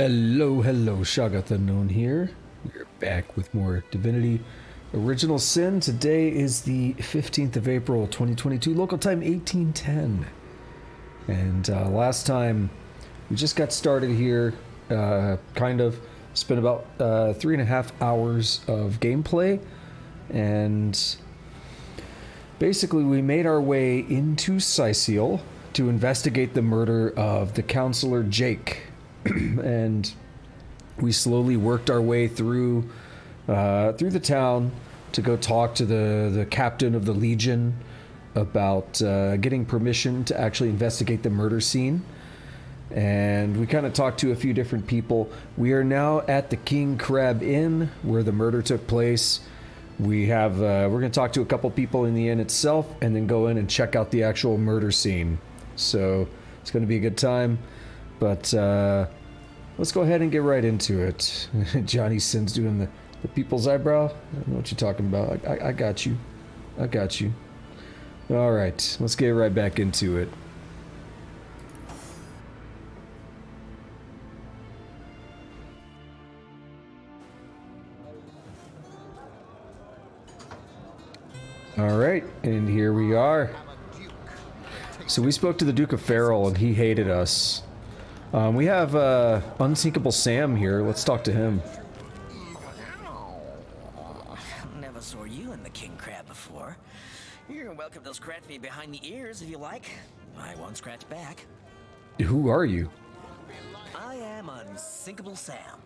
Hello, hello, Shagath Unknown here. We're back with more Divinity Original Sin. Today is the 15th of April, 2022, local time 1810. And last time, we just got started here, kind of spent about 3.5 hours of gameplay, and basically we made our way into Sicil to investigate the murder of the counselor Jake. And we slowly worked our way through the town to go talk to the captain of the Legion about getting permission to actually investigate the murder scene. And we kind of talked to a few different people. We are now at the King Crab Inn where the murder took place. We have we're going to talk to a couple people in the inn itself and then go in and check out the actual murder scene. So it's going to be a good time. But let's go ahead and get right into it. Johnny Sin's doing the people's eyebrow. I don't know what you're talking about. I got you. I got you. All right, let's get right back into it. All right, and here we are. So we spoke to the Duke of Farrell, and he hated us. We have Unsinkable Sam here. Let's talk to him. Never saw you in the king crab before. You're welcome to scratch me behind the ears if you like. I won't scratch back. Who are you? I am Unsinkable Sam.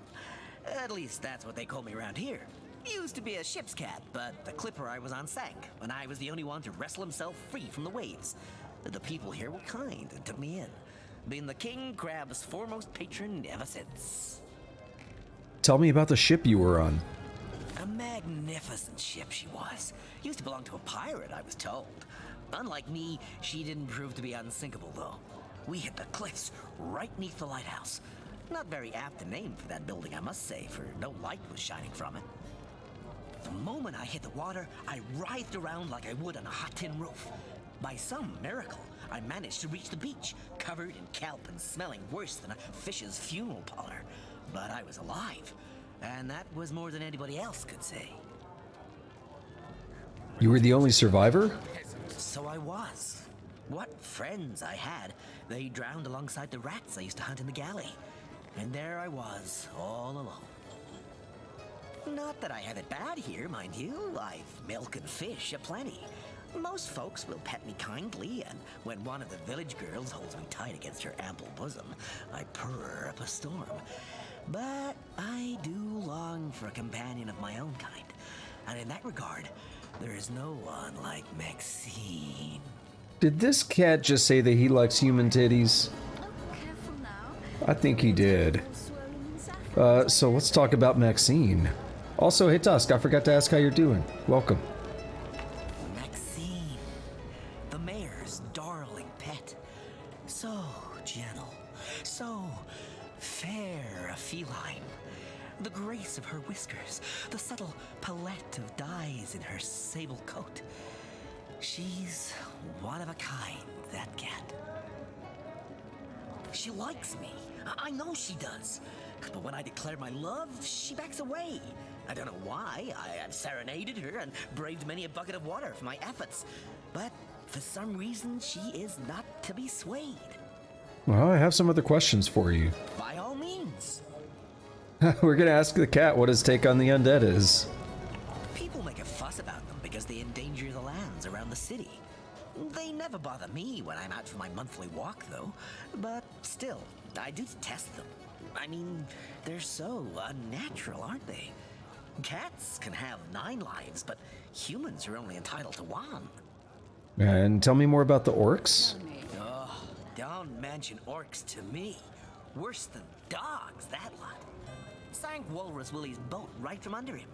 At least that's what they call me around here. Used to be a ship's cat, but the clipper I was on sank, and I was the only one to wrestle himself free from the waves. The people here were kind and took me in. Been the king crab's foremost patron ever since. Tell me about the ship you were on. A magnificent ship she was. Used to belong to a pirate, I was told. Unlike me, she didn't prove to be unsinkable, though. We hit the cliffs right neath the lighthouse. Not very apt a name for that building, I must say, for no light was shining from it. The moment I hit the water, I writhed around like I would on a hot tin roof. By some miracle, I managed to reach the beach, covered in kelp and smelling worse than a fish's funeral parlor. But I was alive, and that was more than anybody else could say. You were the only survivor? So I was. What friends I had. They drowned alongside the rats I used to hunt in the galley. And there I was, all alone. Not that I have it bad here, mind you. I've milk and fish aplenty. Most folks will pet me kindly, and when one of the village girls holds me tight against her ample bosom, I purr up a storm. But I do long for a companion of my own kind, and in that regard, there is no one like Maxine. Did this cat just say that he likes human titties? I think he did. So let's talk about Maxine. Also, hey Tusk, I forgot to ask how you're doing. Welcome. Maxine, the mayor's darling pet. So gentle, so fair a feline. The grace of her whiskers, the subtle palette of dyes in her sable coat. She's one of a kind, that cat. She likes me. I know she does. But when I declare my love, she backs away. I don't know why. I have serenaded her and braved many a bucket of water for my efforts. But for some reason, she is not to be swayed. Well, I have some other questions for you. By all means. We're gonna ask the cat what his take on the undead is. People make a fuss about them because they endanger the lands around the city. They never bother me when I'm out for my monthly walk, though. But still, I do detest them. I mean, they're so unnatural, aren't they? Cats can have 9 lives, but humans are only entitled to 1. And tell me more about the orcs. Oh, don't mention orcs to me. Worse than dogs, that lot. Sank Walrus Willie's boat right from under him.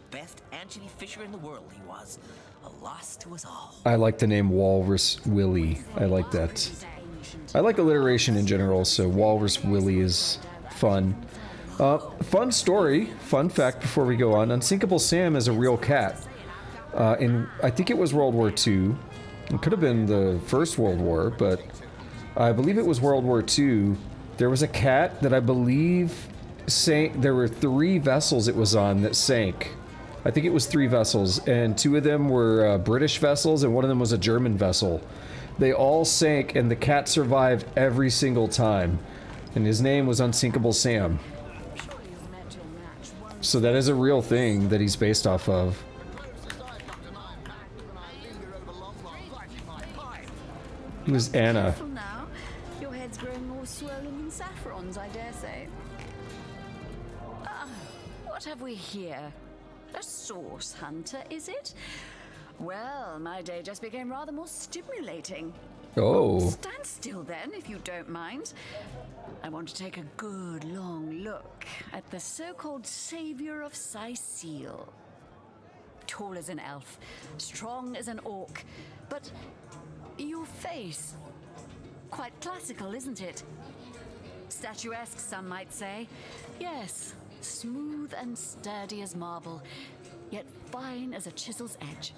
Best anchovy fisher in the world he was. A loss to us all. I like the name Walrus Willie. I like that. I like alliteration in general, so Walrus Willie is fun. Fun story, fun fact before we go on. Unsinkable Sam is a real cat. In, I think it was World War II. It could have been the First World War, but I believe it was World War II. There was a cat that I believe sank. There were 3 vessels it was on that sank. I think it was 3 vessels, and 2 of them were British vessels, and one of them was a German vessel. They all sank, and the cat survived every single time. And his name was Unsinkable Sam. So that is a real thing that he's based off of. It was Anna. Now, your head's growing more swollen than saffrons, I dare say. What have we here? A source hunter, is it? Well, my day just became rather more stimulating. Oh. Stand still then, if you don't mind. I want to take a good long look at the so-called savior of Sicile. Tall as an elf, strong as an orc, but your face, quite classical, isn't it? Statuesque, some might say. Yes, smooth and sturdy as marble, yet fine as a chisel's edge.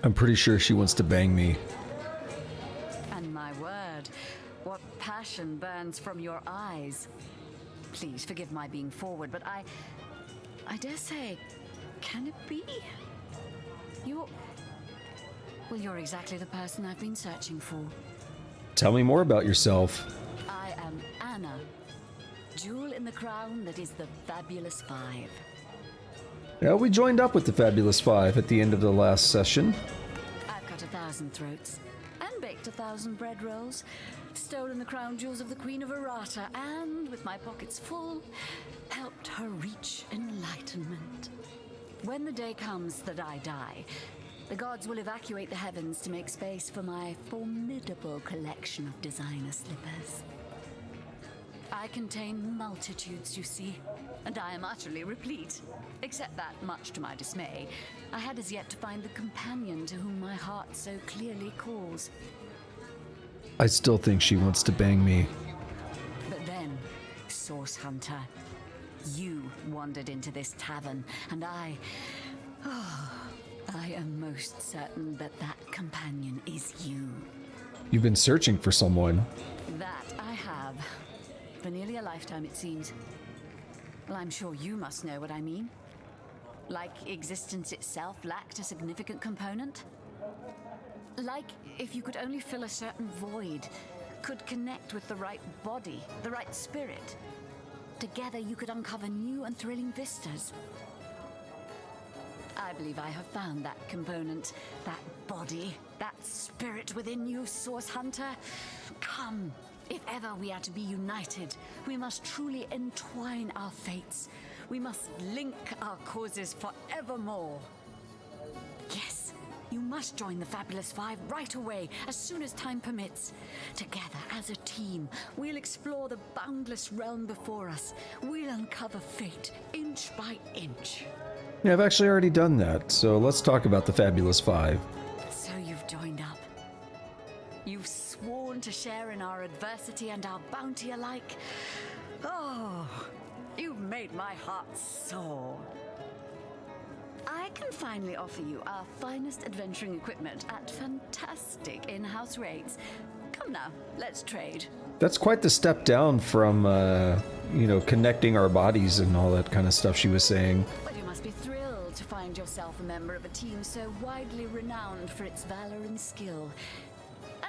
I'm pretty sure she wants to bang me. And my word, what passion burns from your eyes. Please forgive my being forward, but I dare say, can it be? You're exactly the person I've been searching for. Tell me more about yourself. I am Anna, jewel in the crown that is the Fabulous Five. Yeah, we joined up with the Fabulous Five at the end of the last session. I've cut 1,000 throats, and baked 1,000 bread rolls, stolen the crown jewels of the Queen of Errata, and, with my pockets full, helped her reach enlightenment. When the day comes that I die, the gods will evacuate the heavens to make space for my formidable collection of designer slippers. I contain multitudes, you see, and I am utterly replete. Except that, much to my dismay, I had as yet to find the companion to whom my heart so clearly calls. I still think she wants to bang me. But then, Source Hunter, you wandered into this tavern, and I am most certain that that companion is you. You've been searching for someone. That I have. For nearly a lifetime, it seems. Well, I'm sure you must know what I mean. Like existence itself lacked a significant component. Like if you could only fill a certain void, could connect with the right body, the right spirit. Together you could uncover new and thrilling vistas. I believe I have found that component, that body, that spirit within you, Source Hunter. Come, if ever we are to be united, we must truly entwine our fates. We must link our causes forevermore. Yes, you must join the Fabulous Five right away, as soon as time permits. Together, as a team, we'll explore the boundless realm before us. We'll uncover fate, inch by inch. Yeah, I've actually already done that, so let's talk about the Fabulous Five. So you've joined up. You've sworn to share in our adversity and our bounty alike. Oh, you've made my heart soar. I can finally offer you our finest adventuring equipment at fantastic in-house rates. Come now, let's trade. That's quite the step down from, connecting our bodies and all that kind of stuff she was saying. Well, you must be thrilled to find yourself a member of a team so widely renowned for its valor and skill.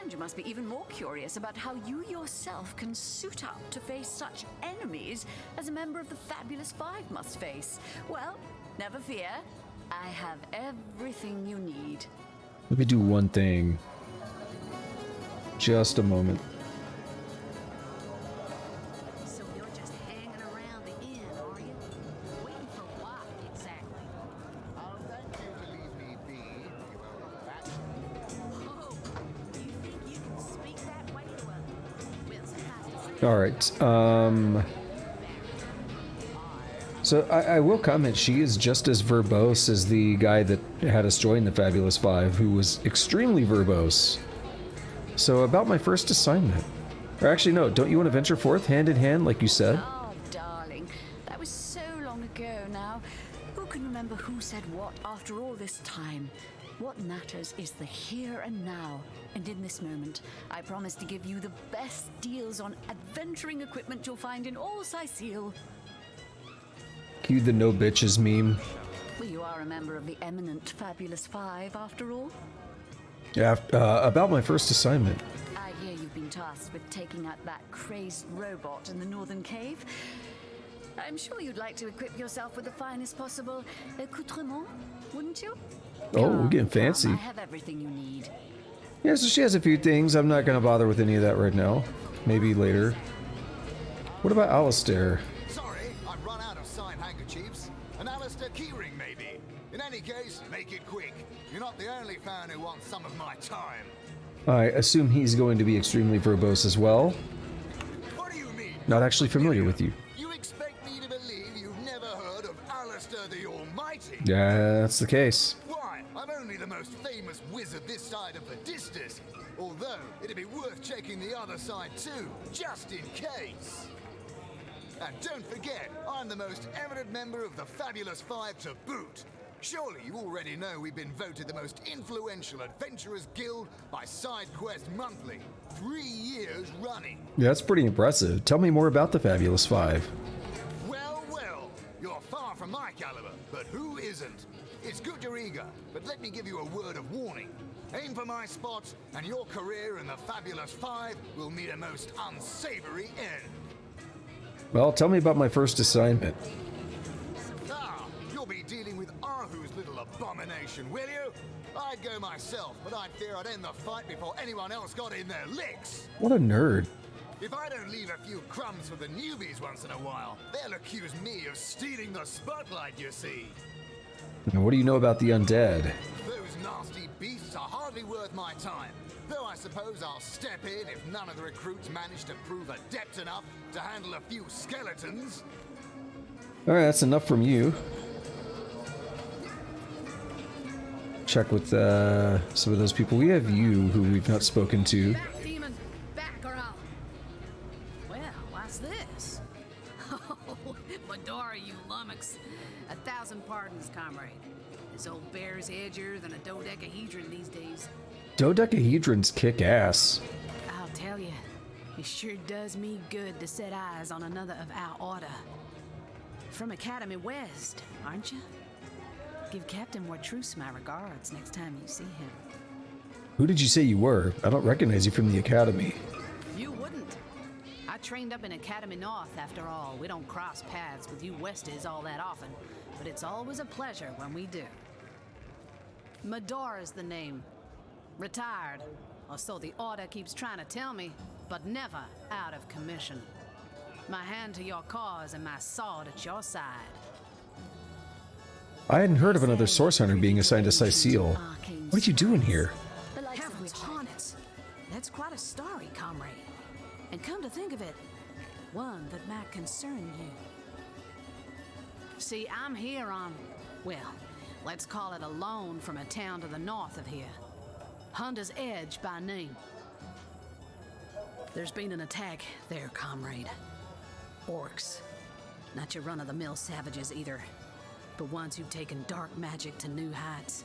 And you must be even more curious about how you yourself can suit up to face such enemies as a member of the Fabulous Five must face. Well, never fear. I have everything you need. Let me do one thing. Just a moment. So you're just hanging around the inn, are you? Waiting for what, exactly? I'll thank you to leave me be, you old Oh, you think you can speak that way to a... All right. So I will comment, she is just as verbose as the guy that had us join the Fabulous Five, who was extremely verbose. So about my first assignment. Or actually, no, don't you want to venture forth hand in hand, like you said? Oh, darling, that was so long ago now. Who can remember who said what after all this time? What matters is the here and now. And in this moment, I promise to give you the best deals on adventuring equipment you'll find in all Sicile. Cue the no bitches meme. Well, you are a member of the eminent Fabulous Five, after all. Yeah, about my first assignment. I hear you've been tasked with taking out that crazed robot in the northern cave. I'm sure you'd like to equip yourself with the finest possible accoutrement, wouldn't you? Oh, we're getting Come, fancy. I have everything you need. Yeah, so she has a few things. I'm not going to bother with any of that right now. Maybe later. What about Alistair? Sorry, I've run out of signed handkerchiefs. An Alistair keyring, maybe. In any case, make it quick. You're not the only fan who wants some of my time. I assume he's going to be extremely verbose as well. What do you mean? Not actually familiar with you. You expect me to believe you've never heard of Alistair the Almighty? Yeah, that's the case. Why? I'm only the most famous wizard this side of the distance. Although, it'd be worth checking the other side too, just in case. And don't forget, I'm the most eminent member of the Fabulous Five to boot. Surely you already know we've been voted the most influential adventurers guild by SideQuest Monthly. 3 years running. Yeah, that's pretty impressive. Tell me more about the Fabulous Five. Well, well, you're far from my caliber, but who isn't? It's good you're eager, but let me give you a word of warning. Aim for my spots, and your career in the Fabulous Five will meet a most unsavory end. Well, tell me about my first assignment. Ah, you'll be dealing with Arhu's little abomination, will you? I'd go myself, but I'd fear I'd end the fight before anyone else got in their licks. What a nerd. If I don't leave a few crumbs for the newbies once in a while, they'll accuse me of stealing the spotlight, you see. And what do you know about the undead? Those nasty beasts are hardly worth my time. Though I suppose I'll step in if none of the recruits manage to prove adept enough to handle a few skeletons. Alright, that's enough from you. Check with some of those people. We have you, who we've not spoken to. Back, demon! Back, or I'll... Well, what's this? Oh, Madora, you lummox. 1,000 pardons, comrade. This old bear's edgier than a dodecahedron these days. Dodecahedrons kick ass. I'll tell you, it sure does me good to set eyes on another of our order. From Academy West, aren't you? Give Captain Wartruce my regards next time you see him. Who did you say you were? I don't recognize you from the academy. You wouldn't. I trained up in Academy North, after all. We don't cross paths with you Westies all that often, but it's always a pleasure when we do. Madora's the name. Retired, or so the order keeps trying to tell me, but never out of commission. My hand to your cause and my sword at your side. I hadn't heard of another source hunter being assigned to Cecile. What are you doing here? The likes of Heavens which hornets! That's quite a story, comrade. And come to think of it, one that might concern you. See, I'm here on, well, let's call it a loan from a town to the north of here. Hunter's Edge by name. There's been an attack there, comrade. Orcs. Not your run-of-the-mill savages either, but ones who've taken dark magic to new heights.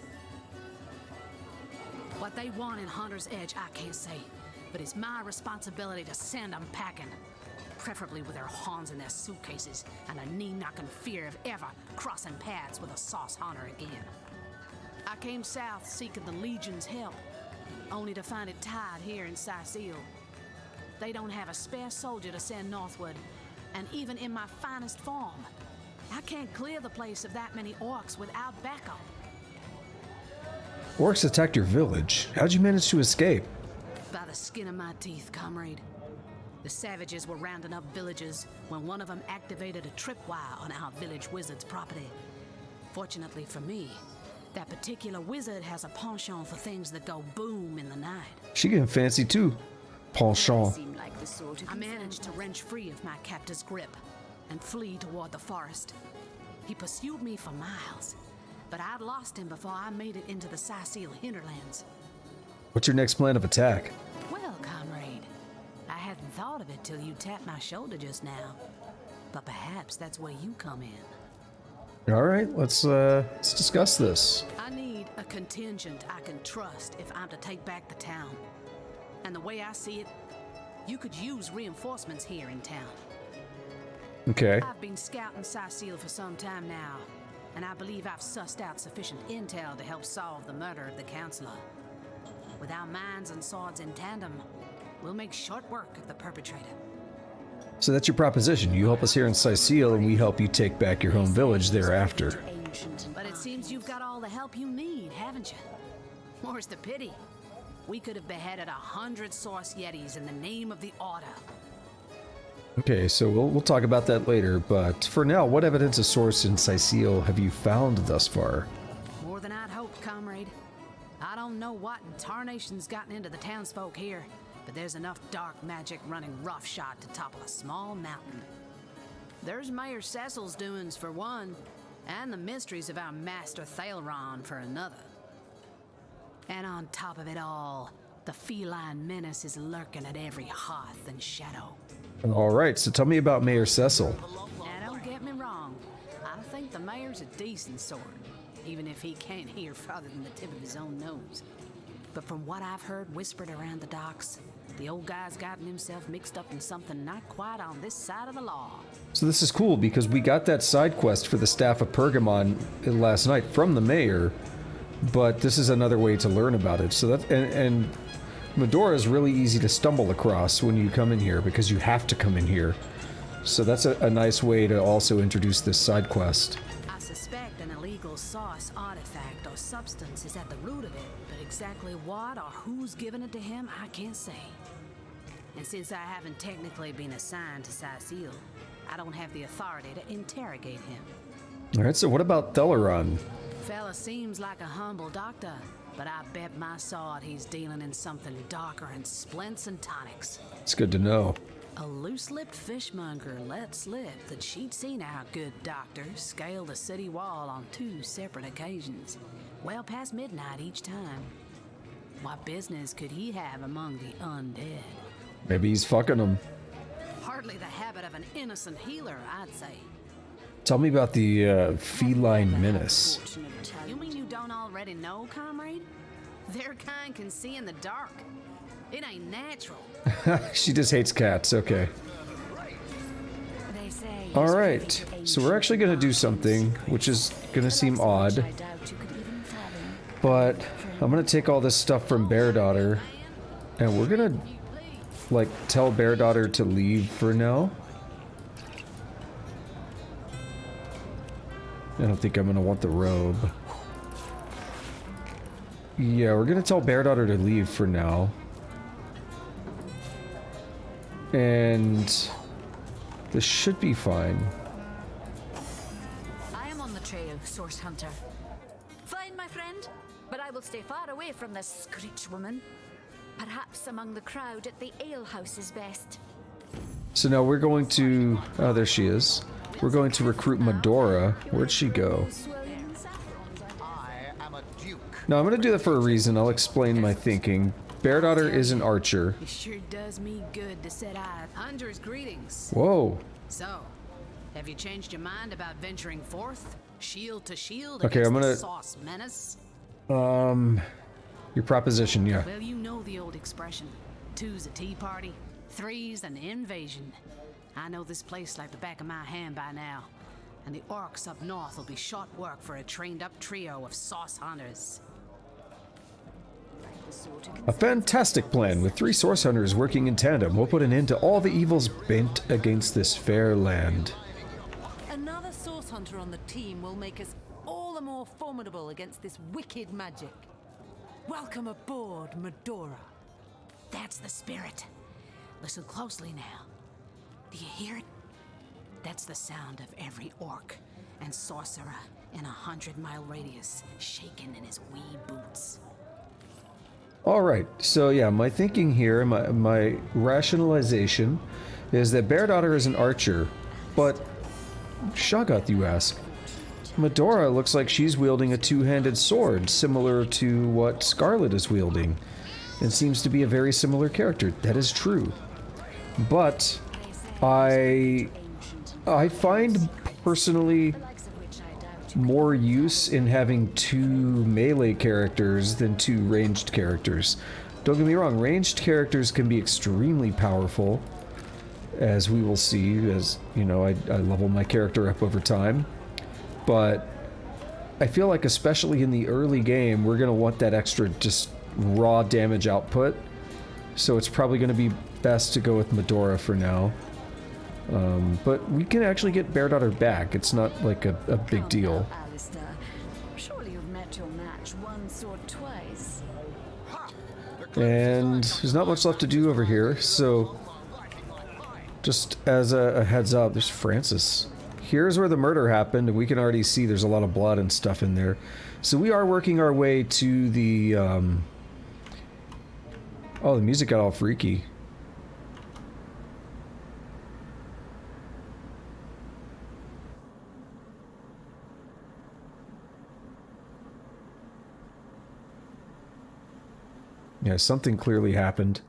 What they want in Hunter's Edge, I can't say, but it's my responsibility to send them packing. Preferably with their horns in their suitcases and a knee-knocking fear of ever crossing paths with a sauce hunter again. I came south seeking the Legion's help, only to find it tied here in Cecile. They don't have a spare soldier to send northward, and even in my finest form, I can't clear the place of that many orcs without backup. Orcs attacked your village. How'd you manage to escape? By the skin of my teeth, comrade. The savages were rounding up villagers when one of them activated a tripwire on our village wizard's property. Fortunately for me, that particular wizard has a penchant for things that go boom in the night. She getting fancy too. Penchant. seem like the sort of I managed to wrench free of my captor's grip and flee toward the forest. He pursued me for miles, but I'd lost him before I made it into the Cecile hinterlands. What's your next plan of attack? Well, comrade, I hadn't thought of it till you tapped my shoulder just now, but perhaps that's where you come in. All right, let's discuss this. I need a contingent I can trust if I'm to take back the town. And the way I see it, you could use reinforcements here in town. Okay. I've been scouting Sicil for some time now, and I believe I've sussed out sufficient intel to help solve the murder of the counselor. With our minds and swords in tandem, we'll make short work of the perpetrator. So that's your proposition. You help us here in Sicil, and we help you take back your home village thereafter. But it seems you've got all the help you need, haven't you? More's the pity. We could have beheaded 100 Source Yetis in the name of the Order. Okay, so we'll talk about that later, but for now, what evidence of source in Sicil have you found thus far? More than I'd hoped, comrade. I don't know what in tarnation's gotten into the townsfolk here, but there's enough dark magic running roughshod to topple a small mountain. There's Mayor Cecil's doings for one, and the mysteries of our master Thelyron for another. And on top of it all, the feline menace is lurking at every hearth and shadow. All right, so tell me about Mayor Cecil. Now, don't get me wrong. I think the mayor's a decent sort, even if he can't hear farther than the tip of his own nose. But from what I've heard whispered around the docks, the old guy's gotten himself mixed up in something not quite on this side of the law. So this is cool because we got that side quest for the staff of Pergamon last night from the mayor, but this is another way to learn about it. So that and Madora is really easy to stumble across when you come in here because you have to come in here. So that's a nice way to also introduce this side quest. I suspect an illegal source, artifact, or substance is at the root of it, but exactly what or who's given it to him, I can't say. And since I haven't technically been assigned to Sicil, I don't have the authority to interrogate him. All right, so what about Thelyron? Fella seems like a humble doctor, but I bet my sword he's dealing in something darker than splints and tonics. It's good to know. A loose-lipped fishmonger let slip that she'd seen our good doctor scale the city wall on 2 separate occasions, well past midnight each time. What business could he have among the undead? Maybe he's fucking them. Hardly the habit of an innocent healer, I'd say. Tell me about the feline menace. You mean you don't already know, comrade? Their kind can see in the dark. It ain't natural. She just hates cats, okay. All right, so we're actually going to do something which is going to seem odd, but I'm going to take all this stuff from Bear Daughter, and we're going to, like, tell Bear Daughter to leave for now. I don't think I'm going to want the robe. Yeah, we're going to tell Bear Daughter to leave for now. And this should be fine. I am on the trail, Source Hunter. Fine, my friend, but I will stay far away from this screech woman. Perhaps among the crowd at the alehouse is best. So now we're going to... Oh, there she is. We're going to recruit Madora. Where'd she go? I am a duke. No, I'm going to do that for a reason. I'll explain my thinking. Bear Daughter is an archer. It sure does me good to set eyes. Hunter's greetings. Whoa. So, have you changed your mind about venturing forth? Shield to shield Okay, against I'm gonna- the sauce menace? Your proposition, yeah. Well, you know the old expression. 2's a tea party, 3's an invasion. I know this place like the back of my hand by now. And the orcs up north will be short work for a trained-up trio of sauce hunters. A fantastic plan. With 3 source hunters working in tandem, we'll put an end to all the evils bent against this fair land. Another source hunter on the team will make us all the more formidable against this wicked magic. Welcome aboard, Madora. That's the spirit. Listen closely now. Do you hear it? That's the sound of every orc and sorcerer in a 100-mile radius shaking in his wee boots. Alright, so yeah, my thinking here, my rationalization is that Bear Daughter is an archer, but Shoggoth, you ask? Madora looks like she's wielding a 2-handed sword, similar to what Scarlet is wielding, and seems to be a very similar character. That is true. But I find personally more use in having 2 melee characters than 2 ranged characters. Don't get me wrong, ranged characters can be extremely powerful, as we will see, as, you know, I level my character up over time. But I feel like especially in the early game, we're going to want that extra just raw damage output. So it's probably going to be best to go with Madora for now. But we can actually get Bear Daughter back. It's not like a big deal. Alistair. Surely you've met your match once or twice. And there's not much left to do over here, so just as a heads up, there's Francis. Here's where the murder happened, and we can already see there's a lot of blood and stuff in there. So we are working our way to the, oh, the music got all freaky. Yeah, something clearly happened.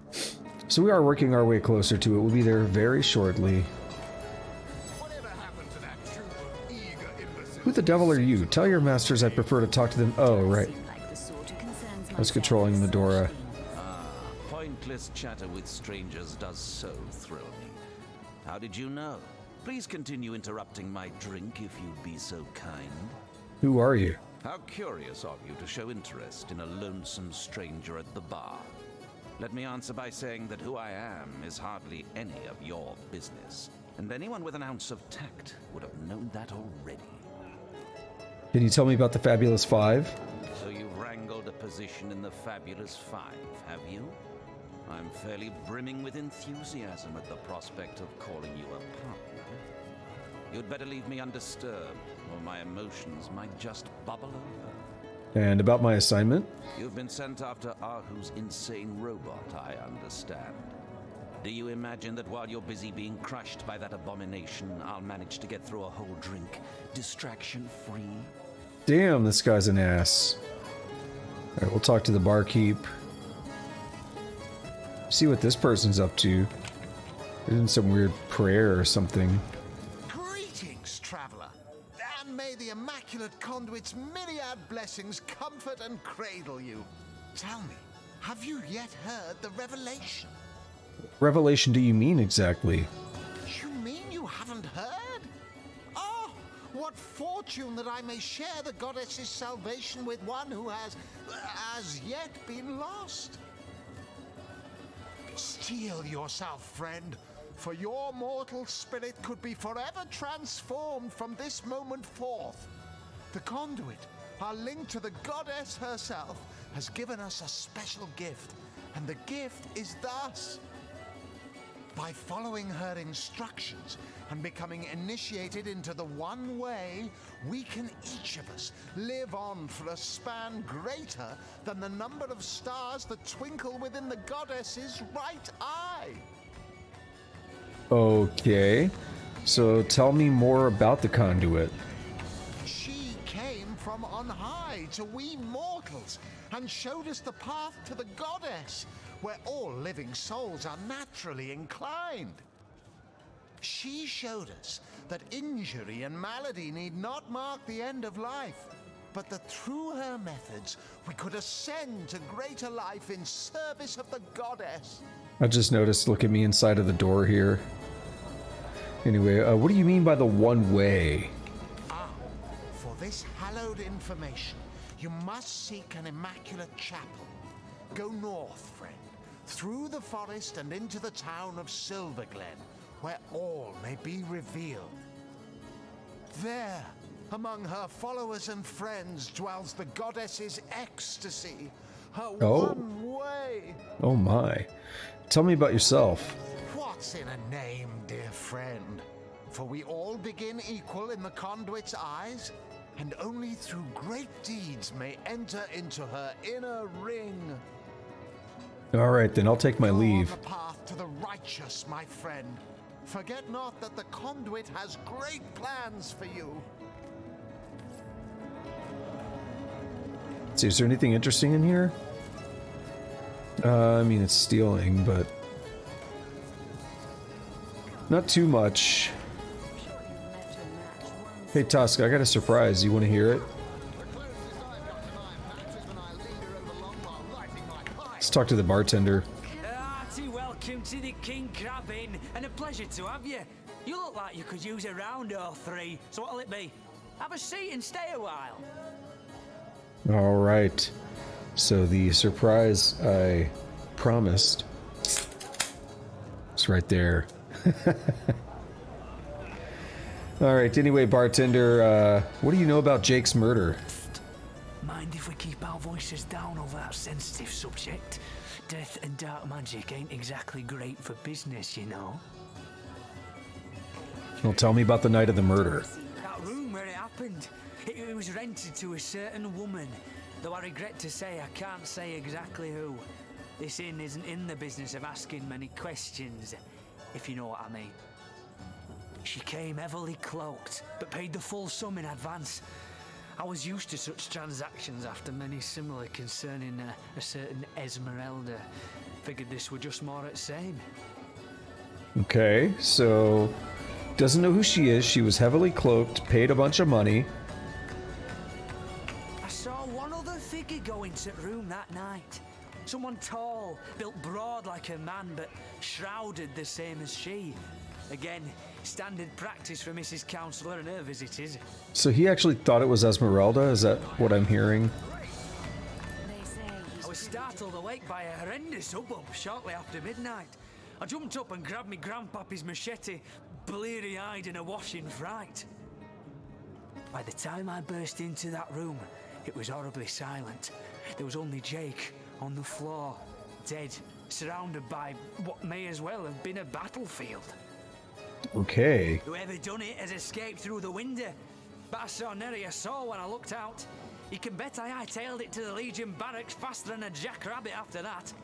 So we are working our way closer to it. We'll be there very shortly. Who the devil are you? Tell your masters I prefer to talk to them. Oh, right. I was controlling Madora. Pointless chatter with strangers does so thrill me. How did you know? Please continue interrupting my drink if you'd be so kind. Who are you? How curious of you to show interest in a lonesome stranger at the bar. Let me answer by saying that who I am is hardly any of your business, and anyone with an ounce of tact would have known that already. Can you tell me about the Fabulous Five? So you've wrangled a position in the Fabulous Five, have you? I'm fairly brimming with enthusiasm at the prospect of calling you a partner. You'd better leave me undisturbed, or my emotions might just bubble over. And about my assignment? You've been sent after Arhu's insane robot, I understand. Do you imagine that while you're busy being crushed by that abomination, I'll manage to get through a whole drink, distraction-free? Damn, this guy's an ass. Alright, we'll talk to the barkeep. See what this person's up to. They're doing some weird prayer or something. Greetings, traveler. And may the immaculate Conduit's myriad blessings comfort and cradle you. Tell me, have you yet heard the revelation? Revelation do you mean exactly? You mean you haven't heard? Oh, what fortune that I may share the goddess's salvation with one who has, as yet, been lost. Steel yourself, friend, for your mortal spirit could be forever transformed from this moment forth. The Conduit, our link to the goddess herself, has given us a special gift, and the gift is thus. By following her instructions and becoming initiated into the one way, we can each of us live on for a span greater than the number of stars that twinkle within the goddess's right eye. Okay. So tell me more about the Conduit. She came from on high to we mortals and showed us the path to the goddess, where all living souls are naturally inclined. She showed us that injury and malady need not mark the end of life, but that through her methods we could ascend to greater life in service of the goddess. I just noticed, look at me inside of the door here. Anyway, what do you mean by the one way? For this hallowed information, you must seek an immaculate chapel. Go north, friend, through the forest and into the town of Silverglen, where all may be revealed. There, among her followers and friends, dwells the goddess's ecstasy, her one way. Oh my. Tell me about yourself. What's in a name, dear friend? For we all begin equal in the Conduit's eyes, and only through great deeds may enter into her inner ring. Alright, then I'll take my leave. Go on the path to the righteous, my friend. Forget not that the Conduit has great plans for you. Let's see, is there anything interesting in here? I mean, it's stealing, but not too much. Hey Tusk, I got a surprise. You want to hear it? Let's talk to the bartender. Hearty welcome Welcome to the King Crab Inn, and a pleasure to have you. You look like you could use a round or three, so what'll it be? Have a seat and stay a while. All right. So the surprise I promised is right there. All right. Anyway, bartender, what do you know about Jake's murder? Mind if we keep our voices down over that sensitive subject? Death and dark magic ain't exactly great for business, you know. Well, tell me about the night of the murder. That room where it happened, it was rented to a certain woman. Though I regret to say I can't say exactly who. This inn isn't in the business of asking many questions, if you know what I mean. She came heavily cloaked, but paid the full sum in advance. I was used to such transactions after many similar concerning a certain Esmeralda. Figured this were just more at same. Okay, so doesn't know who she is. She was heavily cloaked, paid a bunch of money. I saw one other figure go into the room that night. Someone tall, built broad like a man, but shrouded the same as she. Again, standard practice for Mrs. Counselor and her visitors. So he actually thought it was Esmeralda? Is that what I'm hearing? I was startled awake by a horrendous hubbub shortly after midnight. I jumped up and grabbed me grandpappy's machete, bleary-eyed and awash in fright. By the time I burst into that room, it was horribly silent. There was only Jake on the floor, dead, surrounded by what may as well have been a battlefield. Okay. Whoever done it has escaped through the window. But I saw nary a soul when I looked out. You can bet I hightailed it to the Legion barracks faster than a jackrabbit after that.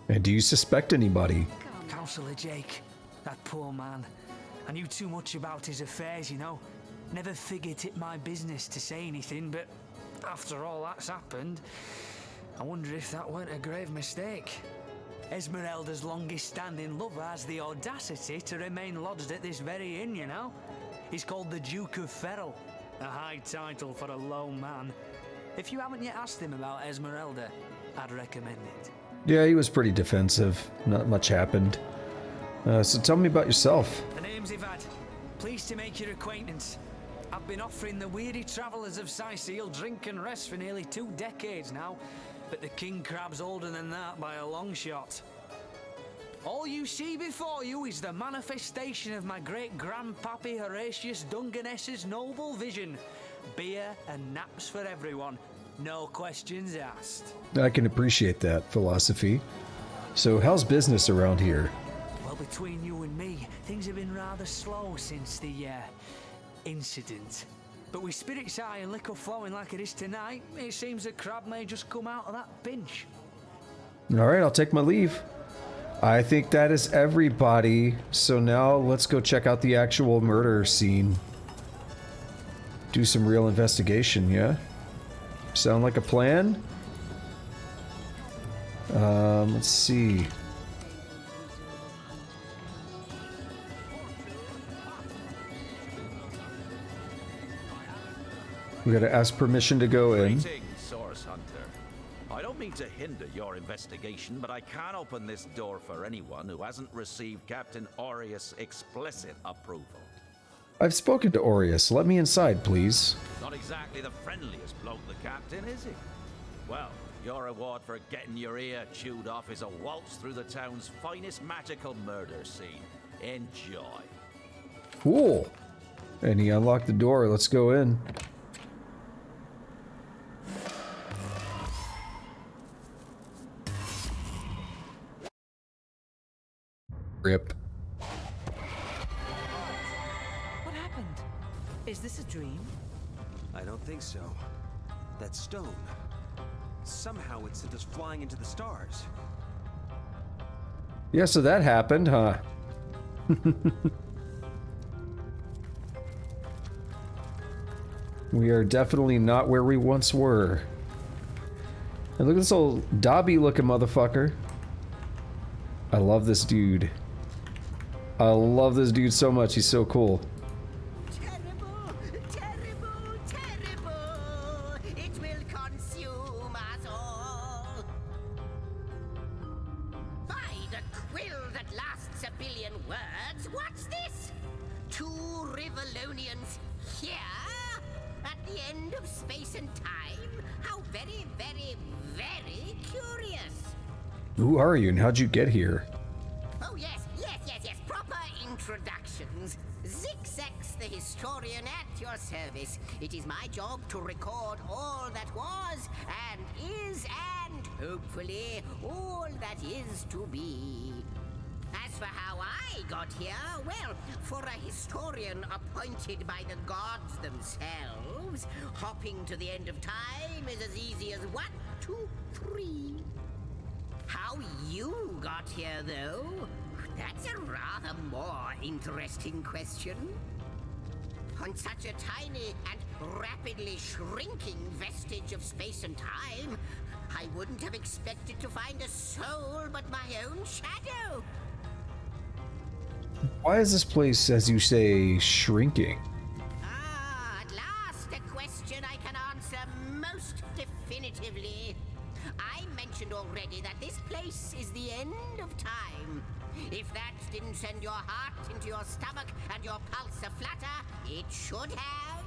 And do you suspect anybody? Councillor Jake, that poor man. I knew too much about his affairs, you know. Never figured it my business to say anything, but after all that's happened, I wonder if that weren't a grave mistake. Esmeralda's longest-standing lover has the audacity to remain lodged at this very inn, you know? He's called the Duke of Ferrell, a high title for a low man. If you haven't yet asked him about Esmeralda, I'd recommend it. Yeah, he was pretty defensive. Not much happened. So tell me about yourself. The name's Yvad. Pleased to make your acquaintance. I've been offering the weary travellers of Sicil drink and rest for nearly 2 decades now. But the king crab's older than that by a long shot. All you see before you is the manifestation of my great-grandpappy Horatius Dungeness's noble vision. Beer and naps for everyone. No questions asked. I can appreciate that philosophy. So how's business around here? Well, between you and me, things have been rather slow since the, incident. But with spirits high and liquor flowing like it is tonight, it seems the crab may just come out of that pinch. All right, I'll take my leave. I think that is everybody. So now let's go check out the actual murder scene. Do some real investigation, yeah? Sound like a plan? Let's see. We gotta ask permission to go in. Greetings, Source Hunter. I don't mean to hinder your investigation, but I can't open this door for anyone who hasn't received Captain Aureus' explicit approval. I've spoken to Aureus. Let me inside, please. Not exactly the friendliest bloke, the captain, is he? Well, your reward for getting your ear chewed off is a waltz through the town's finest magical murder scene. Enjoy. Cool. And he unlocked the door. Let's go in. Rip. What happened? Is this a dream? I don't think so. That stone. Somehow it sent us flying into the stars. Yeah, so that happened, huh? We are definitely not where we once were. And look at this old Dobby looking motherfucker. I love this dude. I love this dude so much. He's so cool. Terrible, terrible, terrible. It will consume us all. By a quill that lasts a billion words. What's this? 2 Rivalonians here? At the end of space and time? How very, very, very curious. Who are you and how'd you get here? Oh, yes. Proper introductions. Zixzax, the historian at your service. It is my job to record all that was, and is, and hopefully all that is to be. As for how I got here, well, for a historian appointed by the gods themselves, hopping to the end of time is as easy as 1, 2, 3. How you got here, though, that's a rather more interesting question. On such a tiny and rapidly shrinking vestige of space and time, I wouldn't have expected to find a soul but my own shadow. Why is this place, as you say, shrinking? At last, a question I can answer most definitively. I mentioned already that this place is the end of time. If that didn't send your heart into your stomach and your pulse a-flutter, it should have.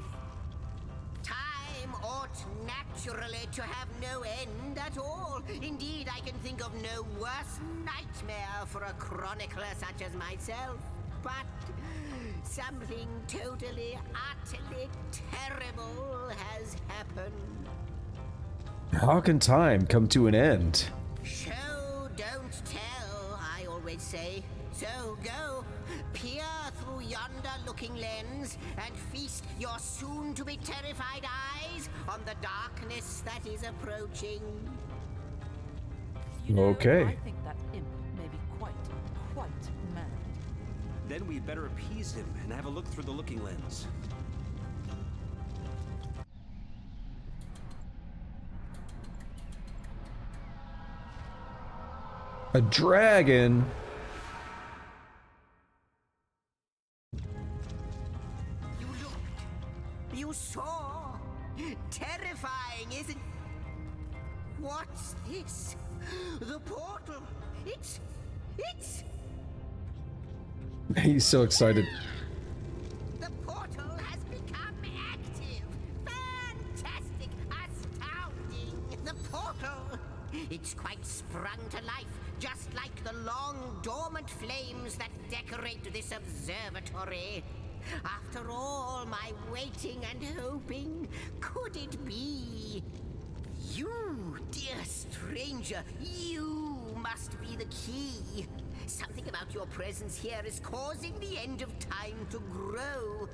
Time ought naturally to have no end at all. Indeed, I can think of no worse nightmare for a chronicler such as myself. But something totally, utterly terrible has happened. How can time come to an end? Show, don't tell, I always say. So go, peer through yonder looking lens and feast your soon-to-be terrified eyes on the darkness that is approaching. You know, Okay. I think that imp may be quite mad. Then we'd better appease him and have a look through the looking lens. A dragon? You looked. You saw. Terrifying, isn't... What's this? The portal. It's... He's so excited. The portal has become active. Fantastic. Astounding. The portal. It's quite sprung to life, just like the long dormant flames that decorate this observatory. After all my waiting and hoping, could it be? You, dear stranger, you must be the key. Something about your presence here is causing the end of time to grow.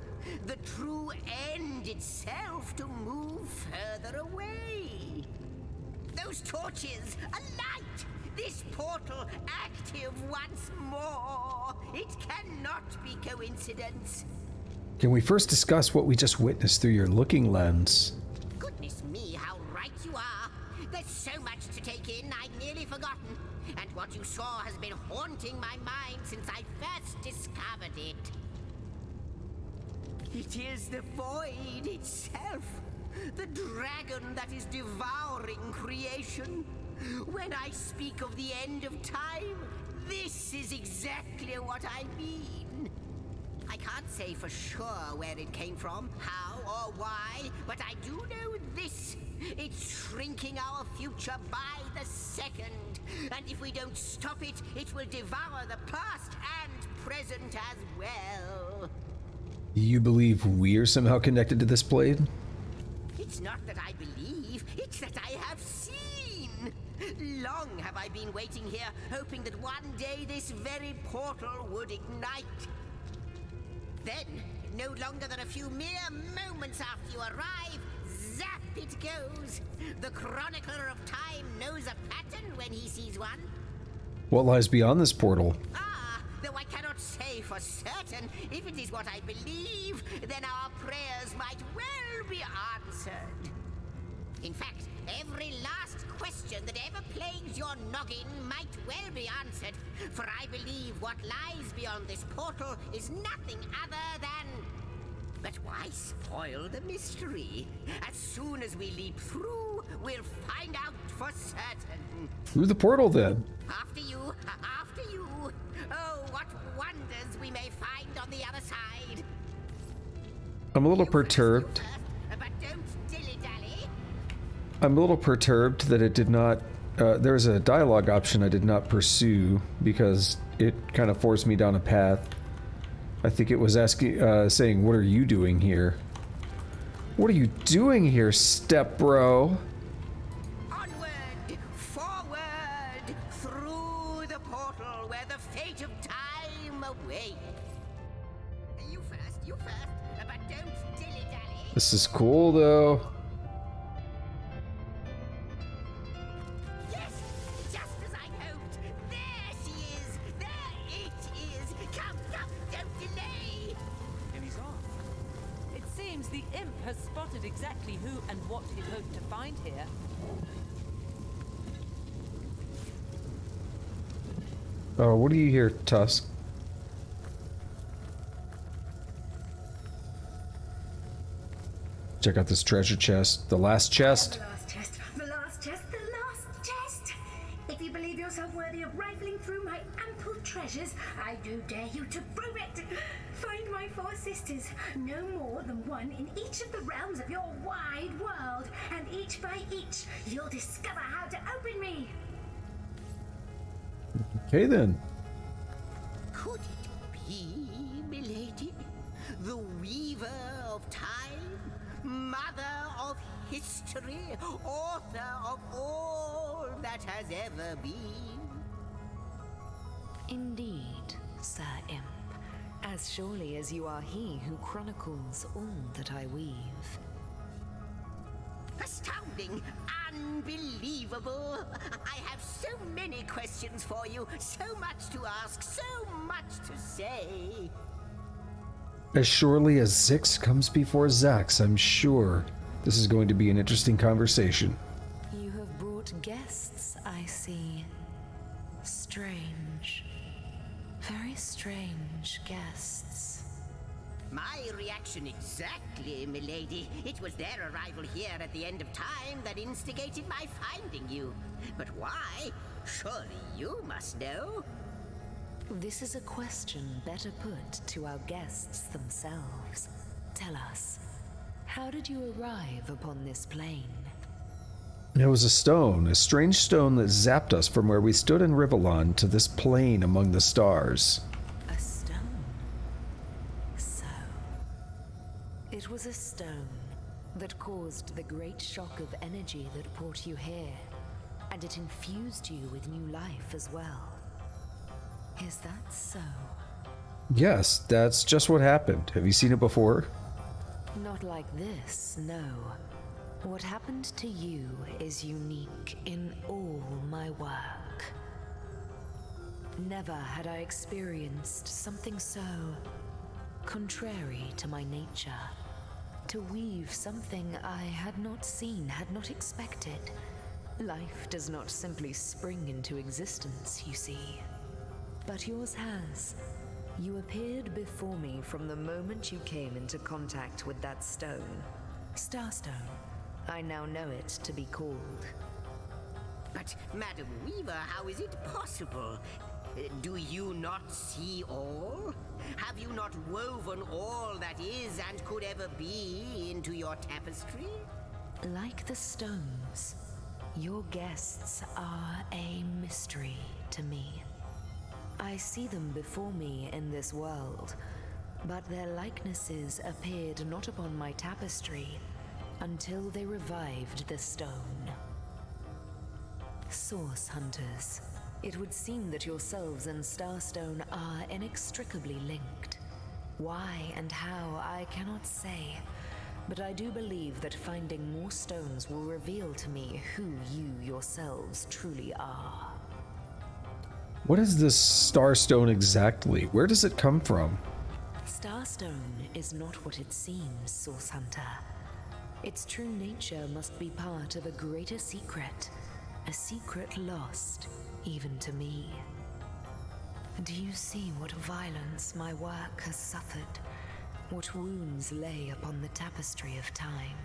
The true end itself to move further away. Those torches, a light! This portal active once more! It cannot be coincidence. Can we first discuss what we just witnessed through your looking lens? Goodness me, how right you are. There's so much to take in, I'd nearly forgotten. And what you saw has been haunting my mind since I first discovered it. It is the void itself. The dragon that is devouring creation. When I speak of the end of time, this is exactly what I mean. I can't say for sure where it came from, how or why, but I do know this. It's shrinking our future by the second. And if we don't stop it, it will devour the past and present as well. You believe we're somehow connected to this blade? It's not that I believe, it's that I have seen. Long have I been waiting here, hoping that one day this very portal would ignite. Then, no longer than a few mere moments after you arrive, zap it goes. The chronicler of time knows a pattern when he sees one. What lies beyond this portal? Though I cannot say for certain, if it is what I believe, then our prayers might well be answered. In fact, every last question that ever plagues your noggin might well be answered, for I believe what lies beyond this portal is nothing other than... But why spoil the mystery? As soon as we leap through, we'll find out for certain. Through the portal, then. After you, I'm a little perturbed. But don't dilly-dally. I'm a little perturbed that it did not... there's a dialogue option I did not pursue because it kind of forced me down a path. I think it was asking, saying, what are you doing here? What are you doing here, step bro? Onward, forward, through the portal where the fate of time awaits. You first, but don't dilly-dally. This is cool, though. Yes, just as I hoped. There she is. There it is. Come, don't delay. And he's off. It seems the imp has spotted exactly who and what he hoped to find here. Oh, what do you hear, Tusk? Check out this treasure chest. The last chest. The last chest, the last chest, the last chest! If you believe yourself worthy of rifling through my ample treasures, I do dare you to prove it! Find my 4 sisters, no more than one in each of the realms of your wide world, and each by each, you'll discover how to open me! Okay, then. Could it be, milady? The weaver of time? Mother of history? Author of all that has ever been? Indeed, Sir Imp. As surely as you are he who chronicles all that I weave. Astounding! Unbelievable! I have so many questions for you, so much to ask, so much to say. As surely as Zix comes before Zax, I'm sure this is going to be an interesting conversation. You have brought guests, I see. Strange. Very strange guests. My reaction exactly, milady. It was their arrival here at the end of time that instigated my finding you. But why? Surely you must know. This is a question better put to our guests themselves. Tell us, how did you arrive upon this plane? It was a stone, a strange stone that zapped us from where we stood in Rivellon to this plane among the stars. A stone? So, it was a stone that caused the great shock of energy that brought you here, and it infused you with new life as well. Is that so? Yes, that's just what happened. Have you seen it before? Not like this, no. What happened to you is unique in all my work. Never had I experienced something so contrary to my nature. To weave something I had not seen, had not expected. Life does not simply spring into existence, you see. But yours has. You appeared before me from the moment you came into contact with that stone. Starstone. I now know it to be called. But, Madam Weaver, how is it possible? Do you not see all? Have you not woven all that is and could ever be into your tapestry? Like the stones, your guests are a mystery to me. I see them before me in this world, but their likenesses appeared not upon my tapestry until they revived the stone. Source hunters, it would seem that yourselves and Starstone are inextricably linked. Why and how, I cannot say, but I do believe that finding more stones will reveal to me who you yourselves truly are. What is this Starstone exactly? Where does it come from? Starstone is not what it seems, Source Hunter. Its true nature must be part of a greater secret, a secret lost even to me. Do you see what violence my work has suffered? What wounds lay upon the tapestry of time?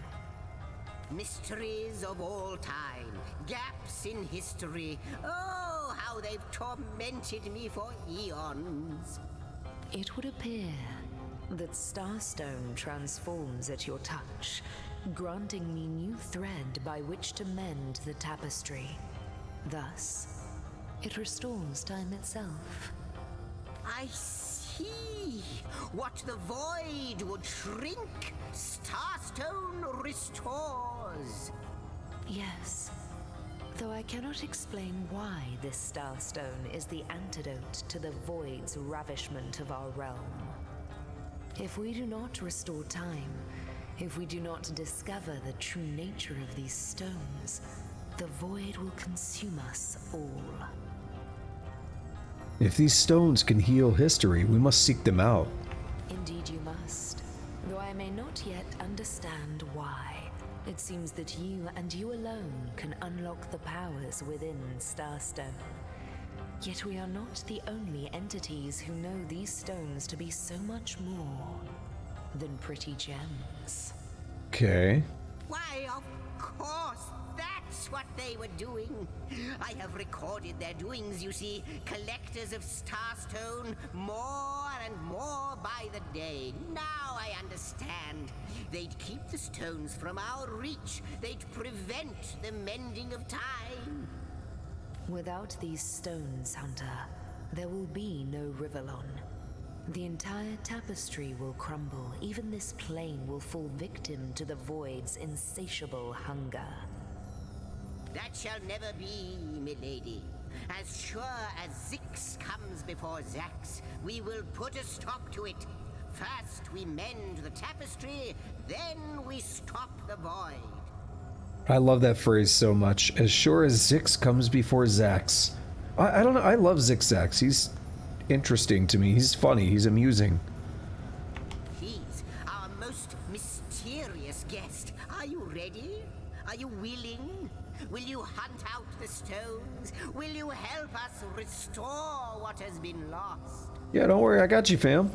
Mysteries of all time, gaps in history. Oh, how they've tormented me for eons. It would appear that Starstone transforms at your touch, granting me new thread by which to mend the tapestry. Thus, it restores time itself. I see. What the void would shrink, Starstone restores. Yes. Though I cannot explain why this Starstone is the antidote to the void's ravishment of our realm. If we do not restore time, if we do not discover the true nature of these stones, the void will consume us all. If these stones can heal history, we must seek them out. Indeed you must, though I may not yet understand why. It seems that you and you alone can unlock the powers within Starstone. Yet we are not the only entities who know these stones to be so much more than pretty gems. Okay. Why, of course, that's what they were doing. I have recorded their doings, you see. Collectors of Starstone, more and more by the day. Now I understand. They'd keep the stones from our reach. They'd prevent the mending of time. Without these stones, Hunter, there will be no Rivellon. The entire tapestry will crumble. Even this plane will fall victim to the void's insatiable hunger. That shall never be, milady. As sure as Zix comes before Zax, we will put a stop to it. First we mend the tapestry, then we stop the void. I love that phrase so much. As sure as Zix comes before Zax. I don't know. I love Zixzax. He's interesting to me. He's funny. He's amusing. He's our most mysterious guest. Are you ready? Are you willing? Will you hunt out the stones? Will you help us restore what has been lost? Yeah, don't worry. I got you, fam.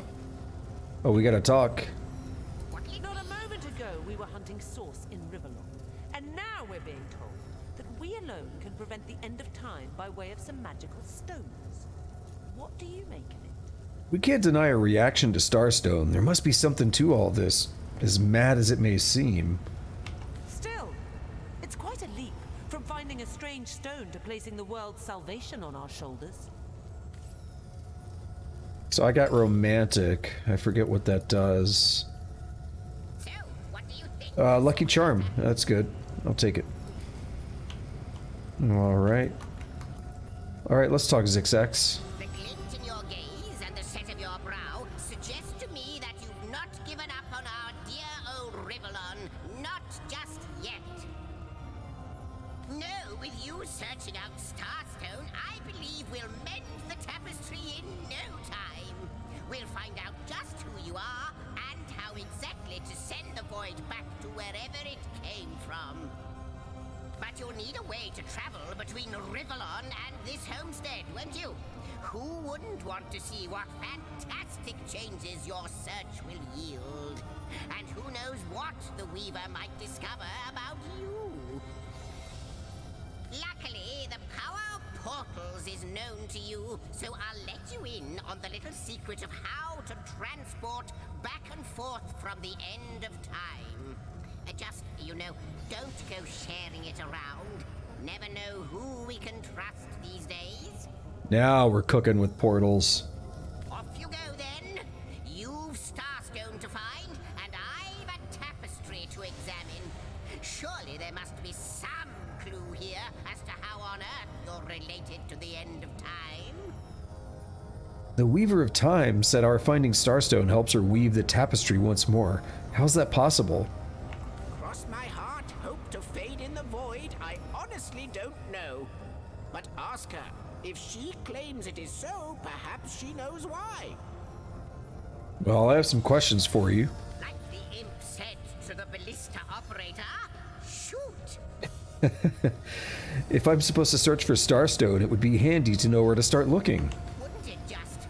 Oh, we gotta talk. Not a moment ago, we were hunting source in Rivellon. And now we're being told that we alone can prevent the end of time by way of some magical stones. What do you make of it? We can't deny a reaction to Starstone. There must be something to all this, as mad as it may seem. Still, it's quite a leap from finding a strange stone to placing the world's salvation on our shoulders. So I got romantic. I forget what that does. So, what do you think? Lucky Charm. That's good. I'll take it. Alright. Alright, let's talk Zixzax. The glint in your gaze and the set of your brow suggest to me that you've not given up on our dear old Rivellon. Not just yet. No, with you searching out Starstone, I believe we'll mend the tapestry in no time. We'll find out just who you are and how exactly to send the void back to wherever it came from. But you'll need a way to travel between Rivellon and this homestead, won't you? Who wouldn't want to see what fantastic changes your search will yield? And who knows what the Weaver might discover about you? Luckily, the power of portals is known to you, so I'll let you in on the little secret of how to transport back and forth from the end of time. Just, you know, don't go sharing it around. Never know who we can trust these days. Now we're cooking with portals. Off you go then. You've Starstone to find, and I've a tapestry to examine. Surely there must be some clue here as to how on earth you're related to the end of time. The Weaver of Time said our finding Starstone helps her weave the tapestry once more. How's that possible? Cross my heart, hope to fade in the void, I honestly don't know. But ask her. If she claims it is so, perhaps she knows why. Well, I have some questions for you. Like the imp said to the ballista operator, shoot! If I'm supposed to search for Starstone, it would be handy to know where to start looking. Wouldn't it just?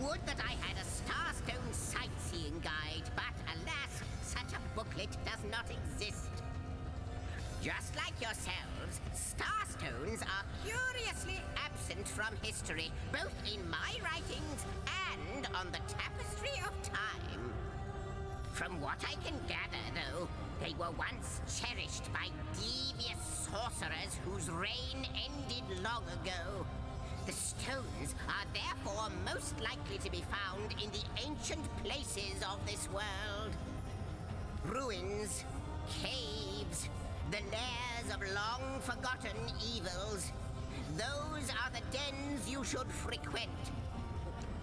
Would that I had a Starstone sightseeing guide, but alas, such a booklet does not exist. Just like yourselves, Starstones are curiously absent from history, both in my writings and hand on the tapestry of time. From what I can gather, though, they were once cherished by devious sorcerers whose reign ended long ago. The stones are therefore most likely to be found in the ancient places of this world. Ruins, caves, the lairs of long-forgotten evils. Those are the dens you should frequent.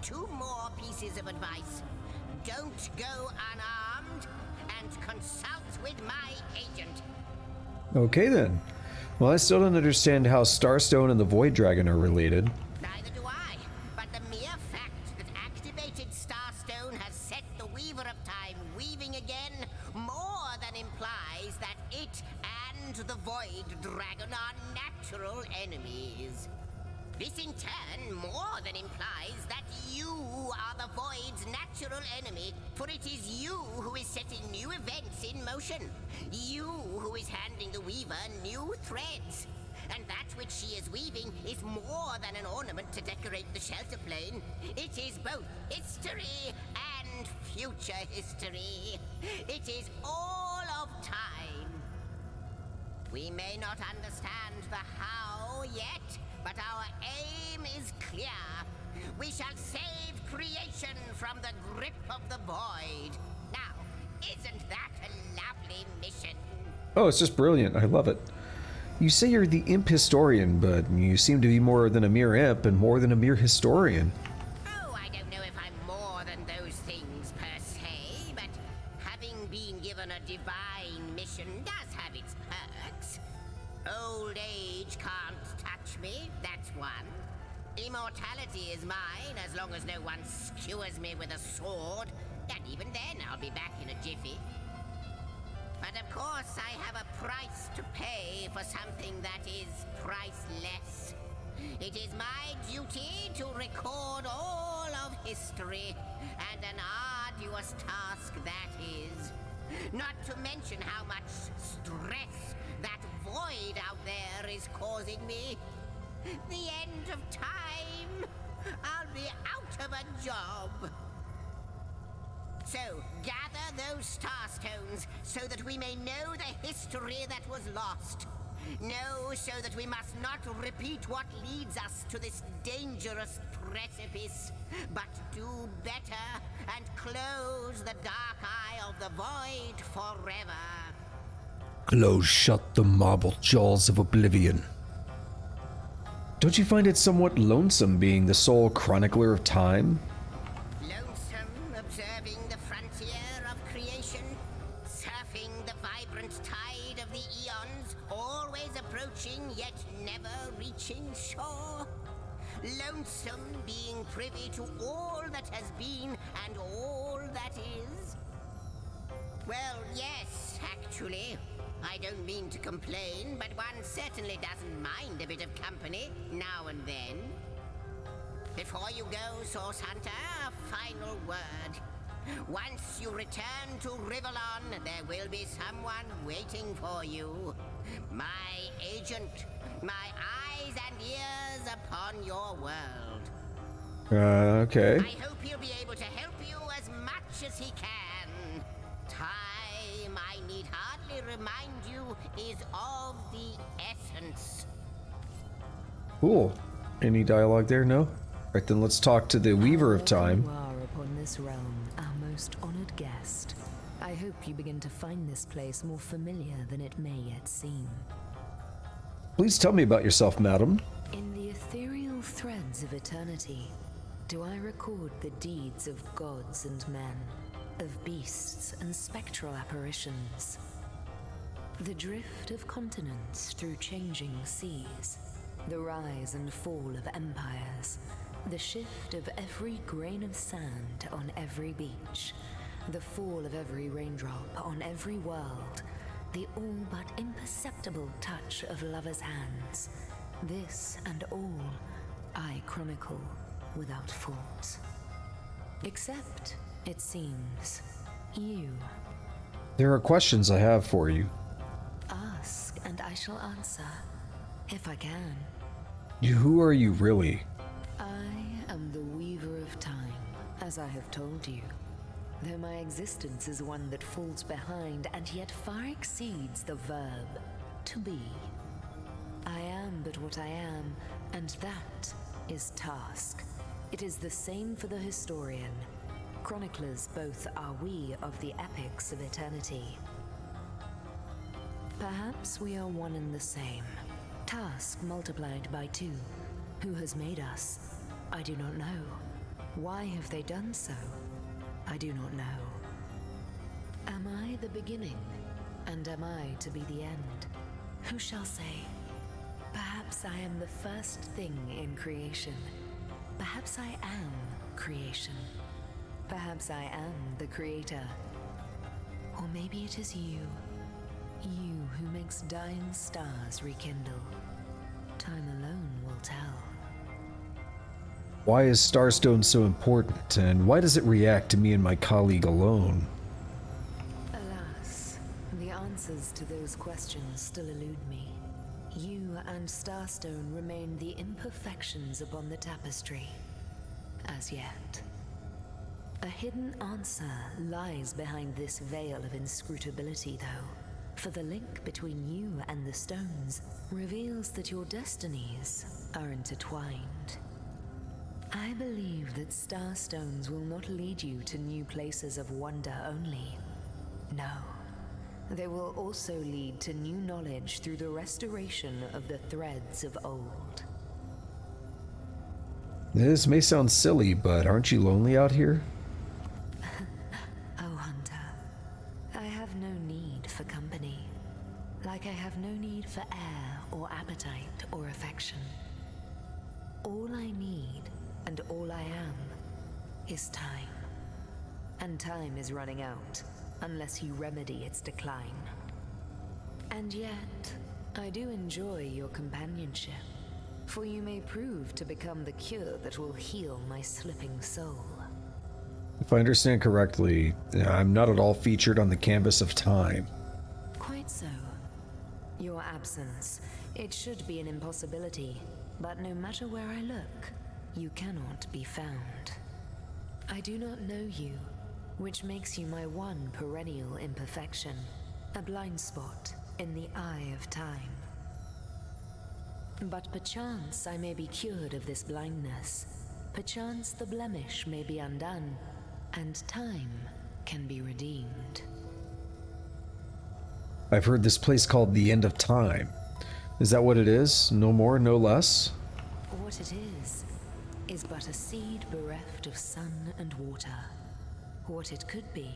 2 more pieces of advice. Don't go unarmed, and consult with my agent. Okay then. Well, I still don't understand how Starstone and the Void Dragon are related. Neither do I, but the mere fact that activated Starstone has set the Weaver of Time weaving again more than implies that it and the Void Dragon are natural enemies. This in turn more than implies that you are the Void's natural enemy, for it is you who is setting new events in motion. You who is handing the Weaver new threads. And that which she is weaving is more than an ornament to decorate the shelter plane. It is both history and future history. It is all of time. We may not understand the how yet, but our aim is clear. We shall save creation from the grip of the Void. Now, isn't that a lovely mission? Oh, it's just brilliant. I love it. You say you're the imp historian, but you seem to be more than a mere imp and more than a mere historian. Oh, I don't know if I'm more than those things per se, but having been given a divine mission does have its perks. Old age can't touch me, that's one. Immortality is mine as long as no one skewers me with a sword, and even then I'll be back in a jiffy. But of course I have a price to pay for something that is priceless. It is my duty to record all of history, and an arduous task that is. Not to mention how much stress that void out there is causing me. The end of time. I'll be out of a job. So, gather those starstones so that we may know the history that was lost. Know so that we must not repeat what leads us to this dangerous precipice, but do better and close the dark eye of the void forever. Close shut the marble jaws of oblivion. Don't you find it somewhat lonesome being the sole chronicler of time? Lonesome observing the frontier of creation, surfing the vibrant tide of the eons, always approaching yet never reaching shore. Lonesome being privy to all that has been and all that is. Well, yes, actually. I don't mean to complain, but one certainly doesn't mind a bit of company now and then. Before you go, Source Hunter, a final word. Once you return to Rivellon, there will be someone waiting for you. My agent, my eyes and ears upon your world. Okay. I hope he'll be able to help you as much as he can. Time, I need hardly remind you, is of the essence. Cool. Any dialogue there? No? Right, then let's talk to the Weaver of Time. You are upon this realm, our most honored guest. I hope you begin to find this place more familiar than it may yet seem. Please tell me about yourself, madam. In the ethereal threads of eternity, do I record the deeds of gods and men, of beasts and spectral apparitions, the drift of continents through changing seas, the rise and fall of empires, the shift of every grain of sand on every beach, the fall of every raindrop on every world, the all but imperceptible touch of lovers' hands. This and all I chronicle without fault. Except, it seems, you. There are questions I have for you. Ask, and I shall answer, if I can. Who are you really? I am the Weaver of Time, as As I have told you, though my existence is one that falls behind and yet far exceeds the verb to be. I am but what I am, and that is task. It is the same for the historian. Chroniclers both are we of the epics of eternity. Perhaps we are one and the same. Task multiplied by 2. Who has made us? I do not know. Why have they done so? I do not know. Am I the beginning? And am I to be the end? Who shall say? Perhaps I am the first thing in creation. Perhaps I am creation. Perhaps I am the creator. Or maybe it is you. You who makes dying stars rekindle. Time alone will tell. Why is Starstone so important, and why does it react to me and my colleague alone? Alas, the answers to those questions still elude me. You and Starstone remain the imperfections upon the tapestry. As yet. A hidden answer lies behind this veil of inscrutability, though. For the link between you and the stones reveals that your destinies are intertwined. I believe that starstones will not lead you to new places of wonder only. No, they will also lead to new knowledge through the restoration of the threads of old. This may sound silly, but aren't you lonely out here? Oh, Hunter, I have no need for company. Like I have no need for air or appetite or affection. All I need and all I am is time. And time is running out unless you remedy its decline. And yet, I do enjoy your companionship, for you may prove to become the cure that will heal my slipping soul. If I understand correctly, I'm not at all featured on the canvas of time. Quite so. Your absence, it should be an impossibility, but no matter where I look, you cannot be found. I do not know you, which makes you my one perennial imperfection, a blind spot in the eye of time. But perchance I may be cured of this blindness. Perchance the blemish may be undone, and time can be redeemed. I've heard this place called the End of Time. Is that what it is? No more, no less? What it is but a seed bereft of sun and water. What it could be,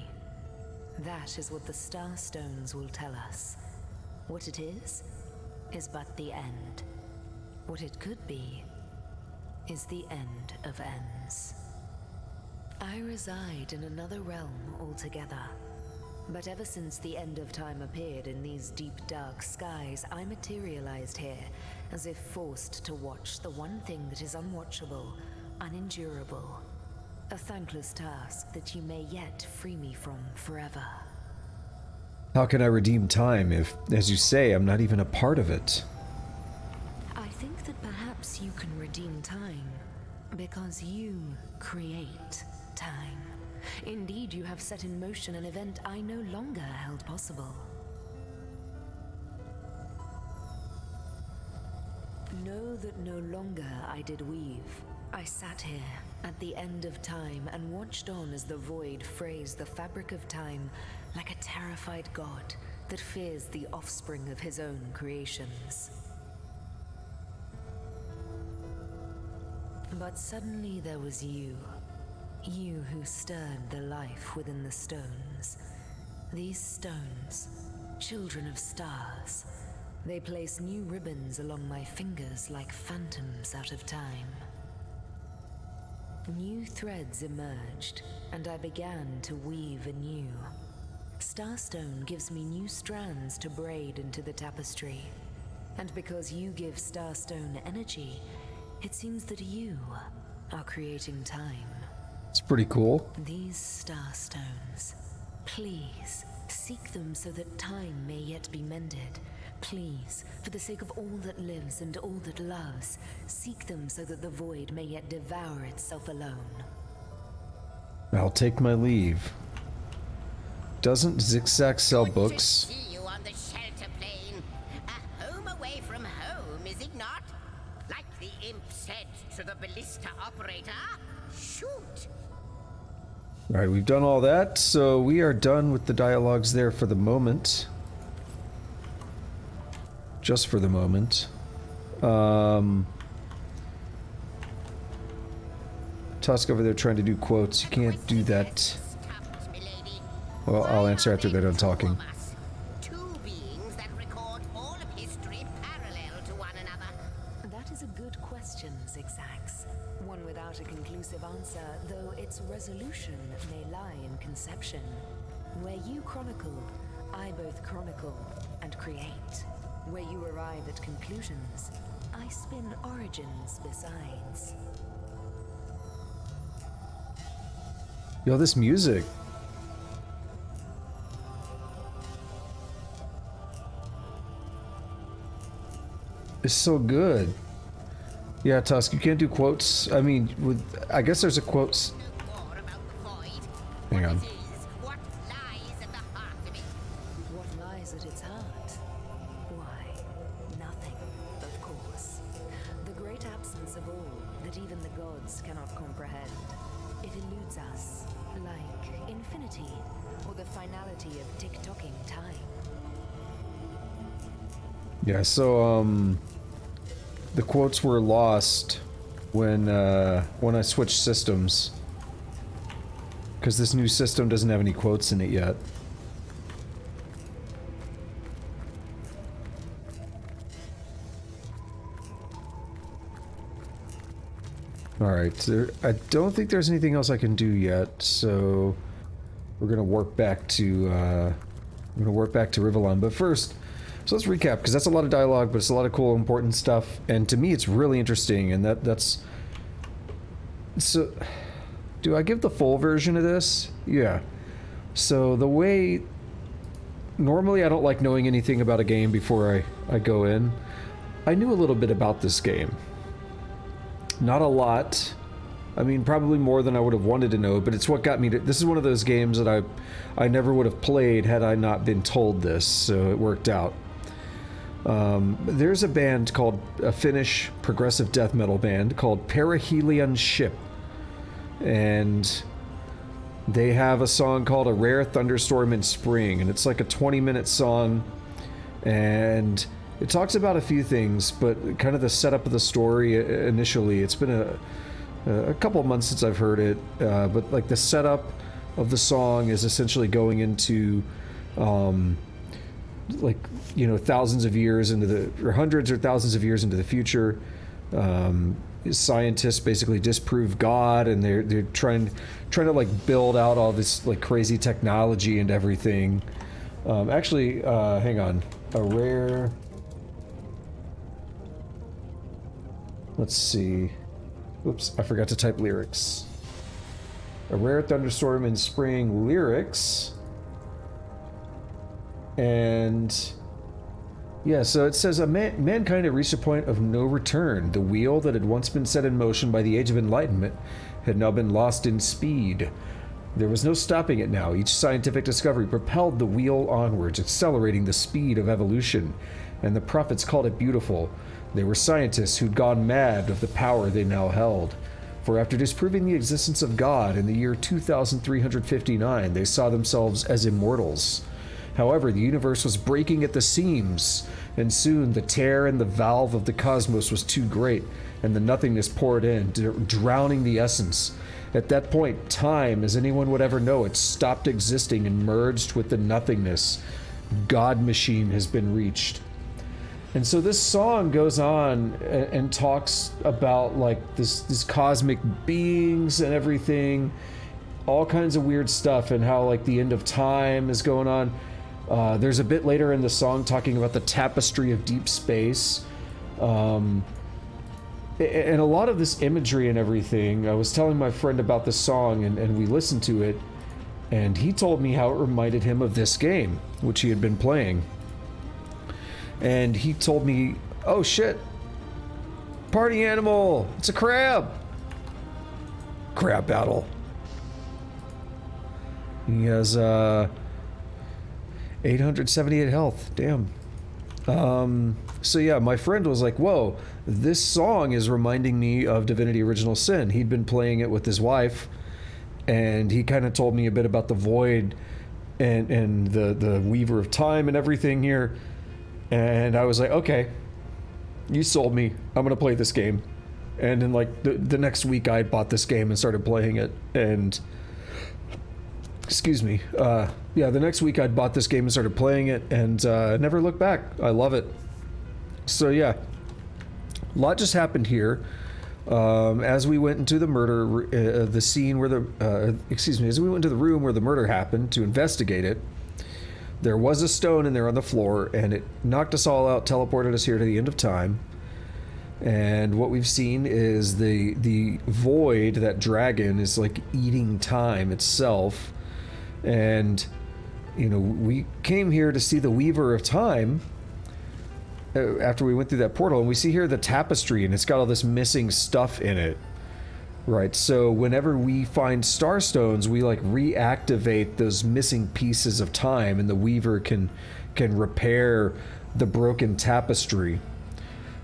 that is what the star stones will tell us. What it is but the end. What it could be is the end of ends. I reside in another realm altogether. But ever since the end of time appeared in these deep dark skies, I materialized here, as if forced to watch the one thing that is unwatchable, unendurable. A thankless task that you may yet free me from forever. How can I redeem time if, as you say, I'm not even a part of it? I think that perhaps you can redeem time, because you create time. Indeed, you have set in motion an event I no longer held possible. Know that no longer I did weave. I sat here at the end of time and watched on as the void frays the fabric of time like a terrified god that fears the offspring of his own creations. But suddenly there was you. You who stirred the life within the stones. These stones, children of stars, they place new ribbons along my fingers like phantoms out of time. New threads emerged, and I began to weave anew. Starstone gives me new strands to braid into the tapestry. And because you give Starstone energy, it seems that you are creating time. It's pretty cool. These starstones, please seek them so that time may yet be mended. Please, for the sake of all that lives and all that loves, seek them so that the void may yet devour itself alone. I'll take my leave. Doesn't Zixzax sell books? See you on the shelter plane. A home away from home, is it not? Like the imp said to the ballista operator. Shoot! Alright, we've done all that, so we are done with the dialogues there for the moment. Just for the moment. Tusk over there trying to do quotes. You can't do that. Well, I'll answer after they're done talking. Two beings that record all of history parallel to one another. That is a good question, Zixzax. One without a conclusive answer, though its resolution may lie in conception. Where you chronicle, I both chronicle and create. Where you arrive at conclusions, I spin origins besides. Yo, this music. It's so good. Yeah, Tusk, you can't do quotes. I mean, I guess there's a quotes. Hang on. What lies at the heart of it? What lies at its heart? Why, nothing, of course. The great absence of all that even the gods cannot comprehend. It eludes us, like infinity, or the finality of tick-tocking time. Yeah, so, the quotes were lost when I switched systems. Because this new system doesn't have any quotes in it yet. Alright, I don't think there's anything else I can do yet, so we're gonna warp back to Rivellon. But first, so let's recap, because that's a lot of dialogue, but it's a lot of cool, important stuff, and to me it's really interesting, and that's... So, do I give the full version of this? Yeah. So the way... Normally I don't like knowing anything about a game before I go in. I knew a little bit about this game. Not a lot. I mean, probably more than I would have wanted to know, but it's what got me to... This is one of those games that I never would have played had I not been told this, so it worked out. There's a band called... A Finnish progressive death metal band called Perihelion Ship. And they have a song called A Rare Thunderstorm in Spring, and it's like a 20-minute song, and it talks about a few things, but kind of the setup of the story initially. It's been a couple of months since I've heard it, but like the setup of the song is essentially going into like, you know, thousands of years into the, or hundreds or thousands of years into the future. Scientists basically disprove God, and they're trying to like build out all this like crazy technology and everything. Actually, hang on. A rare... Let's see. Oops, I forgot to type lyrics. A Rare Thunderstorm in Spring lyrics. And... yeah, so it says, mankind had reached a point of no return. The wheel that had once been set in motion by the Age of Enlightenment had now been lost in speed. There was no stopping it now. Each scientific discovery propelled the wheel onwards, accelerating the speed of evolution. And the prophets called it beautiful. They were scientists who'd gone mad of the power they now held. For after disproving the existence of God in the year 2359, they saw themselves as immortals. However, the universe was breaking at the seams, and soon the tear in the valve of the cosmos was too great, and the nothingness poured in, drowning the essence. At that point, time, as anyone would ever know it, stopped existing and merged with the nothingness. God machine has been reached. And so this song goes on and talks about like this cosmic beings and everything, all kinds of weird stuff, and how like the end of time is going on. There's a bit later in the song talking about the tapestry of deep space. And a lot of this imagery and everything, I was telling my friend about this song, and we listened to it, and he told me how it reminded him of this game, which he had been playing. And he told me, oh shit, party animal, it's a crab. Crab battle. He has 878 health. Damn. So yeah, my friend was like, whoa, this song is reminding me of Divinity Original Sin. He'd been playing it with his wife, and he kind of told me a bit about the Void and the Weaver of Time and everything here. And I was like, okay, you sold me. I'm gonna play this game. And then like the next week I bought this game and started playing it, and excuse me, yeah, the next week I'd bought this game and started playing it, and never looked back. I love it. So yeah, a lot just happened here. As we went into the murder, the scene where as we went into the room where the murder happened to investigate it, there was a stone in there on the floor, and it knocked us all out, teleported us here to the end of time. And what we've seen is the Void, that dragon, is like eating time itself. And, you know, we came here to see the Weaver of Time after we went through that portal, and we see here the tapestry, and it's got all this missing stuff in it. Right, so whenever we find starstones, we like reactivate those missing pieces of time, and the Weaver can repair the broken tapestry.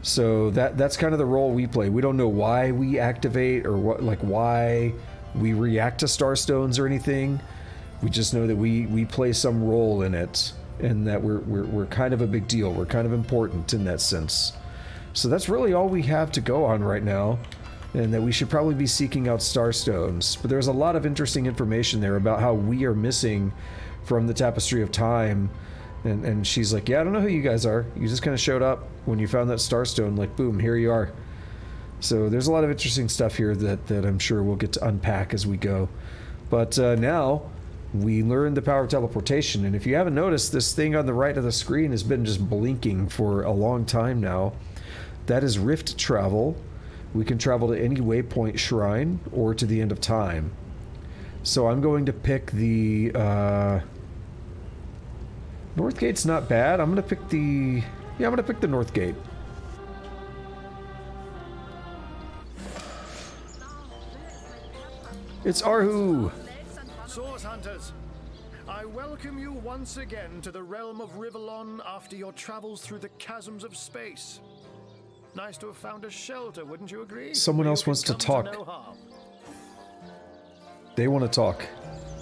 So that's kind of the role we play. We don't know why we activate or what, like why we react to starstones or anything. We just know that we play some role in it, and that we're kind of a big deal. We're kind of important in that sense. So that's really all we have to go on right now, and that we should probably be seeking out starstones. But there's a lot of interesting information there about how we are missing from the Tapestry of Time. And she's like, yeah, I don't know who you guys are. You just kind of showed up when you found that starstone, like boom, here you are. So there's a lot of interesting stuff here that I'm sure we'll get to unpack as we go. But now we learn the power of teleportation, and if you haven't noticed, this thing on the right of the screen has been just blinking for a long time now. That is rift travel. We can travel to any waypoint shrine or to the end of time. So I'm going to pick the North Gate's not bad. I'm gonna pick the North Gate. It's Arhu. Source Hunters, I welcome you once again to the realm of Rivellon after your travels through the chasms of space. Nice to have found a shelter, wouldn't you agree? Someone else wants to talk. They want to talk.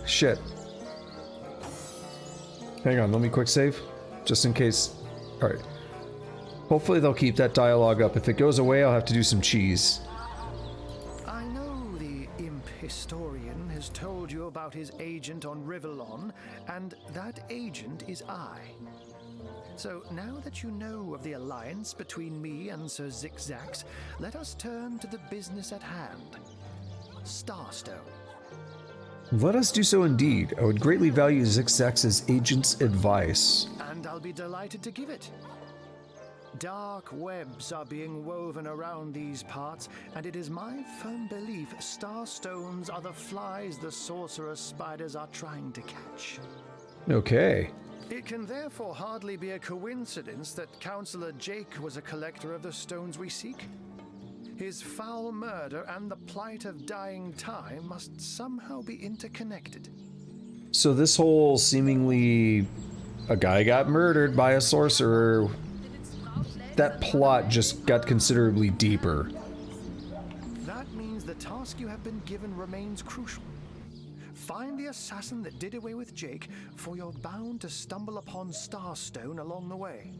Shit. Hang on, let me quick save, just in case. Alright. Hopefully they'll keep that dialogue up. If it goes away, I'll have to do some cheese. I know the imp historian has told you about his agent on Rivellon, and that agent is I. So now that you know of the alliance between me and Sir Zixzax, let us turn to the business at hand. Starstone. Let us do so indeed. I would greatly value Zixzax's agent's advice. And I'll be delighted to give it. Dark webs are being woven around these parts, and it is my firm belief starstones are the flies the sorcerer spiders are trying to catch. Okay. It can therefore hardly be a coincidence that Councillor Jake was a collector of the stones we seek. His foul murder and the plight of dying time must somehow be interconnected. So this whole seemingly a guy got murdered by a sorcerer, that plot just got considerably deeper. That means the task you have been given remains crucial. Find the assassin that did away with Jake, for you're bound to stumble upon Starstone along the way.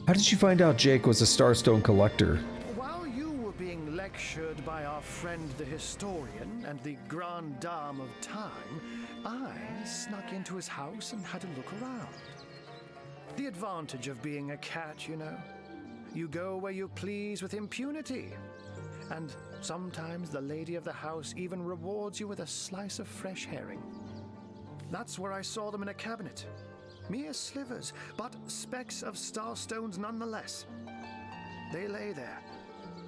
How did you find out Jake was a Starstone collector? While you were being lectured by our friend the historian and the Grande Dame of Time, I snuck into his house and had a look around. The advantage of being a cat, you know. You go where you please with impunity. And sometimes the lady of the house even rewards you with a slice of fresh herring. That's where I saw them in a cabinet. Mere slivers, but specks of starstones nonetheless. They lay there,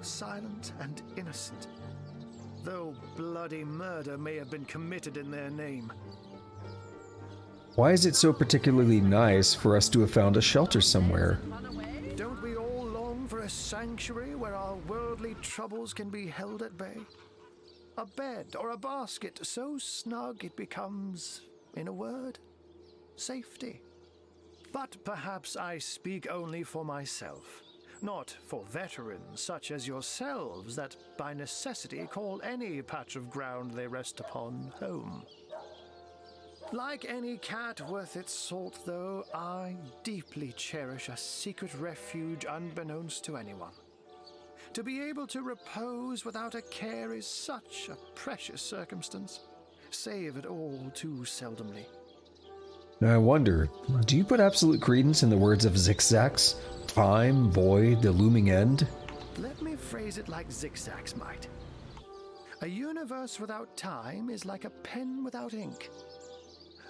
silent and innocent, though bloody murder may have been committed in their name. Why is it so particularly nice for us to have found a shelter somewhere? Don't we all long for a sanctuary where our worldly troubles can be held at bay? A bed or a basket so snug it becomes, in a word, safety. But perhaps I speak only for myself, not for veterans such as yourselves that by necessity call any patch of ground they rest upon home. Like any cat worth its salt, though, I deeply cherish a secret refuge unbeknownst to anyone. To be able to repose without a care is such a precious circumstance, save it all too seldomly. Now I wonder, do you put absolute credence in the words of Zixzax? Time, void, the looming end? Let me phrase it like Zixzax might. A universe without time is like a pen without ink.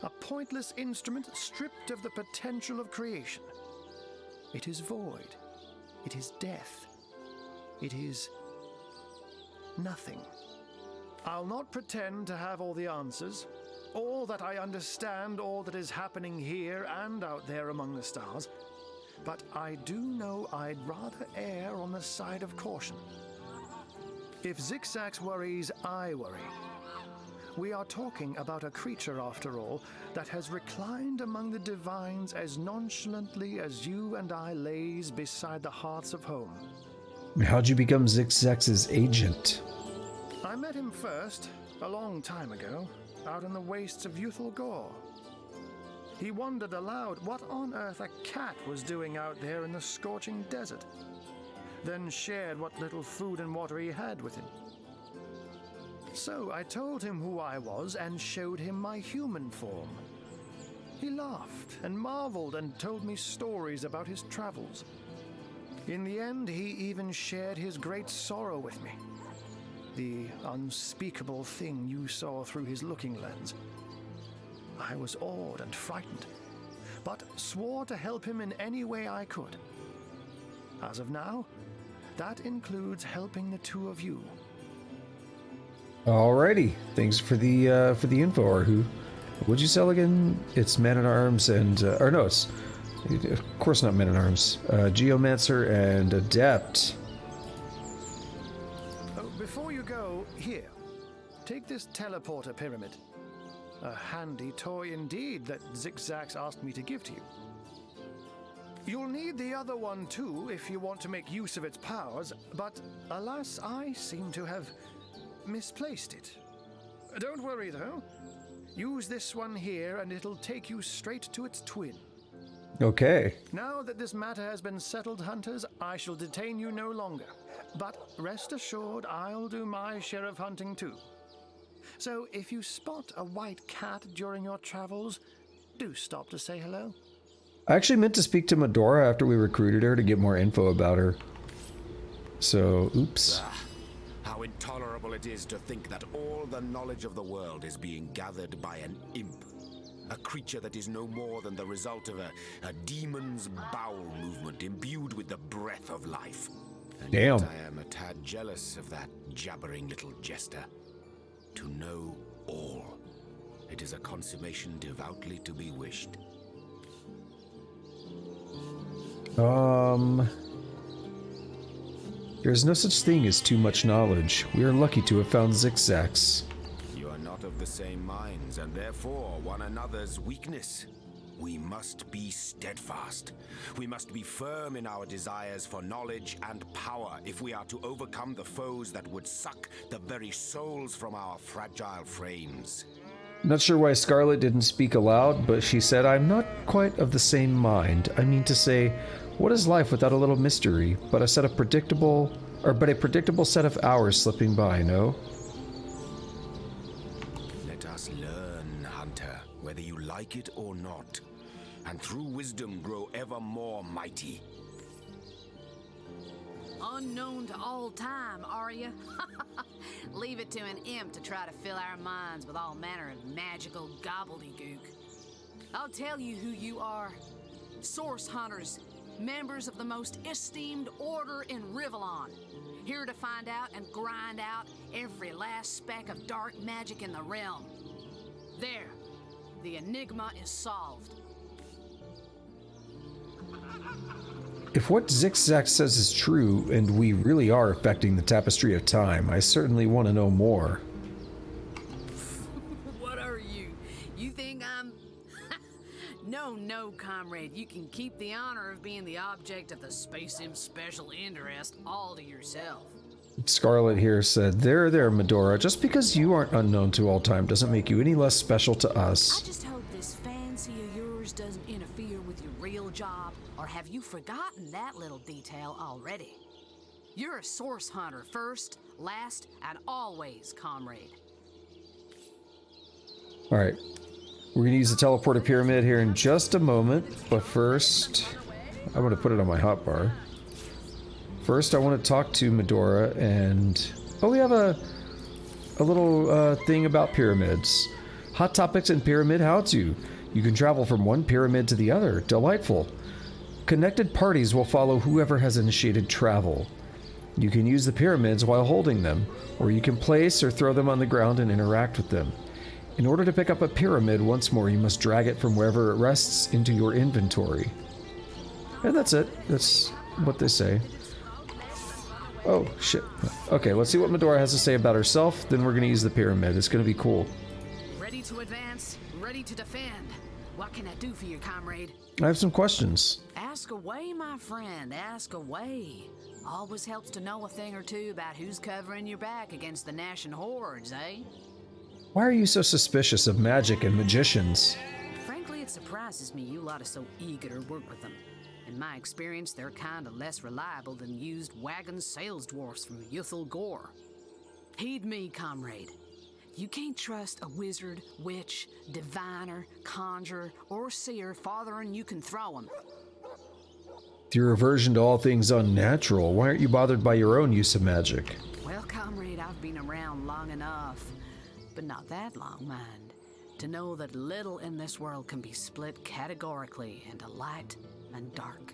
A pointless instrument stripped of the potential of creation. It is void. It is death. It is nothing. I'll not pretend to have all the answers, or that I understand all that is happening here and out there among the stars, but I do know I'd rather err on the side of caution. If Zixzax worries, I worry. We are talking about a creature, after all, that has reclined among the divines as nonchalantly as you and I laze beside the hearths of home. How'd you become Zixzax's agent? I met him first, a long time ago, out in the wastes of youthful Gore. He wondered aloud what on earth a cat was doing out there in the scorching desert, then shared what little food and water he had with him. So I told him who I was and showed him my human form. He laughed and marveled and told me stories about his travels. In the end, he even shared his great sorrow with me. The unspeakable thing you saw through his looking lens. I was awed and frightened, but swore to help him in any way I could. As of now, that includes helping the two of you. Alrighty, thanks for the info, Arhu. What'd you sell again? It's Man-at-Arms and or no, it's of course not Man-at-Arms. Geomancer and Adept. Oh, before you go, here, take this teleporter pyramid. A handy toy indeed that Zixzax asked me to give to you. You'll need the other one too if you want to make use of its powers, but alas, I seem to have misplaced it. Don't worry though. Use this one here and it'll take you straight to its twin. Okay. Now that this matter has been settled, hunters, I shall detain you no longer. But rest assured, I'll do my share of hunting too. So if you spot a white cat during your travels, do stop to say hello. I actually meant to speak to Madora after we recruited her to get more info about her. So, oops. How intolerable it is to think that all the knowledge of the world is being gathered by an imp. A creature that is no more than the result of a demon's bowel movement imbued with the breath of life. And damn. Yet I am a tad jealous of that jabbering little jester. To know all. It is a consummation devoutly to be wished. There's no such thing as too much knowledge. We are lucky to have found Zixzax. You are not of the same minds, and therefore one another's weakness. We must be steadfast. We must be firm in our desires for knowledge and power if we are to overcome the foes that would suck the very souls from our fragile frames. Not sure why Scarlet didn't speak aloud, but she said, I'm not quite of the same mind. I mean to say, what is life without a little mystery, but a predictable set of hours slipping by, no? Let us learn, Hunter, whether you like it or not, and through wisdom grow ever more mighty. Unknown to all time, are you? Leave it to an imp to try to fill our minds with all manner of magical gobbledygook. I'll tell you who you are. Source hunters, members of the most esteemed order in Rivellon. Here to find out and grind out every last speck of dark magic in the realm. There, the enigma is solved. If what Zixzax says is true, and we really are affecting the tapestry of time, I certainly want to know more. know, comrade, you can keep the honor of being the object of the Space Im's special interest all to yourself. Scarlet here said, there, Madora. Just because you aren't unknown to all time doesn't make you any less special to us. I just hope this fancy of yours doesn't interfere with your real job, or have you forgotten that little detail already? You're a source hunter first, last, and always, comrade. Alright. We're going to use the teleporter pyramid here in just a moment, but first, I'm going to put it on my hotbar. First, I want to talk to Madora and... Oh, we have a little thing about pyramids. Hot topics in pyramid how-to. You can travel from one pyramid to the other. Delightful. Connected parties will follow whoever has initiated travel. You can use the pyramids while holding them, or you can place or throw them on the ground and interact with them. In order to pick up a pyramid once more, you must drag it from wherever it rests into your inventory. And that's it. That's what they say. Oh, shit. Okay, let's see what Madora has to say about herself, then we're going to use the pyramid. It's going to be cool. Ready to advance, ready to defend. What can I do for you, comrade? I have some questions. Ask away, my friend, ask away. Always helps to know a thing or two about who's covering your back against the gnashing hordes, eh? Why are you so suspicious of magic and magicians? Frankly, it surprises me you lot are so eager to work with them. In my experience, they're kinda less reliable than used wagon sales dwarfs from Yuthel Gore. Heed me, comrade. You can't trust a wizard, witch, diviner, conjurer, or seer farther than you can throw them. With your aversion to all things unnatural, why aren't you bothered by your own use of magic? Well, comrade, I've been around long enough, but not that long, mind, to know that little in this world can be split categorically into light and dark.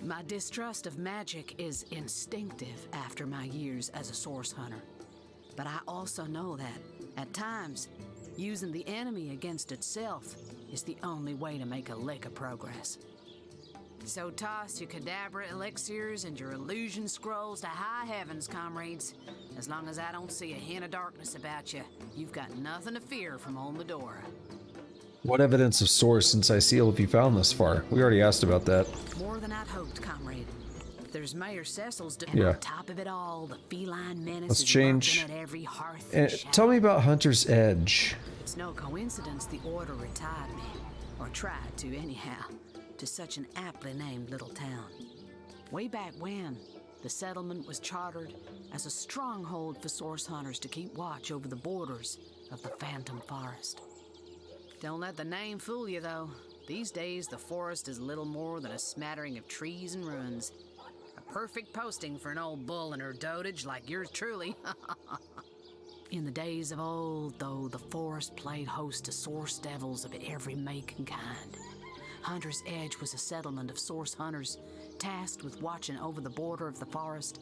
My distrust of magic is instinctive after my years as a source hunter. But I also know that, at times, using the enemy against itself is the only way to make a lick of progress. So toss your cadabra elixirs and your illusion scrolls to high heavens, comrades. As long as I don't see a hint of darkness about you, you've got nothing to fear from old Madora. What evidence of source since I seal have you found thus far? We already asked about that. More than I'd hoped, comrade. There's Mayor Cecil's Yeah. on top of it all, the feline menace Let's is change. lurking at every hearth and shadow. Tell me about Hunter's Edge. It's no coincidence the Order retired me, or tried to anyhow, to such an aptly named little town. Way back when, the settlement was chartered as a stronghold for source hunters to keep watch over the borders of the Phantom Forest. Don't let the name fool you, though. These days, the forest is little more than a smattering of trees and ruins. A perfect posting for an old bull and her dotage like yours truly. In the days of old, though, the forest played host to source devils of every make and kind. Hunter's Edge was a settlement of source hunters tasked with watching over the border of the forest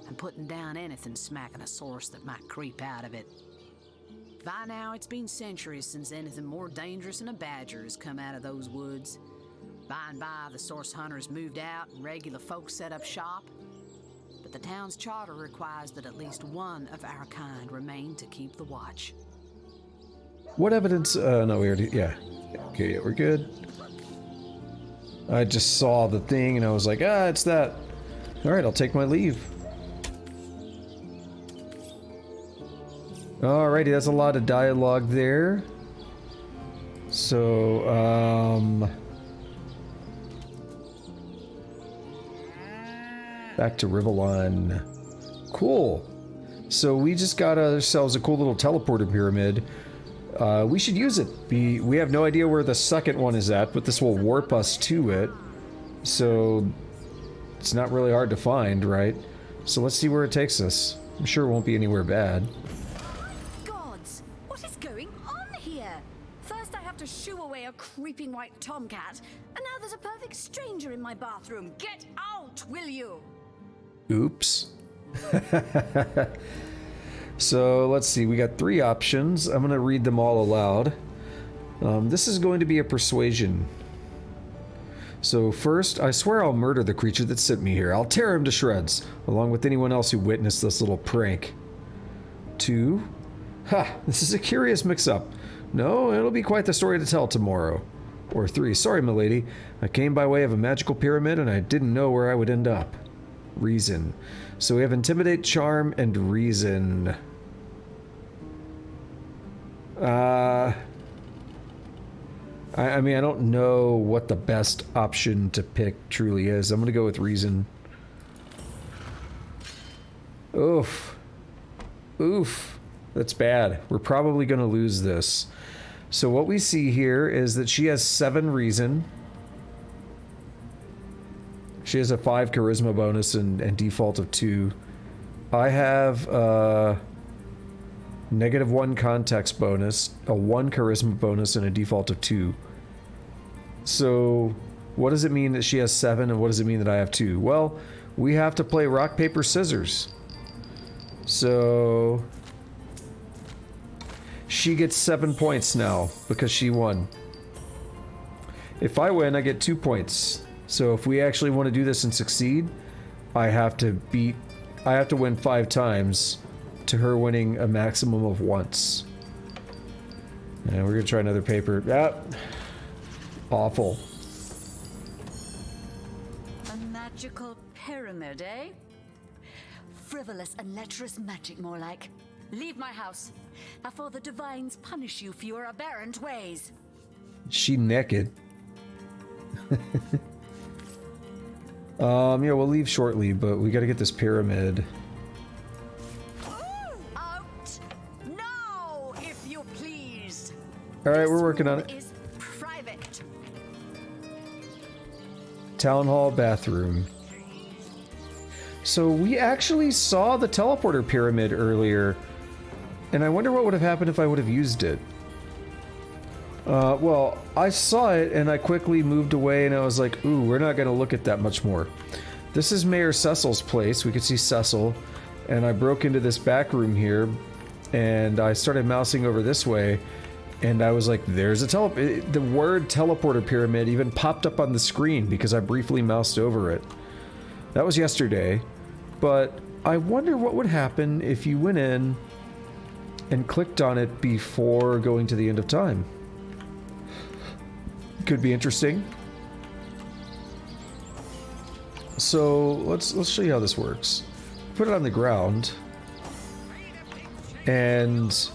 and putting down anything smacking a source that might creep out of it. By now, it's been centuries since anything more dangerous than a badger has come out of those woods. By and by, the source hunters moved out and regular folks set up shop. But the town's charter requires that at least one of our kind remain to keep the watch. What evidence? No, we already. Yeah. Okay, yeah, we're good. I just saw the thing and I was like, it's that. Alright, I'll take my leave. Alrighty, that's a lot of dialogue there. So, back to Rivellon. Cool. So we just got ourselves a cool little teleporter pyramid. We should use it. We have no idea where the second one is at, but this will warp us to it. So it's not really hard to find, right? So let's see where it takes us. I'm sure it won't be anywhere bad. Gods, what is going on here? First I have to shoo away a creeping white tomcat, and now there's a perfect stranger in my bathroom. Get out, will you? Oops. So let's see, we got 3 options. I'm going to read them all aloud. This is going to be a persuasion. So first, I swear I'll murder the creature that sent me here. I'll tear him to shreds, along with anyone else who witnessed this little prank. 2, this is a curious mix-up. No, it'll be quite the story to tell tomorrow. Or 3. Sorry, milady. I came by way of a magical pyramid and I didn't know where I would end up. Reason. So we have Intimidate, Charm, and Reason. I mean, I don't know what the best option to pick truly is. I'm gonna go with Reason. Oof. Oof. That's bad. We're probably gonna lose this. So what we see here is that she has 7 Reason. She has a 5 Charisma bonus and default of 2. I have -1 Context bonus, a 1 Charisma bonus, and a default of 2. So what does it mean that she has 7 and what does it mean that I have 2? Well, we have to play rock, paper, scissors. So she gets 7 points now because she won. If I win, I get 2 points. So if we actually want to do this and succeed, I have to win 5 times to her winning a maximum of once. And we're gonna try another paper. Ah, awful. A magical pyramid, eh? Frivolous and lecherous magic, more like. Leave my house, before the divines punish you for your aberrant ways. She naked. Yeah, we'll leave shortly, but we gotta get this pyramid. Out! No, if you please. Alright, we're working on it. Is private. Town hall bathroom. So we actually saw the teleporter pyramid earlier, and I wonder what would have happened if I would have used it. Well, I saw it and I quickly moved away and I was like, ooh, we're not gonna look at that much more. This is Mayor Cecil's place. We could see Cecil, and I broke into this back room here and I started mousing over this way and I was like, there's a the word teleporter pyramid even popped up on the screen because I briefly moused over it. That was yesterday, but I wonder what would happen if you went in and clicked on it before going to the end of time. Could be interesting. So let's show you how this works. Put it on the ground, and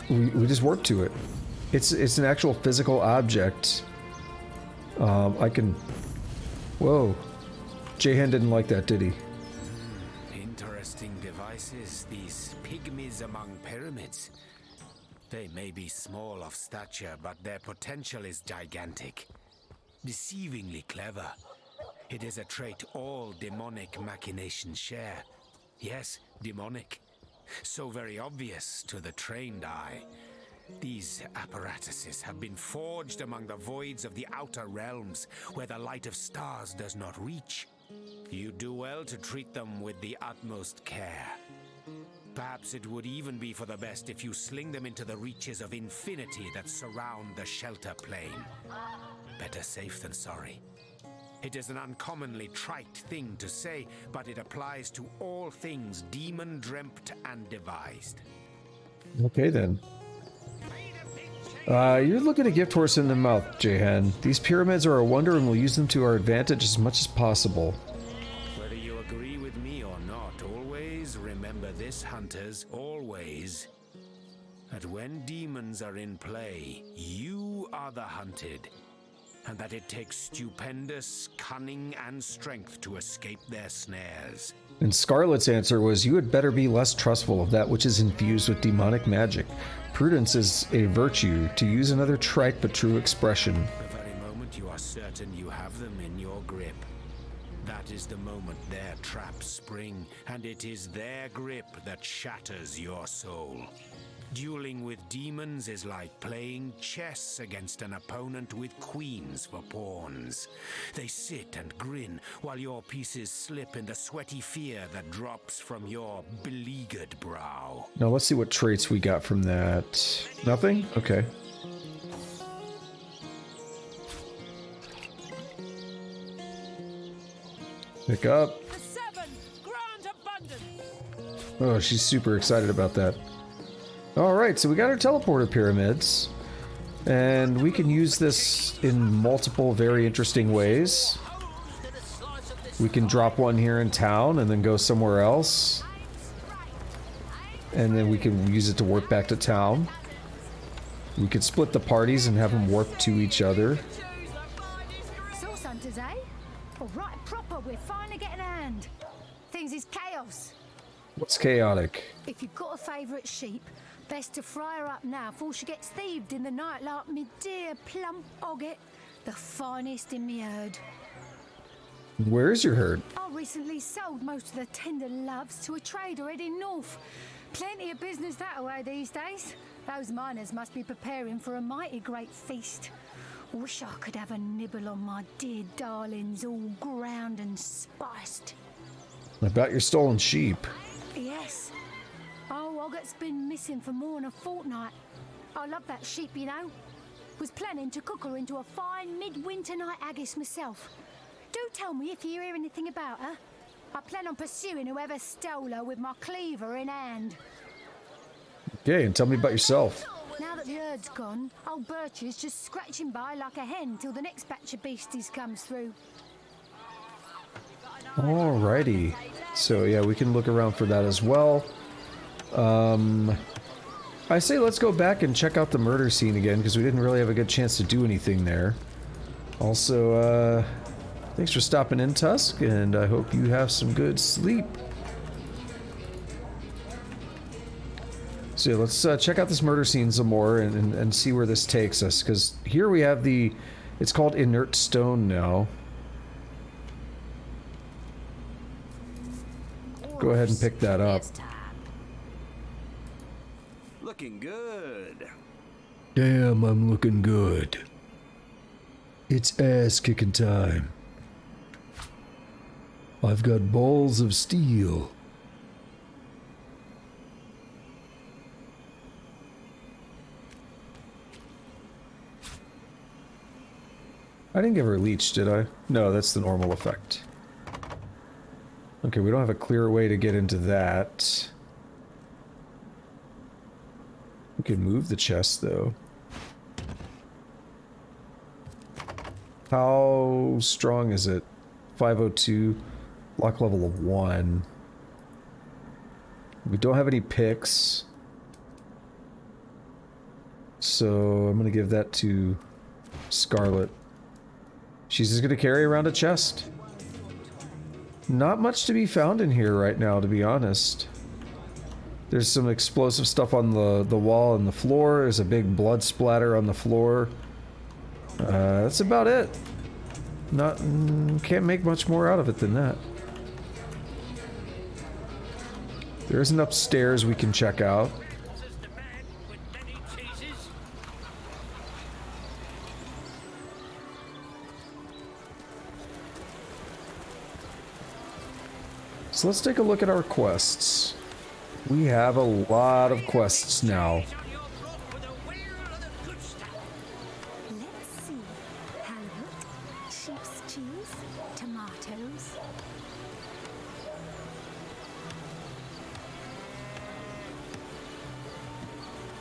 we just warp to it. It's an actual physical object. I can. Whoa, Jahan didn't like that, did he? Interesting devices, these pygmies among pyramids. They may be small of stature, but their potential is gigantic. Deceivingly clever. It is a trait all demonic machinations share. Yes, demonic. So very obvious to the trained eye. These apparatuses have been forged among the voids of the outer realms, where the light of stars does not reach. You do well to treat them with the utmost care. Perhaps it would even be for the best if you sling them into the reaches of infinity that surround the shelter plane. Better safe than sorry. It is an uncommonly trite thing to say, but it applies to all things demon-dreamt and devised. Okay then. You're looking a gift horse in the mouth, Jahan. These pyramids are a wonder and we'll use them to our advantage as much as possible. Whether you agree with me or not, always remember this, hunters, always, that when demons are in play, you are the hunted, and that it takes stupendous cunning and strength to escape their snares. And Scarlet's answer was, you had better be less trustful of that which is infused with demonic magic. Prudence is a virtue, to use another trite but true expression. The very moment you are certain you have them in your grip, that is the moment their traps spring, and it is their grip that shatters your soul. Dueling with demons is like playing chess against an opponent with queens for pawns. They sit and grin while your pieces slip in the sweaty fear that drops from your beleaguered brow. Now let's see what traits we got from that. Nothing? Okay. Pick up. The 7, grant abundance. Oh, she's super excited about that. Alright, so we got our teleporter pyramids. And we can use this in multiple very interesting ways. We can drop one here in town and then go somewhere else. And then we can use it to warp back to town. We could split the parties and have them warp to each other. Source hunters, eh? All right, proper, we're finally getting a hand. Things is chaos. What's chaotic? If you've got a favourite sheep, best to fry her up now before she gets thieved in the night like me dear plump Ogget, the finest in me herd. Where's your herd? I recently sold most of the tender loves to a trader heading north. Plenty of business that way these days. Those miners must be preparing for a mighty great feast. Wish I could have a nibble on my dear darlings, all ground and spiced. About your stolen sheep. Yes. Oh, Ogget's been missing for more than a fortnight. I love that sheep, you know. Was planning to cook her into a fine midwinter night haggis myself. Do tell me if you hear anything about her. I plan on pursuing whoever stole her with my cleaver in hand. Okay, and tell me about yourself. Now that the herd's gone, old Bertia's just scratching by like a hen till the next batch of beasties comes through. Alrighty. So yeah, we can look around for that as well. I say let's go back and check out the murder scene again, because we didn't really have a good chance to do anything there. Also, thanks for stopping in, Tusk, and I hope you have some good sleep. So yeah, let's check out this murder scene some more and see where this takes us, because here we have the... It's called Inert Stone now. Go ahead and pick that up. Looking good. Damn, I'm looking good. It's ass-kicking time. I've got balls of steel. I didn't give her a leech, did I? No, that's the normal effect. Okay, we don't have a clear way to get into that. We can move the chest, though. How strong is it? 502. Lock level of 1. We don't have any picks. So I'm going to give that to Scarlet. She's just going to carry around a chest. Not much to be found in here right now, to be honest. There's some explosive stuff on the wall and the floor. There's a big blood splatter on the floor. That's about it. Can't make much more out of it than that. There is an upstairs we can check out. So let's take a look at our quests. We have a lot of quests now. Let's see. Halibut, sheep's cheese, tomatoes.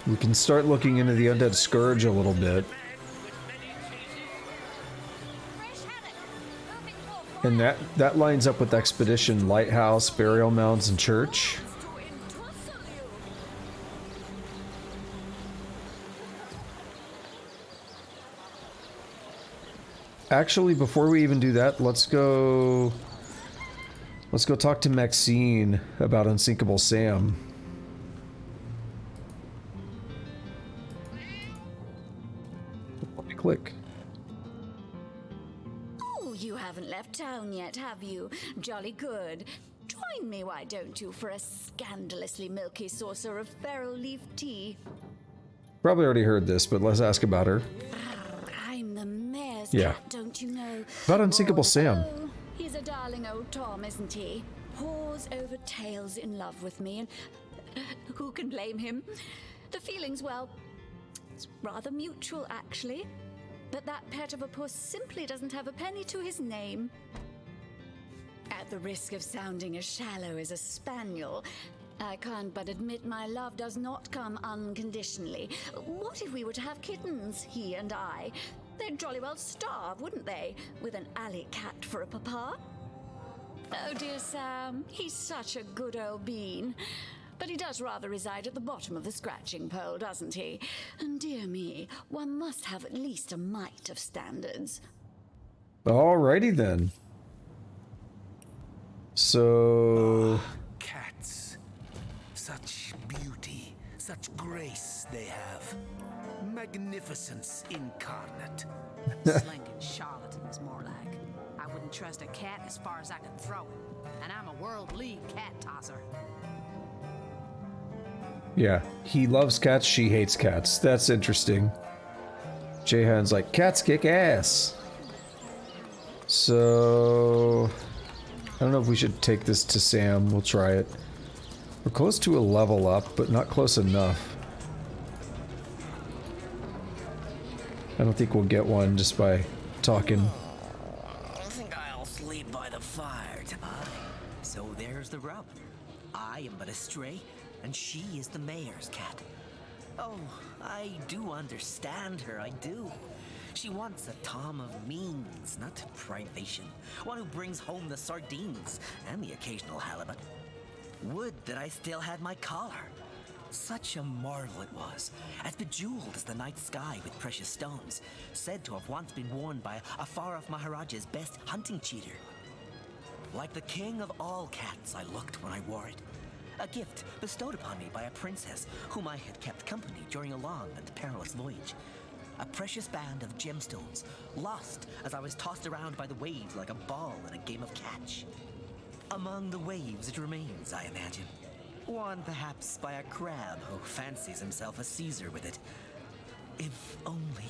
We can start looking into the Undead Scourge a little bit. And that lines up with Expedition, Lighthouse, Burial Mounds, and Church. Actually, before we even do that, let's go talk to Maxine about Unsinkable Sam. Let me click. Oh, you haven't left town yet, have you? Jolly good. Join me, why don't you, for a scandalously milky saucer of feral leaf tea? Probably already heard this, but let's ask about her. I'm the mayor's Yeah. cat, don't you know? About Unsinkable Sam. Oh, he's a darling old Tom, isn't he? Paws over tails in love with me, and who can blame him? The feeling's, well, it's rather mutual, actually. But that pet of a puss simply doesn't have a penny to his name. At the risk of sounding as shallow as a spaniel, I can't but admit my love does not come unconditionally. What if we were to have kittens, he and I? They'd jolly well starve, wouldn't they? With an alley cat for a papa? Oh dear Sam, he's such a good old bean. But he does rather reside at the bottom of the scratching pole, doesn't he? And dear me, one must have at least a mite of standards. Alrighty then. So... Cats. Such beauty, such grace they have. Magnificence incarnate. Slinking charlatans, more like. I wouldn't trust a cat as far as I could throw it. And I'm a world lead cat tosser. Yeah, he loves cats, she hates cats. That's interesting. Jahan's like, cats kick ass. So... I don't know if we should take this to Sam. We'll try it. We're close to a level up, but not close enough. I don't think we'll get one just by talking. I think I'll sleep by the fire tonight. So there's the rub. I am but a stray, and she is the mayor's cat. Oh, I do understand her, I do. She wants a Tom of means, not privation. One who brings home the sardines and the occasional halibut. Would that I still had my collar. Such a marvel it was, as bejeweled as the night sky with precious stones, said to have once been worn by a far-off Maharaja's best hunting cheater. Like the king of all cats I looked when I wore it. A gift bestowed upon me by a princess whom I had kept company during a long and perilous voyage. A precious band of gemstones, lost as I was tossed around by the waves like a ball in a game of catch. Among the waves it remains, I imagine. Worn perhaps by a crab who fancies himself a Caesar with it. If only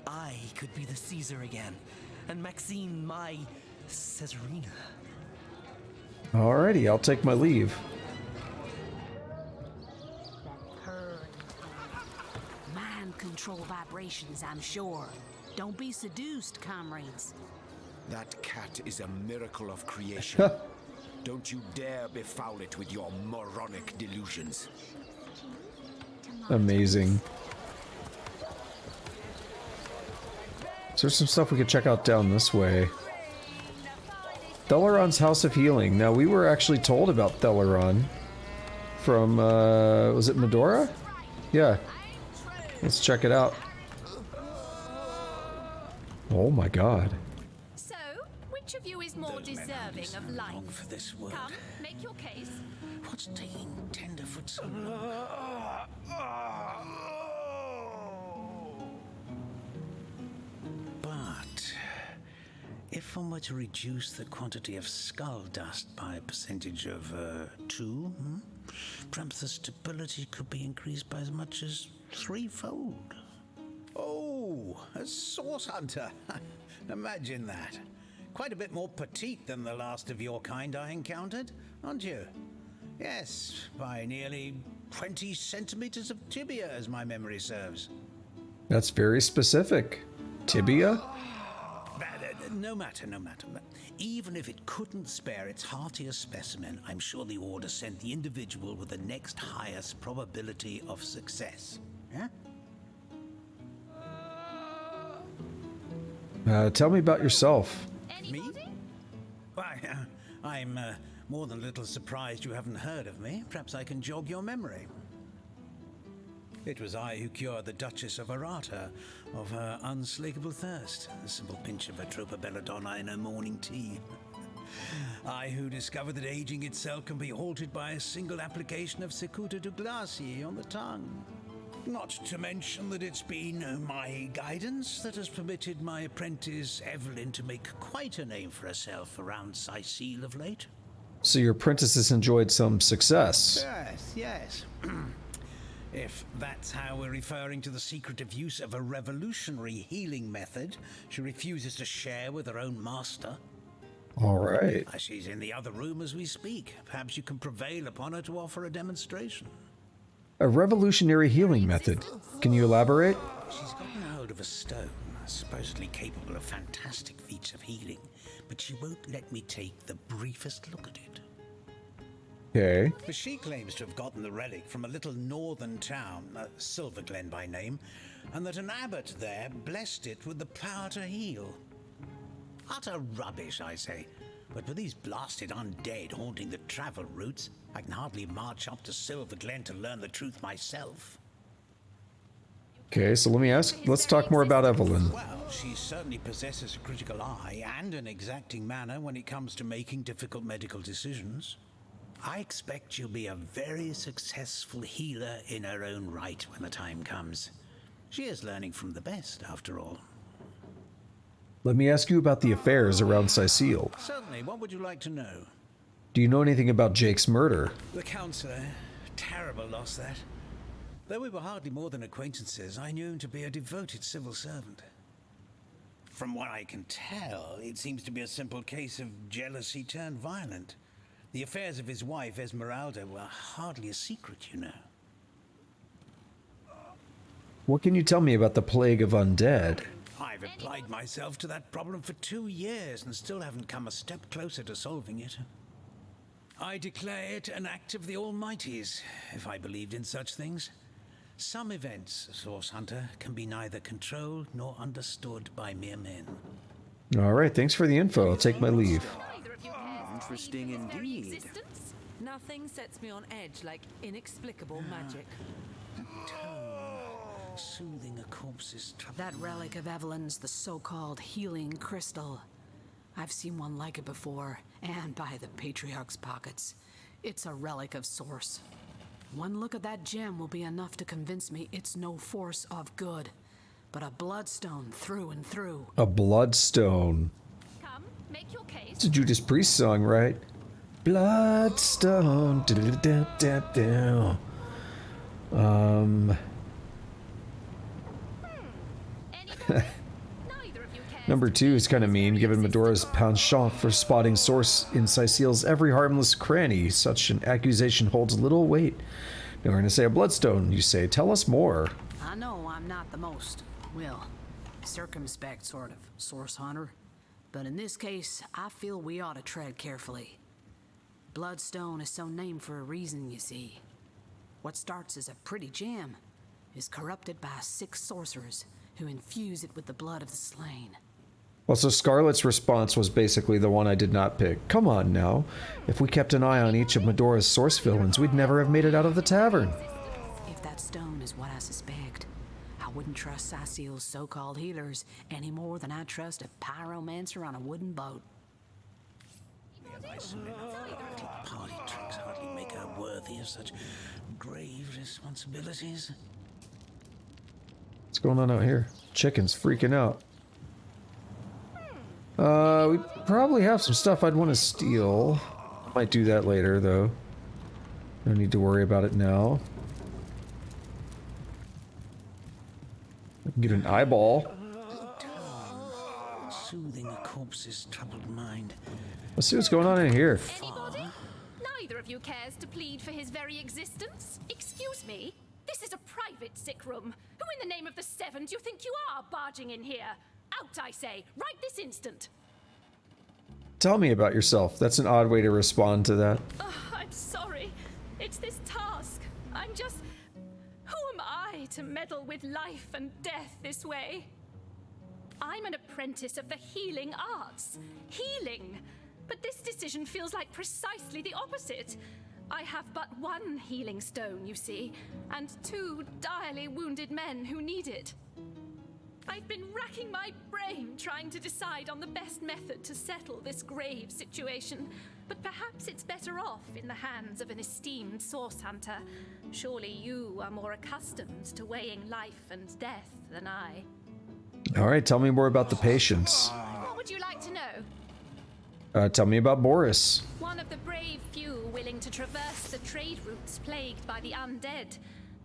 I could be the Caesar again, and Maxine my Caesarina. Alrighty, I'll take my leave. Mind control vibrations, I'm sure. Don't be seduced, comrades. That cat is a miracle of creation. Don't you dare befoul it with your moronic delusions. Amazing. So there's some stuff we could check out down this way. Thelyron's House of Healing. Now, we were actually told about Thelyron from, was it Madora? Yeah. Let's check it out. Oh my god. So, which of you is more deserving of life? For this world. Come, make your case. What's taking Tenderfoot so long? But if one were to reduce the quantity of skull dust by a percentage of 2, perhaps the stability could be increased by as much as 3-fold. Oh, a source hunter. Imagine that. Quite a bit more petite than the last of your kind I encountered, aren't you? Yes, by nearly 20 centimeters of tibia, as my memory serves. That's very specific. Tibia? No matter. Even if it couldn't spare its heartiest specimen, I'm sure the order sent the individual with the next highest probability of success. Yeah? Tell me about yourself. Me? Why, I'm more than a little surprised you haven't heard of me. Perhaps I can jog your memory. It was I who cured the Duchess of Arata of her unslakable thirst. A simple pinch of Atropa belladonna in her morning tea. I who discovered that aging itself can be halted by a single application of Cicuta du Glacier on the tongue. Not to mention that it's been my guidance that has permitted my apprentice Evelyn to make quite a name for herself around Sicile of late. So your apprentice has enjoyed some success. Yes. If that's how we're referring to the secretive use of a revolutionary healing method she refuses to share with her own master. All right. She's in the other room as we speak. Perhaps you can prevail upon her to offer a demonstration. A revolutionary healing method. Can you elaborate? She's gotten hold of a stone, supposedly capable of fantastic feats of healing, but she won't let me take the briefest look at it. Okay. But she claims to have gotten the relic from a little northern town, Silverglen by name, and that an abbot there blessed it with the power to heal. Utter rubbish, I say. But with these blasted undead haunting the travel routes, I can hardly march up to Silverglen to learn the truth myself. Okay, so let's talk more about Evelyn. Well, she certainly possesses a critical eye and an exacting manner when it comes to making difficult medical decisions. I expect she'll be a very successful healer in her own right when the time comes. She is learning from the best, after all. Let me ask you about the affairs around Cecile. Certainly, what would you like to know? Do you know anything about Jake's murder? The counselor, terrible loss that. Though we were hardly more than acquaintances, I knew him to be a devoted civil servant. From what I can tell, it seems to be a simple case of jealousy turned violent. The affairs of his wife, Esmeralda, were hardly a secret, you know. What can you tell me about the plague of undead? I've applied myself to that problem for 2 years and still haven't come a step closer to solving it. I declare it an act of the Almighty's, if I believed in such things. Some events, Source Hunter, can be neither controlled nor understood by mere men. All right, thanks for the info. I'll take my leave. Interesting indeed. Nothing sets me on edge like inexplicable magic. Soothing a corpse's trouble. That relic of Evelyn's the so-called healing crystal. I've seen one like it before, and by the Patriarch's pockets. It's a relic of Source. One look at that gem will be enough to convince me it's no force of good, but a bloodstone through and through. A bloodstone. Come, make your case. It's a Judas Priest song, right? Bloodstone. Number 2 is kind of mean, given Madora's penchant for spotting Source in Cecile's every harmless cranny. Such an accusation holds little weight. Now we're going to say a bloodstone. You say, tell us more. I know I'm not the most, well, circumspect sort of Source Hunter, but in this case, I feel we ought to tread carefully. Bloodstone is so named for a reason, you see. What starts as a pretty gem is corrupted by 6 sorcerers who infuse it with the blood of the slain. Well, so Scarlet's response was basically the one I did not pick. Come on now. If we kept an eye on each of Madora's Source villains, we'd never have made it out of the tavern. If that stone is what I suspect, I wouldn't trust Cecile's so-called healers any more than I trust a pyromancer on a wooden boat. Little party tricks hardly make her worthy of such grave responsibilities. What's going on out here? Chicken's freaking out. We probably have some stuff I'd want to steal. Might do that later, though. No need to worry about it now. I can get an eyeball. Soothing a corpse's troubled mind. Let's see what's going on in here. Anybody? Neither of you cares to plead for his very existence? Excuse me? This is a private sick room. Who in the name of the Seven do you think you are, barging in here? Out, I say, right this instant. Tell me about yourself. That's an odd way to respond to that. I'm sorry. It's this task. I'm just... Who am I to meddle with life and death this way? I'm an apprentice of the healing arts. Healing. But this decision feels like precisely the opposite. I have but 1 healing stone, you see, and 2 direly wounded men who need it. I've been racking my brain trying to decide on the best method to settle this grave situation, but perhaps it's better off in the hands of an esteemed source hunter. Surely you are more accustomed to weighing life and death than I. All right, tell me more about the patients. What would you like to know? Tell me about Boris. One of the brave few willing to traverse the trade routes plagued by the undead.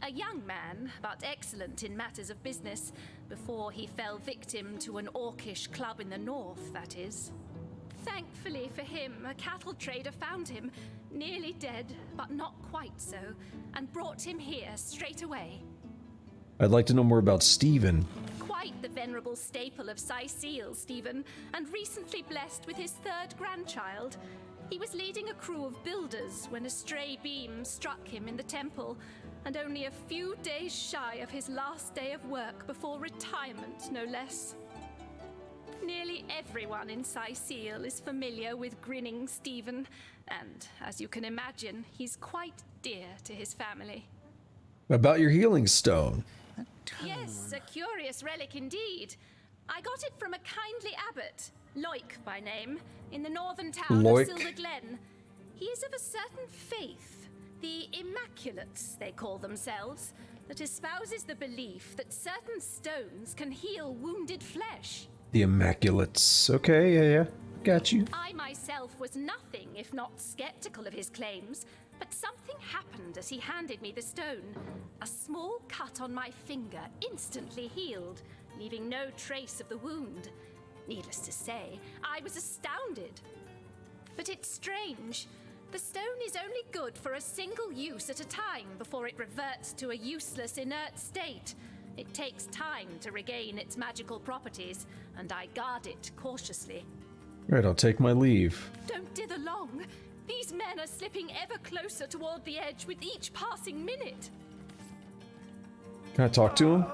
A young man, but excellent in matters of business, before he fell victim to an orcish club in the north, that is. Thankfully for him, a cattle trader found him, nearly dead, but not quite so, and brought him here straight away. I'd like to know more about Stephen. Quite the venerable staple of Cecile, Stephen, and recently blessed with his 3rd grandchild. He was leading a crew of builders when a stray beam struck him in the temple, and only a few days shy of his last day of work before retirement, no less. Nearly everyone in Seal is familiar with Grinning Stephen, and as you can imagine, he's quite dear to his family. About your healing stone. Yes, a curious relic indeed. I got it from a kindly abbot, Loic by name, in the northern town Loic. of Silver Glen. He is of a certain faith, the Immaculates they call themselves, that espouses the belief that certain stones can heal wounded flesh. The Immaculates. Okay, yeah. Got you. I myself was nothing if not skeptical of his claims, but something happened as he handed me the stone. A small cut on my finger instantly healed, leaving no trace of the wound. Needless to say, I was astounded. But it's strange. The stone is only good for a single use at a time before it reverts to a useless, inert state. It takes time to regain its magical properties, and I guard it cautiously. Right, I'll take my leave. Don't dither long. These men are slipping ever closer toward the edge with each passing minute. Can I talk to him?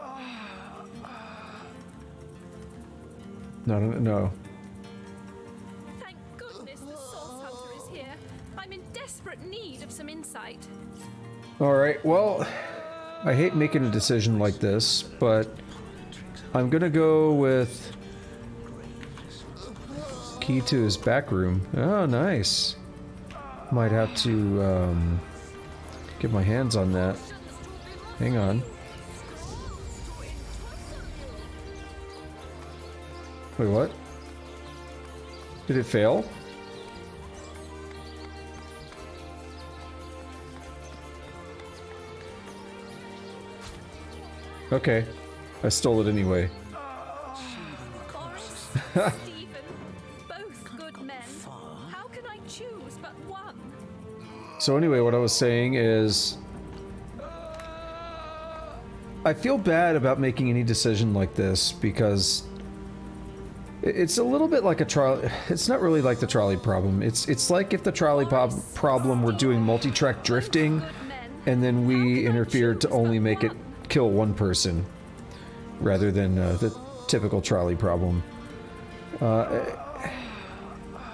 No. Thank goodness the Source Hunter is here. I'm in desperate need of some insight. Alright, well, I hate making a decision like this, but I'm gonna go with key to his back room. Oh, nice. Might have to get my hands on that. Hang on. Wait, what? Did it fail? Okay. I stole it anyway. Both good men. How can I choose but one? So anyway, what I was saying is, I feel bad about making any decision like this because it's a little bit like a trolley. It's not really like the trolley problem. It's like if the trolley problem were doing multi-track drifting, and then we interfered to only make it kill one person, rather than the typical trolley problem.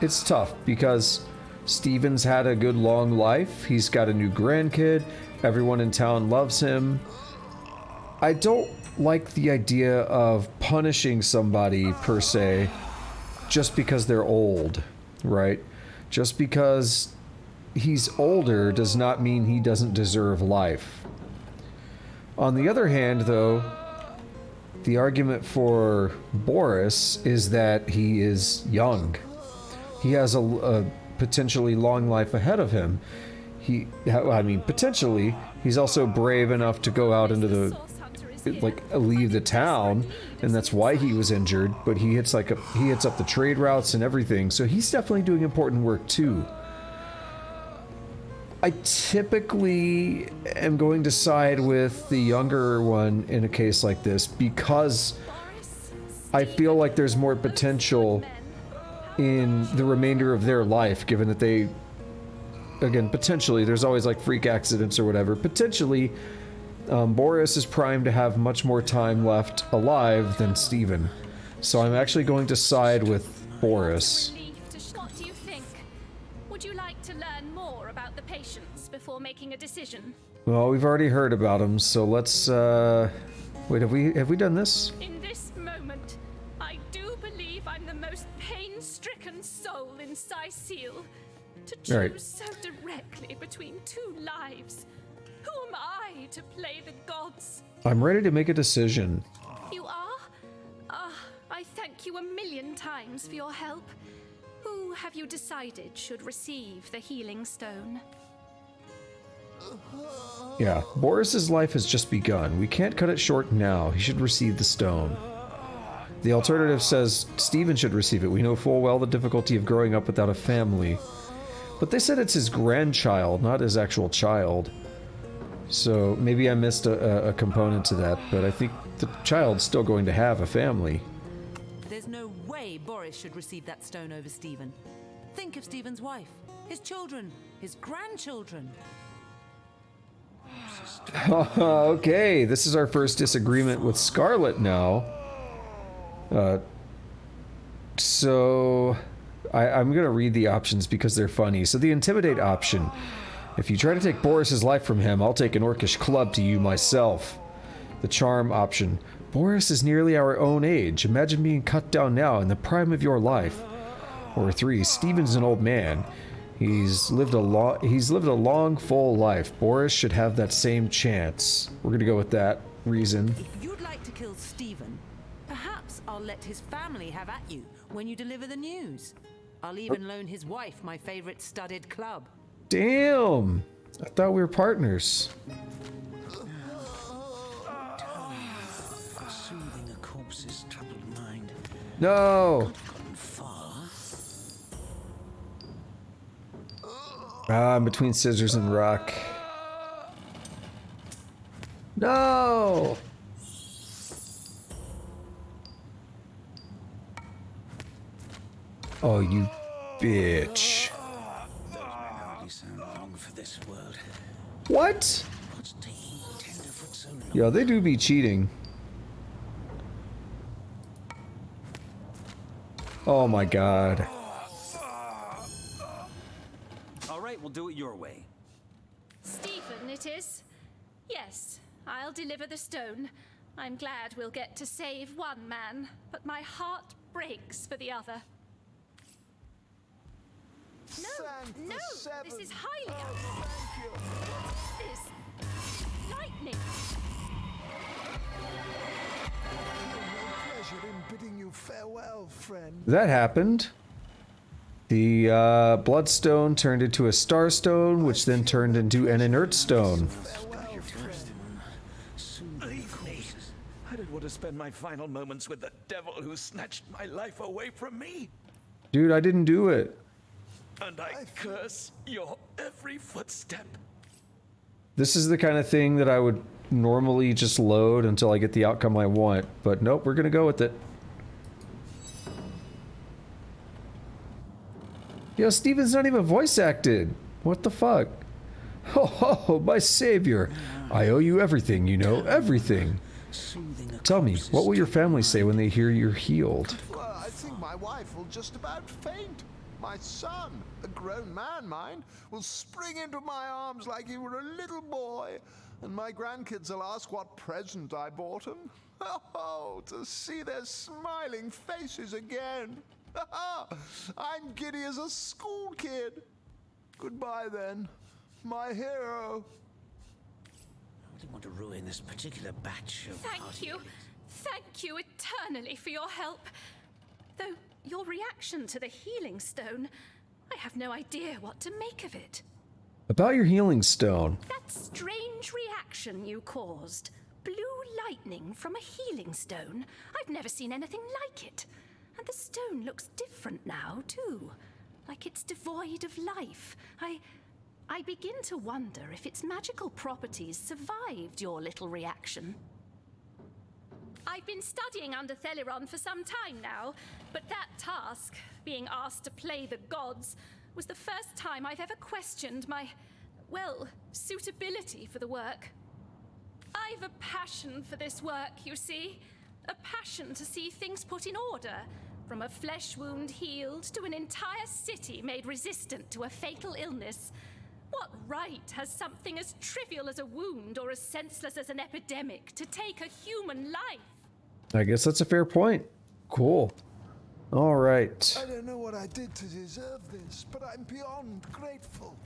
It's tough because Stephen's had a good long life. He's got a new grandkid. Everyone in town loves him. I don't like the idea of punishing somebody per se just because they're old, right? Just because he's older does not mean he doesn't deserve life. On the other hand, though, the argument for Boris is that he is young. He has a potentially long life ahead of him. Potentially, he's also brave enough to go out into the, leave the town, and that's why he was injured, but he hits up the trade routes and everything, so he's definitely doing important work too. I typically am going to side with the younger one in a case like this because I feel like there's more potential in the remainder of their life, given that they, again, potentially, there's always like freak accidents or whatever, potentially Boris is primed to have much more time left alive than Stephen. So I'm actually going to side with Boris. What do you think? Would you like to learn more about the patients before making a decision? Well, we've already heard about him, so let's wait, have we done this? In this moment, I do believe I'm the most pain-stricken soul in Seal. To choose right. so directly between two lives. Who am I to play the gods? I'm ready to make a decision. You are? I thank you a million times for your help. Who have you decided should receive the healing stone? Yeah, Boris's life has just begun. We can't cut it short now. He should receive the stone. The alternative says Stephen should receive it. We know full well the difficulty of growing up without a family. But they said it's his grandchild, not his actual child. So maybe I missed a component to that, but I think the child's still going to have a family. There's no way Boris should receive that stone over Stephen. Think of Stephen's wife. His children, his grandchildren. Okay, this is our first disagreement with Scarlet now. So I'm gonna read the options because they're funny. So the Intimidate option. If you try to take Boris's life from him, I'll take an orcish club to you myself. The Charm option. Boris is nearly our own age. Imagine being cut down now in the prime of your life. Or 3, Stephen's an old man. He's lived a long, full life. Boris should have that same chance. We're gonna go with that reason. If you'd like to kill Stephen, perhaps I'll let his family have at you when you deliver the news. I'll even loan his wife my favorite studded club. Damn! I thought we were partners. Soothing a corpse's troubled mind. No! I'm between scissors and rock. No! Oh, you bitch. Those men hardly sound long for this world. What? What's taking Tenderfoot so long? Yo, they do be cheating. Oh my god. All right, we'll do it your way. Stephen, it is? Yes, I'll deliver the stone. I'm glad we'll get to save one man, but my heart breaks for the other. No, this is highly What is this? Lightning! Pleasure in bidding you farewell, friend. That happened. The Bloodstone turned into a Starstone, which then turned into an Inert Stone. Leave me. I don't want to spend my final moments with the devil who snatched my life away from me. Dude, I didn't do it. And I curse your every footstep. This is the kind of thing that I would normally just load until I get the outcome I want, but nope, we're gonna go with it. Yo, Steven's not even voice acted. What the fuck? Ho ho, my savior. I owe you everything, you know, everything. Tell me, what will your family say when they hear you're healed? Well, I think my wife will just about faint. My son, a grown man, mind, will spring into my arms like he were a little boy. And my grandkids will ask what present I bought them. Oh, to see their smiling faces again. I'm giddy as a school kid. Goodbye then, my hero. I didn't want to ruin this particular batch of Thank you eternally for your help. Though your reaction to the healing stone, I have no idea what to make of it. About your healing stone. That strange reaction you caused. Blue lightning from a healing stone. I've never seen anything like it. And the stone looks different now, too. Like it's devoid of life. I begin to wonder if its magical properties survived your little reaction. I've been studying under Thelyron for some time now, but that task, being asked to play the gods, was the first time I've ever questioned my, well, suitability for the work. I've a passion for this work, you see. A passion to see things put in order, from a flesh wound healed to an entire city made resistant to a fatal illness. What right has something as trivial as a wound or as senseless as an epidemic to take a human life? I guess that's a fair point. Cool. All right. I don't know what I did to deserve this, but I'm beyond grateful.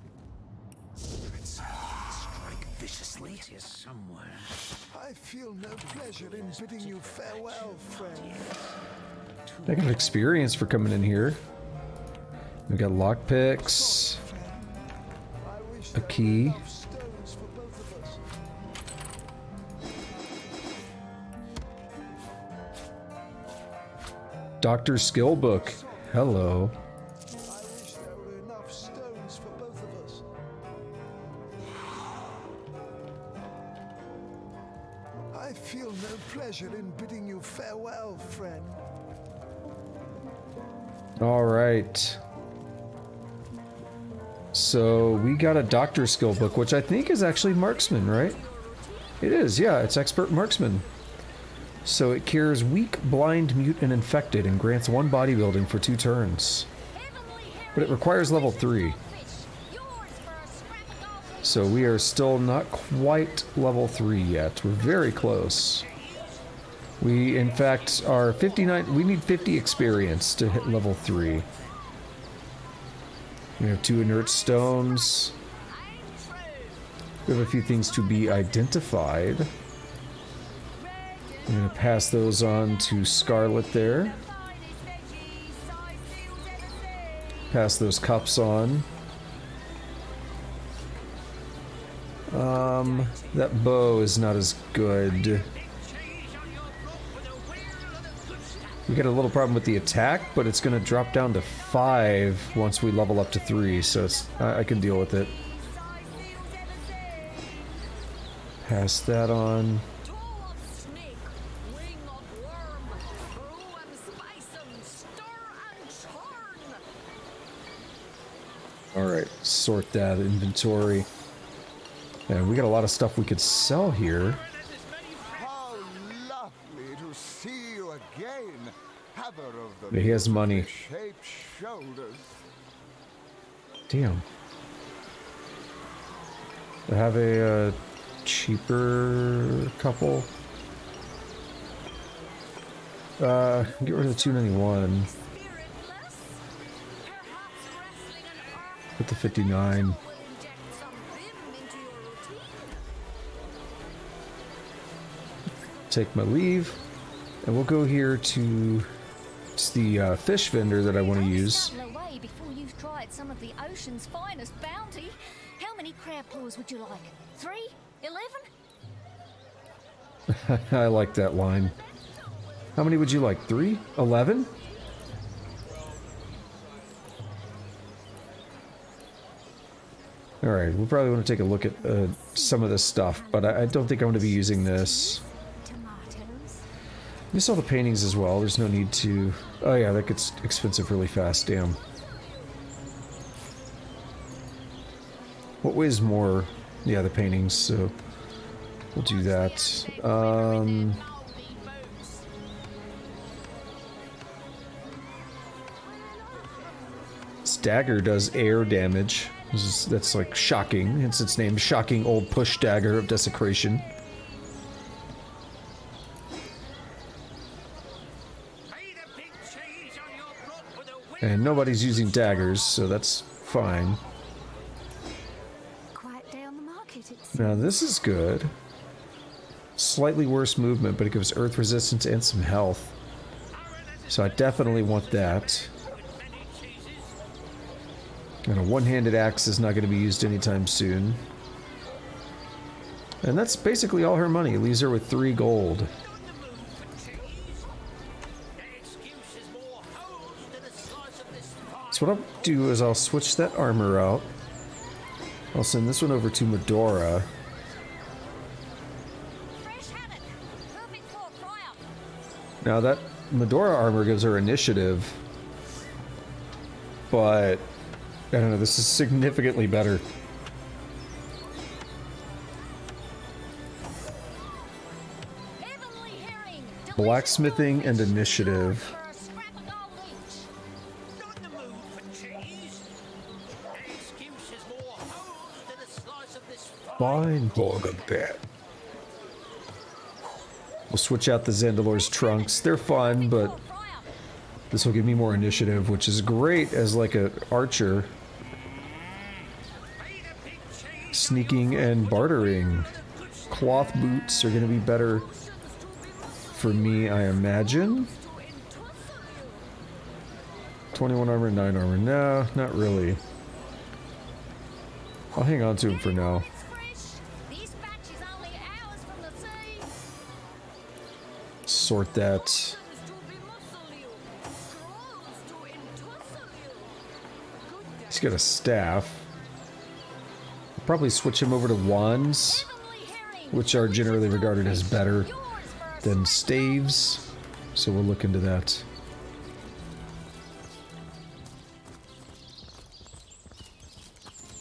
Strike viciously here somewhere. I feel no pleasure in bidding you farewell, friend. I got experience for coming in here. We got lockpicks. A key. Doctor's skill book. Hello. I wish there were enough stones for both of us. I feel no pleasure in bidding you farewell, friend. All right. So we got a doctor skill book, which I think is actually marksman, right? It is, yeah, it's expert marksman. So it cures weak, blind, mute, and infected, and grants 1 bodybuilding for 2 turns. But it requires level 3. So we are still not quite level 3 yet. We're very close. We, in fact, are 59... We need 50 experience to hit level 3. We have 2 inert stones. We have a few things to be identified. I'm going to pass those on to Scarlet there. Pass those cups on. That bow is not as good. We got a little problem with the attack, but it's going to drop down to 5 once we level up to 3, so it's, I can deal with it. Pass that on. Alright, sort that inventory. And we got a lot of stuff we could sell here. How lovely to see you again, Haver of the He has money. shaped shoulders. Damn. I have a cheaper couple. Get rid of the 291. Put the 59. Take my leave, and we'll go here to the fish vendor that I want to use. Away before you've tried some of the ocean's finest bounty. How many crab claws would you like? 3? 11? I like that line. How many would you like? 3? 11? Alright, we'll probably want to take a look at some of this stuff, but I don't think I'm going to be using this. You saw the paintings as well, there's no need to... Oh yeah, that gets expensive really fast, damn. What weighs more? Yeah, the paintings, so... We'll do that. This dagger does air damage. That's like shocking, hence its name, Shocking Old Push Dagger of Desecration. And nobody's using daggers, so that's fine. Now this is good. Slightly worse movement, but it gives earth resistance and some health. So I definitely want that. And a one-handed axe is not going to be used anytime soon. And that's basically all her money. It leaves her with 3 gold. So what I'll do is I'll switch that armor out. I'll send this one over to Madora. Now that Madora armor gives her initiative, but I don't know, this is significantly better. Blacksmithing and initiative. Fine, Borgabet. We'll switch out the Zandalor's trunks. They're fun, but this will give me more initiative, which is great as like an archer. Sneaking and bartering. Cloth boots are going to be better for me, I imagine. 21 armor, 9 armor. No, not really. I'll hang on to him for now. Sort that. He's got a staff. I'll probably switch him over to wands, which are generally regarded as better than staves, so we'll look into that.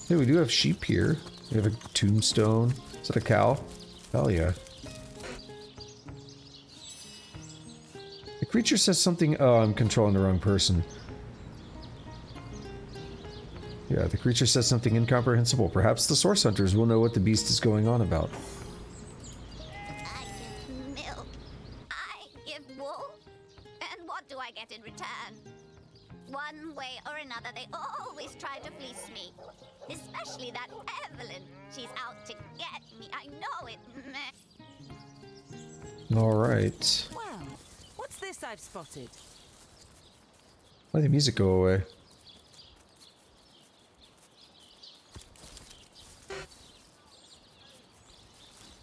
Hey, we do have sheep here. We have a tombstone. Is that a cow? Hell yeah. The creature says something. Oh, I'm controlling the wrong person. Yeah, the creature says something incomprehensible. Perhaps the source hunters will know what the beast is going on about. I give milk. I give wool. And what do I get in return? One way or another, they always try to fleece me. Especially that Evelyn. She's out to get me. I know it. Alright. Well, what's this I've spotted? Why did the music go away?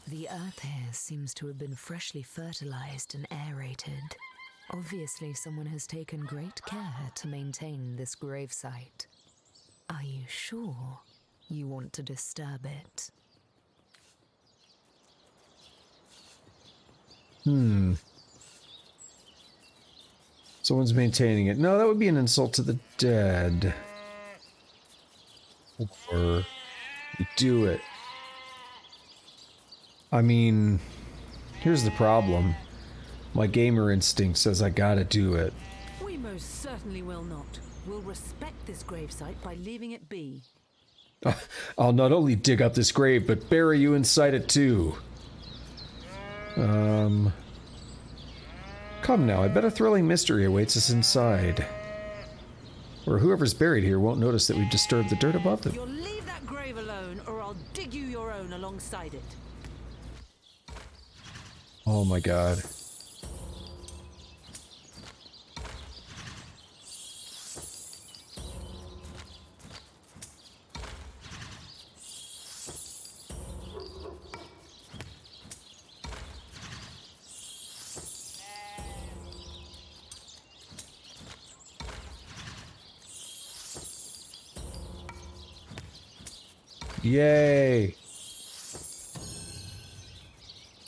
The earth here seems to have been freshly fertilized and aerated. Obviously, someone has taken great care to maintain this gravesite. Are you sure you want to disturb it? Someone's maintaining it. No, that would be an insult to the dead. Or do it. I mean, here's the problem. My gamer instinct says I gotta do it. We most certainly will not. We'll respect this gravesite by leaving it be. I'll not only dig up this grave, but bury you inside it too. Come now, I bet a thrilling mystery awaits us inside. Or whoever's buried here won't notice that we've disturbed the dirt above them. You'll leave that grave alone, or I'll dig you your own alongside it. Oh my god. Yay!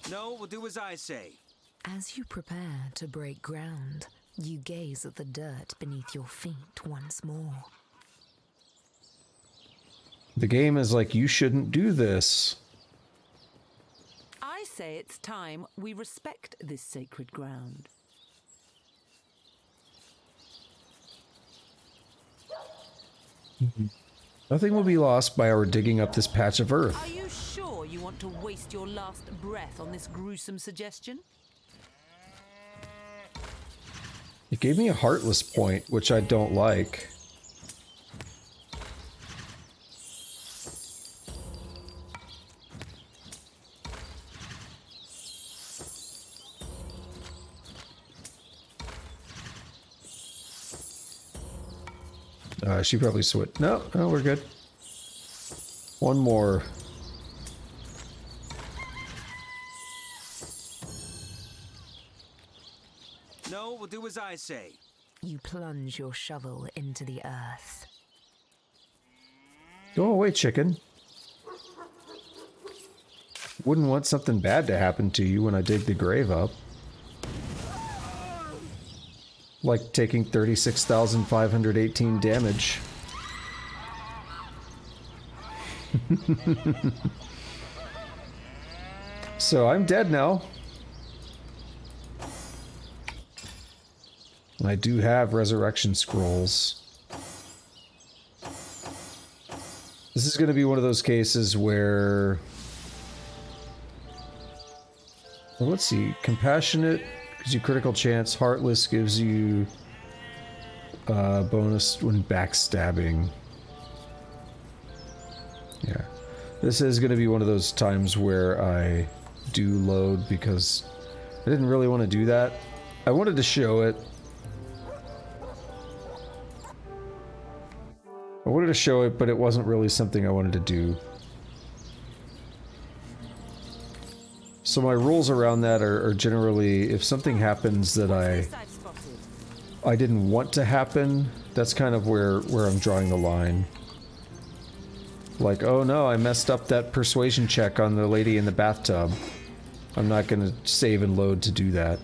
No, we'll do as I say. As you prepare to break ground, you gaze at the dirt beneath your feet once more. The game is like, you shouldn't do this. I say it's time we respect this sacred ground. Nothing will be lost by our digging up this patch of earth. Are you sure you want to waste your last breath on this gruesome suggestion? It gave me a heartless point, which I don't like. She probably switched. No, we're good. One more. No, we'll do as I say. You plunge your shovel into the earth. Go away, chicken. Wouldn't want something bad to happen to you when I dig the grave up. Like taking 36,518 damage. So I'm dead now. I do have resurrection scrolls. This is going to be one of those cases where... Well, let's see. Compassionate gives you critical chance. Heartless gives you bonus when backstabbing. Yeah. This is going to be one of those times where I do load because I didn't really want to do that. I wanted to show it. I wanted to show it, but it wasn't really something I wanted to do. So my rules around that are generally, if something happens that I didn't want to happen, that's kind of where I'm drawing the line. Like, oh no, I messed up that persuasion check on the lady in the bathtub. I'm not gonna save and load to do that.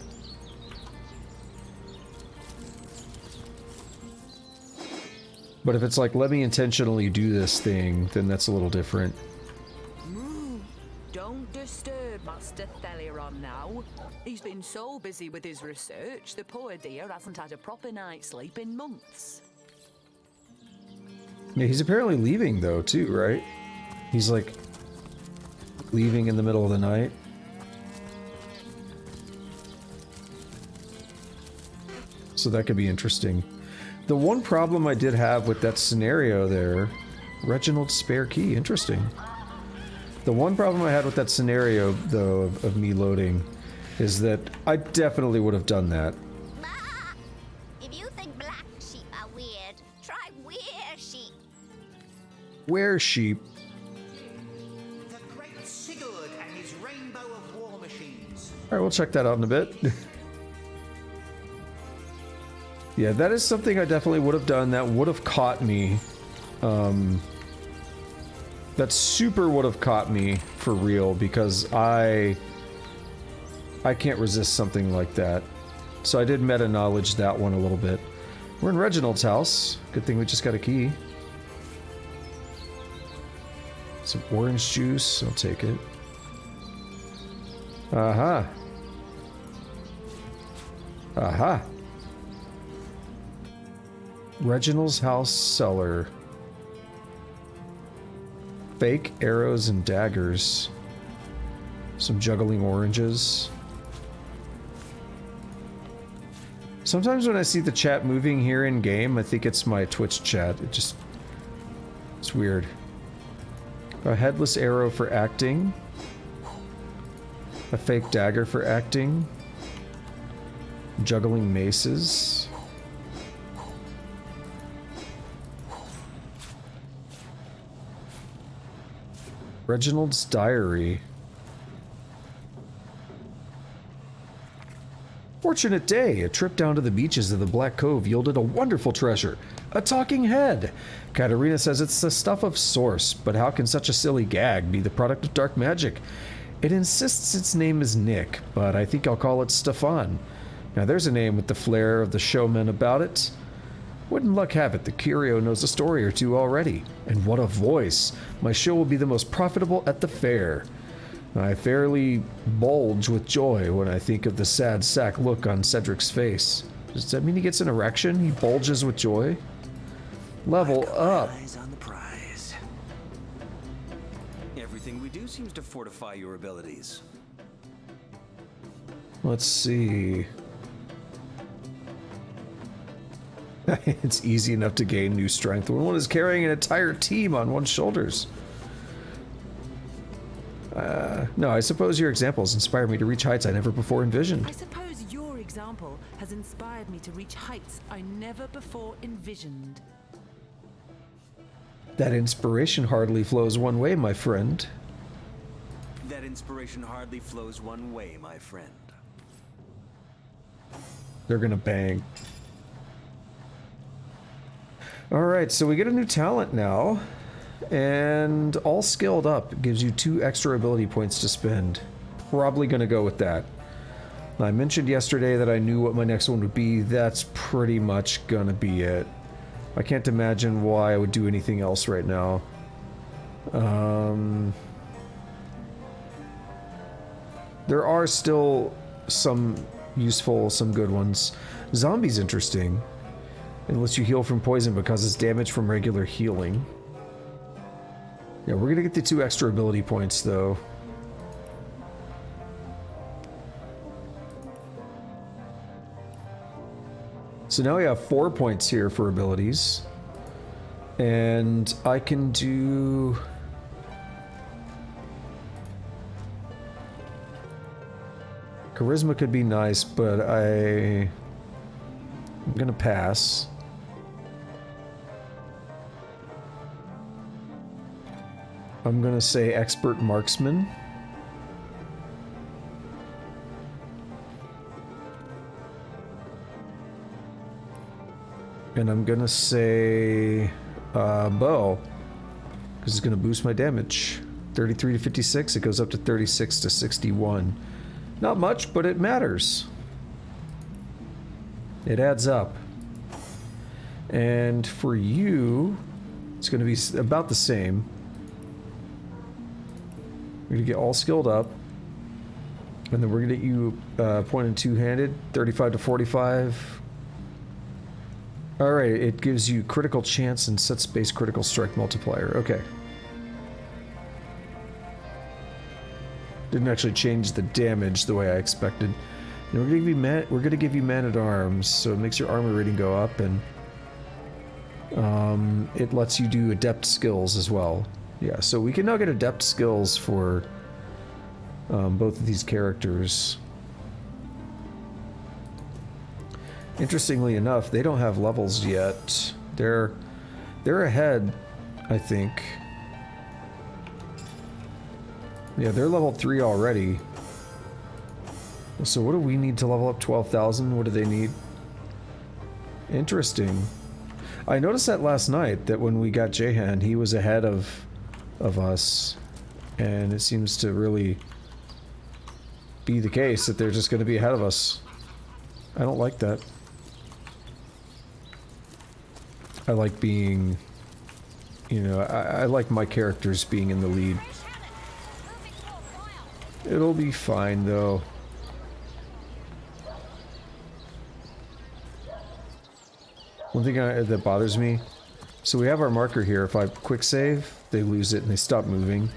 But if it's like, let me intentionally do this thing, then that's a little different. Don't disturb Master Thelyron now. He's been so busy with his research, the poor dear hasn't had a proper night's sleep in months. Yeah, he's apparently leaving though, too, right? He's like leaving in the middle of the night. So that could be interesting. The one problem I did have with that scenario there, Reginald's spare key, interesting. The one problem I had with that scenario, though, of me loading, is that I definitely would have done that. If you think black sheep are weird, try were sheep. Where sheep? The Great Sigurd and his rainbow of war machines. Alright, we'll check that out in a bit. Yeah, that is something I definitely would have done. That would have caught me. That super would have caught me for real, because I can't resist something like that. So I did meta knowledge that one a little bit. We're in Reginald's house. Good thing we just got a key. Some orange juice. I'll take it. Aha. Aha. Reginald's house cellar. Fake arrows and daggers. Some juggling oranges. Sometimes when I see the chat moving here in game, I think it's my Twitch chat. It's weird. A headless arrow for acting. A fake dagger for acting. Juggling maces. Reginald's diary. Fortunate day. A trip down to the beaches of the Black Cove yielded a wonderful treasure. A talking head. Katarina says it's the stuff of Source, but how can such a silly gag be the product of dark magic? It insists its name is Nick, but I think I'll call it Stefan. Now there's a name with the flair of the showman about it. Wouldn't luck have it, the curio knows a story or two already. And what a voice! My show will be the most profitable at the fair. I fairly bulge with joy when I think of the sad sack look on Cedric's face. Does that mean he gets an erection? He bulges with joy? Level up! Eyes on the prize. Everything we do seems to fortify your abilities. Let's see... It's easy enough to gain new strength when one is carrying an entire team on one's shoulders. No, I suppose your examples inspired me to reach heights I never before envisioned. I suppose your example has inspired me to reach heights I never before envisioned. That inspiration hardly flows one way, my friend. That inspiration hardly flows one way, my friend. They're gonna bang. Alright, so we get a new talent now, and all skilled up gives you 2 extra ability points to spend. Probably gonna go with that. I mentioned yesterday that I knew what my next one would be. That's pretty much gonna be it. I can't imagine why I would do anything else right now. There are still some useful, some good ones. Zombie's interesting. Unless you heal from poison but causes damage from regular healing. Yeah, we're gonna get the 2 extra ability points though. So now we have 4 points here for abilities. And I can do... Charisma could be nice, but I'm gonna pass. I'm gonna say Expert Marksman. And I'm gonna say Bow, because it's gonna boost my damage. 33 to 56, it goes up to 36 to 61. Not much, but it matters. It adds up. And for you, it's going to be about the same. We're going to get all skilled up. And then we're going to get you point and two-handed, 35 to 45. Alright, it gives you critical chance and set space critical strike multiplier. Okay. Didn't actually change the damage the way I expected. And we're gonna give you Man-at-Arms, so it makes your armor rating go up, and it lets you do adept skills as well. Yeah, so we can now get adept skills for both of these characters. Interestingly enough, they don't have levels yet. They're ahead, I think. Yeah, they're level 3 already. So what do we need to level up 12,000? What do they need? Interesting. I noticed that last night, that when we got Jehan, he was ahead of us. And it seems to really be the case that they're just going to be ahead of us. I don't like that. I like being, you know, I like my characters being in the lead. It'll be fine, though. One thing that bothers me, so we have our marker here. If I quick save, they lose it and they stop moving.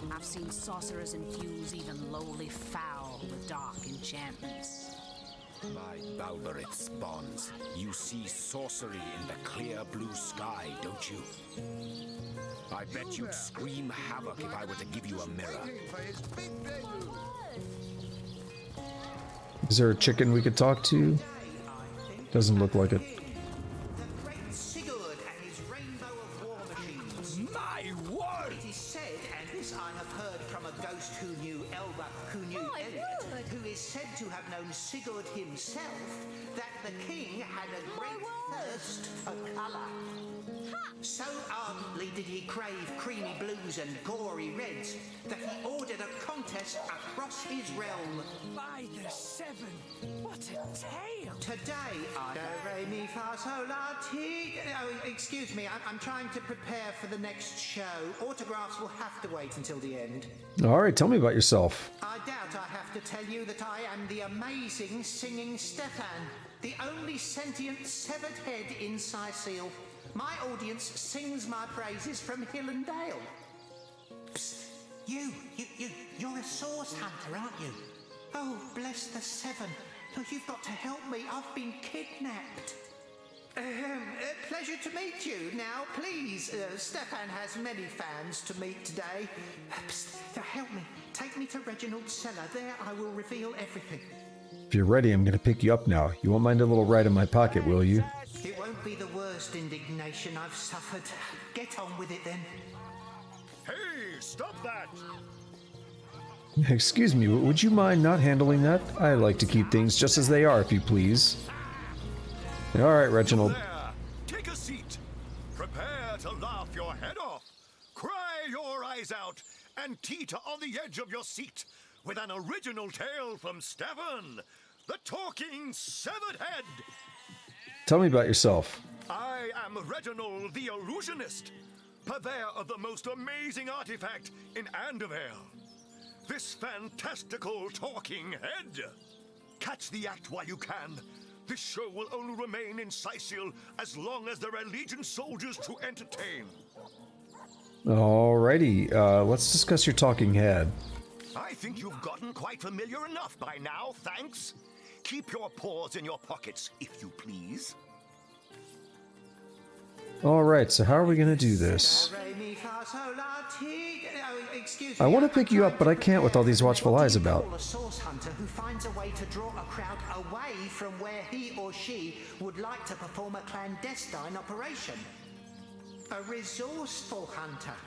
I've seen sorcerers infuse even lowly fowl with dark enchantments. My Balberith spawns. You see sorcery in the clear blue sky, don't you? I bet you'd scream havoc if I were to give you a mirror. Is there a chicken we could talk to? Doesn't look like it. My word! It is said, and this I have heard from a ghost who knew Elba, who knew Elliot, who is said to have known Sigurd himself, that the king had a great thirst for colour. So ardently did he crave creamy blues and gory reds that he ordered a contest across his realm. By the seven, what a tale! Today, I... Do, re, mi, fa, sol, la, ti... Oh, excuse me, I'm trying to prepare for the next show. Autographs will have to wait until the end. Alright, tell me about yourself. I doubt I have to tell you that I am the amazing singing Stefan, the only sentient severed head in Sicile. My audience sings my praises from hill and dale. Psst, you're a source hunter, aren't you? Oh, bless the seven. Oh, you've got to help me. I've been kidnapped. Pleasure to meet you. Now, please, Stefan has many fans to meet today. Psst, help me. Take me to Reginald's cellar. There I will reveal everything. If you're ready, I'm gonna pick you up now. You won't mind a little ride in my pocket, will you? It won't be the worst indignation I've suffered. Get on with it then. Hey, stop that! Excuse me, would you mind not handling that? I like to keep things just as they are, if you please. Alright, Reginald. There, take a seat. Prepare to laugh your head off, cry your eyes out, and teeter on the edge of your seat with an original tale from Stefan, the Talking Severed Head. Tell me about yourself. I am Reginald the Illusionist, purveyor of the most amazing artifact in Andover. This fantastical talking head. Catch the act while you can. This show will only remain in Sicile as long as there are Legion soldiers to entertain. Alrighty, let's discuss your talking head. I think you've gotten quite familiar enough by now, thanks. Keep your paws in your pockets, if you please. Alright, so how are we gonna do this? I want to pick you up, but I can't with all these watchful eyes about. A source hunter who finds a way to draw a crowd away from where he or she would like to perform a clandestine operation. A resourceful hunter.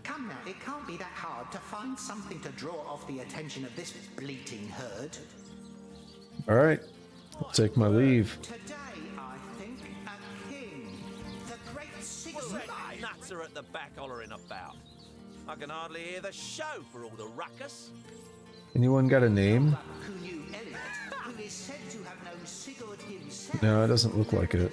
Come now, it can't be that hard to find something to draw off the attention of this bleating herd. Alright, I'll take my leave. Today, I think, a king, the great Zixzax. Nuts are at the back hollering about. I can hardly hear the show for all the ruckus. Anyone got a name? Who knew Elliot, who is said to have known Sigurd himself. No, it doesn't look like it.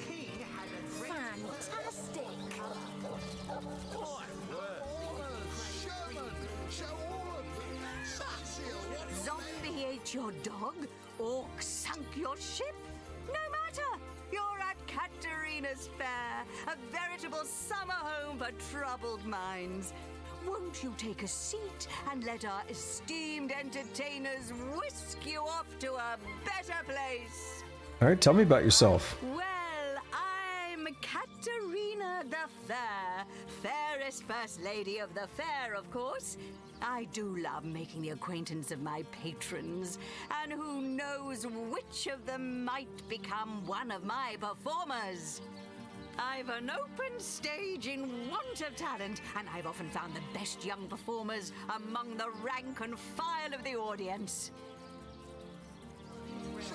Zombie ate your dog? Orc sunk your ship? No matter! You're at Katarina's Fair, a veritable summer home for troubled minds. Won't you take a seat and let our esteemed entertainers whisk you off to a better place? All right, tell me about yourself. Well, I'm Katarina the Fair, fairest first lady of the fair, of course. I do love making the acquaintance of my patrons, and who knows which of them might become one of my performers. I've an open stage in want of talent, and I've often found the best young performers among the rank and file of the audience.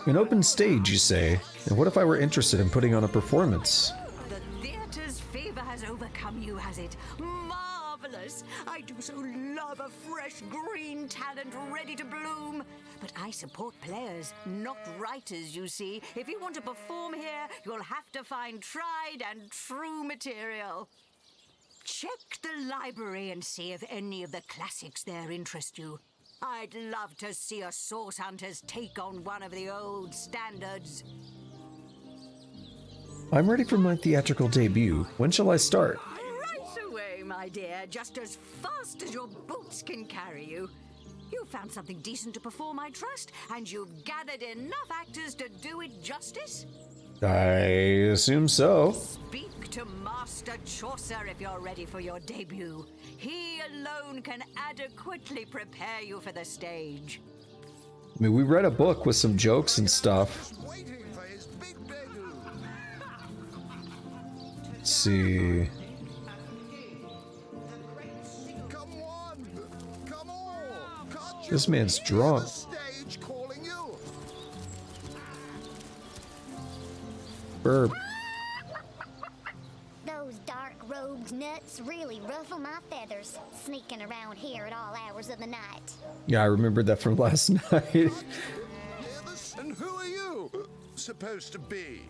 An open stage, you say? And what if I were interested in putting on a performance? The theatre's fever has overcome you, has it? Marvelous! I do so love a fresh green talent ready to bloom. But I support players, not writers, you see. If you want to perform here, you'll have to find tried and true material. Check the library and see if any of the classics there interest you. I'd love to see a Source Hunters take on one of the old standards. I'm ready for my theatrical debut. When shall I start? Right away, my dear, just as fast as your boots can carry you. You found something decent to perform, I trust, and you've gathered enough actors to do it justice? I assume so. Speak to Master Chaucer if you're ready for your debut. He alone can adequately prepare you for the stage. I mean, we read a book with some jokes and stuff. Let's see. This man's drunk. Burp. Those dark rogues' nuts really ruffle my feathers, sneaking around here at all hours of the night. Yeah, I remembered that from last night. And who are you supposed to be?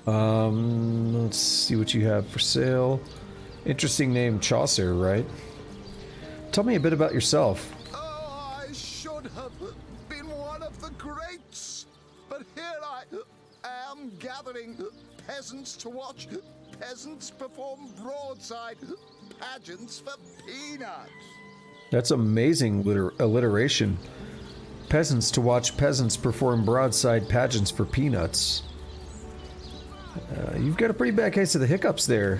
Let's see what you have for sale. Interesting name, Chaucer, right? Tell me a bit about yourself. Oh, I should have been one of the greats, but here I am gathering peasants to watch peasants perform broadside pageants for peanuts. That's amazing alliteration. Peasants to watch peasants perform broadside pageants for peanuts. You've got a pretty bad case of the hiccups there.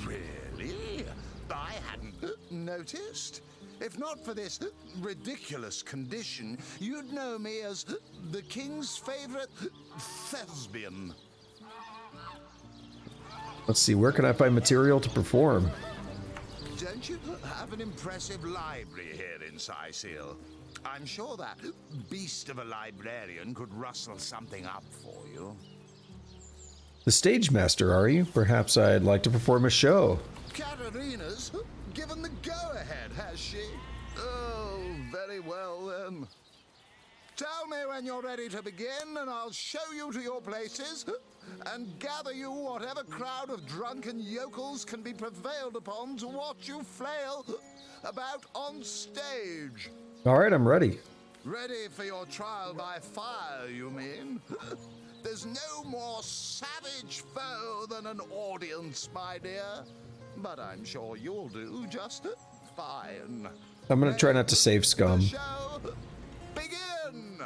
Really? I hadn't noticed. If not for this ridiculous condition, you'd know me as the king's favorite thespian. Let's see, where can I find material to perform? Don't you have an impressive library here in Sicil? I'm sure that beast of a librarian could rustle something up for you. The stage master, are you? Perhaps I'd like to perform a show. Katarina's given the go-ahead, has she? Oh, very well then. Tell me when you're ready to begin, and I'll show you to your places and gather you whatever crowd of drunken yokels can be prevailed upon to watch you flail about on stage. All right, I'm ready. Ready for your trial by fire, you mean? There's no more savage foe than an audience, my dear. But I'm sure you'll do just fine. I'm gonna try not to save scum. Begin!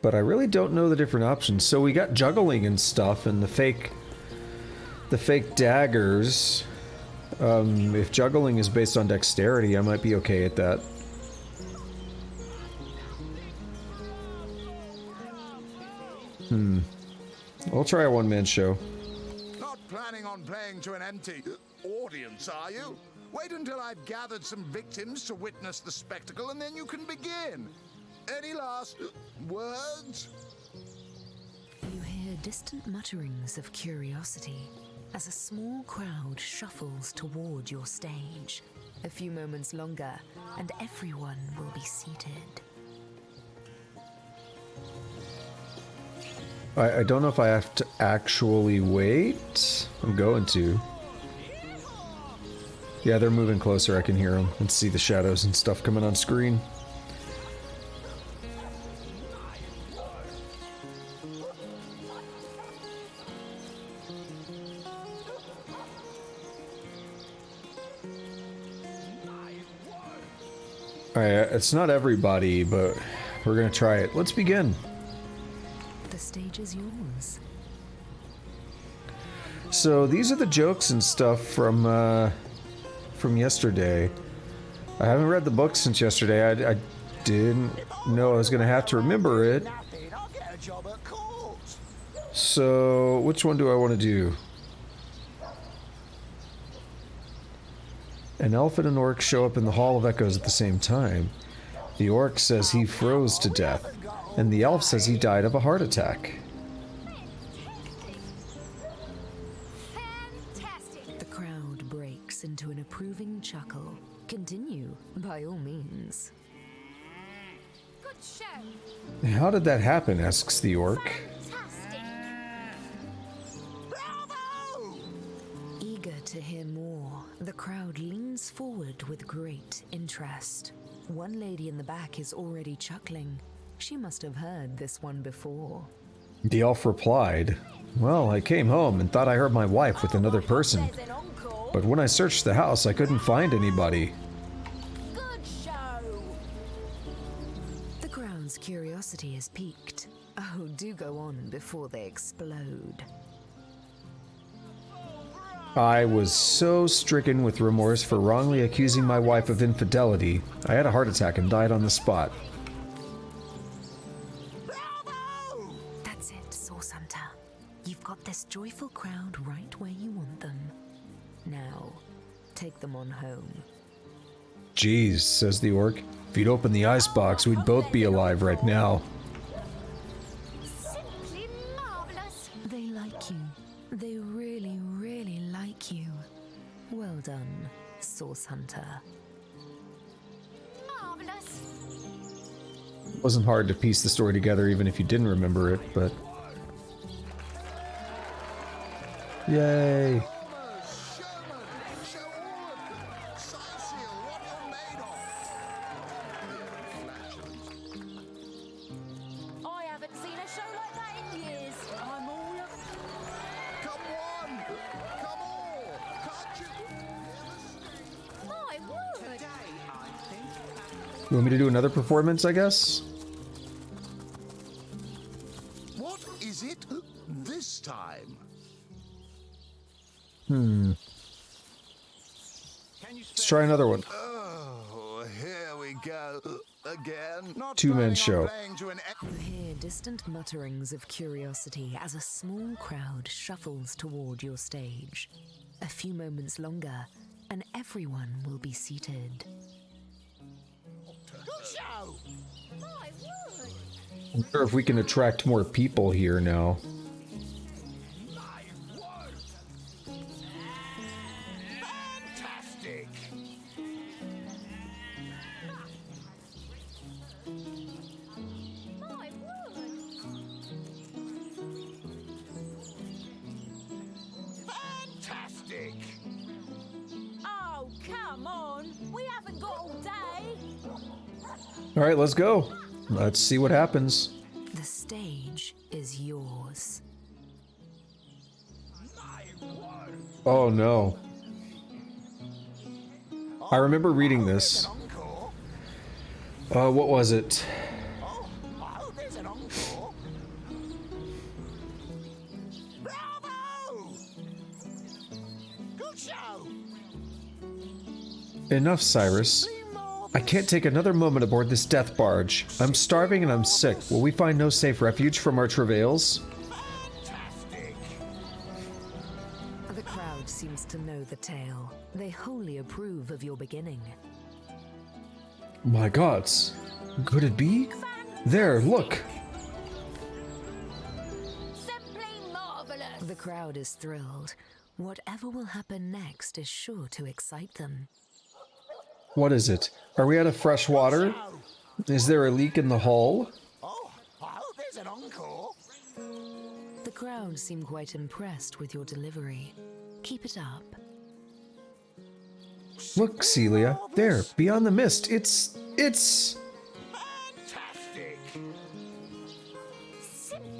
But I really don't know the different options. So we got juggling and stuff, and the fake daggers. If juggling is based on dexterity, I might be okay at that. I'll try a one-man show. Not planning on playing to an empty audience, are you? Wait until I've gathered some victims to witness the spectacle, and then you can begin. Any last words? You hear distant mutterings of curiosity as a small crowd shuffles toward your stage. A few moments longer, and everyone will be seated. I don't know if I have to actually wait. I'm going to. Yeah, they're moving closer. I can hear them and see the shadows and stuff coming on screen. Alright, it's not everybody, but we're gonna try it. Let's begin. The stage is yours. So these are the jokes and stuff from yesterday. I haven't read the book since yesterday. I didn't know I was gonna have to remember it. So which one do I want to do? An elf and an orc show up in the Hall of Echoes at the same time. The orc says he froze to death, and the elf says he died of a heart attack. The crowd breaks into an approving chuckle. Continue, by all means. Good show. How did that happen? Asks the orc. Eager to hear more, the crowd leans forward with great interest. One lady in the back is already chuckling. She must have heard this one before. The elf replied, "Well, I came home and thought I heard my wife with another person. But when I searched the house, I couldn't find anybody." Good show. The crowd's curiosity is piqued. Oh, do go on before they explode. I was so stricken with remorse for wrongly accusing my wife of infidelity, I had a heart attack and died on the spot. That's it, Source Hunter. You've got this joyful crowd right where you want them. Now, take them on home. Geez, says the orc. If you'd open the icebox, we'd both be alive right now. Simply marvelous. They like you. They really, really like you. Well done, Source Hunter. Marvelous. It wasn't hard to piece the story together even if you didn't remember it, but... Yay! I haven't seen a show like that in years. I'm all up. Come on! Come all! Can't you? My word. You want me to do another performance, I guess? What is it this time? Let's try another one. Oh, here we go. Again. Not Two-man planning on show. playing to an You hear distant mutterings of curiosity as a small crowd shuffles toward your stage. A few moments longer, and everyone will be seated. Good show! My word. I wonder if we can attract more people here now. Fantastic! My word. Fantastic! Oh, come on. We haven't got all day. Alright, let's go. Let's see what happens. The stage is yours. Oh no. I remember reading this. What was it? Oh, there's an encore. Bravo! Good show! Enough, Cyrus. I can't take another moment aboard this death barge. I'm starving and I'm sick. Will we find no safe refuge from our travails? The crowd seems to know the tale. They wholly approve of your beginning. My gods. Could it be? There, look. Simply marvelous. The crowd is thrilled. Whatever will happen next is sure to excite them. What is it? Are we out of fresh water? Is there a leak in the hull? Oh, I hope there's an encore. The crowd seem quite impressed with your delivery. Keep it up. Look, Celia. There, beyond the mist. It's... Fantastic.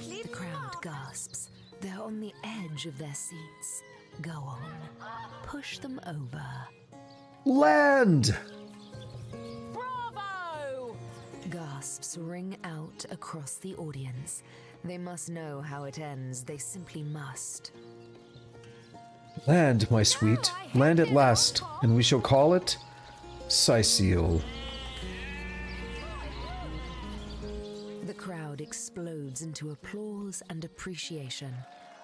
The crowd gasps. They're on the edge of their seats. Go on. Push them over. Land! Bravo! Gasps ring out across the audience. They must know how it ends. They simply must. Land, my sweet. Land at last. And we shall call it... Sicil. The crowd explodes into applause and appreciation.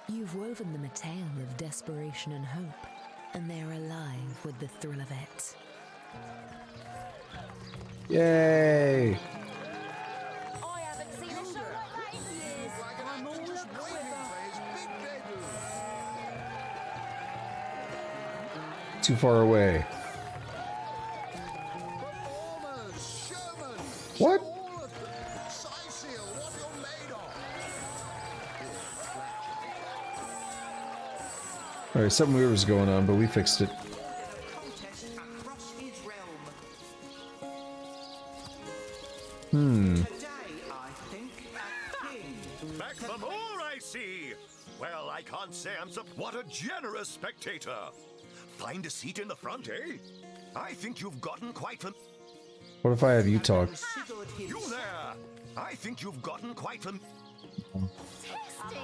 You've woven them a tale of desperation and hope, and they're alive with the thrill of it. Yay! I haven't seen a show like that in years. I'm all Too far away. What? Alright, something weird was going on, but we fixed it. Back for more, I see. Well, I can't say I'm what a generous spectator. Find a seat in the front, eh? I think you've gotten quite a... What if I have you talk? You there! I think you've gotten quite a... Fantastic.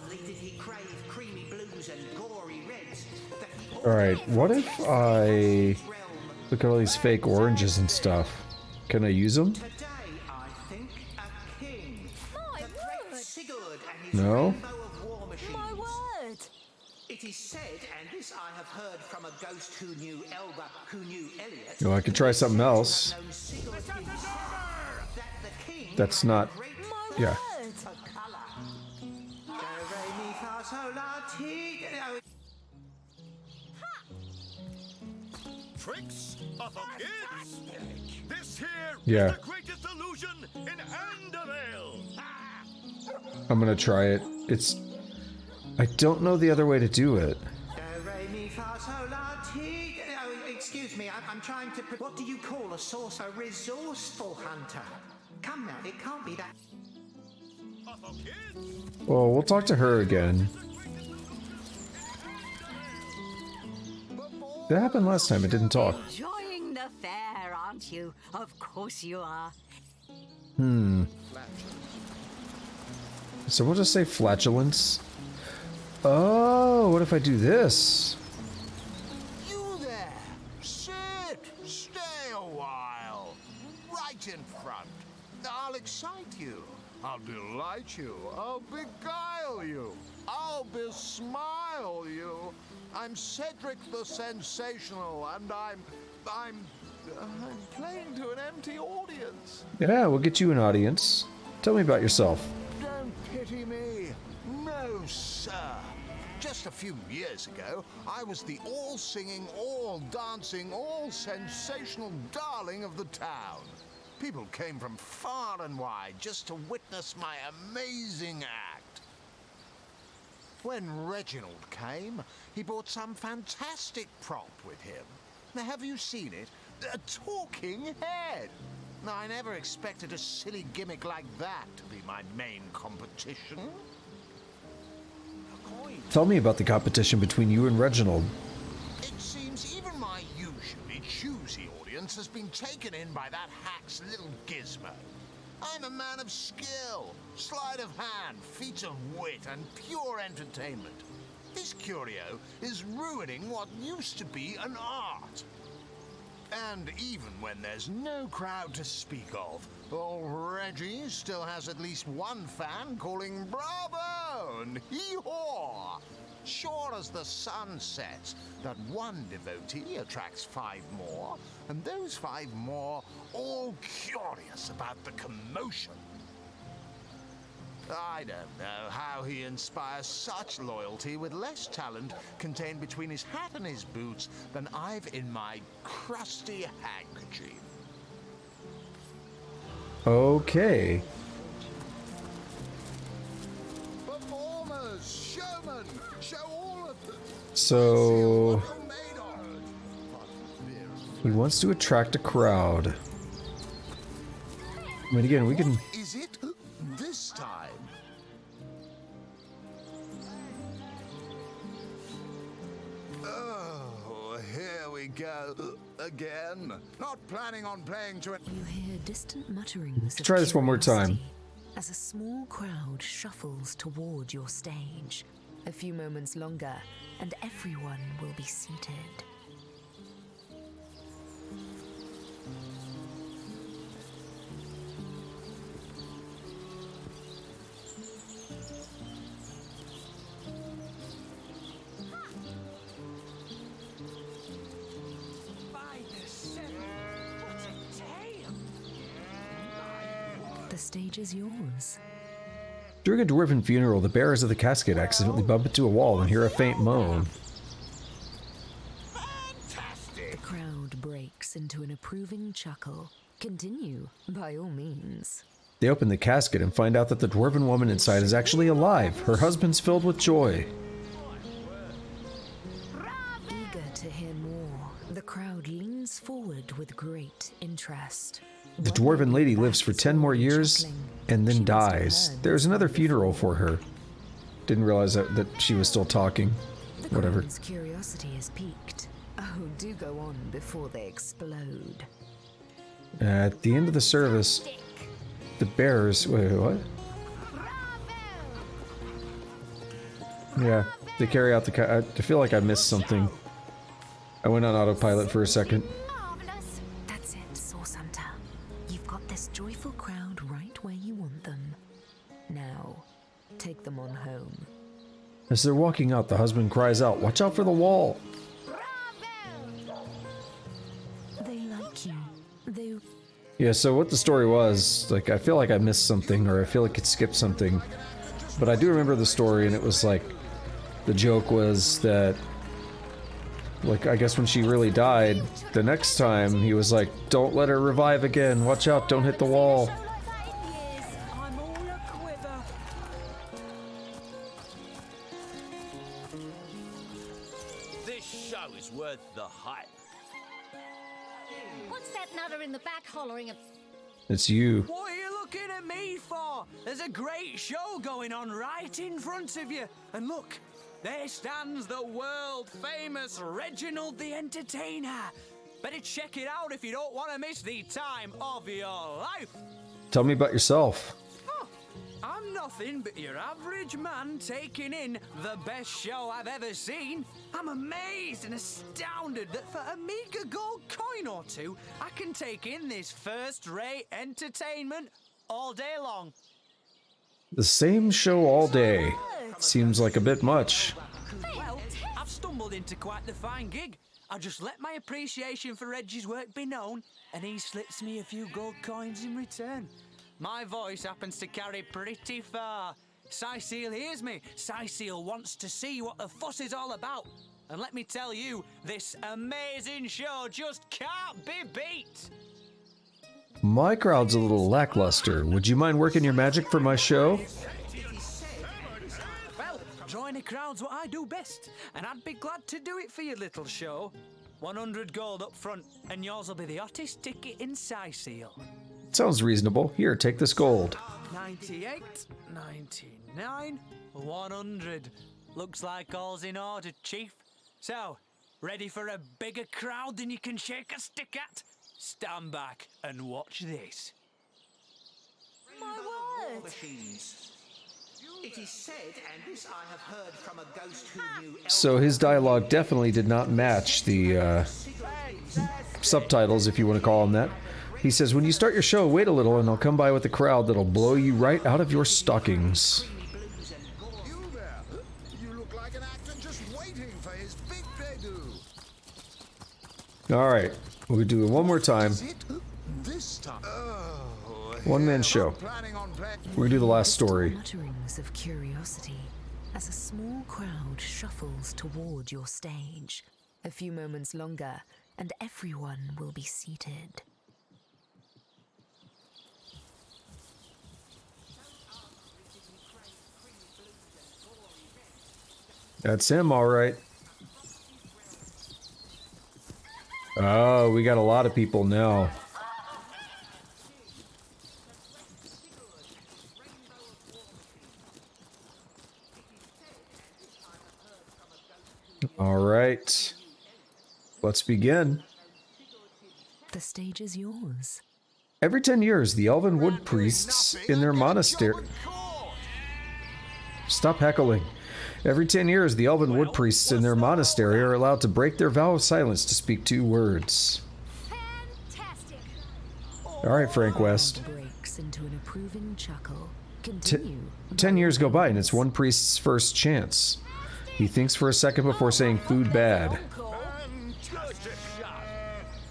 Did he crave creamy blues and gory reds that he Alright, what if I... Look at all these fake oranges and stuff. Can I use them? No? My word! It is said, and this I have heard from a ghost who knew Elba, who knew Elliot. No, I could try something else. That's not... Yeah. Tricks of a kids? This here Yeah. is the greatest illusion in Andorel. I'm gonna try it. It's... I don't know the other way to do it. Excuse me, I'm trying to... What do you call a source? A resourceful hunter. Come now, it can't be that... Well, we'll talk to her again. That happened last time, it didn't talk. Enjoying the fair, aren't you? Of course you are. So we'll just say flatulence. Oh, what if I do this? You there! Sit! Stay a while! Right in front. I'll excite you. I'll delight you. I'll beguile you. I'll besmile you. I'm Cedric the Sensational, and I'm playing to an empty audience. Yeah, we'll get you an audience. Tell me about yourself. Don't pity me. No, sir. Just a few years ago, I was the all-singing, all-dancing, all-sensational darling of the town. People came from far and wide just to witness my amazing act. When Reginald came, he brought some fantastic prop with him. Now, have you seen it? A talking head. Now, I never expected a silly gimmick like that to be my main competition. Tell me about the competition between you and Reginald. It seems even my usually choosy audience has been taken in by that hack's little gizmo. I'm a man of skill, sleight of hand, feats of wit, and pure entertainment. This curio is ruining what used to be an art. And even when there's no crowd to speak of, old Reggie still has at least one fan calling bravo and hee-haw. Sure as the sun sets, that one devotee attracts 5 more, and those 5 more all curious about the commotion. I don't know how he inspires such loyalty with less talent contained between his hat and his boots than I've in my crusty handkerchief. Okay. Performers, showmen, show all of them. So he wants to attract a crowd. I mean, again, we can. Is it this time? Oh, here we go again. Not planning on playing to it. You hear distant mutterings. Try this one more time. As a small crowd shuffles toward your stage. A few moments longer, and everyone will be seated. The stage is yours. During a dwarven funeral, the bearers of the casket accidentally bump into a wall and hear a faint moan. The crowd breaks into an approving chuckle. Continue, by all means. They open the casket and find out that the dwarven woman inside is actually alive. Her husband's filled with joy. Eager to hear more, the crowd leans forward with great interest. The dwarven lady lives for 10 more years and then dies. There's another funeral for her. Didn't realize that she was still talking. Whatever. The crowd's curiosity is piqued. Oh, do go on before they explode. At the end of the service, the bearers... Wait, what? Yeah, they carry out the... I feel like I missed something. I went on autopilot for a second. That's it, Source Hunter. You've got this joyful crowd right where you want them. Now, take them on home. As they're walking out, the husband cries out, "Watch out for the wall!" They like you. They... Yeah, so what the story was, like, I feel like I missed something, or I feel like it skipped something. But I do remember the story, and it was like, the joke was that, like, I guess when she really died, the next time, he was like, "Don't let her revive again, watch out, don't hit the wall." This show is worth the hype. What's that nutter in the back hollering at? It's you. What are you looking at me for? There's a great show going on right in front of you. And look, there stands the world-famous Reginald the Entertainer. Better check it out if you don't want to miss the time of your life. Tell me about yourself. Oh, I'm nothing but your average man taking in the best show I've ever seen. I'm amazed and astounded that for a meager gold coin or two, I can take in this first-rate entertainment all day long. The same show all day. Seems like a bit much. Well, I've stumbled into quite the fine gig. I just let my appreciation for Reggie's work be known, and he slips me a few gold coins in return. My voice happens to carry pretty far. Cecile hears me. Cecile wants to see what the fuss is all about. And let me tell you, this amazing show just can't be beat. My crowd's a little lackluster. Would you mind working your magic for my show? Well, drawing a crowd's what I do best, and I'd be glad to do it for your little show. 100 gold up front, and yours will be the hottest ticket in Cecile. Sounds reasonable. Here, take this gold. 98, 99, 100. Looks like all's in order, Chief. So, ready for a bigger crowd than you can shake a stick at? Stand back and watch this. My word! It is said, and this I have heard from a ghost who knew. So his dialogue definitely did not match the subtitles, if you want to call them that. He says, "When you start your show, wait a little and I'll come by with a crowd that'll blow you right out of your stockings." You look like an actor just waiting for his big debut. All right, we'll do it one more time. This time. Oh, One-man show. We're gonna do the last story. Mutterings of curiosity as a small crowd shuffles toward your stage. A few moments longer, and everyone will be seated. That's him, all right. Oh, we got a lot of people now. All right. Let's begin. The stage is yours. Every 10 years, the Elven Wood Priests in their monastery... Stop heckling. Every 10 years, the Elven Wood Priests in their monastery are allowed to break their vow of silence to speak 2 words. All right, Frank West. Breaks into an approving chuckle. Continue. 10 years go by, and it's one priest's first chance. He thinks for a second before saying food bad.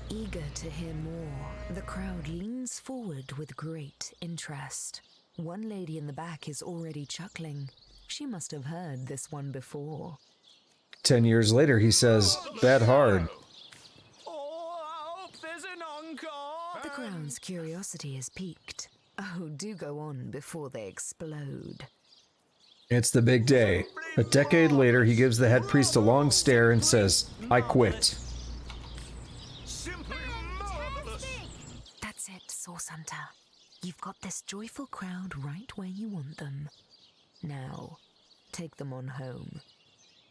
Eager to hear more, the crowd leans forward with great interest. One lady in the back is already chuckling. She must have heard this one before. 10 years later, he says, bad hard. The crowd's curiosity is piqued. Oh, do go on before they explode. It's the big day. A decade later, he gives the head priest a long stare and says, I quit. That's it, Source Hunter. You've got this joyful crowd right where you want them. Now, take them on home.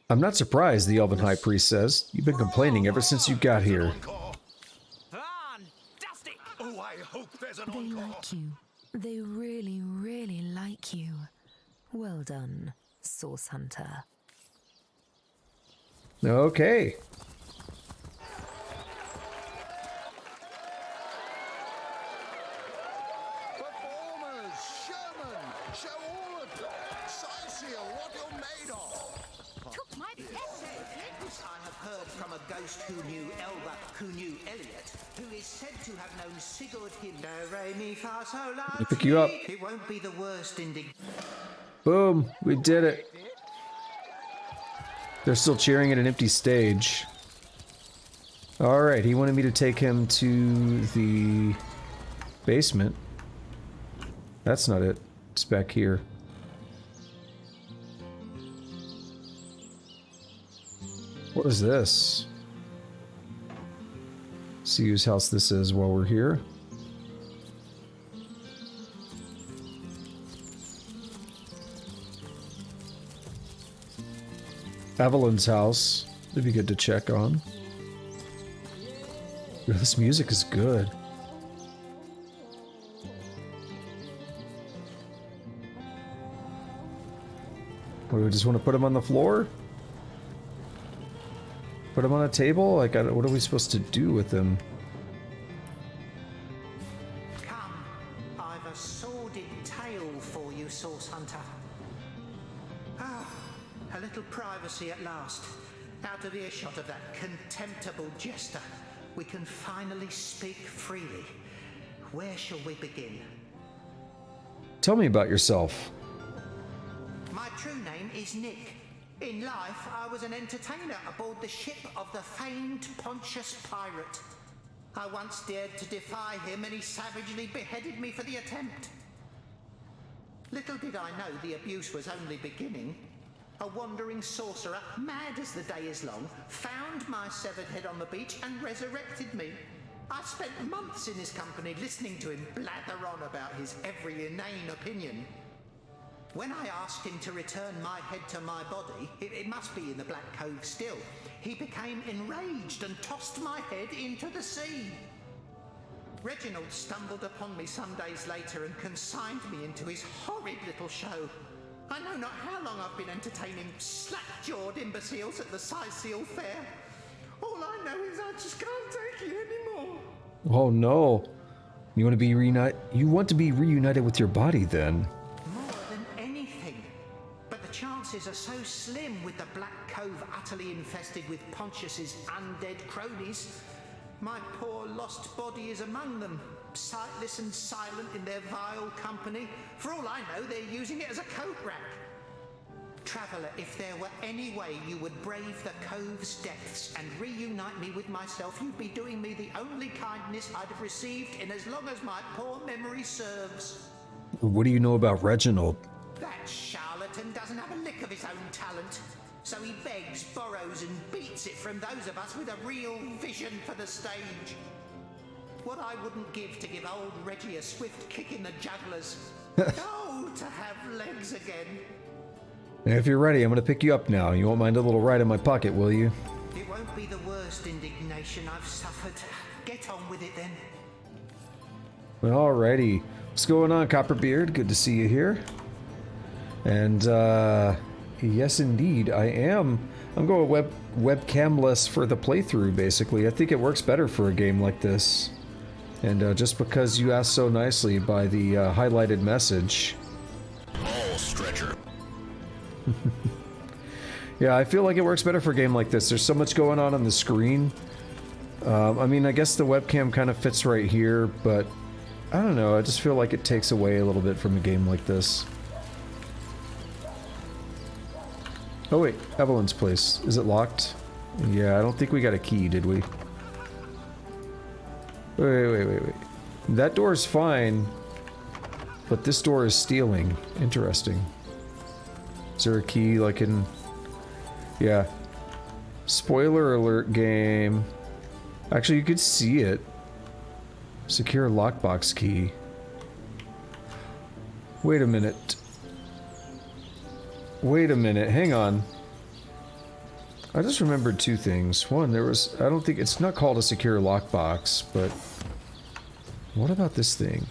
I'm not surprised, the Elven High Priest says. You've been complaining ever since you got here. They like you. They really, really like you. Well done, Source Hunter. Okay. Performers, showmen, show all of them. Sightseer, what you're made of. Took my message. I have heard from a ghost who knew Elba, who knew Elliot, who is said to have known Sigurd him. Let me pick you up. It won't be the worst ending. Boom, we did it. They're still cheering at an empty stage. All right, he wanted me to take him to the basement. That's not it. It's back here. What is this? See whose house this is while we're here. Evelyn's house. It'd be good to check on. Ooh, this music is good. What, do we just want to put him on the floor? Put him on a table? Like, what are we supposed to do with him? Come, I've a sordid tale for you, Source Hunter. Ah, a little privacy at last. Out of earshot of that contemptible jester, we can finally speak freely. Where shall we begin? Tell me about yourself. My true name is Nick. In life, I was an entertainer aboard the ship of the famed Pontius Pirate. I once dared to defy him, and he savagely beheaded me for the attempt. Little did I know the abuse was only beginning. A wandering sorcerer, mad as the day is long, found my severed head on the beach and resurrected me. I spent months in his company listening to him blather on about his every inane opinion. When I asked him to return my head to my body, it must be in the Black Cove still, he became enraged and tossed my head into the sea. Reginald stumbled upon me some days later and consigned me into his horrid little show. I know not how long I've been entertaining slack-jawed imbeciles at the Sightseer Fair. All I know is I just can't take it anymore. Oh no. You want to be reunited with your body then? More than anything. But the chances are so slim with the Black Cove utterly infested with Pontius's undead cronies. My poor lost body is among them. sightless and silent in their vile company. For all I know, they're using it as a coat rack. Traveller, if there were any way you would brave the cove's depths and reunite me with myself, you'd be doing me the only kindness I'd have received in as long as my poor memory serves. What do you know about Reginald? That charlatan doesn't have a lick of his own talent, so he begs, borrows, and beats it from those of us with a real vision for the stage. What I wouldn't give to give old Reggie a swift kick in the jugglers. Oh, to have legs again. If you're ready, I'm going to pick you up now. You won't mind a little ride in my pocket, will you? It won't be the worst indignation I've suffered. Get on with it then. Alrighty. What's going on, Copperbeard? Good to see you here. And, yes indeed, I am. I'm going webcamless for the playthrough, basically. I think it works better for a game like this. And just because you asked so nicely by the highlighted message. Ball stretcher. Yeah, I feel like it works better for a game like this. There's so much going on the screen. I mean, I guess the webcam kind of fits right here, but I don't know. I just feel like it takes away a little bit from a game like this. Oh wait, Evelyn's place. Is it locked? Yeah, I don't think we got a key, did we? Wait. That door's fine, but this door is stealing. Interesting. Is there a key like in... Yeah. Spoiler alert game. Actually, you could see it. Secure lockbox key. Wait a minute. Wait a minute, hang on. I just remembered two things. One, there was... I don't think... It's not called a secure lockbox, but... What about this thing?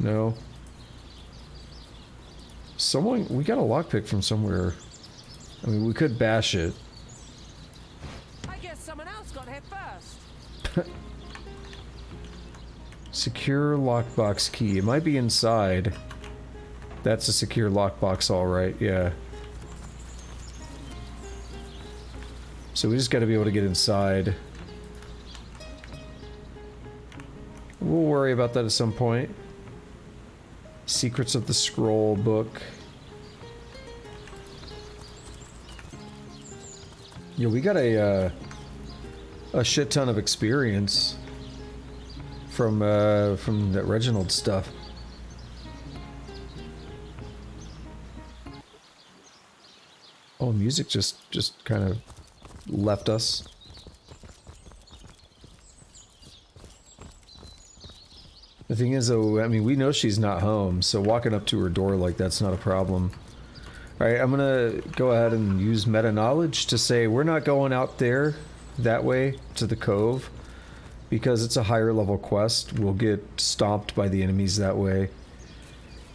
No. Someone... We got a lockpick from somewhere. I mean, we could bash it. I guess someone else got here first. Secure lockbox key. It might be inside. That's a secure lockbox, alright, yeah. So we just gotta be able to get inside. We'll worry about that at some point. Secrets of the Scroll book. Yeah, we got a shit ton of experience from that Reginald stuff. Oh, music just kind of left us. The thing is, though, I mean, we know she's not home, so walking up to her door like that's not a problem. Alright, I'm gonna go ahead and use meta knowledge to say we're not going out there that way to the cove because it's a higher level quest. We'll get stomped by the enemies that way.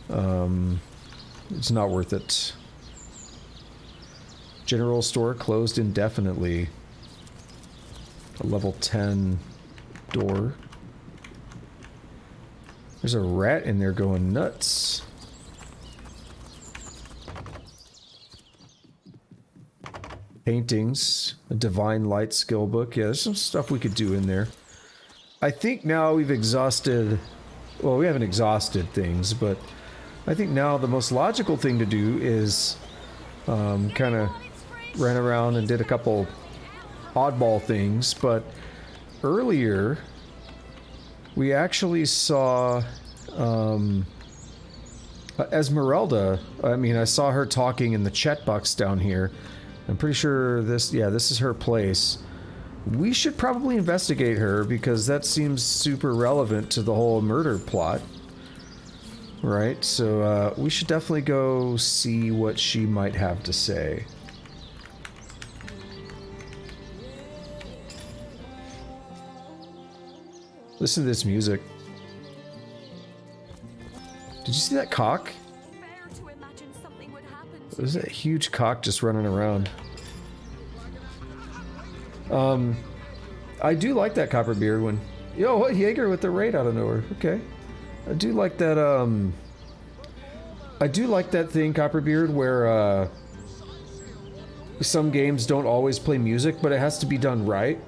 It's not worth it. General store closed indefinitely. A level 10 door. There's a rat in there going nuts. Paintings, a divine light skill book. Yeah, there's some stuff we could do in there. I think now we've exhausted... Well, we haven't exhausted things, but I think now the most logical thing to do is kind of ran around and did a couple oddball things, but earlier we actually saw Esmeralda. I mean, I saw her talking in the chat box down here. I'm pretty sure this, yeah, this is her place. We should probably investigate her because that seems super relevant to the whole murder plot. Right, so we should definitely go see what she might have to say. Listen to this music. Did you see that cock? There's a huge cock just running around. I do like that Copperbeard one. Yo, what? Jaeger with the raid out of nowhere. Okay. I do like that, I do like that thing, Copperbeard, where, some games don't always play music, but it has to be done right.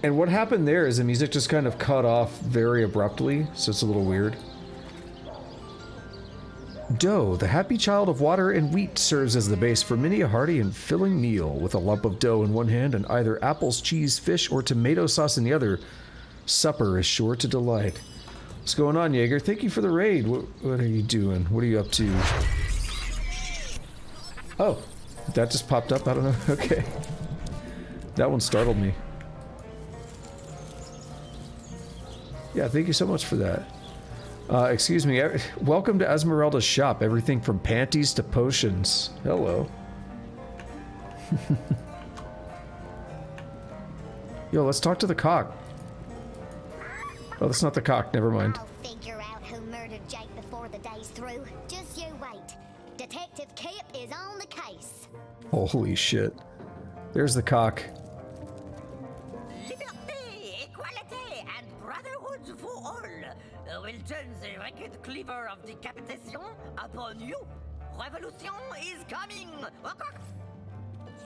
And what happened there is the music just kind of cut off very abruptly, so it's a little weird. Dough, the happy child of water and wheat, serves as the base for many a hearty and filling meal. With a lump of dough in one hand and either apples, cheese, fish, or tomato sauce in the other, supper is sure to delight. What's going on, Jaeger? Thank you for the raid. What are you doing? What are you up to? Oh, that just popped up? I don't know. Okay. That one startled me. Yeah, thank you so much for that. Excuse me. Welcome to Esmeralda's shop. Everything from panties to potions. Hello. Yo, let's talk to the cock. Oh, that's not the cock. Never mind. I'll figure out who murdered Jake before the day's through. Just you wait. Detective Kip is on the case. Holy shit. There's the cock. Liberté, equality, and brotherhood for all will turn the wicked cleaver of decapitation upon you. Revolution is coming.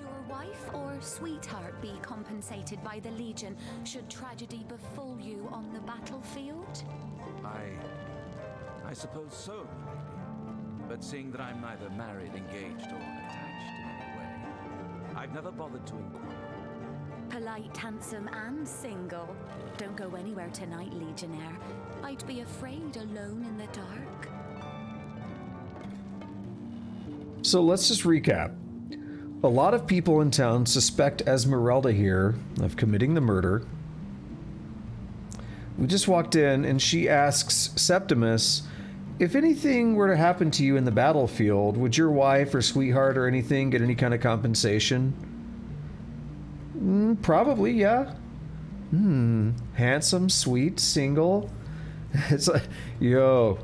Your wife or sweetheart be compensated by the Legion should tragedy befall you on the battlefield? I suppose so, maybe. But seeing that I'm neither married, engaged, or attached in any way, I've never bothered to inquire. Polite, handsome, and single. Don't go anywhere tonight, Legionnaire. I'd be afraid alone in the dark. So let's just recap. A lot of people in town suspect Esmeralda here of committing the murder. We just walked in and she asks Septimus, if anything were to happen to you in the battlefield, would your wife or sweetheart or anything get any kind of compensation? Probably, yeah. Handsome, sweet, single. It's like, yo,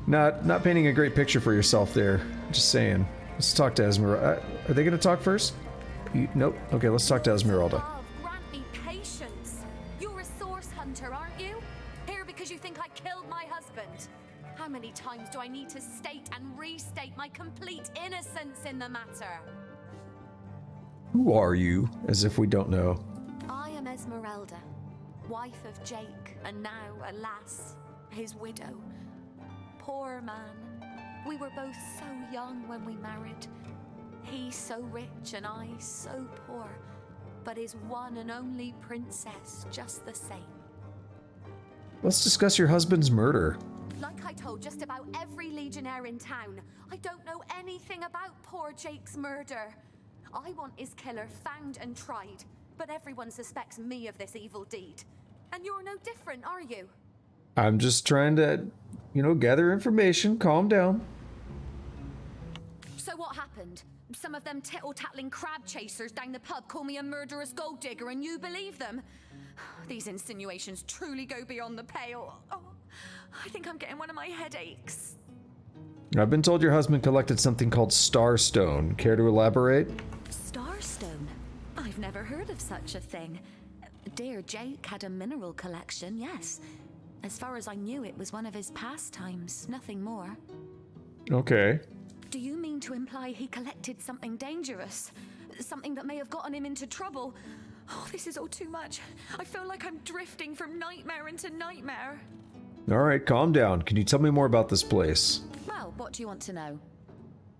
not painting a great picture for yourself there. Just saying. Let's talk to Esmeralda. Are they going to talk first? Nope. Okay, let's talk to Esmeralda. Grant me patience. You're a source hunter, aren't you? Here because you think I killed my husband. How many times do I need to state and restate my complete innocence in the matter? Who are you? As if we don't know. I am Esmeralda, wife of Jake, and now, alas, his widow. Poor man. We were both so young when we married. He so rich and I so poor, but his one and only princess just the same. Let's discuss your husband's murder. Like I told just about every Legionnaire in town, I don't know anything about poor Jake's murder. I want his killer found and tried, but everyone suspects me of this evil deed. And you're no different, are you? I'm just trying to, gather information. Calm down. So what happened? Some of them tittle-tattling crab chasers down the pub call me a murderous gold digger and you believe them? These insinuations truly go beyond the pale. Oh, I think I'm getting one of my headaches. I've been told your husband collected something called Starstone. Care to elaborate? Starstone? I've never heard of such a thing. Dear Jake had a mineral collection, yes. As far as I knew, it was one of his pastimes, nothing more. Okay. Do you mean to imply he collected something dangerous? Something that may have gotten him into trouble? Oh, this is all too much. I feel like I'm drifting from nightmare into nightmare. Alright, calm down. Can you tell me more about this place? Well, what do you want to know?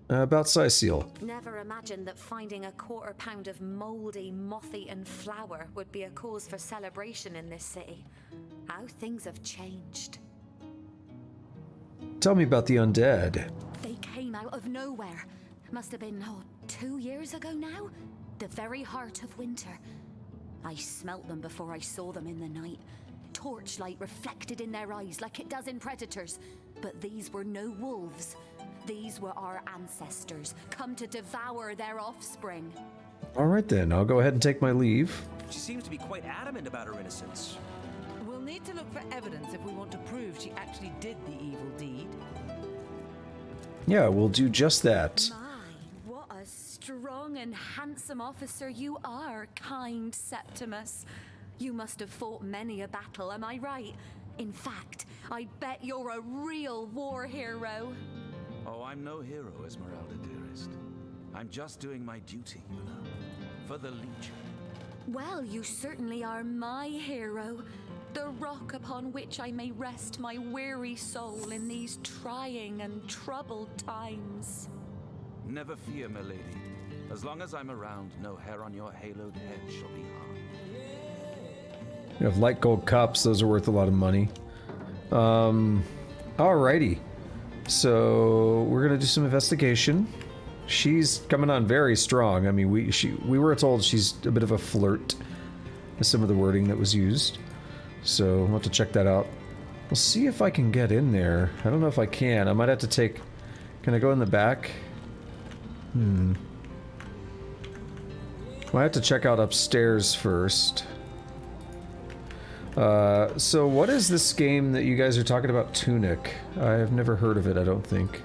About Sicil. Never imagined that finding a quarter pound of mouldy, moth-eaten flour would be a cause for celebration in this city. How things have changed. Tell me about the undead. They came out of nowhere. Must have been, 2 years ago now? The very heart of winter. I smelt them before I saw them in the night. Torchlight reflected in their eyes like it does in predators. But these were no wolves. These were our ancestors, come to devour their offspring. Alright then, I'll go ahead and take my leave. She seems to be quite adamant about her innocence. We'll need to look for evidence if we want to prove she actually did the evil deed. Yeah, we'll do just that. My, what a strong and handsome officer you are, kind Septimus. You must have fought many a battle, am I right? In fact, I bet you're a real war hero. Oh, I'm no hero, Esmeralda, dearest. I'm just doing my duty, for the Legion. Well, you certainly are my hero. The rock upon which I may rest my weary soul in these trying and troubled times. Never fear, milady. As long as I'm around, no hair on your haloed head shall be harmed. You have light gold cups, those are worth a lot of money. Alrighty. So we're gonna do some investigation. She's coming on very strong. I mean, we were told she's a bit of a flirt, is some of the wording that was used. So we'll have to check that out. We'll see if I can get in there. I don't know if I can. I might have to take... Can I go in the back? Might have to check out upstairs first. So what is this game that you guys are talking about, Tunic? I have never heard of it, I don't think.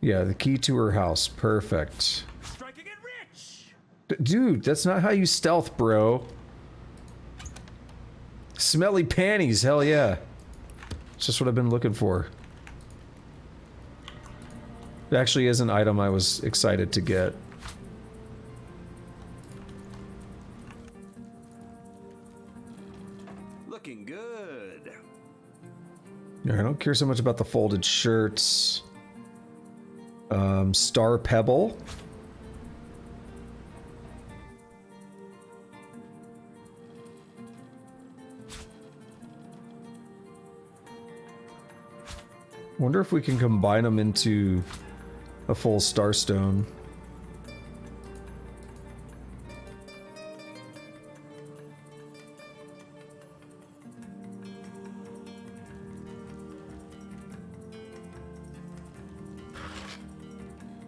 Yeah, the key to her house. Perfect. Striking it rich! Dude, that's not how you stealth, bro. Smelly panties, hell yeah. It's just what I've been looking for. It actually is an item I was excited to get. Looking good. I don't care so much about the folded shirts. Star Pebble. Wonder if we can combine them into a full Starstone.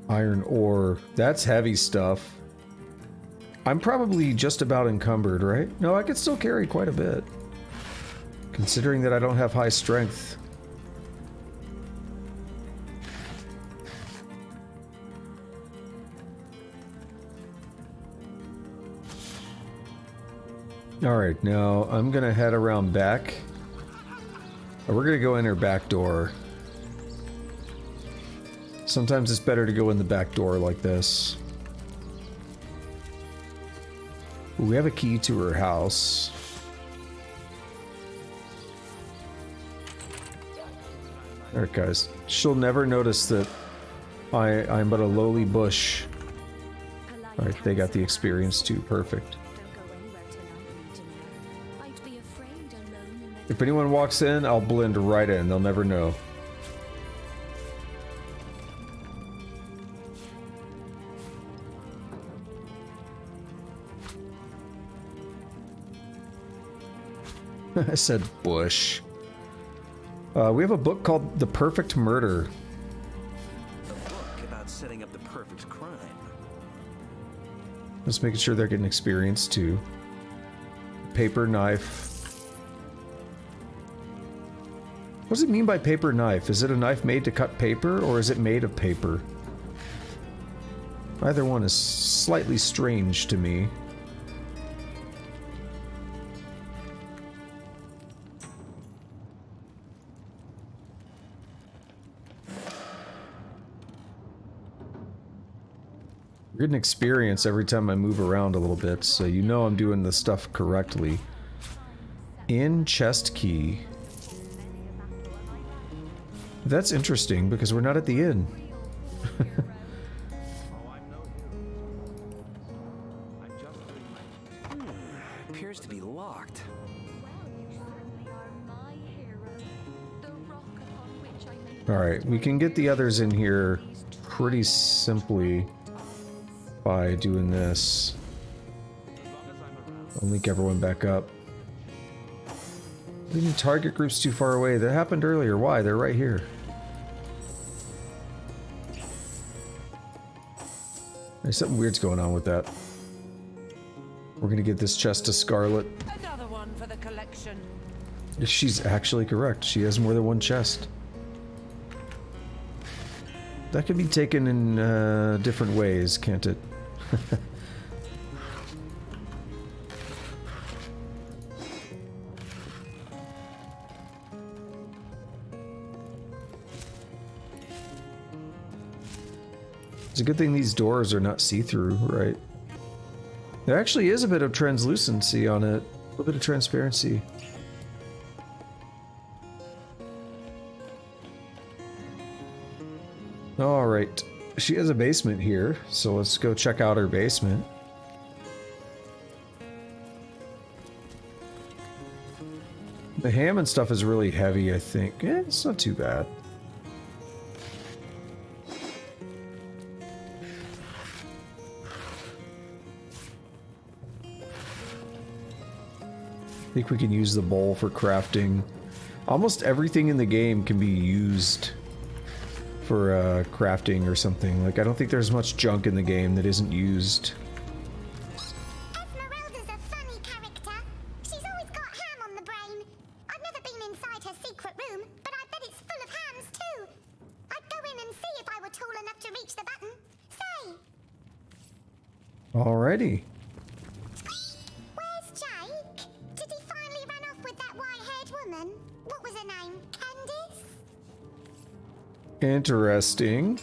Iron ore. That's heavy stuff. I'm probably just about encumbered, right? No, I could still carry quite a bit. Considering that I don't have high strength. Alright, now I'm gonna head around back. We're gonna go in her back door. Sometimes it's better to go in the back door like this. We have a key to her house. Alright guys, she'll never notice that I'm but a lowly bush. Alright, they got the experience too, perfect. If anyone walks in, I'll blend right in, they'll never know. I said bush. We have a book called The Perfect Murder. A book about setting up the perfect crime. Just making sure they're getting experience too. Paper knife. What does it mean by paper knife? Is it a knife made to cut paper, or is it made of paper? Either one is slightly strange to me. We're getting experience every time I move around a little bit, so you know I'm doing the stuff correctly. In chest key. That's interesting, because we're not at the inn. Appears to be locked. Alright, we can get the others in here pretty simply by doing this. I'll link everyone back up. Leaving target groups too far away. That happened earlier. Why? They're right here. There's something weird's going on with that. We're gonna get this chest to Scarlet. Another one for the collection. She's actually correct. She has more than one chest. That can be taken in different ways, can't it? It's a good thing these doors are not see-through, right? There actually is a bit of translucency on it. A little bit of transparency. Alright. She has a basement here, so let's go check out her basement. The ham and stuff is really heavy, I think. It's not too bad. I think we can use the bowl for crafting. Almost everything in the game can be used for crafting or something. Like, I don't think there's much junk in the game that isn't used. Esmeralda's a funny character. She's always got ham on the brain. I've never been inside her secret room, but I bet it's full of hams too. I'd go in and see if I were tall enough to reach the button. Say! Alrighty. Where's Jake? Did he finally run off with that white-haired woman? What was her name? Candice? Interesting.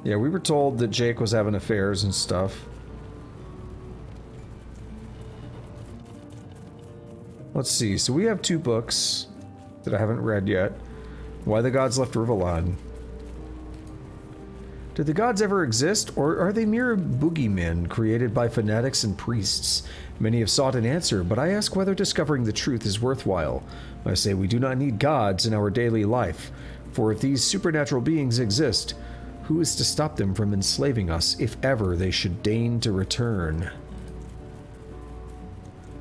Yeah, we were told that Jake was having affairs and stuff. Let's see. So we have 2 books that I haven't read yet. Why the Gods Left Rivellon. Did the gods ever exist, or are they mere boogeymen created by fanatics and priests? Many have sought an answer, but I ask whether discovering the truth is worthwhile. I say we do not need gods in our daily life, for if these supernatural beings exist, who is to stop them from enslaving us if ever they should deign to return?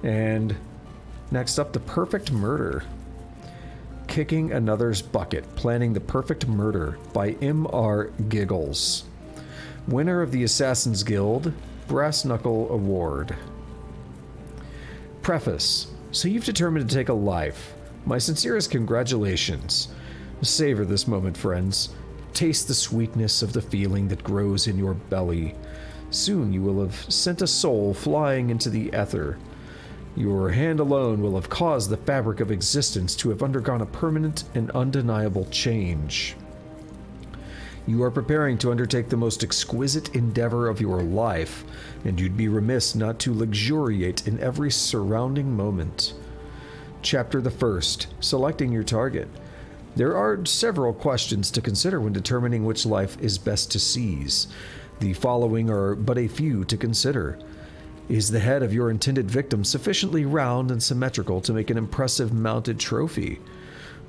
And next up, the perfect murder. Kicking Another's Bucket, Planning the Perfect Murder by M.R. Giggles. Winner of the Assassin's Guild Brass Knuckle Award. Preface. So you've determined to take a life. My sincerest congratulations. Savor this moment, friends. Taste the sweetness of the feeling that grows in your belly. Soon you will have sent a soul flying into the ether. Your hand alone will have caused the fabric of existence to have undergone a permanent and undeniable change. You are preparing to undertake the most exquisite endeavor of your life, and you'd be remiss not to luxuriate in every surrounding moment. Chapter the 1st, Selecting Your Target. There are several questions to consider when determining which life is best to seize. The following are but a few to consider. Is the head of your intended victim sufficiently round and symmetrical to make an impressive mounted trophy?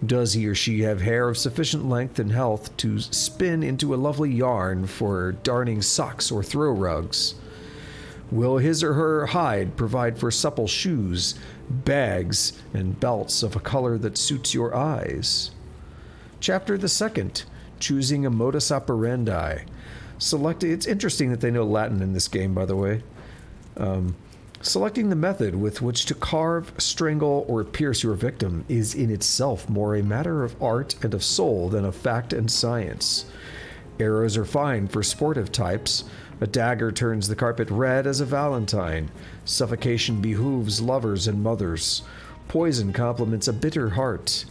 Does he or she have hair of sufficient length and health to spin into a lovely yarn for darning socks or throw rugs? Will his or her hide provide for supple shoes, bags, and belts of a color that suits your eyes? Chapter the 2nd, Choosing a Modus Operandi. It's interesting that they know Latin in this game, by the way. Selecting the method with which to carve, strangle, or pierce your victim is in itself more a matter of art and of soul than of fact and science. Arrows are fine for sportive types. A dagger turns the carpet red as a valentine. Suffocation behooves lovers and mothers. Poison compliments a bitter heart.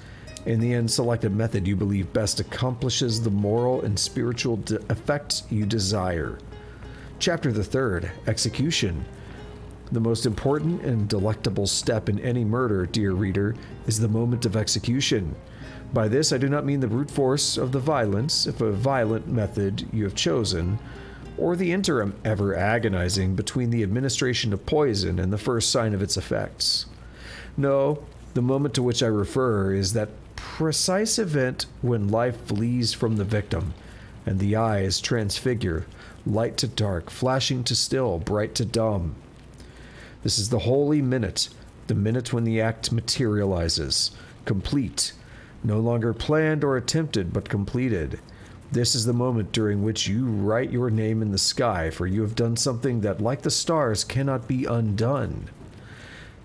In the end, select a method you believe best accomplishes the moral and spiritual effects you desire. Chapter the 3rd, Execution. The most important and delectable step in any murder, dear reader, is the moment of execution. By this I do not mean the brute force of the violence, if a violent method you have chosen, or the interim ever agonizing between the administration of poison and the first sign of its effects. No, the moment to which I refer is that precise event when life flees from the victim, and the eyes transfigure, light to dark, flashing to still, bright to dumb. This is the holy minute, the minute when the act materializes, complete, no longer planned or attempted, but completed. This is the moment during which you write your name in the sky, for you have done something that, like the stars, cannot be undone.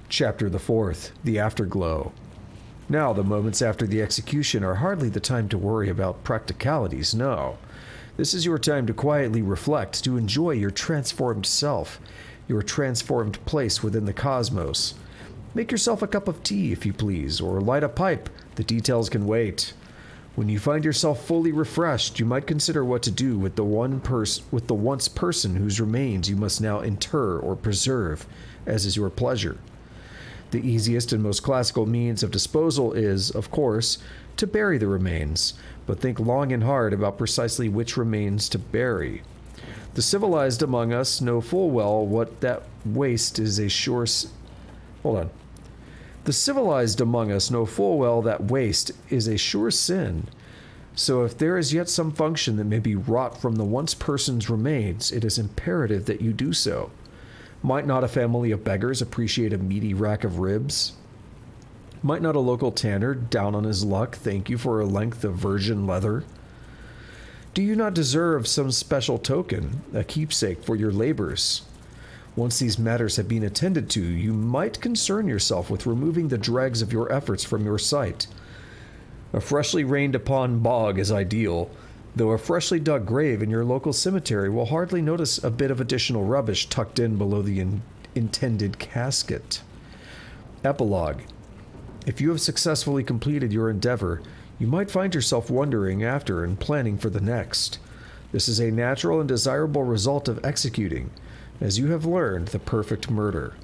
Chapter the 4th, The Afterglow. Now, the moments after the execution are hardly the time to worry about practicalities, no. This is your time to quietly reflect, to enjoy your transformed self, your transformed place within the cosmos. Make yourself a cup of tea, if you please, or light a pipe. The details can wait. When you find yourself fully refreshed, you might consider what to do with the once person whose remains you must now inter or preserve, as is your pleasure. The easiest and most classical means of disposal is, of course, to bury the remains, but think long and hard about precisely which remains to bury. The civilized among us know full well what that waste is a sure... Hold on. The civilized among us know full well that waste is a sure sin. So if there is yet some function that may be wrought from the once person's remains, it is imperative that you do so. Might not a family of beggars appreciate a meaty rack of ribs? Might not a local tanner, down on his luck, thank you for a length of virgin leather? Do you not deserve some special token, a keepsake for your labors? Once these matters have been attended to, you might concern yourself with removing the dregs of your efforts from your sight. A freshly rained upon bog is ideal, though a freshly dug grave in your local cemetery will hardly notice a bit of additional rubbish tucked in below the intended casket. Epilogue. If you have successfully completed your endeavor, you might find yourself wondering after and planning for the next. This is a natural and desirable result of executing, as you have learned, the perfect murder.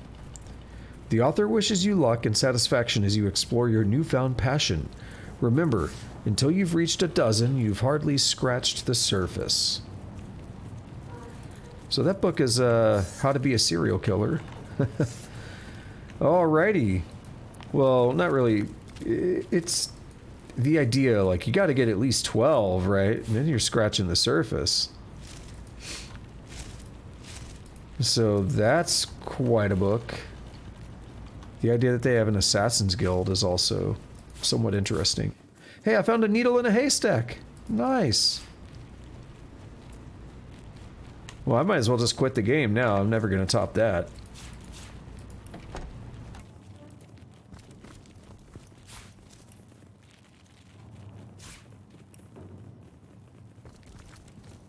The author wishes you luck and satisfaction as you explore your newfound passion. Remember, until you've reached a dozen, you've hardly scratched the surface. So that book is How to Be a Serial Killer. Alrighty. Well, not really. It's the idea, like, you got to get at least 12, right? And then you're scratching the surface. So that's quite a book. The idea that they have an Assassin's Guild is also somewhat interesting. Hey, I found a needle in a haystack. Nice. Well, I might as well just quit the game now. I'm never going to top that.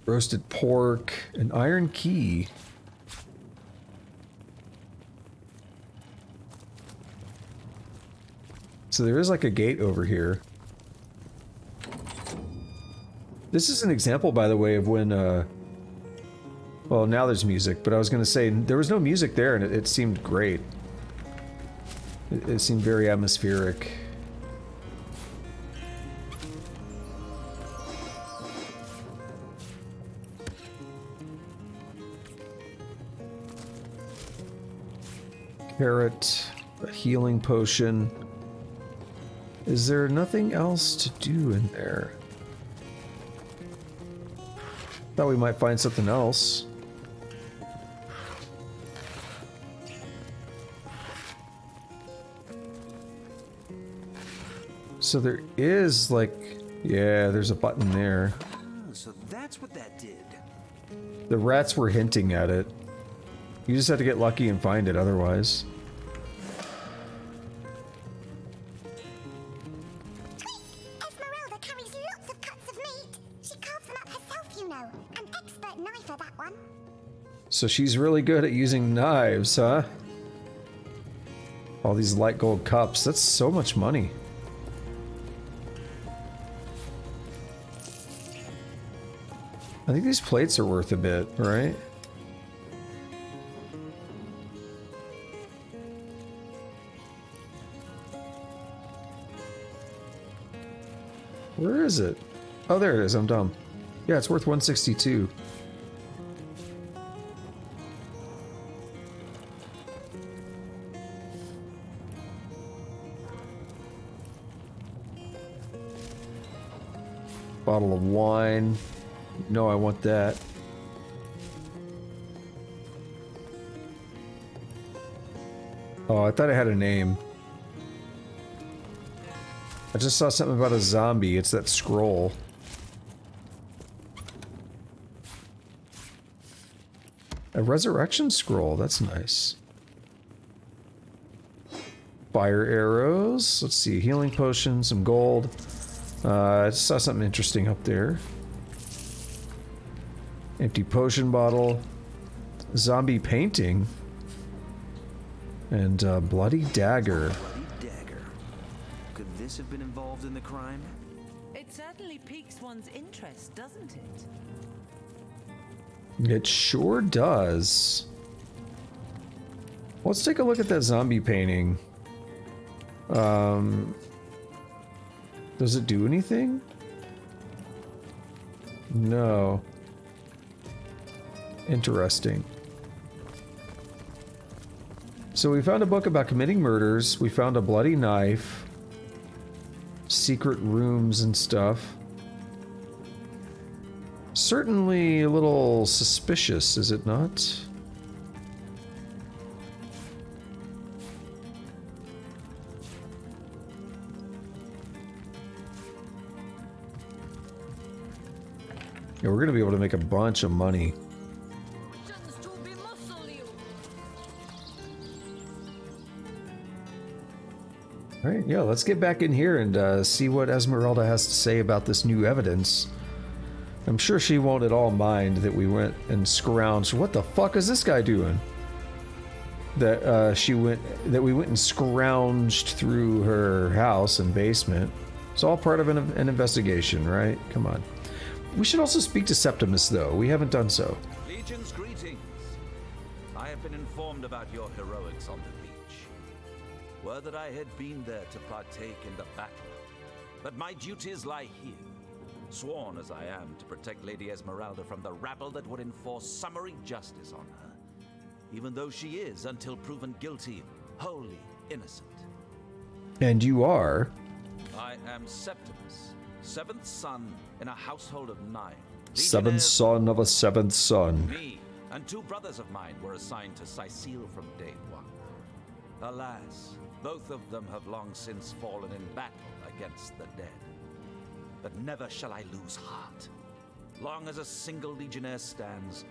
Roasted pork, an iron key. So there is like a gate over here. This is an example, by the way, of when, well, now there's music, but I was going to say, there was no music there, and it seemed great. It seemed very atmospheric. Carrot, a healing potion. Is there nothing else to do in there? Thought we might find something else. So there is, like, yeah, there's a button there. So that's what that did. The rats were hinting at it. You just have to get lucky and find it otherwise. Esmeralda carries lots of cuts of meat. She carves them up herself, you know. An expert knifer, that one. So she's really good at using knives, huh? All these light gold cups. That's so much money. I think these plates are worth a bit, right? Where is it? Oh, there it is. I'm dumb. Yeah, it's worth 162. Bottle of wine. No, I want that. Oh, I thought it had a name. I just saw something about a zombie. It's that scroll. A resurrection scroll. That's nice. Fire arrows. Let's see. Healing potion. Some gold. I just saw something interesting up there. Empty potion bottle. Zombie painting. And bloody dagger. Bloody dagger. Could this have been involved in the crime? It It certainly piques one's interest, doesn't it? It sure does. Let's take a look at that zombie painting. Does it do anything? No. Interesting. So we found a book about committing murders. We found a bloody knife. Secret rooms and stuff. Certainly a little suspicious, is it not? Yeah, we're gonna be able to make a bunch of money. Alright, yeah, let's get back in here and see what Esmeralda has to say about this new evidence. I'm sure she won't at all mind that we went and scrounged. What the fuck is this guy doing? That we went and scrounged through her house and basement. It's all part of an investigation, right? Come on. We should also speak to Septimus, though. We haven't done so. Legion's greetings. I have been informed about your heroics on the beach. Were that I had been there to partake in the battle. But my duties lie here. Sworn as I am to protect Lady Esmeralda from the rabble that would enforce summary justice on her. Even though she is, until proven guilty, wholly innocent. And you are? I am Septimus, seventh son in a household of 9. Seventh son of a seventh son. Me and 2 brothers of mine were assigned to Sicile from day 1. Alas, both of them have long since fallen in battle against the dead. But never shall I lose heart. Long as a single legionnaire stands,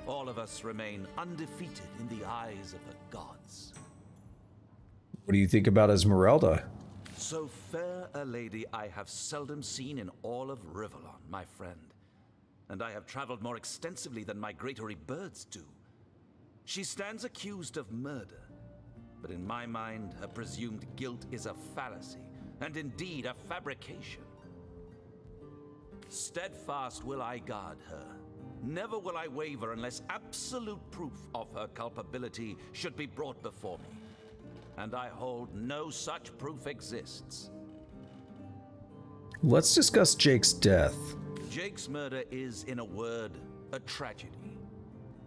all of us remain undefeated in the eyes of the gods. What do you think about Esmeralda? So fair a lady I have seldom seen in all of Rivellon, my friend. And I have traveled more extensively than migratory birds do. She stands accused of murder, but in my mind, her presumed guilt is a fallacy, and indeed a fabrication. Steadfast will I guard her. Never will I waver unless absolute proof of her culpability should be brought before me. And I hold no such proof exists. Let's discuss Jake's death. Jake's murder is, in a word, a tragedy.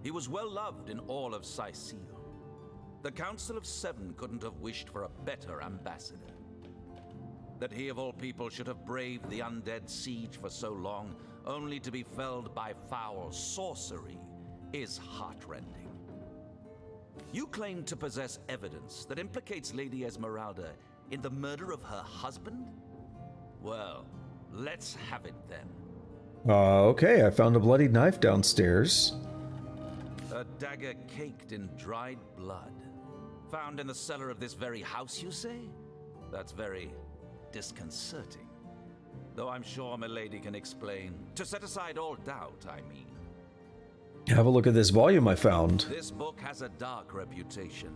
He was well loved in all of Sicile. The Council of 7 couldn't have wished for a better ambassador. That he of all people should have braved the undead siege for so long, only to be felled by foul sorcery, is heartrending. You claim to possess evidence that implicates Lady Esmeralda in the murder of her husband? Well, let's have it then. Okay, I found a bloody knife downstairs. A dagger caked in dried blood. Found in the cellar of this very house, you say? That's very disconcerting. Though I'm sure milady can explain. To set aside all doubt, I mean. Have a look at this volume I found. This book has a dark reputation.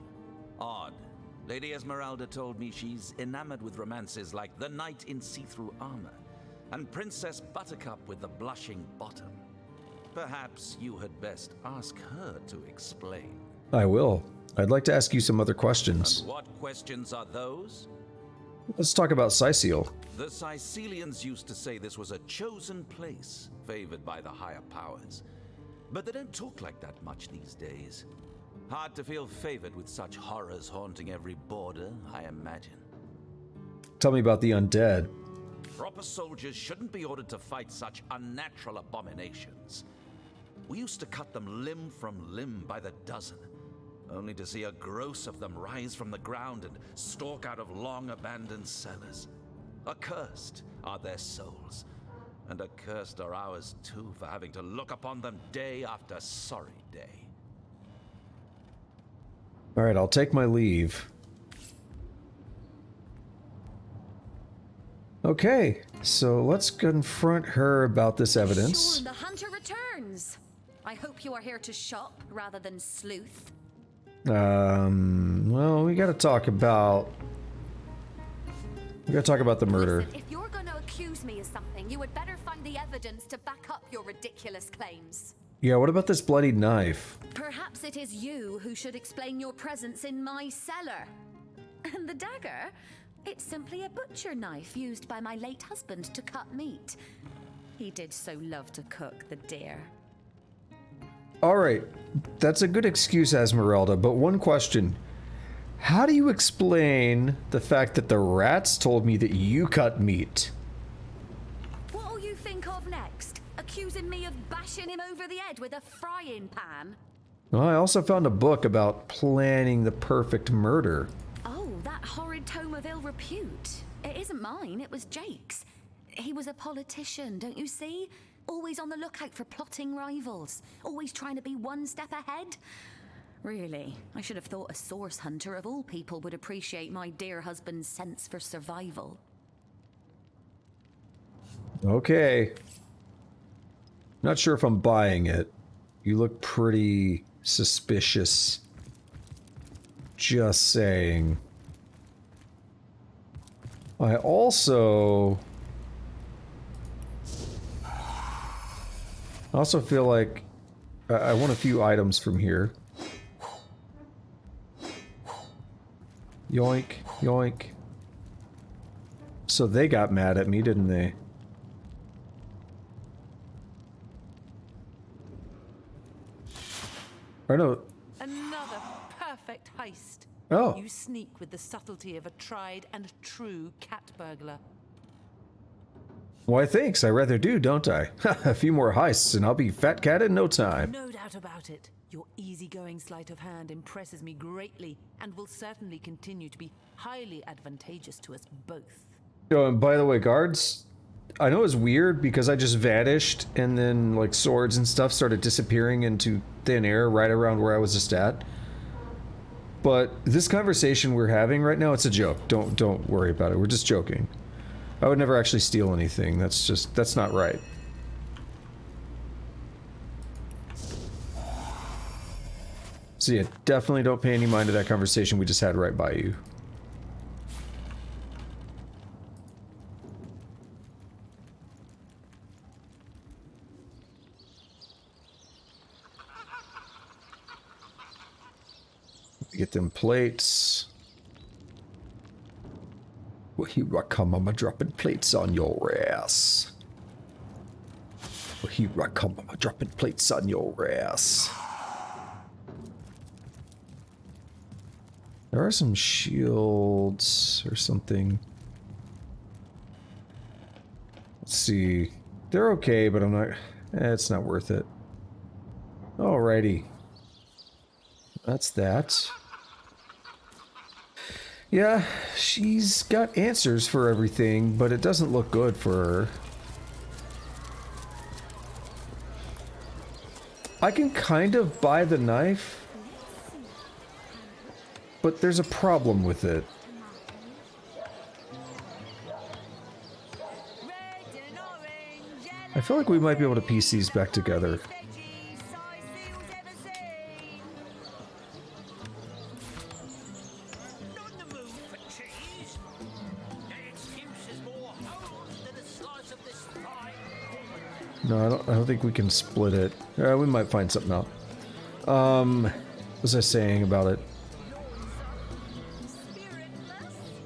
Odd. Lady Esmeralda told me she's enamored with romances like The Knight in See-Through Armor and Princess Buttercup with the Blushing Bottom. Perhaps you had best ask her to explain. I will. I'd like to ask you some other questions. And what questions are those? Let's talk about Sicile. The Sicilians used to say this was a chosen place, favored by the higher powers. But they don't talk like that much these days. Hard to feel favored with such horrors haunting every border, I imagine. Tell me about the undead. Proper soldiers shouldn't be ordered to fight such unnatural abominations. We used to cut them limb from limb by the dozen, only to see a gross of them rise from the ground and stalk out of long-abandoned cellars. Accursed are their souls, and accursed are ours too for having to look upon them day after sorry day. All right, I'll take my leave. Okay, so let's confront her about this evidence. Sure, the hunter returns. I hope you are here to shop rather than sleuth. Well, we gotta talk about the murder. Listen, if you're gonna accuse me as something, you would better find the evidence to back up your ridiculous claims. Yeah, what about this bloody knife? Perhaps it is you who should explain your presence in my cellar. And the dagger? It's simply a butcher knife used by my late husband to cut meat. He did so love to cook, the dear. Alright, that's a good excuse, Esmeralda, but one question. How do you explain the fact that the rats told me that you cut meat? What'll you think of next? Accusing me of bashing him over the head with a frying pan? Well, I also found a book about planning the perfect murder. Oh, that horrid tome of ill repute. It isn't mine, it was Jake's. He was a politician, don't you see? Always on the lookout for plotting rivals. Always trying to be one step ahead. Really, I should have thought a source hunter of all people would appreciate my dear husband's sense for survival. Okay. Not sure if I'm buying it. You look pretty suspicious. Just saying. I also feel like I want a few items from here. Yoink, yoink. So they got mad at me, didn't they? Or no. Another perfect heist. Oh. You sneak with the subtlety of a tried and true cat burglar. Why, thanks. I rather do, don't I? A few more heists and I'll be fat cat in no time. No doubt about it. Your easygoing sleight of hand impresses me greatly and will certainly continue to be highly advantageous to us both. Oh, and by the way, guards, I know it's weird because I just vanished and then like swords and stuff started disappearing into thin air right around where I was just at. But this conversation we're having right now, it's a joke. Don't worry about it. We're just joking. I would never actually steal anything. That's not right. So yeah, definitely don't pay any mind to that conversation we just had right by you. Get them plates. Well, here I come, I'm dropping plates on your ass. Well, here I come, I'm dropping plates on your ass. There are some shields or something. Let's see. They're okay, but I'm not... it's not worth it. Alrighty. That's that. Yeah, she's got answers for everything, but it doesn't look good for her. I can kind of buy the knife, but there's a problem with it. I feel like we might be able to piece these back together. No, I don't think we can split it. We might find something out. What was I saying about it?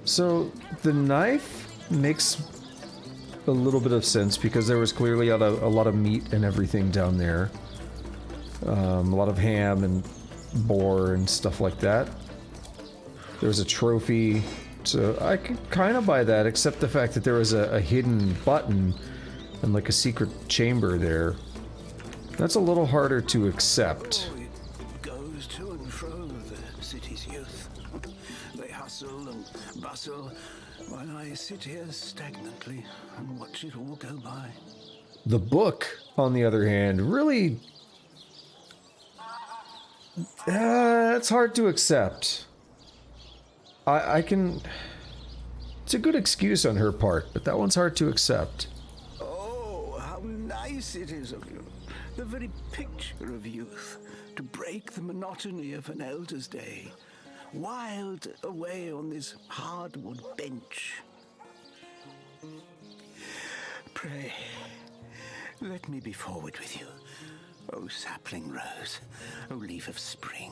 So, the knife makes a little bit of sense because there was clearly a lot of meat and everything down there. A lot of ham and boar and stuff like that. There's a trophy, so I could kind of buy that, except the fact that there was a hidden button and like a secret chamber there. That's a little harder to accept. It goes to and fro, the city's youth. They hustle and bustle, while I sit here stagnantly and watch it all go by. The book, on the other hand, really... it's hard to accept. I can... It's a good excuse on her part, but that one's hard to accept. Nice it is of you, the very picture of youth, to break the monotony of an elder's day, wild away on this hardwood bench. Pray, let me be forward with you, O sapling rose, O leaf of spring,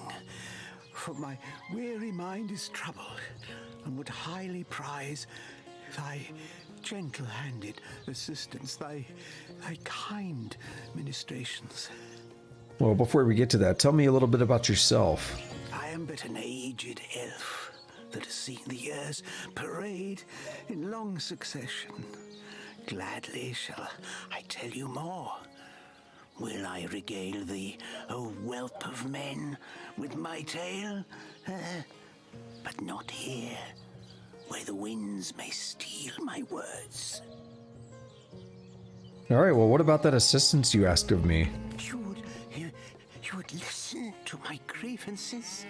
for my weary mind is troubled, and would highly prize thy gentle-handed assistance, thy kind ministrations. Well, before we get to that, tell me a little bit about yourself. I am but an aged elf that has seen the years parade in long succession. Gladly shall I tell you more. Will I regale thee, O whelp of men, with my tale? But not here, where the winds may steal my words. All right, well, what about that assistance you asked of me? You would listen to my grievances,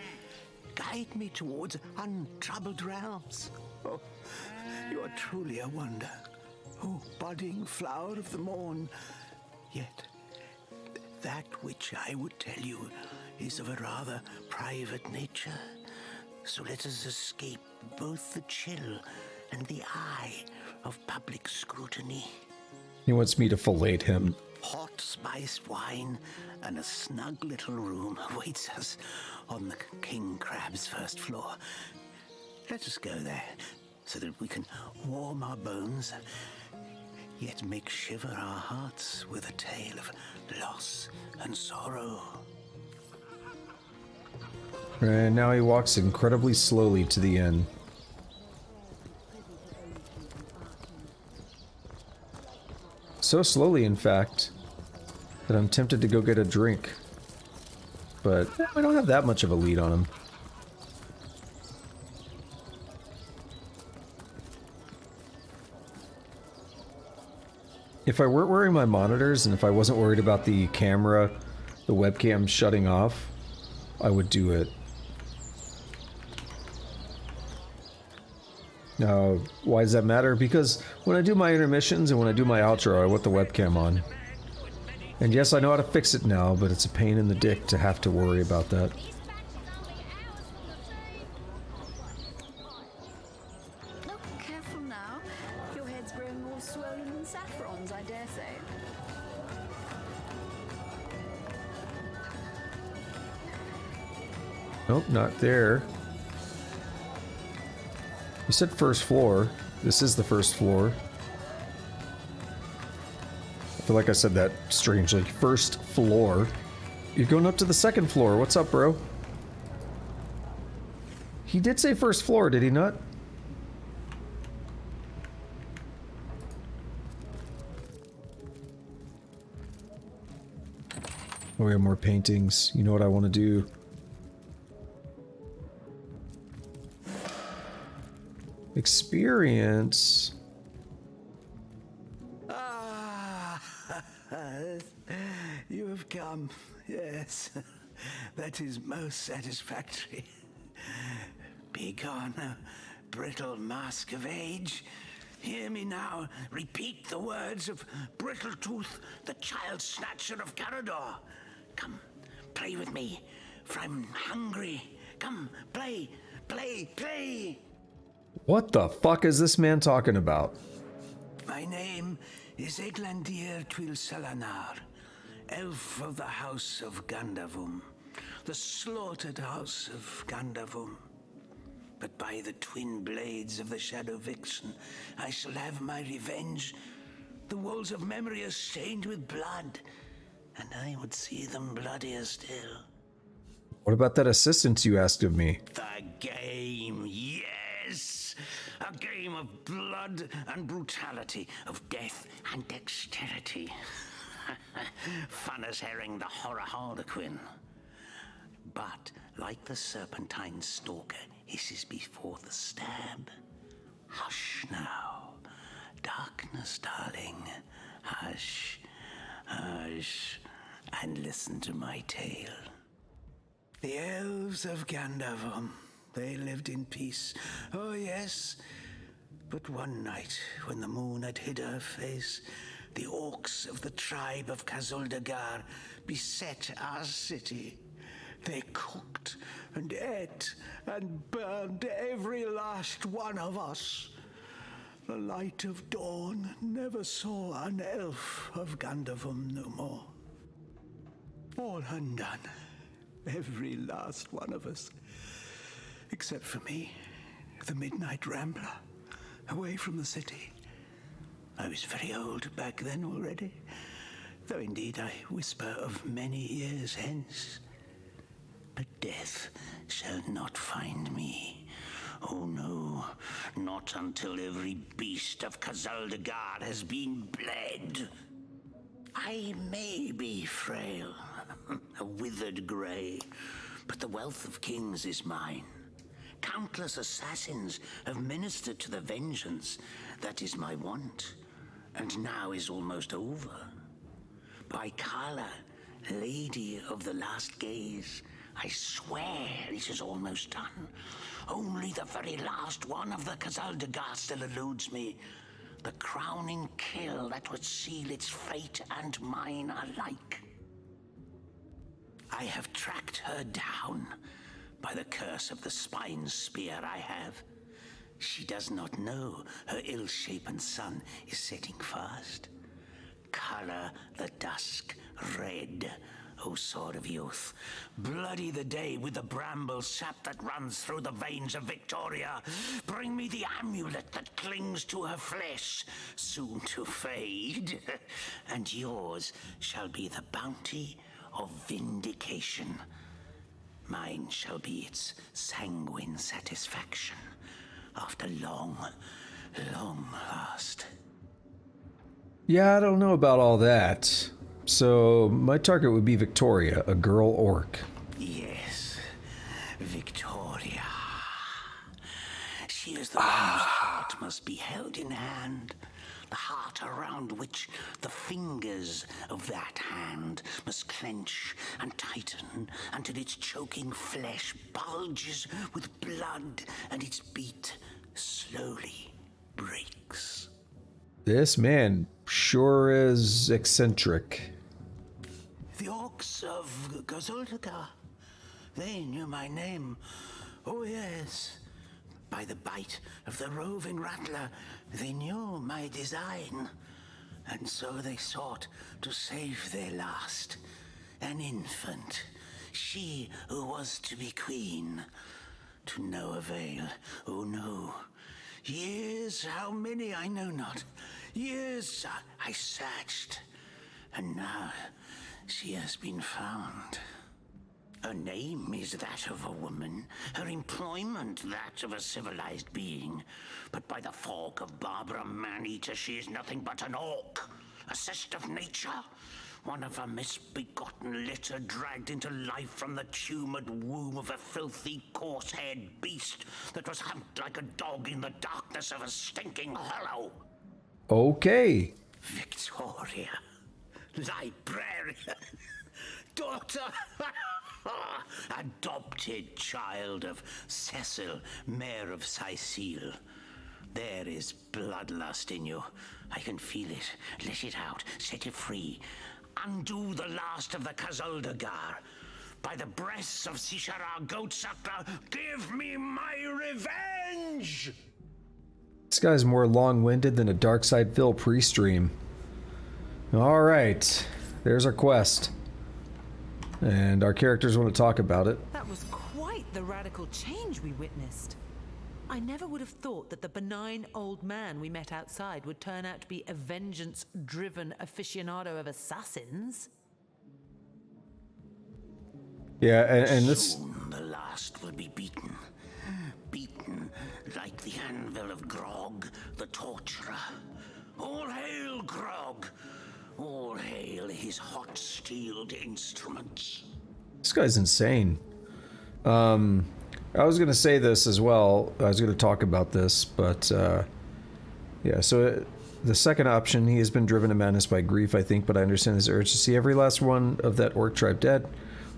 guide me towards untroubled realms. Oh, you are truly a wonder, oh budding flower of the morn. Yet, that which I would tell you is of a rather private nature. So let us escape both the chill and the eye of public scrutiny. He wants me to fillet him. Hot spiced wine and a snug little room awaits us on the King Crab's first floor. Let us go there so that we can warm our bones, yet make shiver our hearts with a tale of loss and sorrow. And now he walks incredibly slowly to the inn. So slowly, in fact, that I'm tempted to go get a drink. But I don't have that much of a lead on him. If I weren't wearing my monitors and if I wasn't worried about the camera, the webcam shutting off, I would do it. Now, why does that matter? Because when I do my intermissions and when I do my outro, I want the webcam on. And yes, I know how to fix it now, but it's a pain in the dick to have to worry about that. Oh, careful now. Your head's growing more swollen than saffron's, I dare say. Nope, not there. You said first floor. This is the first floor. I feel like I said that strangely. First floor. You're going up to the second floor. What's up, bro? He did say first floor, did he not? Oh, we have more paintings. You know what I want to do? Experience. Ah, you have come. Yes, that is most satisfactory. Begone, brittle mask of age. Hear me now repeat the words of Brittletooth, the child snatcher of Carador. Come, play with me, for I'm hungry. Come, play, play, play. What the fuck is this man talking about? My name is Eglandaer Twil Selanar, elf of the House of Gandavum, the slaughtered house of Gandavum. But by the twin blades of the Shadow Vixen, I shall have my revenge. The walls of memory are stained with blood, and I would see them bloodier still. What about that assistance you asked of me? The game, yes! A game of blood and brutality, of death and dexterity. Fun as herring the horror harlequin. But, like the serpentine stalker hisses before the stab, hush now. Darkness, darling. Hush, hush, and listen to my tale. The elves of Gandavum, they lived in peace. Oh, yes. But one night, when the moon had hid her face, the orcs of the tribe of Kazuldagar beset our city. They cooked and ate and burned every last one of us. the light of dawn never saw an elf of Gandavum no more. All undone, every last one of us, except for me, the midnight rambler, away from the city. I was very old back then already, though indeed I whisper of many years hence. But death shall not find me. Oh no, not until every beast of Khazaldgar has been bled. I may be frail, a withered grey, but the wealth of kings is mine. Countless assassins have ministered to the vengeance that is my want, and now is almost over. By Kala, Lady of the Last Gaze, I swear it is almost done. Only the very last one of the Khazaldgar still eludes me. The crowning kill that would seal its fate and mine alike. I have tracked her down by the curse of the spine spear I have. She does not know her ill-shapen sun is setting fast. Color the dusk red, O sword of youth. Bloody the day with the bramble sap that runs through the veins of Victoria. Bring me the amulet that clings to her flesh, soon to fade. And yours shall be the bounty of vindication. Mine shall be its sanguine satisfaction after long, long last. Yeah, I don't know about all that. So, my target would be Victoria, a girl orc. Yes, Victoria. She is the one whose heart must be held in hand. The heart around which the fingers of that hand must clench and tighten until its choking flesh bulges with blood and its beat slowly breaks. This man sure is eccentric. The orcs of Khazaldgar, they knew my name. Oh yes. By the bite of the roving rattler, they knew my design. And so they sought to save their last, an infant, she who was to be queen. To no avail, oh no. Years, how many I know not. Years I searched, and now she has been found. Her name is that of a woman, her employment that of a civilized being. But by the fork of Barbara Man-Eater, she is nothing but an orc, a cyst of nature, one of a misbegotten litter dragged into life from the tumoured womb of a filthy, coarse-haired beast that was humped like a dog in the darkness of a stinking hollow. Okay. Victoria, librarian, daughter, adopted child of Cecil, Mayor of Sicile. There is bloodlust in you. I can feel it. Let it out. Set it free. Undo the last of the Khazaldgar. By the breasts of Sishara Goatsuckler, give me my revenge! This guy's more long-winded than a Darkside Phil pre-stream. Alright, there's our quest. And our characters want to talk about it. That was quite the radical change we witnessed. I never would have thought that the benign old man we met outside would turn out to be a vengeance-driven aficionado of assassins. Yeah, and this... Soon the last will be beaten. Beaten like the anvil of Grog, the torturer. All hail, Grog! All hail his hot-steeled instruments. This guy's insane. I was going to say this as well. I was going to talk about this, but yeah, so the second option, he has been driven to madness by grief, I think, but I understand his urge to see every last one of that orc tribe dead.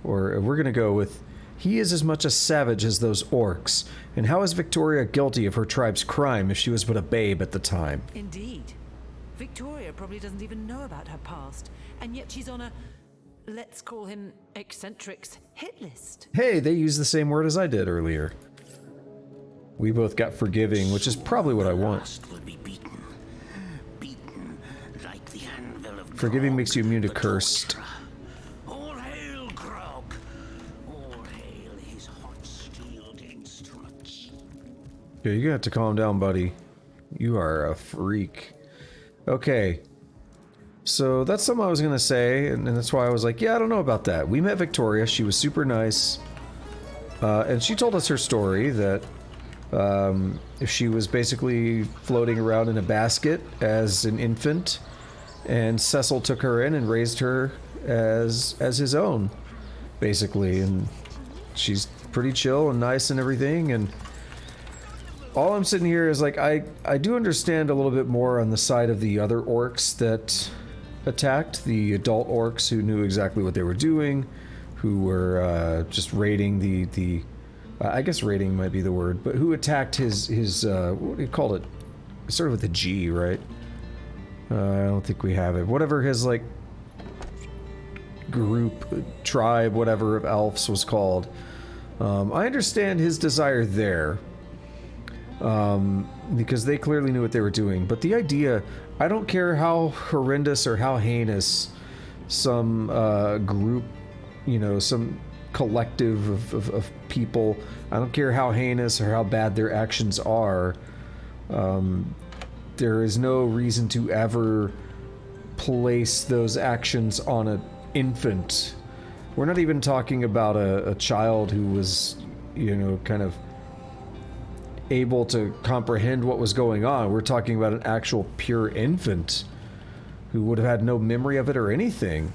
Or we're going to go with, he is as much a savage as those orcs. And how is Victoria guilty of her tribe's crime if she was but a babe at the time? Indeed. Victoria probably doesn't even know about her past, and yet she's on a, let's call him eccentric's hit list. Hey, they used the same word as I did earlier. We both got forgiving, which is probably what I want. Forgiving makes you immune to cursed. All hail Grog! All hail his hot-steeled instruments. Yeah, you're gonna have to calm down, buddy. You are a freak. Okay. So that's something I was gonna say, and that's why I was like, yeah, I don't know about that. We met Victoria, she was super nice. And she told us her story, that she was basically floating around in a basket as an infant, and Cecil took her in and raised her as his own, basically, and she's pretty chill and nice and everything, and all I'm sitting here is like, I do understand a little bit more on the side of the other orcs that attacked, the adult orcs who knew exactly what they were doing, who were just raiding the I guess raiding might be the word, but who attacked his what do you call it? It started with a G, right? I don't think we have it. Whatever his, like, group, tribe, whatever of elves was called. I understand his desire there. Because they clearly knew what they were doing. But the idea, I don't care how horrendous or how heinous some group, you know, some collective of people, I don't care how heinous or how bad their actions are, there is no reason to ever place those actions on an infant. We're not even talking about a child who was, you know, kind of able to comprehend what was going on. We're talking about an actual pure infant who would have had no memory of it or anything.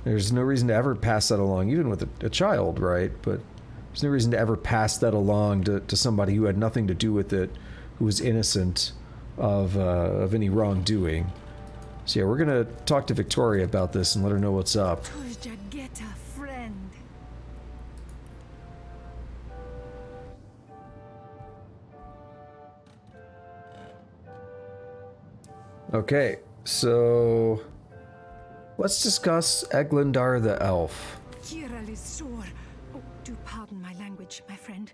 There's no reason to ever pass that along, even with a child, right? But there's no reason to ever pass that along to somebody who had nothing to do with it, who was innocent of any wrongdoing. So yeah, we're gonna talk to Victoria about this and let her know what's up. Friend. Okay, so let's discuss Eglandaer the elf. Oh, do pardon my language, my friend,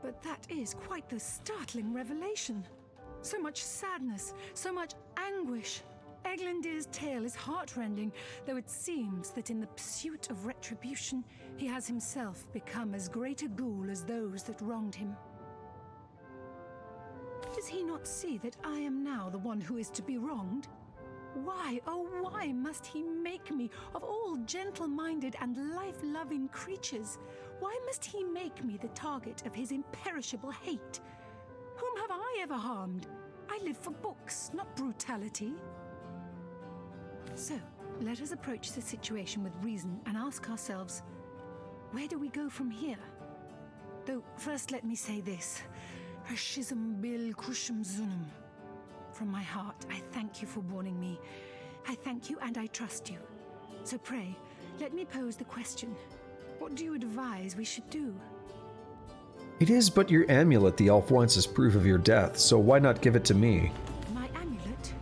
but that is quite the startling revelation. So much sadness, so much anguish. Eglandaer's tale is heartrending, though it seems that in the pursuit of retribution, he has himself become as great a ghoul as those that wronged him. Does he not see that I am now the one who is to be wronged? Why, oh why must he make me, of all gentle-minded and life-loving creatures, why must he make me the target of his imperishable hate? Whom have I ever harmed? I live for books, not brutality. So, let us approach the situation with reason and ask ourselves, where do we go from here? Though, first let me say this. From my heart, I thank you for warning me. I thank you and I trust you. So pray, let me pose the question. What do you advise we should do? It is but your amulet the elf wants as proof of your death, so why not give it to me? My amulet?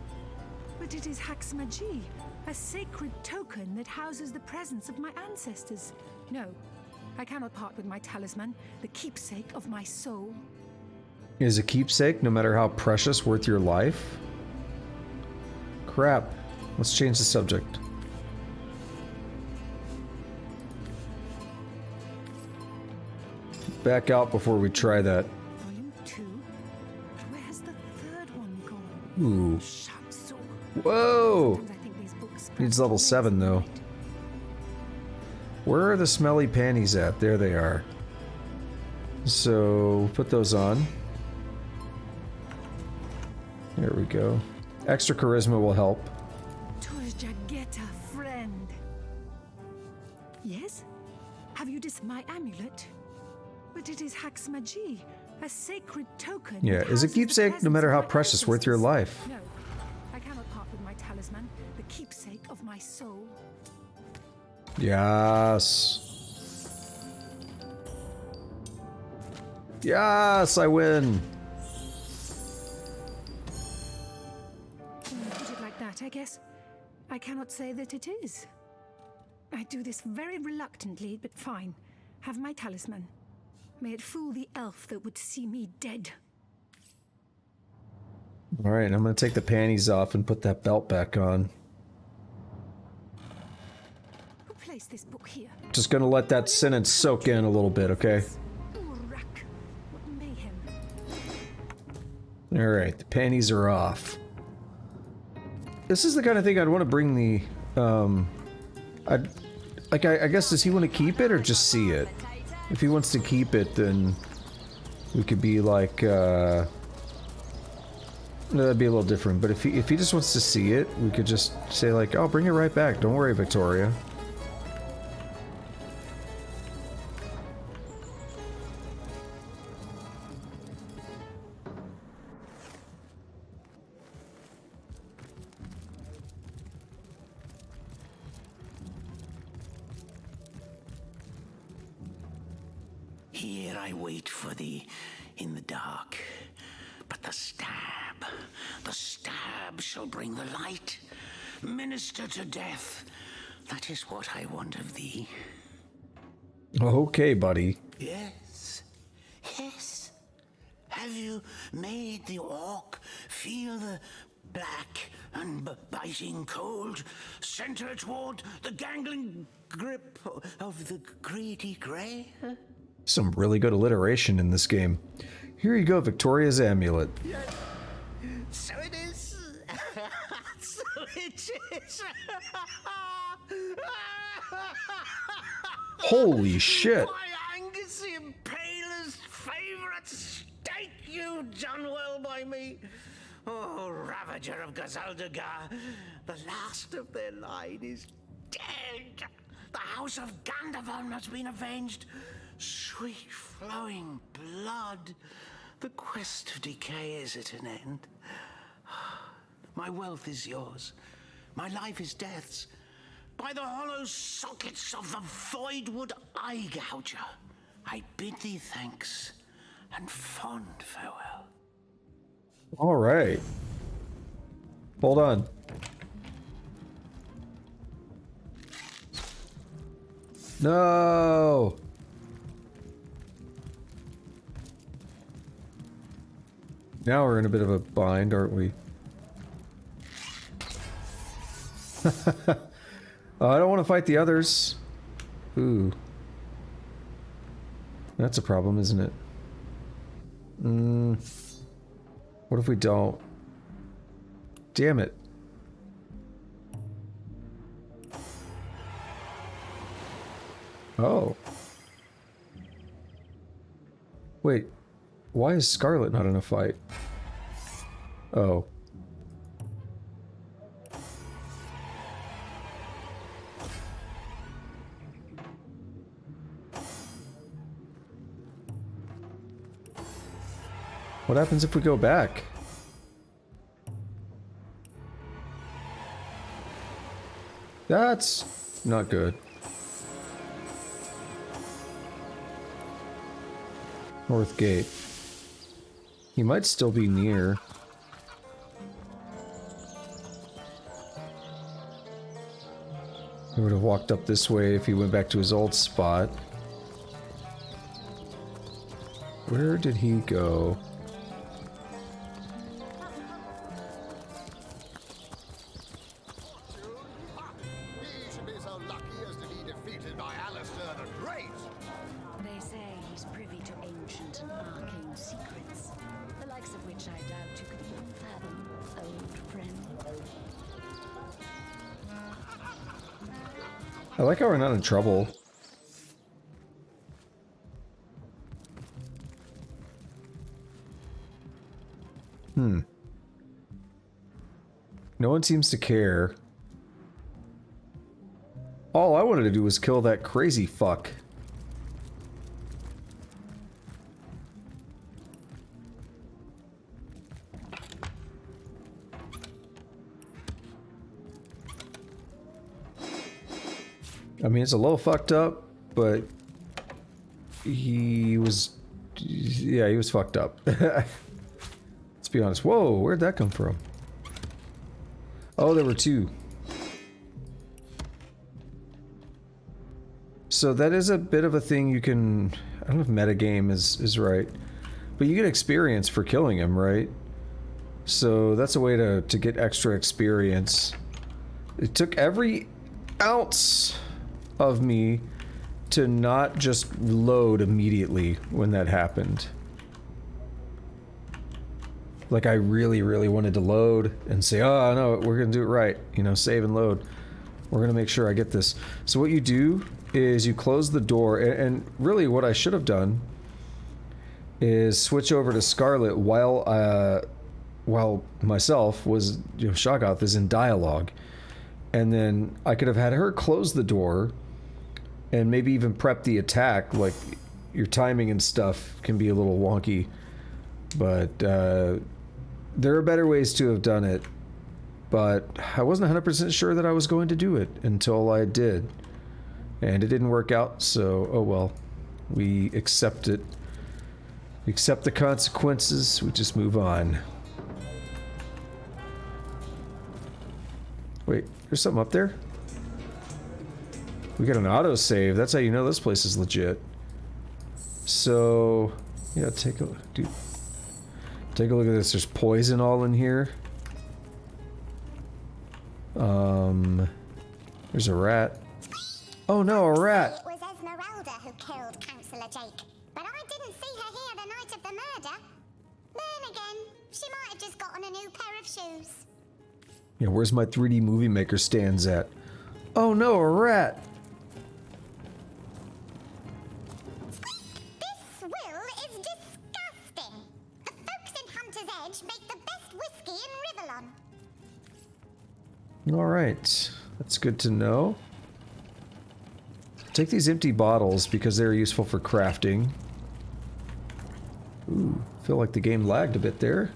But it is Haxmagi, a sacred token that houses the presence of my ancestors. No, I cannot part with my talisman, the keepsake of my soul. Is a keepsake, no matter how precious, worth your life? Crap. Let's change the subject. Back out before we try that. Volume 2. Where's the third one gone? Ooh. Whoa! Needs level 7 though. Where are the smelly panties at? There they are. So, put those on. There we go. Extra charisma will help. Friend. Yes? Have you my amulet? But it is Haxmagi, a sacred token. Yeah, is a keepsake, no matter how precious, worth your life? No, I cannot part with my talisman, the keepsake of my soul. Yes. Yes, I win. Put it like that, I guess. I cannot say that it is. I do this very reluctantly, but fine. Have my talisman. May it fool the elf that would see me dead. Alright, I'm gonna take the panties off and put that belt back on. Who placed this book here? Just gonna let that sentence soak in a little bit, okay? Urak. What mayhem? Alright, the panties are off. This is the kind of thing I'd want to bring the, I guess, does he want to keep it or just see it? If he wants to keep it, then we could be like, that'd be a little different. But if he just wants to see it, we could just say like, oh, bring it right back. Don't worry, Victoria. Here I wait for thee in the dark, but the stab shall bring the light, minister to death. That is what I want of thee. Okay, buddy. Yes, yes. Have you made the orc feel the black and biting cold center toward the gangling grip of the greedy grey? Some really good alliteration in this game. Here you go, Victoria's amulet. So it is. So it is. Holy shit. My Angus Impaler's favourite steak, you've done well by me. Oh, Ravager of Gazaldagar, the last of their line is dead. The House of Gandavon has been avenged. Sweet flowing blood. The quest of decay is at an end. My wealth is yours. My life is death's. By the hollow sockets of the Voidwood Eye Gouger, I bid thee thanks and fond farewell. All right. Hold on. No. Now we're in a bit of a bind, aren't we? I don't want to fight the others. Ooh. That's a problem, isn't it? What if we don't? Damn it. Oh. Wait. Why is Scarlet not in a fight? Oh. What happens if we go back? That's not good. North Gate. He might still be near. He would have walked up this way if he went back to his old spot. Where did he go? I like how we're not in trouble. No one seems to care. All I wanted to do was kill that crazy fuck. I mean, it's a little fucked up, but he was, yeah, he was fucked up. Let's be honest. Whoa, where'd that come from? Oh, there were two. So that is a bit of a thing you can... I don't know if metagame is right. But you get experience for killing him, right? So that's a way to get extra experience. It took every ounce of me to not just load immediately when that happened. Like, I really, really wanted to load and say, oh, no, we're going to do it right. You know, save and load. We're going to make sure I get this. So what you do is you close the door, and really what I should have done is switch over to Scarlet while myself was, you know, Shoggoth is in dialogue. And then I could have had her close the door and maybe even prep the attack. Like, your timing and stuff can be a little wonky. But, there are better ways to have done it. But I wasn't 100% sure that I was going to do it until I did. And it didn't work out, so, oh well. We accept it. We accept the consequences, we just move on. Wait, there's something up there? We got an autosave. That's how you know this place is legit. So, yeah, take a look at this. There's poison all in here. There's a rat. Oh no, a rat! It was Esmeralda who killed Councillor Jake, but I didn't see her here the night of the murder. Then again, she might have just gotten a new pair of shoes. Yeah, where's my 3D movie maker stands at? Oh no, a rat! This will is disgusting. The folks in Hunter's Edge make the best whiskey in Rivellon. Alright, that's good to know. Take these empty bottles because they're useful for crafting. Ooh, feel like the game lagged a bit there.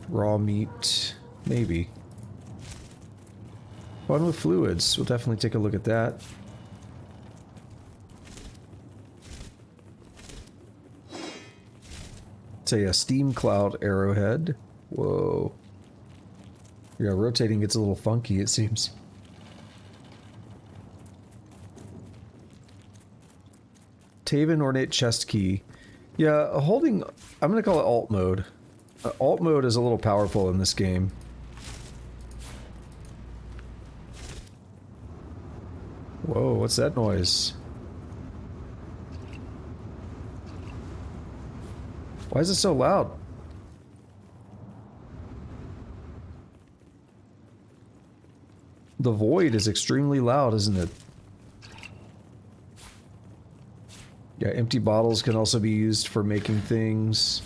Raw meat, maybe. One with fluids, we'll definitely take a look at that. It's a steam cloud arrowhead. Whoa. Yeah, rotating gets a little funky, it seems. Taven ornate chest key. Yeah, holding... I'm gonna call it alt mode. Alt mode is a little powerful in this game. Whoa, what's that noise? Why is it so loud? The void is extremely loud, isn't it? Yeah, empty bottles can also be used for making things.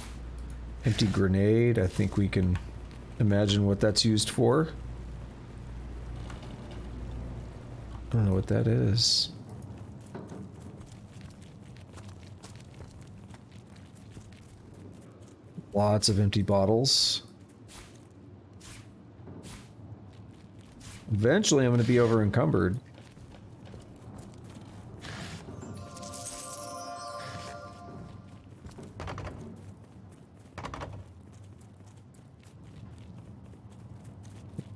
Empty grenade, I think we can imagine what that's used for. I don't know what that is. Lots of empty bottles. Eventually I'm going to be over encumbered.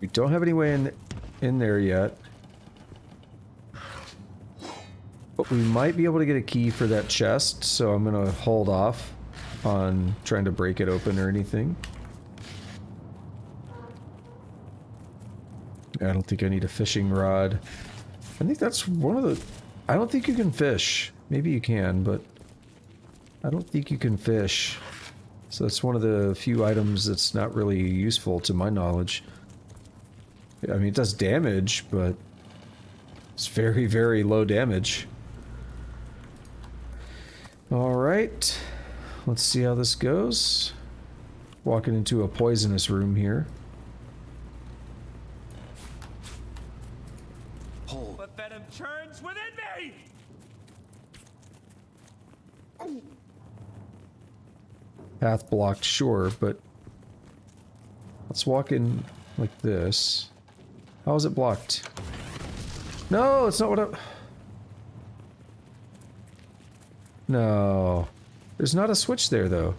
We don't have any way in there yet. But we might be able to get a key for that chest, so I'm going to hold off on trying to break it open or anything. I don't think I need a fishing rod. I think that's one of the... I don't think you can fish. Maybe you can, but... I don't think you can fish. So that's one of the few items that's not really useful to my knowledge. I mean, it does damage, but... it's very, very low damage. Alright. Let's see how this goes. Walking into a poisonous room here. But venom churns within me! Path blocked, sure, but... let's walk in like this. How is it blocked? No, it's not what I... No. There's not a switch there, though.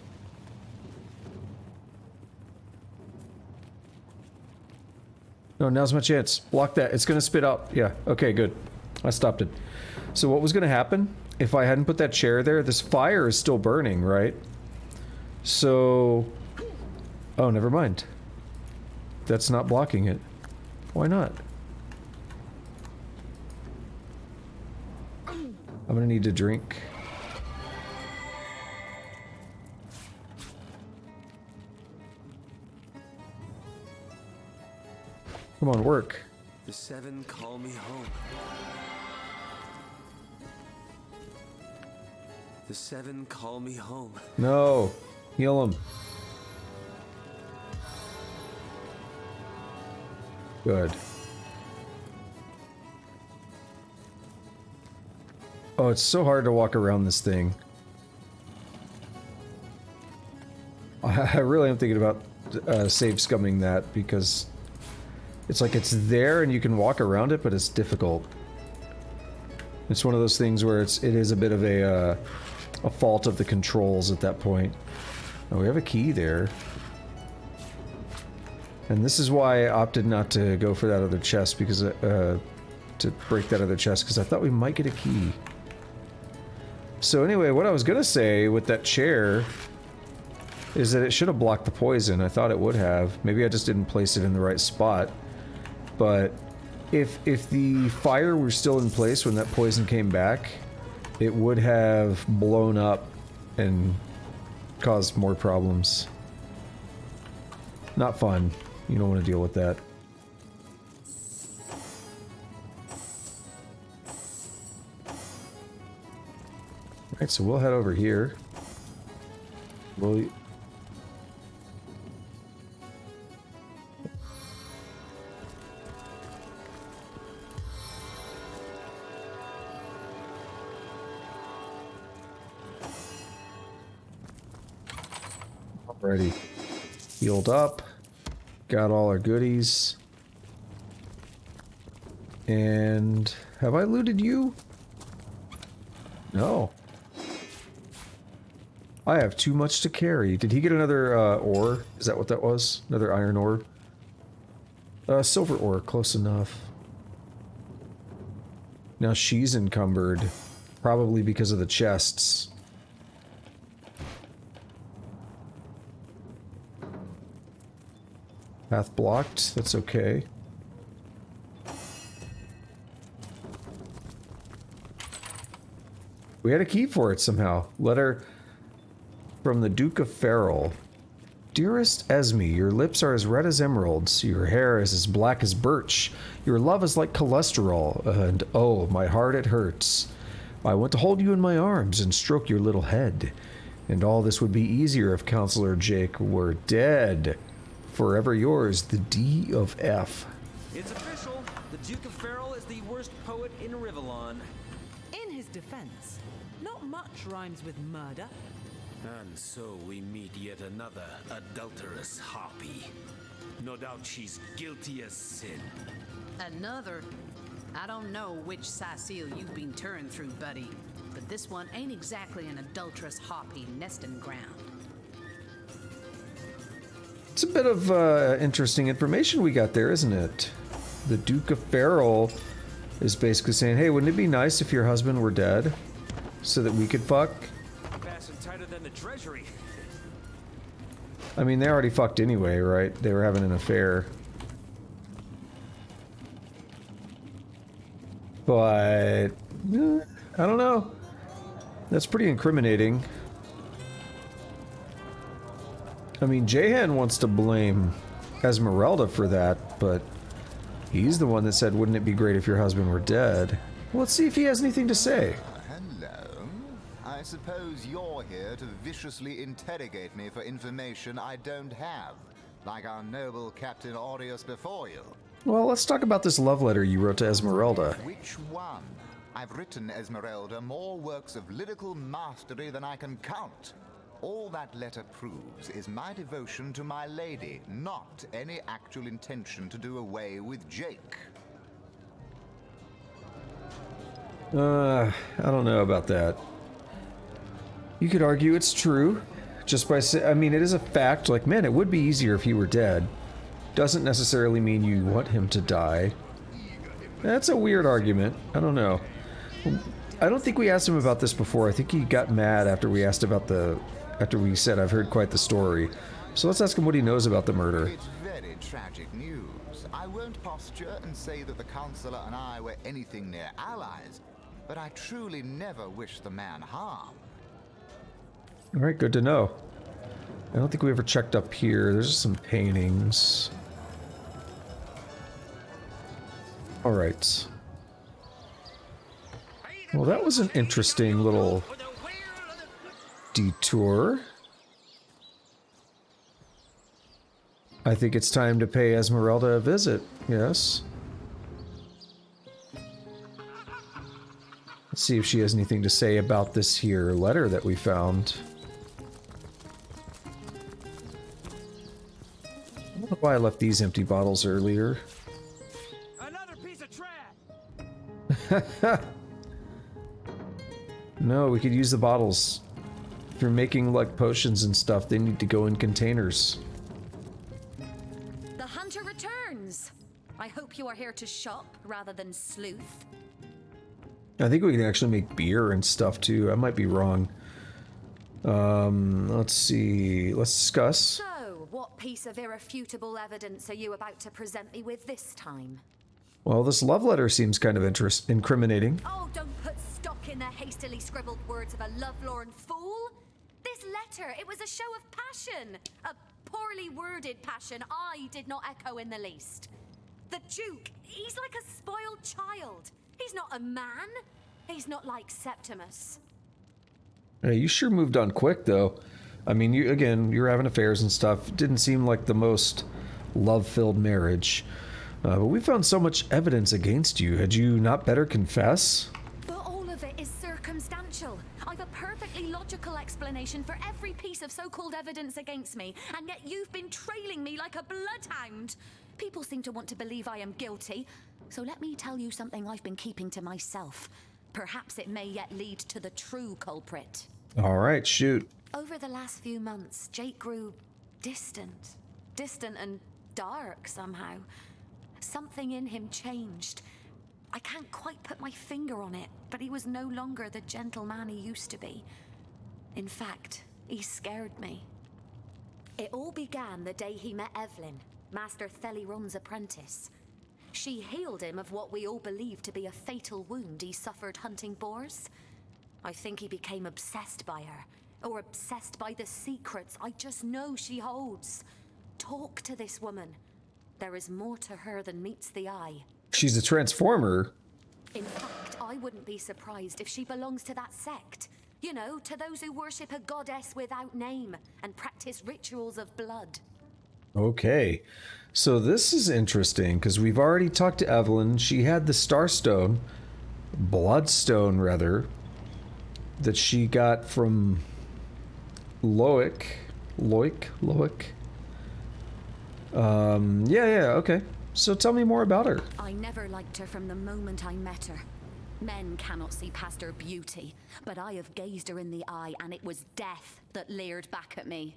No, now's my chance. Block that. It's gonna spit out. Yeah, okay, good. I stopped it. So what was going to happen if I hadn't put that chair there? This fire is still burning, right? So... Oh, never mind. That's not blocking it. Why not? I'm gonna need to drink. Come on, work. The seven call me home. The seven call me home. No. Heal him. Good. Oh, it's so hard to walk around this thing. I really am thinking about save scumming that because it's like it's there and you can walk around it, but it's difficult. It's one of those things where it is a bit of a fault of the controls at that point. Oh, we have a key there. And this is why I opted not to go for that other chest, because to break that other chest, because I thought we might get a key. So anyway, what I was gonna say with that chair is that it should have blocked the poison. I thought it would have. Maybe I just didn't place it in the right spot. But if the fire were still in place when that poison came back, it would have blown up and caused more problems. Not fun. You don't want to deal with that. Alright, so we'll head over here. We'll... Already healed up. Got all our goodies. And have I looted you? No. I have too much to carry. Did he get another ore? Is that what that was? Another iron ore? Silver ore, close enough. Now she's encumbered. Probably because of the chests. Path blocked, that's okay. We had a key for it somehow. Letter from the Duke of Farrell. Dearest Esme, your lips are as red as emeralds, your hair is as black as birch, your love is like cholesterol, and oh, my heart it hurts. I want to hold you in my arms and stroke your little head. And all this would be easier if Counselor Jake were dead. Forever yours, the D of F. It's official. The Duke of Farrell is the worst poet in Rivellon. In his defense, not much rhymes with murder. And so we meet yet another adulterous harpy. No doubt she's guilty as sin. Another? I don't know which Cecile you've been turned through, buddy, but this one ain't exactly an adulterous harpy nesting ground. It's a bit of interesting information we got there, isn't it? The Duke of Farrell is basically saying, hey, wouldn't it be nice if your husband were dead? So that we could fuck? Fastened tighter than the treasury. I mean, they already fucked anyway, right? They were having an affair. But... I don't know. That's pretty incriminating. I mean, Jahan wants to blame Esmeralda for that, but he's the one that said, wouldn't it be great if your husband were dead? Well, let's see if he has anything to say. Hello. I suppose you're here to viciously interrogate me for information I don't have, like our noble Captain Aureus before you. Well, let's talk about this love letter you wrote to Esmeralda. Which one? I've written Esmeralda more works of lyrical mastery than I can count. All that letter proves is my devotion to my lady, not any actual intention to do away with Jake. I don't know about that. You could argue it's true, just by saying, I mean, it is a fact, like, man, it would be easier if he were dead. Doesn't necessarily mean you want him to die. That's a weird argument. I don't know. I don't think we asked him about this before. I think he got mad after we asked about after we said I've heard quite the story. So let's ask him what he knows about the murder. It's very tragic news. I won't posture and say that the Counselor and I were anything near allies, but I truly never wish the man harm. Alright, good to know. I don't think we ever checked up here. There's some paintings. Alright. Well, that was an interesting little detour. I think it's time to pay Esmeralda a visit, yes. Let's see if she has anything to say about this here letter that we found. I don't know why I left these empty bottles earlier. Another piece of trash. No, we could use the bottles. If you're making like potions and stuff, they need to go in containers. The hunter returns. I hope you are here to shop rather than sleuth. I think we can actually make beer and stuff too. I might be wrong. Let's see. Let's discuss. So, what piece of irrefutable evidence are you about to present me with this time? Well, this love letter seems kind of incriminating. Oh, don't put stock in the hastily scribbled words of a lovelorn fool. This letter, it was a show of passion. A poorly worded passion I did not echo in the least. The Duke, he's like a spoiled child. He's not a man. He's not like Septimus. Hey, you sure moved on quick, though. I mean, you're having affairs and stuff. It didn't seem like the most love-filled marriage. But we found so much evidence against you. Had you not better confess? But all of it is circumstantial. I've a perfectly logical explanation for every piece of so-called evidence against me, and yet you've been trailing me like a bloodhound. People seem to want to believe I am guilty, so let me tell you something I've been keeping to myself. Perhaps it may yet lead to the true culprit. All right, shoot. Over the last few months, Jake grew distant and dark somehow. Something in him changed. I can't quite put my finger on it, but he was no longer the gentleman he used to be. In fact, he scared me. It all began the day he met Evelyn, Master Thelyron's apprentice. She healed him of what we all believed to be a fatal wound he suffered hunting boars. I think he became obsessed by her, or obsessed by the secrets I just know she holds. Talk to this woman. There is more to her than meets the eye. She's a transformer. In fact, I wouldn't be surprised if she belongs to that sect. You know, to those who worship a goddess without name and practice rituals of blood. Okay. So this is interesting, because we've already talked to Evelyn. She had the Starstone, Bloodstone rather, that she got from Loic. Yeah, okay. So tell me more about her. I never liked her from the moment I met her. Men cannot see past her beauty, but I have gazed her in the eye, and it was death that leered back at me.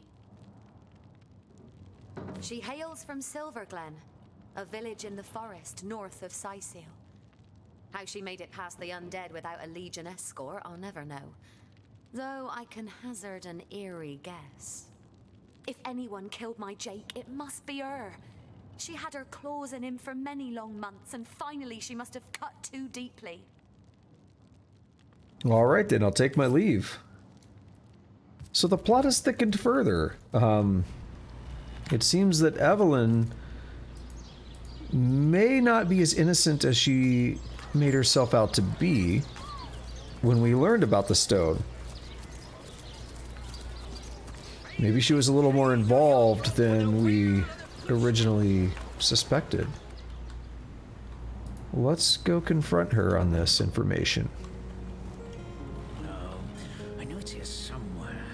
She hails from Silverglen, a village in the forest north of Sicil. How she made it past the undead without a Legion escort, I'll never know. Though I can hazard an eerie guess. If anyone killed my Jake, it must be her. She had her claws in him for many long months, and finally she must have cut too deeply. All right, then, I'll take my leave. So the plot is thickened further. It seems that Evelyn may not be as innocent as she made herself out to be when we learned about the stone. Maybe she was a little more involved than we originally suspected. Let's go confront her on this information. I know it's here somewhere.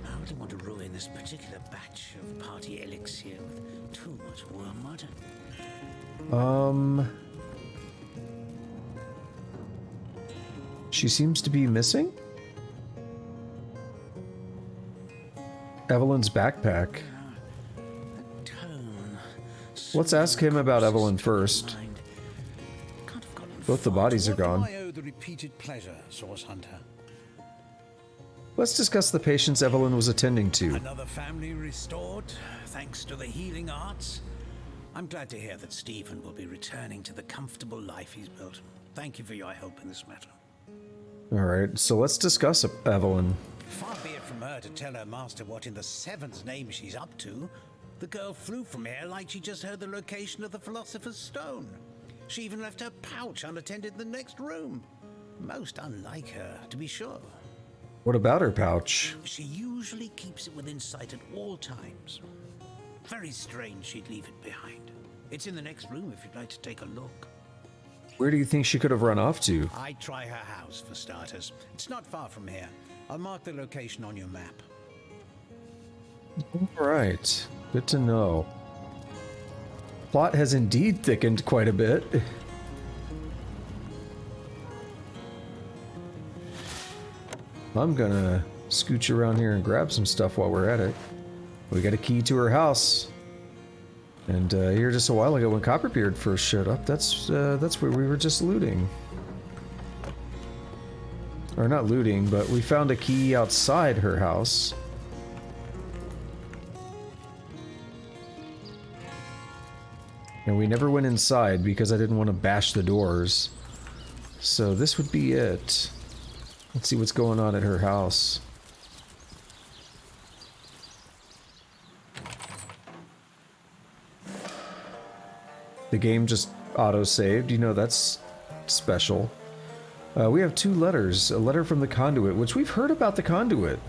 I wouldn't want to ruin this particular batch of party elixir with too much wormwood. She seems to be missing? Evelyn's backpack. Let's ask him about Evelyn first. Both the bodies are gone. What do I owe the repeated pleasure, Source Hunter? Let's discuss the patients Evelyn was attending to. Another family restored, thanks to the healing arts. I'm glad to hear that Stephen will be returning to the comfortable life he's built. Thank you for your help in this matter. Alright, so let's discuss Evelyn. Far be it from her to tell her master what in the seven's name she's up to. The girl flew from here like she just heard the location of the Philosopher's Stone. She even left her pouch unattended in the next room. Most unlike her, to be sure. What about her pouch? She usually keeps it within sight at all times. Very strange she'd leave it behind. It's in the next room if you'd like to take a look. Where do you think she could have run off to? I'd try her house for starters. It's not far from here. I'll mark the location on your map. Alright, good to know. Plot has indeed thickened quite a bit. I'm gonna scooch around here and grab some stuff while we're at it. We got a key to her house. And here just a while ago when Copperbeard first showed up, that's where we were just looting. Or not looting, but we found a key outside her house. And we never went inside because I didn't want to bash the doors. So this would be it. Let's see what's going on at her house. The game just auto-saved. You know, that's special. We have 2 letters. A letter from the Conduit, which we've heard about the Conduit.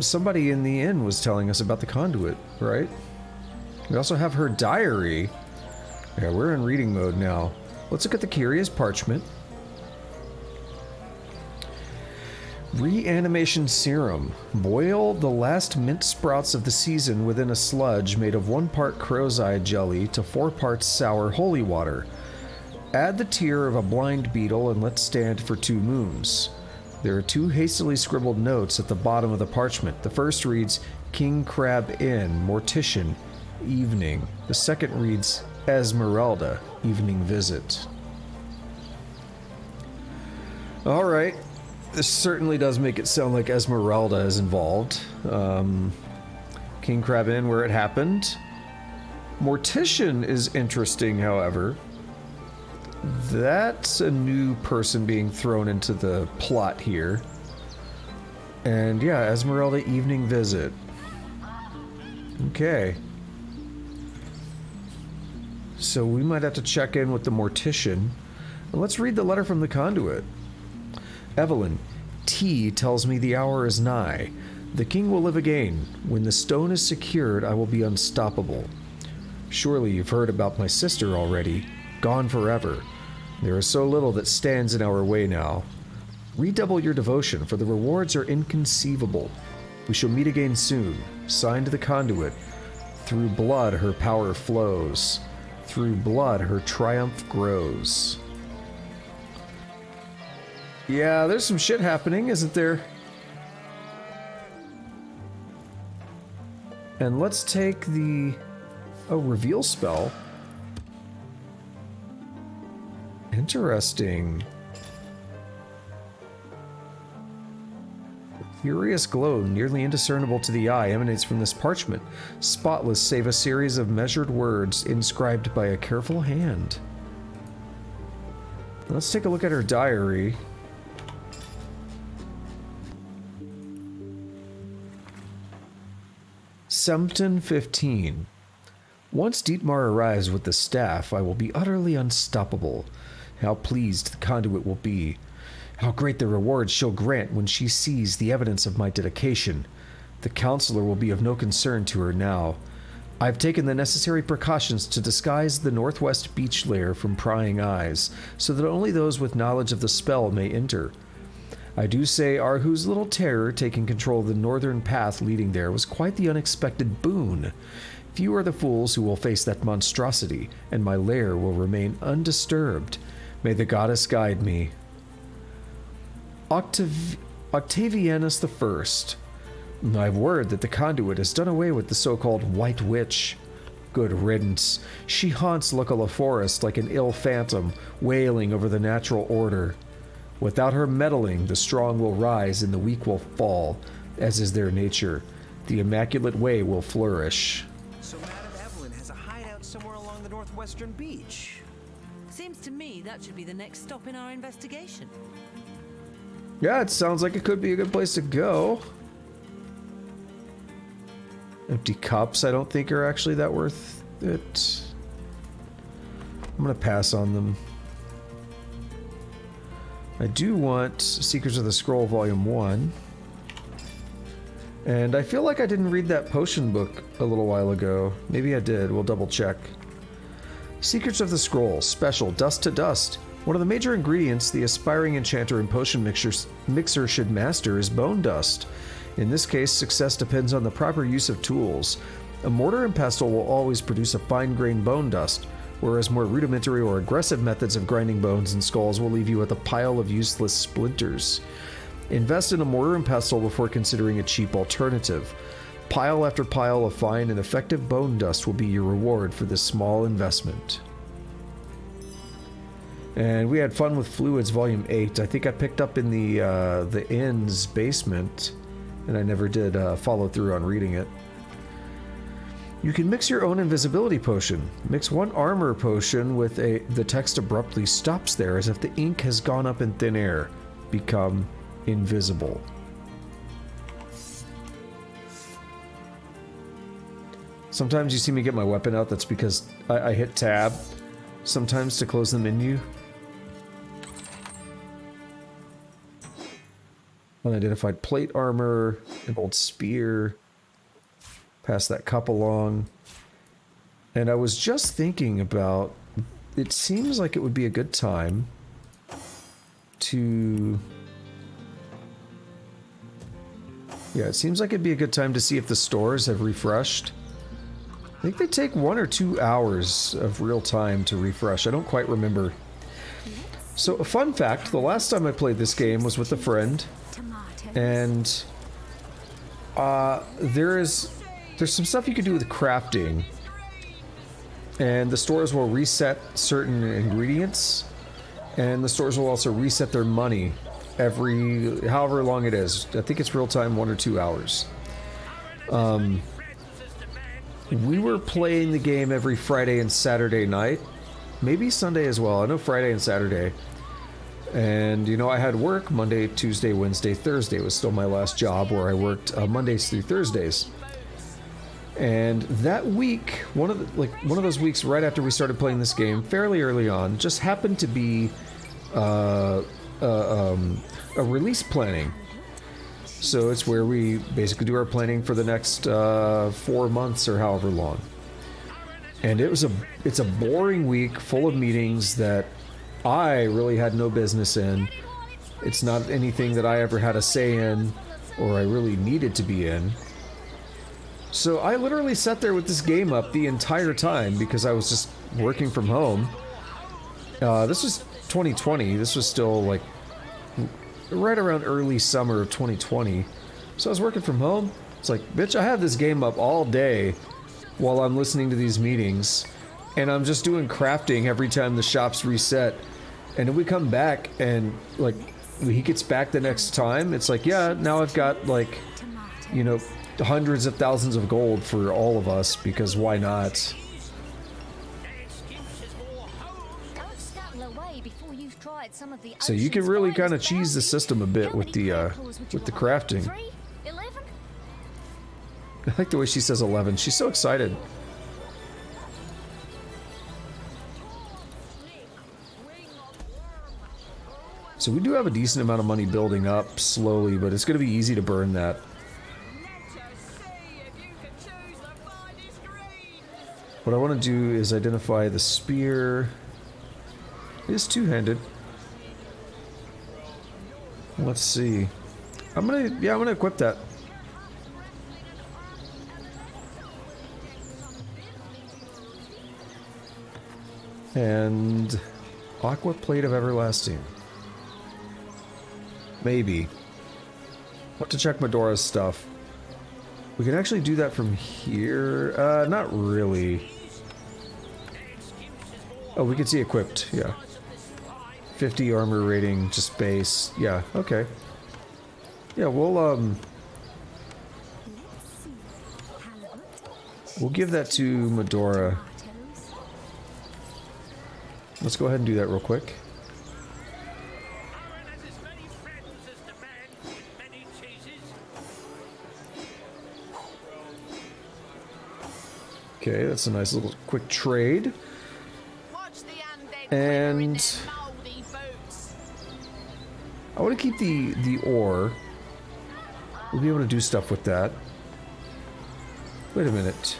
Somebody in the inn was telling us about the Conduit, right? We also have her diary. Yeah, we're in reading mode now. Let's look at the curious parchment. Reanimation serum. Boil the last mint sprouts of the season within a sludge made of 1 part crow's eye jelly to 4 parts sour holy water. Add the tear of a blind beetle and let stand for 2 moons. There are 2 hastily scribbled notes at the bottom of the parchment. The first reads, King Crab Inn, Mortician, evening. The second reads, Esmeralda, evening visit. Alright. This certainly does make it sound like Esmeralda is involved. King Crab Inn, where it happened. Mortician is interesting, however. That's a new person being thrown into the plot here. And yeah, Esmeralda evening visit. Okay. So we might have to check in with the Mortician. Let's read the letter from the Conduit. Evelyn, T tells me the hour is nigh. The king will live again. When the stone is secured, I will be unstoppable. Surely you've heard about my sister already. Gone forever. There is so little that stands in our way now. Redouble your devotion, for the rewards are inconceivable. We shall meet again soon. Signed the Conduit. Through blood her power flows. Through blood her triumph grows. Yeah, there's some shit happening, isn't there? And let's take the... reveal spell. Interesting. A curious glow, nearly indiscernible to the eye, emanates from this parchment. Spotless save a series of measured words inscribed by a careful hand. Let's take a look at her diary. Sempton 15. Once Dietmar arrives with the staff, I will be utterly unstoppable. How pleased the Conduit will be. How great the reward she'll grant when she sees the evidence of my dedication. The counselor will be of no concern to her now. I've taken the necessary precautions to disguise the northwest beach lair from prying eyes, so that only those with knowledge of the spell may enter. I do say Arhu's little terror taking control of the northern path leading there was quite the unexpected boon. Few are the fools who will face that monstrosity, and my lair will remain undisturbed. May the goddess guide me. Octavianus I. I've word that the Conduit has done away with the so-called White Witch. Good riddance. She haunts Lucala Forest like an ill phantom, wailing over the natural order. Without her meddling, the strong will rise and the weak will fall, as is their nature. The Immaculate Way will flourish. So Madame Evelyn has a hideout somewhere along the northwestern beach. Seems to me that should be the next stop in our investigation. Yeah, it sounds like it could be a good place to go. Empty cups I don't think are actually that worth it. I'm gonna pass on them. I do want Secrets of the Scroll Volume 1. And I feel like I didn't read that potion book a little while ago. Maybe I did, we'll double check. Secrets of the Scroll, special, dust to dust. One of the major ingredients the aspiring enchanter and potion mixer should master is bone dust. In this case, success depends on the proper use of tools. A mortar and pestle will always produce a fine-grained bone dust, whereas more rudimentary or aggressive methods of grinding bones and skulls will leave you with a pile of useless splinters. Invest in a mortar and pestle before considering a cheap alternative. Pile after pile of fine and effective bone dust will be your reward for this small investment. And we had fun with Fluids Volume 8. I think I picked up in the inn's basement, and I never did follow through on reading it. You can mix your own invisibility potion. Mix one armor potion with the text abruptly stops there as if the ink has gone up in thin air. Become invisible. Sometimes you see me get my weapon out, that's because I hit tab sometimes to close the menu. Unidentified plate armor, an old spear. Pass that cup along. And I was just thinking about, it seems like it would be a good time to... Yeah, it seems like it'd be a good time to see if the stores have refreshed. I think they take 1 or 2 hours of real time to refresh. I don't quite remember. So, a fun fact, the last time I played this game was with a friend. And there's some stuff you can do with crafting, and the stores will reset certain ingredients, and the stores will also reset their money every however long it is. I think it's real time, 1 or 2 hours. We were playing the game every Friday and Saturday night, maybe Sunday as well. I know Friday and Saturday. And, you know, I had work Monday, Tuesday, Wednesday, Thursday. It was still my last job where I worked Mondays through Thursdays. And that week, one of those weeks right after we started playing this game, fairly early on, just happened to be a release planning. So it's where we basically do our planning for the next 4 months or however long. And it's a boring week full of meetings that I really had no business in. It's not anything that I ever had a say in or I really needed to be in. So I literally sat there with this game up the entire time because I was just working from home. This was 2020. This was still like right around early summer of 2020. So I was working from home. It's like, bitch, I have this game up all day while I'm listening to these meetings, and I'm just doing crafting every time the shops reset. And if we come back and like he gets back the next time, it's like, yeah, now I've got like, you know, hundreds of thousands of gold for all of us, because why not? So you can really kind of cheese the system a bit with the crafting. I like the way she says 11. She's so excited. So we do have a decent amount of money building up slowly, but it's going to be easy to burn that. What I want to do is identify the spear. It is two-handed. Let's see. I'm gonna equip that. And aqua plate of everlasting. Maybe. Want to check Madora's stuff. We can actually do that from here. Not really. Oh, we can see equipped, yeah. 50 armor rating, just base. Yeah, okay. Yeah, we'll give that to Madora. Let's go ahead and do that real quick. Okay, that's a nice little quick trade. And I want to keep the ore. We'll be able to do stuff with that. Wait a minute.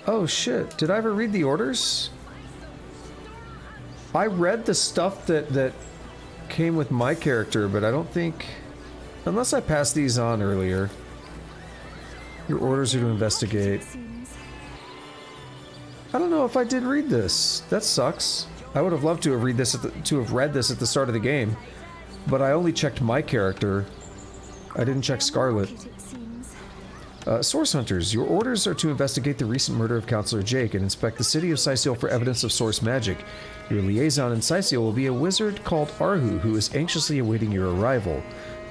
Oh shit, did I ever read the orders? I read the stuff that came with my character, but I don't think... Unless I passed these on earlier. Your orders are to investigate. I don't know if I did read this. That sucks. I would have loved to have read this at the start of the game, but I only checked my character. I didn't check Scarlet. Source Hunters, your orders are to investigate the recent murder of Counselor Jake and inspect the city of Syciel for evidence of source magic. Your liaison in Syciel will be a wizard called Arhu, who is anxiously awaiting your arrival.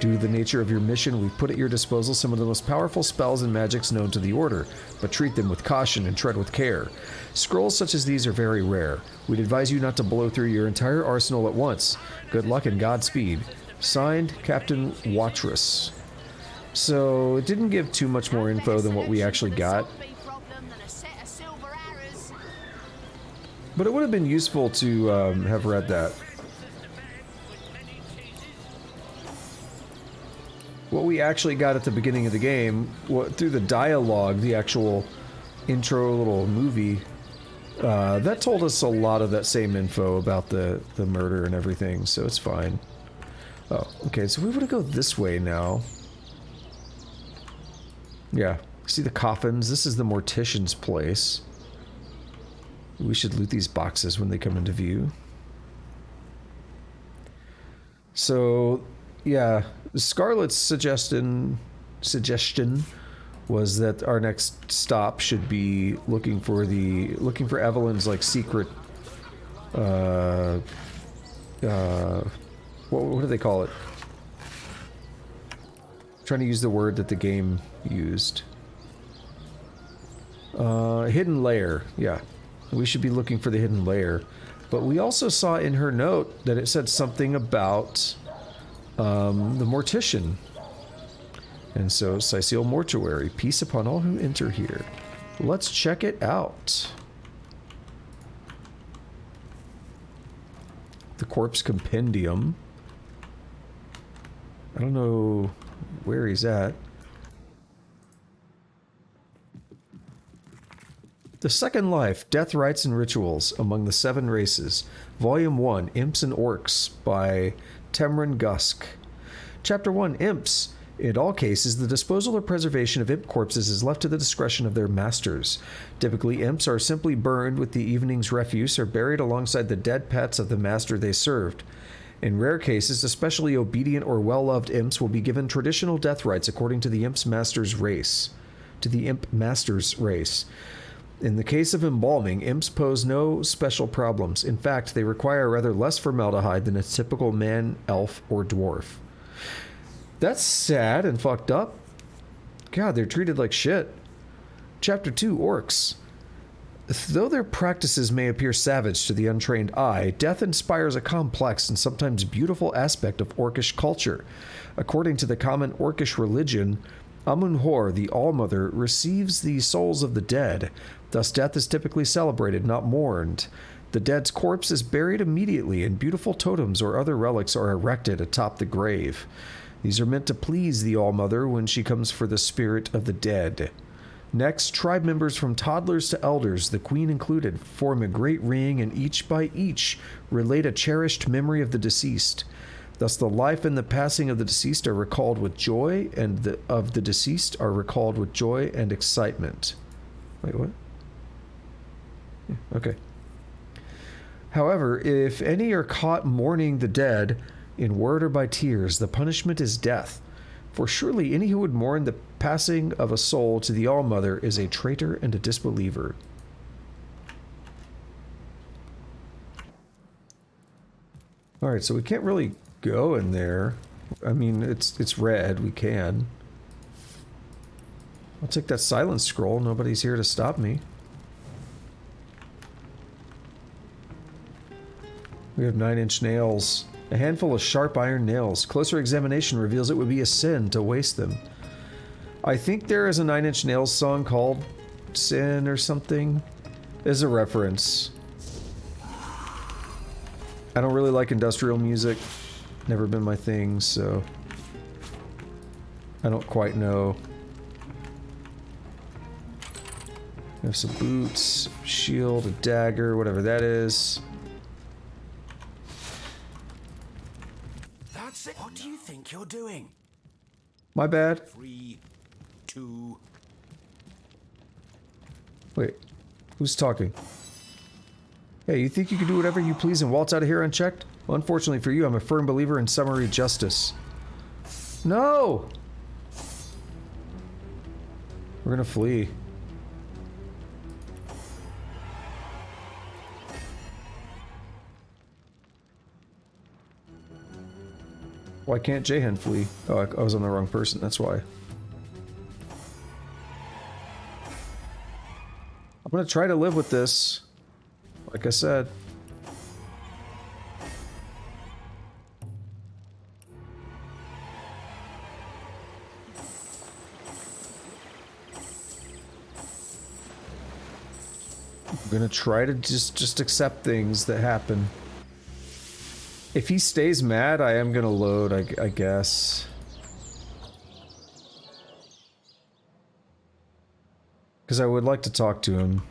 Due to the nature of your mission, we've put at your disposal some of the most powerful spells and magics known to the Order, but treat them with caution and tread with care. Scrolls such as these are very rare. We'd advise you not to blow through your entire arsenal at once. Good luck and Godspeed. Signed, Captain Wattress. So, it didn't give too much more info than what we actually got. But it would have been useful to have read that. What we actually got at the beginning of the game, through the dialogue, the actual intro little movie, that told us a lot of that same info about the murder and everything, so it's fine. Oh, okay, so we want to go this way now. Yeah, see the coffins? This is the Mortician's place. We should loot these boxes when they come into view. So, yeah, Scarlet's suggestion was that our next stop should be looking for Evelyn's like secret what do they call it? I'm trying to use the word that the game used. Hidden lair. Yeah, we should be looking for the hidden lair. But we also saw in her note that it said something about the Mortician. And so, Syciel Mortuary, peace upon all who enter here. Let's check it out. The Corpse Compendium. I don't know where he's at. The Second Life, Death, Rites, and Rituals Among the Seven Races. Volume 1, Imps and Orcs by Temrin Gusk. Chapter 1, Imps. In all cases, the disposal or preservation of imp corpses is left to the discretion of their masters. Typically, imps are simply burned with the evening's refuse or buried alongside the dead pets of the master they served. In rare cases, especially obedient or well-loved imps will be given traditional death rites according to the imp master's race. In the case of embalming, imps pose no special problems. In fact, they require rather less formaldehyde than a typical man, elf, or dwarf. That's sad and fucked up. God, they're treated like shit. Chapter 2, Orcs. Though their practices may appear savage to the untrained eye, death inspires a complex and sometimes beautiful aspect of Orcish culture. According to the common Orcish religion, Amun-Hor, the All-Mother, receives the souls of the dead. Thus, death is typically celebrated, not mourned. The dead's corpse is buried immediately, and beautiful totems or other relics are erected atop the grave. These are meant to please the All-Mother when she comes for the spirit of the dead. Next, tribe members from toddlers to elders, the queen included, form a great ring and each by each relate a cherished memory of the deceased. Thus the life and the passing of the deceased are recalled with joy, and of the deceased are recalled with joy and excitement. Wait, what? Yeah, okay. However, if any are caught mourning the dead, in word or by tears, the punishment is death. For surely any who would mourn the passing of a soul to the All-Mother is a traitor and a disbeliever. Alright, so we can't really go in there. I mean, it's red. We can. I'll take that silence scroll. Nobody's here to stop me. We have 9-inch nails. A handful of sharp iron nails. Closer examination reveals it would be a sin to waste them. I think there is a 9-inch nails song called Sin or something. As a reference. I don't really like industrial music. Never been my thing, so I don't quite know. We have some boots, shield, a dagger, whatever that is. That's it. What do you think you're doing? My bad. 3, 2. Wait, who's talking? Hey, you think you can do whatever you please and waltz out of here unchecked? Well, unfortunately for you, I'm a firm believer in summary justice. No! We're gonna flee. Why can't Jahan flee? Oh, I was on the wrong person, that's why. I'm gonna try to live with this. Like I said. I'm gonna try to just accept things that happen. If he stays mad, I am gonna load, I guess. Because I would like to talk to him.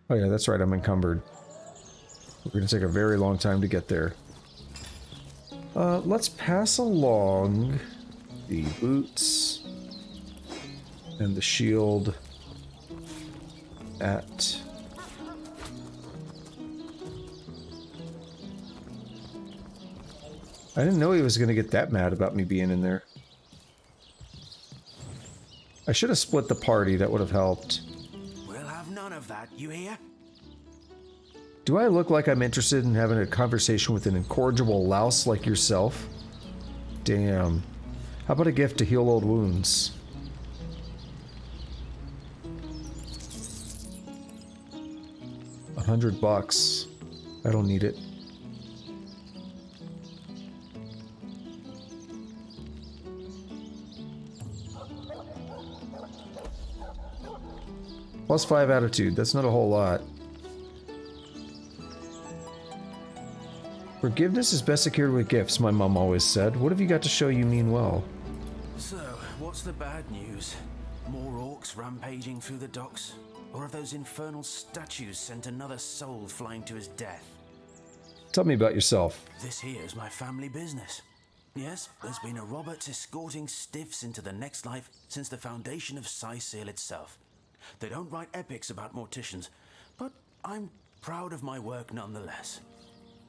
Oh yeah, that's right, I'm encumbered. We're gonna take a very long time to get there. Let's pass along the boots and the shield at... I didn't know he was gonna get that mad about me being in there. I should have split the party, that would have helped. We'll have none of that, you hear? Do I look like I'm interested in having a conversation with an incorrigible louse like yourself? Damn. How about a gift to heal old wounds? $100. I don't need it. +5 attitude, that's not a whole lot. Forgiveness is best secured with gifts, my mom always said. What have you got to show you mean well? So, what's the bad news? More orcs rampaging through the docks? Or have those infernal statues sent another soul flying to his death? Tell me about yourself. This here's my family business. Yes, there's been a Roberts escorting stiffs into the next life since the foundation of Seal itself. They don't write epics about morticians, but I'm proud of my work nonetheless.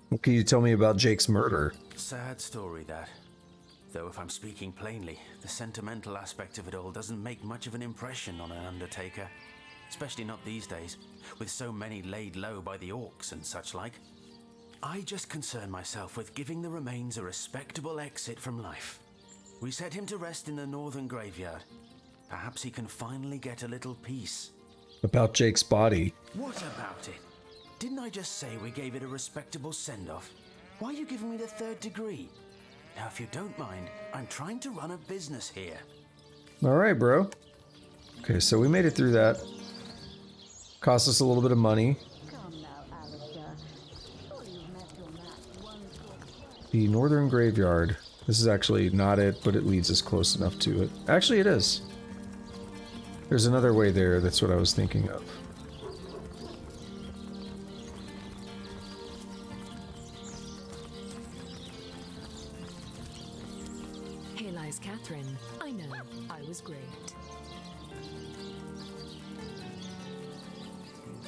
What can you tell me about Jake's murder? Sad story, that. Though if I'm speaking plainly, the sentimental aspect of it all doesn't make much of an impression on an undertaker. Especially not these days, with so many laid low by the orcs and such like. I just concern myself with giving the remains a respectable exit from life. We set him to rest in the northern graveyard. Perhaps he can finally get a little peace. About Jake's body. What about it? Didn't I just say we gave it a respectable send-off? Why are you giving me the 3rd degree? Now, if you don't mind, I'm trying to run a business here. Alright, bro. Okay, so we made it through that. Cost us a little bit of money. The Northern Graveyard. This is actually not it, but it leads us close enough to it. Actually, it is. There's another way there, that's what I was thinking of. Here lies Catherine. I know, I was great.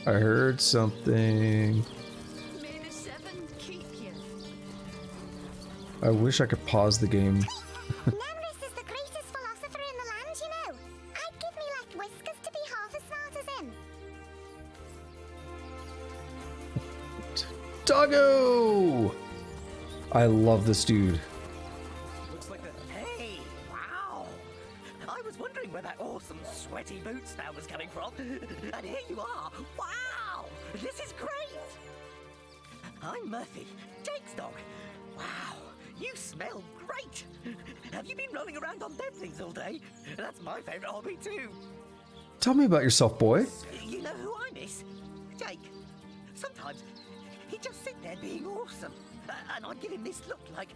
I heard something. May the 7 keep you. I wish I could pause the game. Nemeris is the greatest philosopher in the land, you know. I'd give me like whiskers to be half as smart as him. Doggo! I love this dude. Looks like Hey, wow! I was wondering where that awesome sweaty boot smell was coming from. And here you are. Wow! This is great! I'm Murphy, Jake's dog. Wow, you smell great! Have you been rolling around on dead things all day? That's my favourite hobby too. Tell me about yourself, boy. You know who I miss? Jake. Sometimes he'd just sit there being awesome. And I'd give him this look like,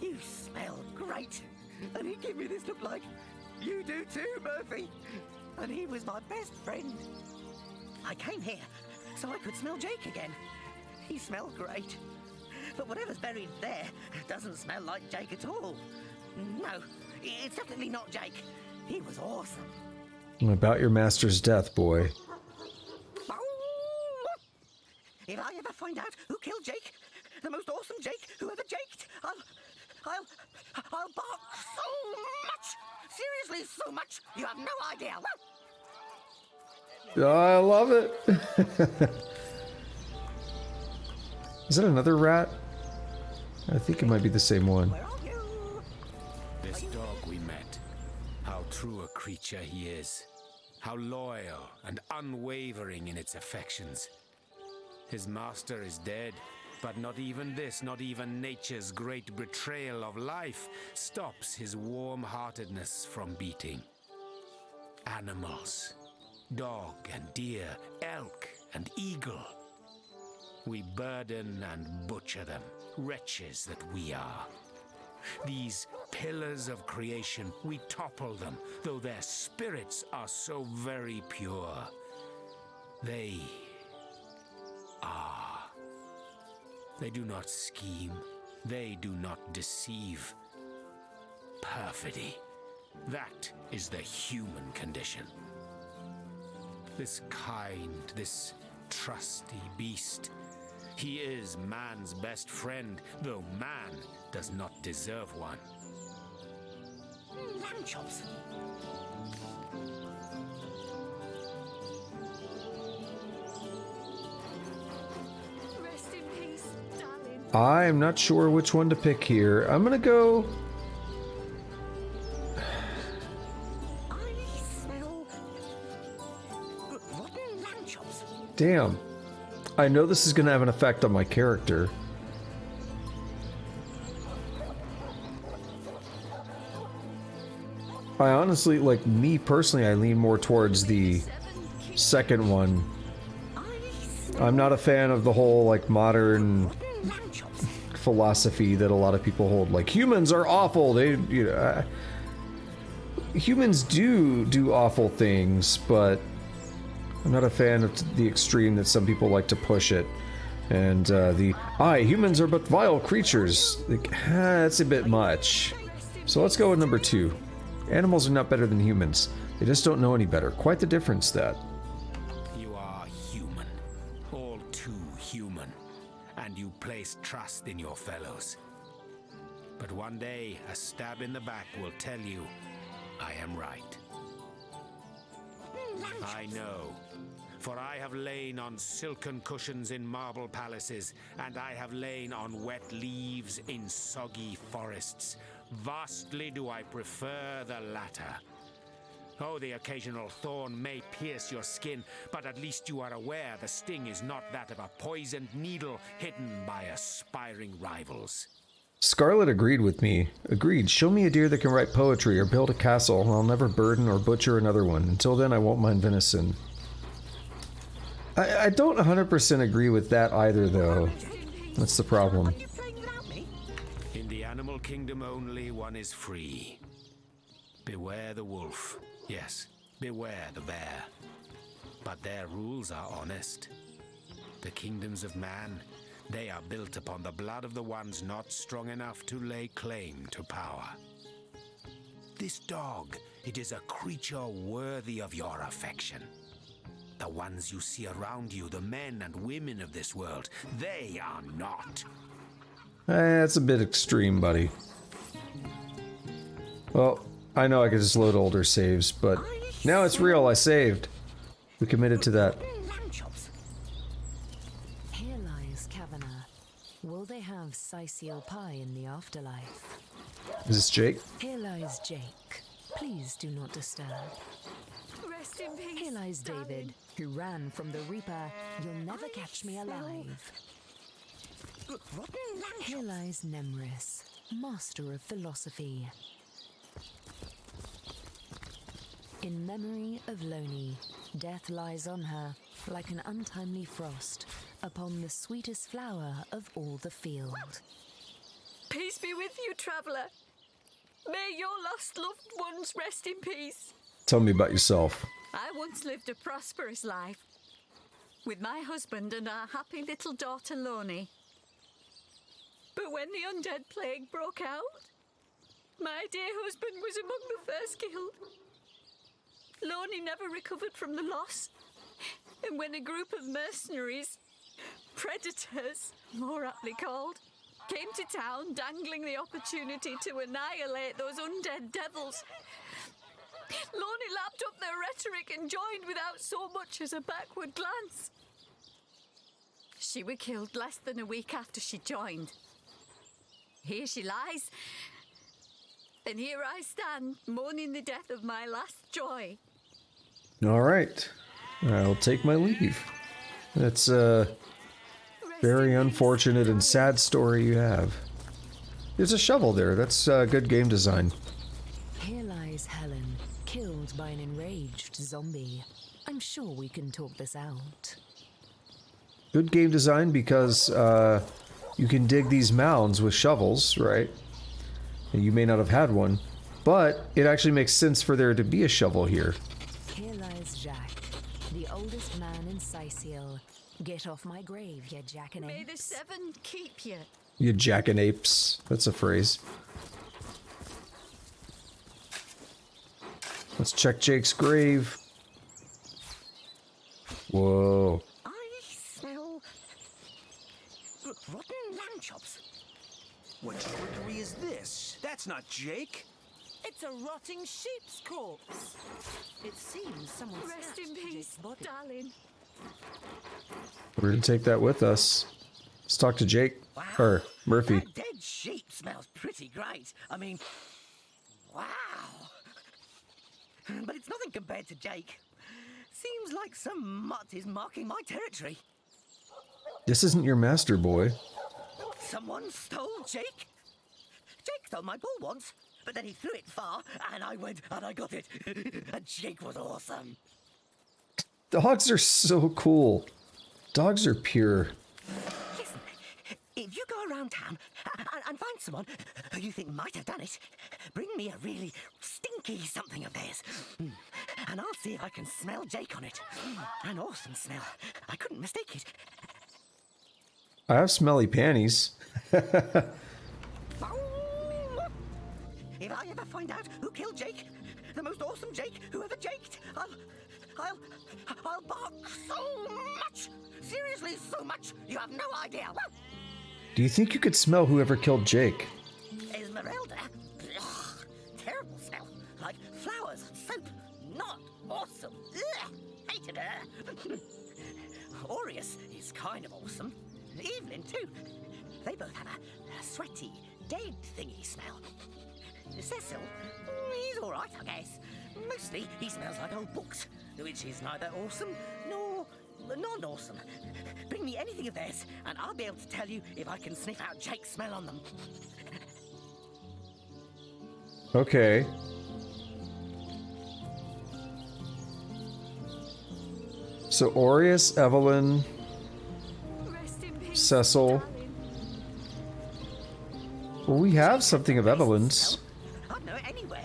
you smell great. And he'd give me this look like, you do too, Murphy. And he was my best friend. I came here so I could smell Jake again. He smelled great. But whatever's buried there doesn't smell like Jake at all. No, it's definitely not Jake. He was awesome. About your master's death, boy. If I ever find out who killed Jake, the most awesome Jake who ever jaked, I'll bark so much. Seriously, so much. You have no idea. Oh, I love it. Is that another rat? I think it might be the same one. This dog we met, how true a creature he is. How loyal and unwavering in its affections. His master is dead, but not even this, not even nature's great betrayal of life, stops his warm-heartedness from beating. Animals, dog and deer, elk and eagle. We burden and butcher them, wretches that we are. These pillars of creation, we topple them, though their spirits are so very pure. They do not scheme, they do not deceive. Perfidy, that is the human condition. This kind, this trusty beast, he is man's best friend, though man does not deserve one. Lamb chops. Rest in peace, darling. I'm not sure which one to pick here. I'm gonna go... I smell rotten lamb chops. Damn. I know this is gonna have an effect on my character. I honestly, like, me personally, I lean more towards the second one. I'm not a fan of the whole, like, modern philosophy that a lot of people hold. Like, humans are awful. They, you know, humans do awful things, but I'm not a fan of the extreme that some people like to push it. And humans are but vile creatures. Like, that's a bit much. So let's go with number 2. Animals are not better than humans. They just don't know any better. Quite the difference, that. You are human. All too human. And you place trust in your fellows. But one day, a stab in the back will tell you, I am right. I know. For I have lain on silken cushions in marble palaces, and I have lain on wet leaves in soggy forests. Vastly do I prefer the latter. Oh, the occasional thorn may pierce your skin, but at least you are aware the sting is not that of a poisoned needle hidden by aspiring rivals. Scarlet agreed with me. Agreed. Show me a deer that can write poetry or build a castle, and I'll never burden or butcher another one. Until then, I won't mind venison. I don't 100% agree with that either, though. That's the problem. In the animal kingdom only, one is free. Beware the wolf. Yes, beware the bear. But their rules are honest. The kingdoms of man, they are built upon the blood of the ones not strong enough to lay claim to power. This dog, it is a creature worthy of your affection. The ones you see around you, the men and women of this world, they are not. That's a bit extreme, buddy. Well, I know I could just load older saves, but now it's real, I saved. We committed to that. Here lies Kavanagh, Will they have Sicil pie in the afterlife? Is this Jake? Here lies Jake. Please do not disturb. Rest in peace. Here lies David, who ran from the Reaper. You'll never catch me alive. Here lies Nemris, master of philosophy. In memory of Loni, death lies on her like an untimely frost upon the sweetest flower of all the field. Peace be with you, traveller. May your lost loved ones rest in peace. Tell me about yourself. I once lived a prosperous life with my husband and our happy little daughter Loni. But when the undead plague broke out, my dear husband was among the first killed. Loni never recovered from the loss, and when a group of mercenaries, predators, more aptly called, came to town dangling the opportunity to annihilate those undead devils, Loni lapped up their rhetoric and joined without so much as a backward glance. She was killed less than a week after she joined. Here she lies, and here I stand, mourning the death of my last joy. All right. I'll take my leave. That's a very unfortunate and sad story you have. There's a shovel there. That's good game design. Here lies Helen, killed by an enraged zombie. I'm sure we can talk this out. Good game design because you can dig these mounds with shovels, right? And you may not have had one, but it actually makes sense for there to be a shovel here. Here lies Jack, the oldest man in Sicil. Get off my grave, you jackanapes. May the seven keep you. You jackanapes. That's a phrase. Let's check Jake's grave. Whoa. I smell rotten lamb chops. What trickery is this? That's not Jake. It's a rotting sheep's corpse. It seems someone Rest in peace, darling. We're gonna take that with us. Let's talk to Jake. Wow. Or Murphy. That dead sheep smells pretty great. I mean, wow. But it's nothing compared to Jake. Seems like some mutt is marking my territory. This isn't your master, boy. Someone stole Jake? Jake stole my ball once, but then he threw it far, and I went and I got it. And Jake was awesome. Dogs are so cool. Dogs are pure. Listen, if you go around town and find someone who you think might have done it, bring me a really stinky something of theirs. And I'll see if I can smell Jake on it. An awesome smell. I couldn't mistake it. I have smelly panties. If I ever find out who killed Jake, the most awesome Jake who ever jaked, I'll bark so much. Seriously, so much. You have no idea. Do you think you could smell whoever killed Jake? Esmeralda? Ugh, terrible smell. Like flowers and soap. Not awesome. Ugh, hated her. Aureus is kind of awesome. Evelyn, too. They both have a sweaty, dead thingy smell. Cecil, he's alright, I guess. Mostly, he smells like old books, which is neither awesome nor non-awesome. Bring me anything of theirs, and I'll be able to tell you if I can sniff out Jake's smell on them. Okay. So Aureus, Evelyn, Cecil. Well, we have something of Evelyn's. I'd know it anywhere.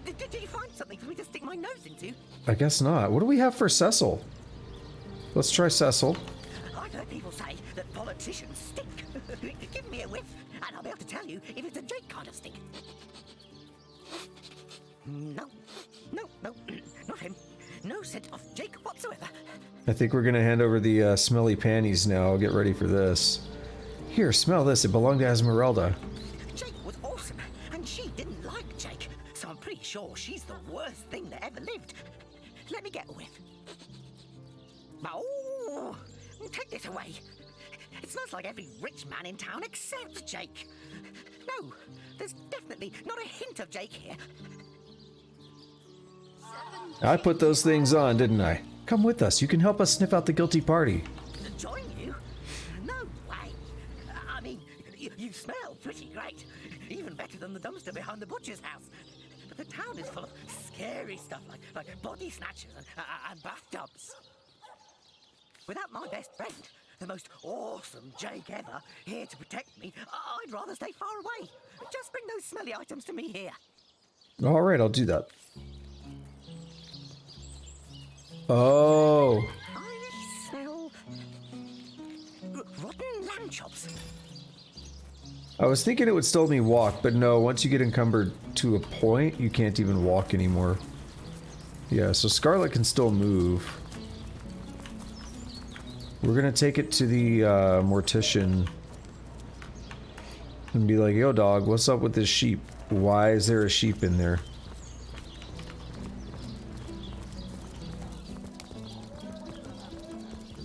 Did you find something for me to stick my nose into? I guess not. What do we have for Cecil? Let's try Cecil. I've heard people say that politicians stink. Give me a whiff, and I'll be able to tell you if it's a Jake kind of stink. No, not him. No scent of Jake whatsoever. I think we're gonna hand over the smelly panties now. Get ready for this. Here, smell this. It belonged to Esmeralda. Jake was awesome, and she didn't like Jake, so I'm pretty sure she's the worst thing that ever lived. Let me get a whiff. Oh, take this away. It smells like every rich man in town except Jake. No, there's definitely not a hint of Jake here. I put those things on, didn't I? Come with us. You can help us sniff out the guilty party. Join you? No way. I mean, you smell pretty great. Even better than the dumpster behind the butcher's house. But the town is full of scary stuff like body snatchers and bathtubs. Without my best friend, the most awesome Jake ever, here to protect me, I'd rather stay far away. Just bring those smelly items to me here. All right, I'll do that. Oh. I smell rotten lamb chops. I was thinking it would still let me walk, but no, once you get encumbered to a point, you can't even walk anymore. Yeah, so Scarlet can still move. We're gonna take it to the Mortician and be like, yo dog, what's up with this sheep? Why is there a sheep in there?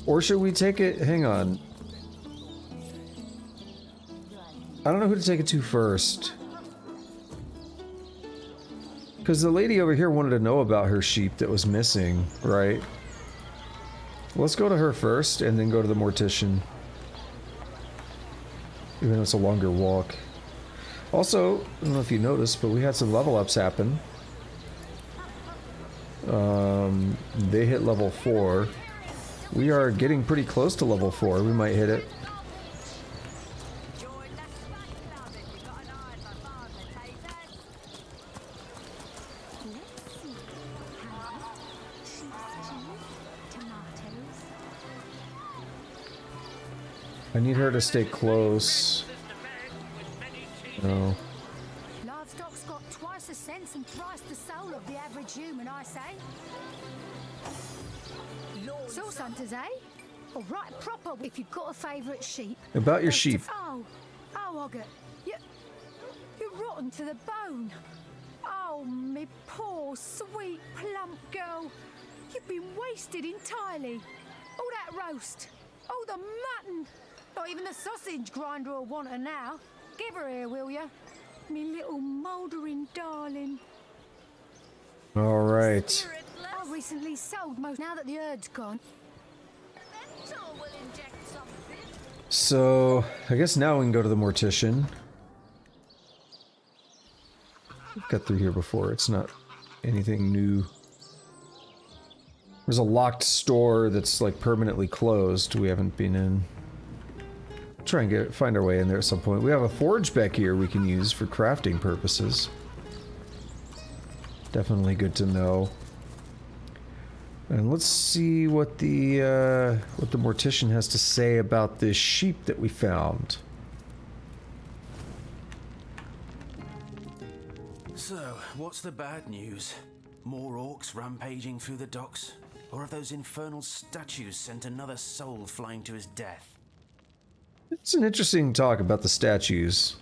Or should we take it? Hang on. I don't know who to take it to first. Because the lady over here wanted to know about her sheep that was missing, right? Let's go to her first and then go to the Mortician. Even though it's a longer walk. Also, I don't know if you noticed, but we had some level ups happen. They hit level 4. We are getting pretty close to level 4. We might hit it. I need her to stay close. No. Livestock's got twice the sense and thrice the soul of the average human, I say. Source hunters, eh? All right, proper if you've got a favourite sheep. About your sheep. Oh, Ogget, you're rotten to the bone. Oh, me poor, sweet, plump girl. You've been wasted entirely. All that roast, all the mutton. Not even the sausage grinder will want her now. Give her here, will ya? Me little mouldering darling. All right. I recently sold most now that the herd's gone. So, I guess now we can go to the Mortician. We've got through here before. It's not anything new. There's a locked store that's like permanently closed. We haven't been in. Try and find our way in there at some point. We have a forge back here we can use for crafting purposes. Definitely good to know. And let's see what the Mortician has to say about this sheep that we found. So, what's the bad news? More orcs rampaging through the docks? Or have those infernal statues sent another soul flying to his death? It's an interesting talk about the statues.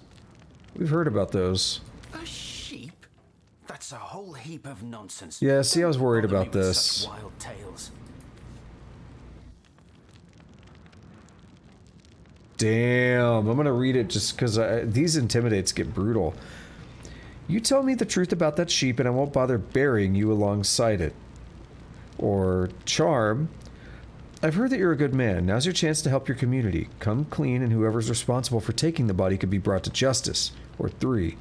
We've heard about those. A sheep? That's a whole heap of nonsense. Yeah, see, I was worried Bother me about with this. such wild tales. Damn, I'm gonna read it just because these intimidates get brutal. You tell me the truth about that sheep and I won't bother burying you alongside it. Or charm. I've heard that you're a good man. Now's your chance to help your community. Come clean and whoever's responsible for taking the body could be brought to justice. Or 3.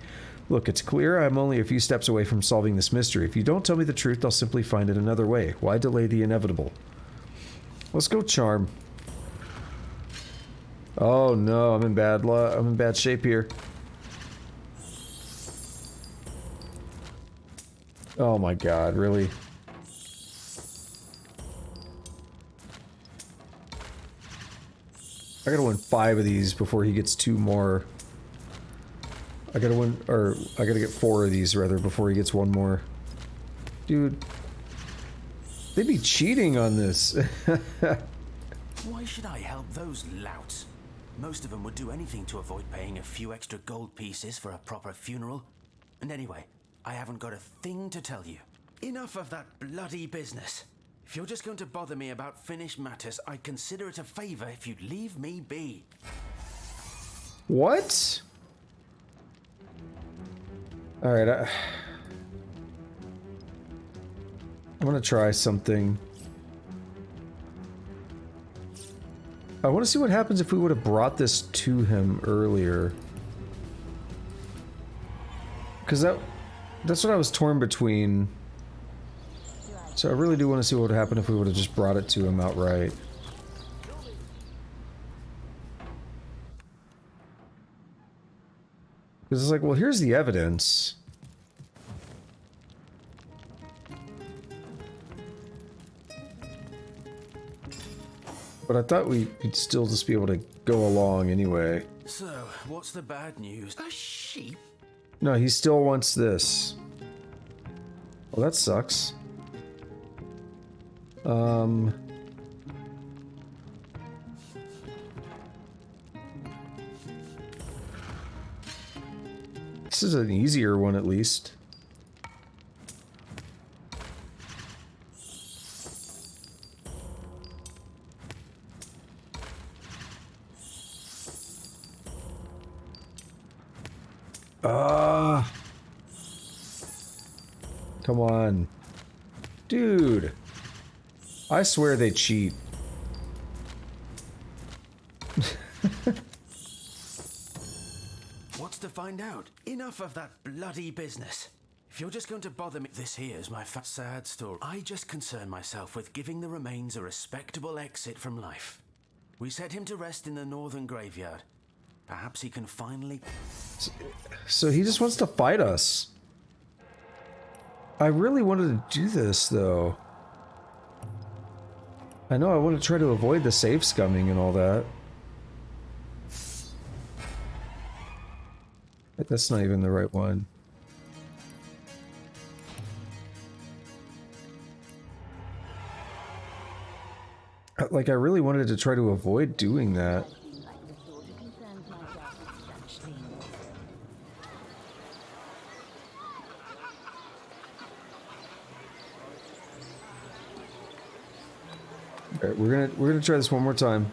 Look, it's clear I'm only a few steps away from solving this mystery. If you don't tell me the truth, I'll simply find it another way. Why delay the inevitable? Let's go charm. Oh no, I'm in bad shape here. Oh my god, really? I gotta win 5 of these before he gets 2 more. I gotta get 4 of these rather before he gets 1 more. Dude, they'd be cheating on this. Why should I help those louts? Most of them would do anything to avoid paying a few extra gold pieces for a proper funeral. And anyway, I haven't got a thing to tell you. Enough of that bloody business. If you're just going to bother me about finished matters, I'd consider it a favor if you'd leave me be. What? Alright, I'm gonna try something. I want to see what happens if we would have brought this to him earlier. Because that's what I was torn between. So I really do want to see what would happen if we would have just brought it to him outright. Because it's like, well, here's the evidence. But I thought we'd still just be able to go along anyway. So, what's the bad news? A sheep? No, he still wants this. Well, that sucks. This is an easier one, at least. Come on. Dude. I swear they cheat. What's to find out? Enough of that bloody business. If you're just going to bother me, this here's my sad story. I just concern myself with giving the remains a respectable exit from life. We set him to rest in the northern graveyard. Perhaps he can finally... So he just wants to fight us. I really wanted to do this, though. I know I want to try to avoid the safe scumming and all that. But that's not even the right one. Like, I really wanted to try to avoid doing that. All right, we're gonna try this one more time.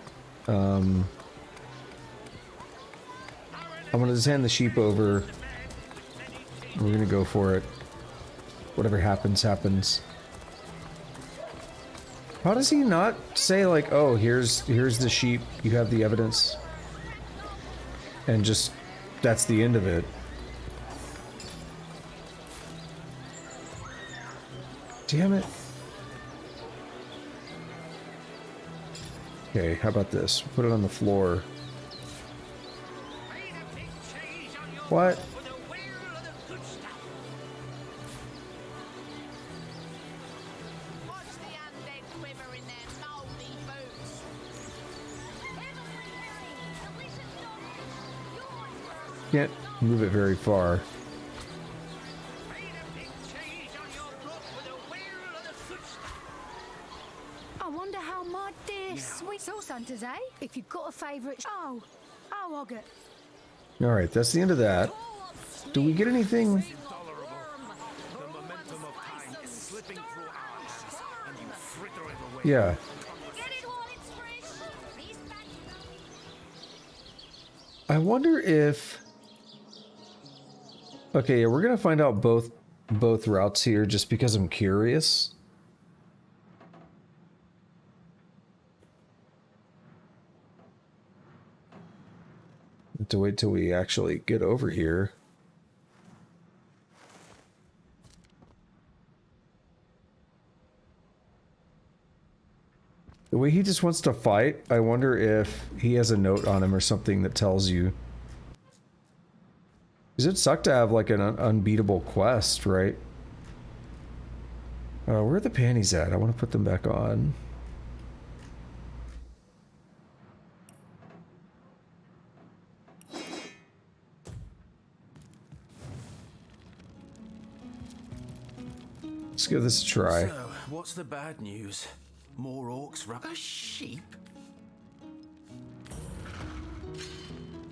I'm gonna just hand the sheep over. We're gonna go for it. Whatever happens, happens. How does he not say, like, oh, here's the sheep, you have the evidence, and just that's the end of it? Damn it. Okay, how about this? Put it on the floor. What? Can't move it very far. I wonder how my dear sweet sauce hunters, eh? If you've got a favourite... Oh, I'll get... Alright, that's the end of that. Do we get anything? Yeah. I wonder if... Okay, yeah, we're gonna find out both routes here just because I'm curious. Have to wait till we actually get over here. The way he just wants to fight, I wonder if he has a note on him or something that tells you. Because it'd suck to have like an unbeatable quest, right? Where are the panties at? I want to put them back on. Let's give this a try. So, what's the bad news? More orcs run a sheep?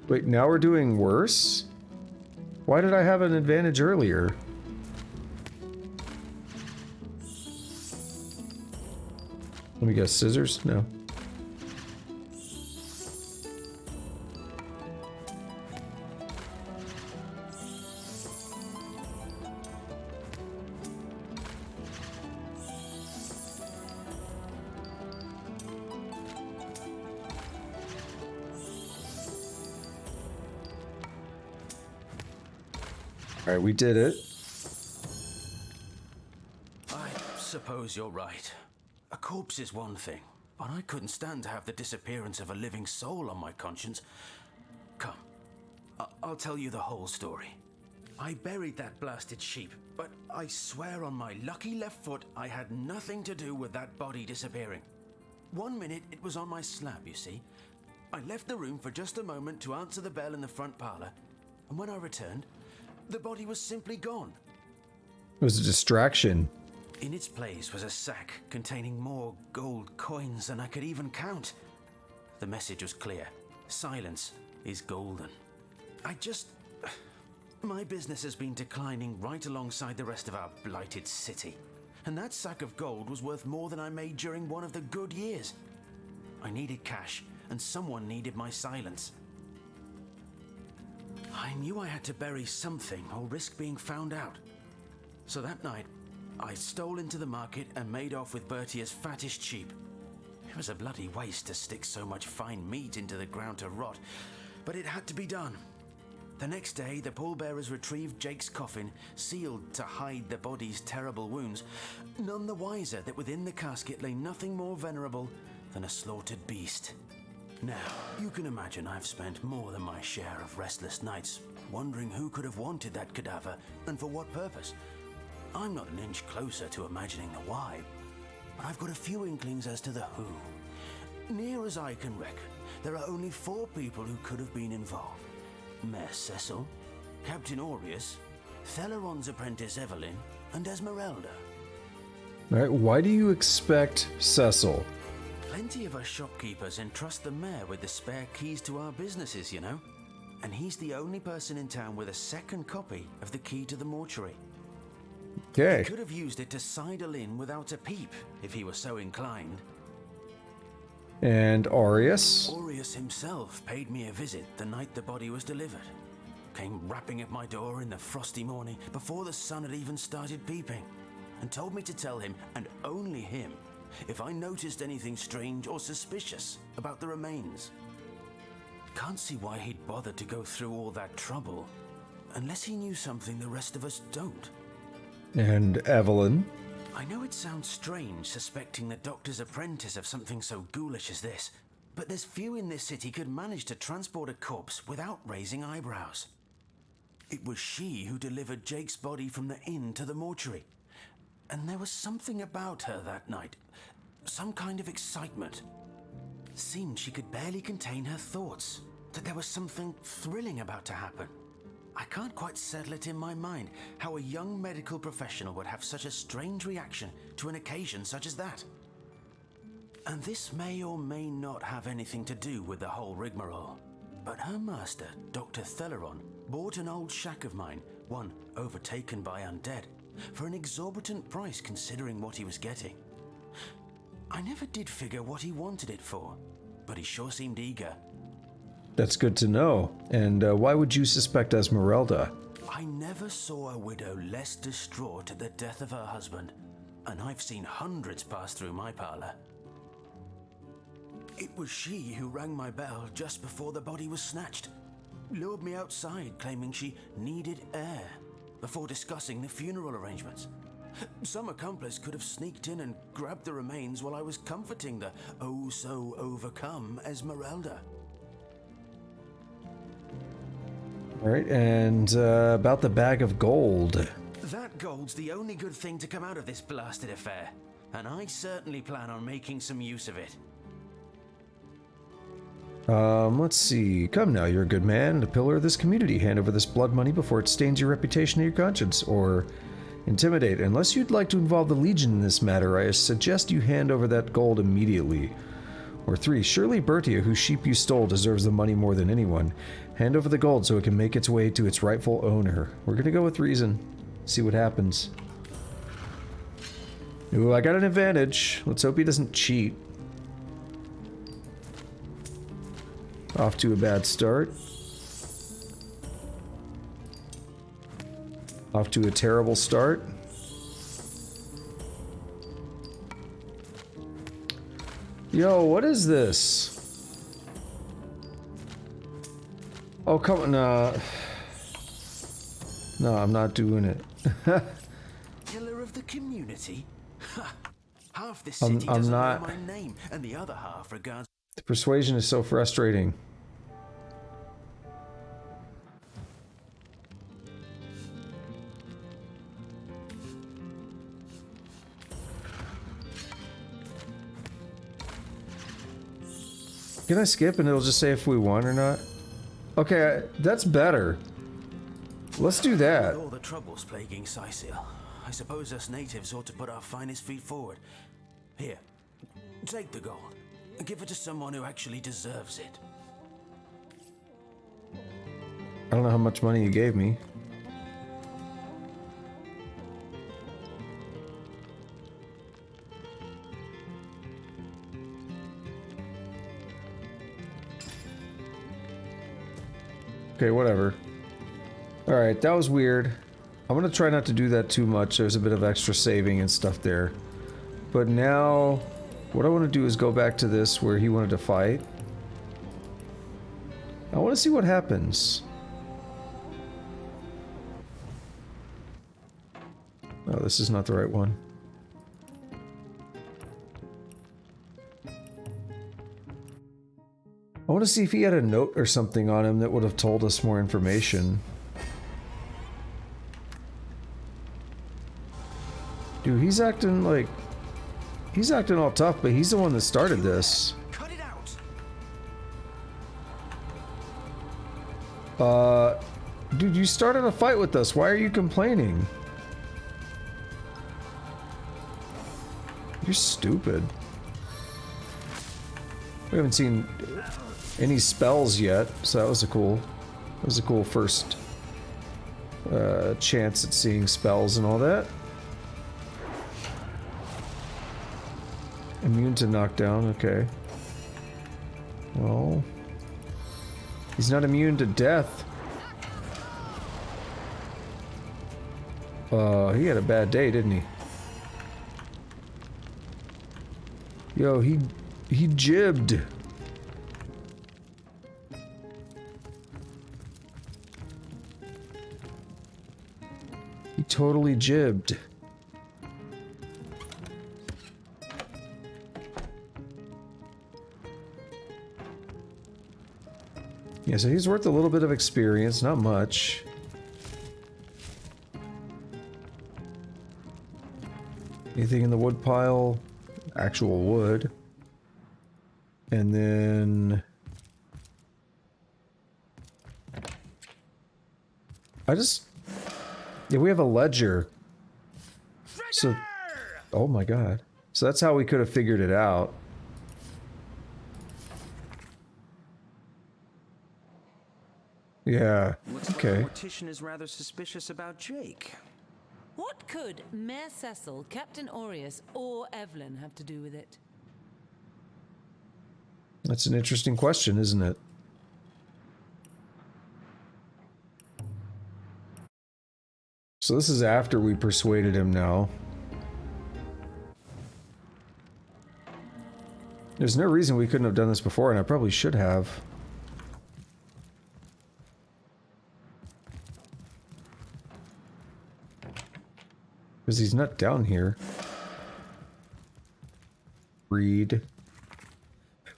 Wait, now we're doing worse? Why did I have an advantage earlier? Let me guess, scissors? No. All right, we did it. I suppose you're right. A corpse is one thing, but I couldn't stand to have the disappearance of a living soul on my conscience. Come, I'll tell you the whole story. I buried that blasted sheep, but I swear on my lucky left foot I had nothing to do with that body disappearing. 1 minute it was on my slab, you see. I left the room for just a moment to answer the bell in the front parlor, and when I returned, the body was simply gone. It was a distraction. In its place was a sack containing more gold coins than I could even count. The message was clear. Silence is golden. My business has been declining right alongside the rest of our blighted city. And that sack of gold was worth more than I made during one of the good years. I needed cash, and someone needed my silence. I knew I had to bury something or risk being found out. So that night, I stole into the market and made off with Bertia's fattest sheep. It was a bloody waste to stick so much fine meat into the ground to rot, but it had to be done. The next day, the pallbearers retrieved Jake's coffin, sealed to hide the body's terrible wounds, none the wiser that within the casket lay nothing more venerable than a slaughtered beast. Now, you can imagine I've spent more than my share of restless nights wondering who could have wanted that cadaver and for what purpose. I'm not an inch closer to imagining the why, but I've got a few inklings as to the who. Near as I can reckon, there are only 4 people who could have been involved. Mayor Cecil, Captain Aureus, Thelyron's apprentice Evelyn, and Esmeralda. All right, why do you expect Cecil? Plenty of us shopkeepers entrust the mayor with the spare keys to our businesses, you know. And he's the only person in town with a second copy of the key to the mortuary. Okay. He could have used it to sidle in without a peep, if he were so inclined. And Aureus? Aureus himself paid me a visit the night the body was delivered. Came rapping at my door in the frosty morning before the sun had even started peeping, and told me to tell him, and only him, if I noticed anything strange or suspicious about the remains. Can't see why he'd bothered to go through all that trouble, unless he knew something the rest of us don't. And Evelyn? I know it sounds strange suspecting the doctor's apprentice of something so ghoulish as this, but there's few in this city could manage to transport a corpse without raising eyebrows. It was she who delivered Jake's body from the inn to the mortuary, and there was something about her that night, some kind of excitement. Seemed she could barely contain her thoughts, that there was something thrilling about to happen. I can't quite settle it in my mind how a young medical professional would have such a strange reaction to an occasion such as that. And this may or may not have anything to do with the whole rigmarole, but her master, Dr. Thelyron, bought an old shack of mine, one overtaken by undead, for an exorbitant price considering what he was getting. I never did figure what he wanted it for, but he sure seemed eager. That's good to know. And why would you suspect Esmeralda? I never saw a widow less distraught at the death of her husband, and I've seen hundreds pass through my parlor. It was she who rang my bell just before the body was snatched, lured me outside claiming she needed air, before discussing the funeral arrangements. Some accomplice could have sneaked in and grabbed the remains while I was comforting the oh-so-overcome Esmeralda. All right, and about the bag of gold. That gold's the only good thing to come out of this blasted affair, and I certainly plan on making some use of it. Let's see. Come now, you're a good man and a pillar of this community. Hand over this blood money before it stains your reputation and your conscience, or intimidate. Unless you'd like to involve the Legion in this matter, I suggest you hand over that gold immediately. Or 3, surely Bertia, whose sheep you stole, deserves the money more than anyone. Hand over the gold so it can make its way to its rightful owner. We're gonna go with reason. See what happens. Ooh, I got an advantage. Let's hope he doesn't cheat. Off to a bad start. Off to a terrible start. Yo, what is this? Oh, come on. No, I'm not doing it. Pillar of the community? Half this city doesn't know my name, and the other half regards... The persuasion is so frustrating. Can I skip and it'll just say if we won or not? Okay, that's better. Let's do that. With all the troubles plaguing Sicil, I suppose us natives ought to put our finest feet forward. Here, take the gold. Give it to someone who actually deserves it. I don't know how much money you gave me. Okay, whatever. Alright, that was weird. I'm gonna try not to do that too much. There's a bit of extra saving and stuff there. But now, what I want to do is go back to this where he wanted to fight. I want to see what happens. Oh, this is not the right one. I want to see if he had a note or something on him that would have told us more information. Dude, he's acting like... He's acting all tough, but he's the one that started this. Cut it out. Dude, you started a fight with us. Why are you complaining? You're stupid. We haven't seen any spells yet, so that was a cool first chance at seeing spells and all that. Immune to knockdown, okay. Well, he's not immune to death. He had a bad day, didn't he? Yo, he jibbed. He totally jibbed. Yeah, so he's worth a little bit of experience, not much. Anything in the wood pile? Actual wood. And then... Yeah, we have a ledger. So... Oh my god. So that's how we could have figured it out. Yeah, okay. The Mortician is rather suspicious about Jake. What could Mayor Cecil, Captain Aureus, or Evelyn have to do with it? That's an interesting question, isn't it? So this is after we persuaded him now. There's no reason we couldn't have done this before, and I probably should have. Because he's not down here. Read.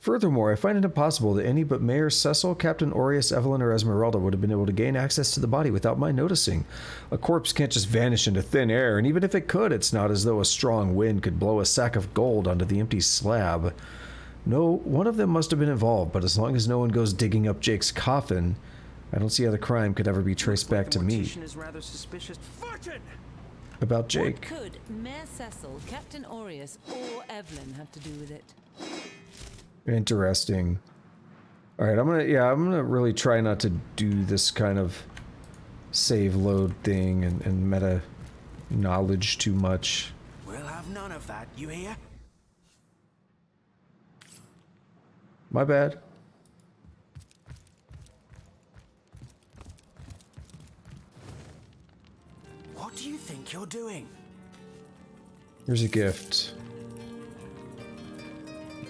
Furthermore, I find it impossible that any but Mayor Cecil, Captain Aureus, Evelyn, or Esmeralda would have been able to gain access to the body without my noticing. A corpse can't just vanish into thin air, and even if it could, it's not as though a strong wind could blow a sack of gold onto the empty slab. No, one of them must have been involved, but as long as no one goes digging up Jake's coffin, I don't see how the crime could ever be traced back to me. Is rather suspicious. Fortune! About Jake. What could Mayor Cecil, Captain Aureus, or Evelyn have to do with it? Interesting. Alright, I'm gonna really try not to do this kind of save load thing and meta knowledge too much. We'll have have none of that, you hear? My bad. What do you think you're doing? Here's a gift.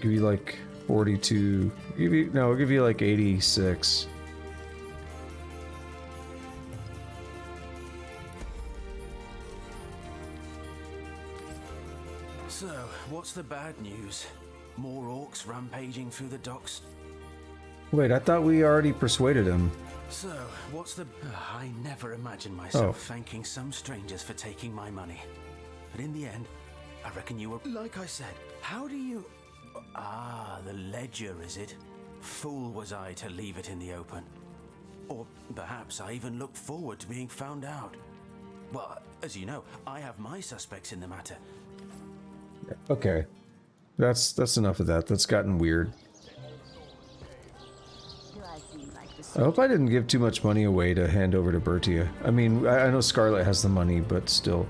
Give you like 42. I'll give you like 86. So, what's the bad news? More orcs rampaging through the docks? Wait, I thought we already persuaded him. So, what's the... I never imagined myself thanking some strangers for taking my money. But in the end, I reckon you were... Like I said, how do you... Ah, the ledger, is it? Fool was I to leave it in the open. Or perhaps I even looked forward to being found out. Well, as you know, I have my suspects in the matter. Okay. That's enough of that. That's gotten weird. I hope I didn't give too much money away to hand over to Bertia. I mean, I know Scarlet has the money, but still.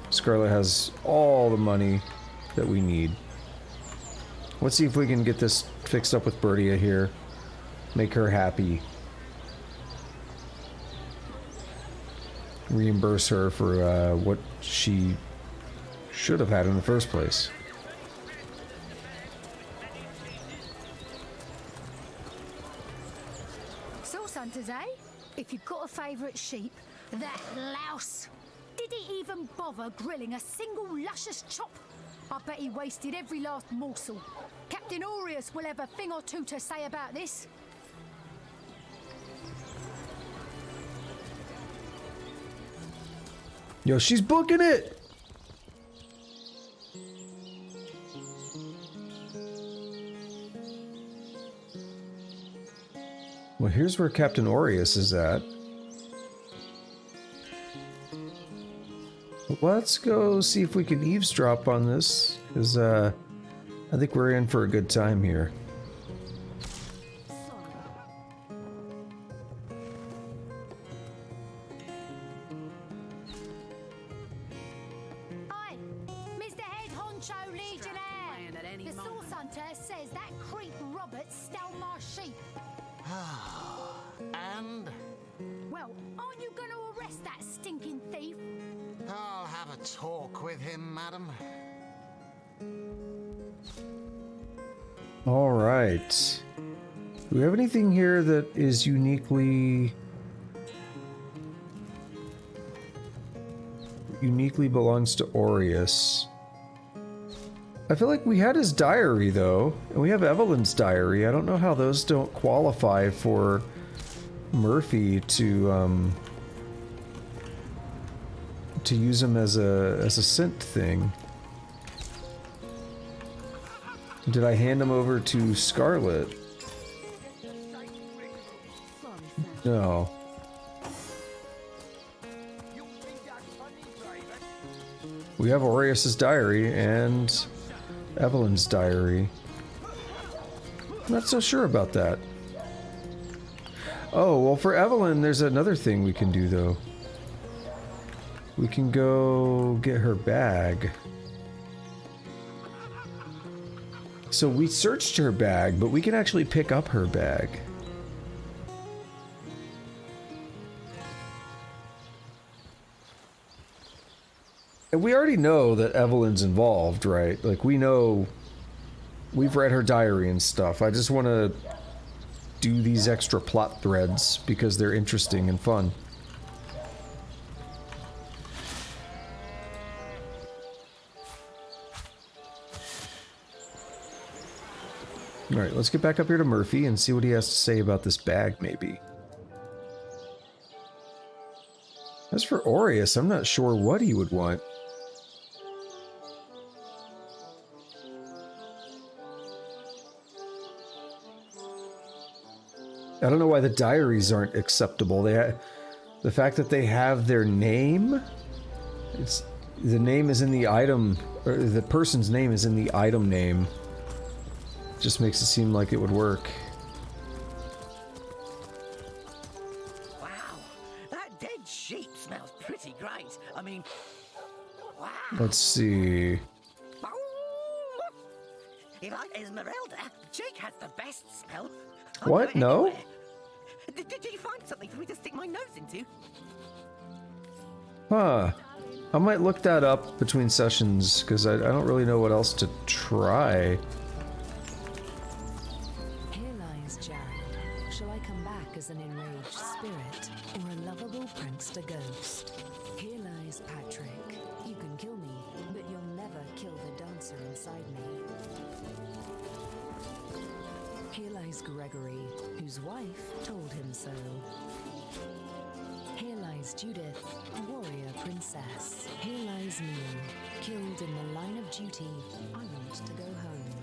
Scarlet has all the money that we need. Let's see if we can get this fixed up with Bertia here. Make her happy. Reimburse her for what she should have had in the first place. Sauce hunters, eh? If you've got a favourite sheep, that louse. Did he even bother grilling a single luscious chop? I bet he wasted every last morsel. Captain Aureus will have a thing or two to say about this. Yo, she's booking it! Well, here's where Captain Aureus is at. Let's go see if we can eavesdrop on this, because I think we're in for a good time here. Hi, Mr. Head Honcho Legionnaire. The Sauce Hunter says that creep Robert stole my sheep. And? Well, aren't you going to arrest that stinking thief? I'll have a talk with him, madam. All right. Do we have anything here that is uniquely belongs to Aureus? I feel like we had his diary though, and we have Evelyn's diary. I don't know how those don't qualify for Murphy to use them as a scent thing. Did I hand them over to Scarlet? No. We have Aureus's diary and Evelyn's diary. I'm not so sure about that. Oh, well, for Evelyn, there's another thing we can do, though. We can go get her bag. So we searched her bag, but we can actually pick up her bag. And we already know that Evelyn's involved, right? Like, we know... We've read her diary and stuff. I just want to do these extra plot threads because they're interesting and fun. Alright, let's get back up here to Murphy and see what he has to say about this bag, maybe. As for Aureus, I'm not sure what he would want. I don't know why the diaries aren't acceptable. The fact that they have their name, the name is in the item, or the person's name is in the item name. Just makes it seem like it would work. Wow, that dead sheep smells pretty great. I mean, wow. Let's see. If I'm Esmeralda, Jake has the best smell. What? No? Did you find something for me to stick my nose into? Huh. I might look that up between sessions, because I don't really know what else to try. Here lies Jan. Shall I come back as an enraged spirit, or a lovable prankster ghost? Here lies Patrick. You can kill me, but you'll never kill the dancer inside me. Here lies Gregory, whose wife told him so. Here lies Judith, warrior princess. Here lies me, killed in the line of duty. I want to go home.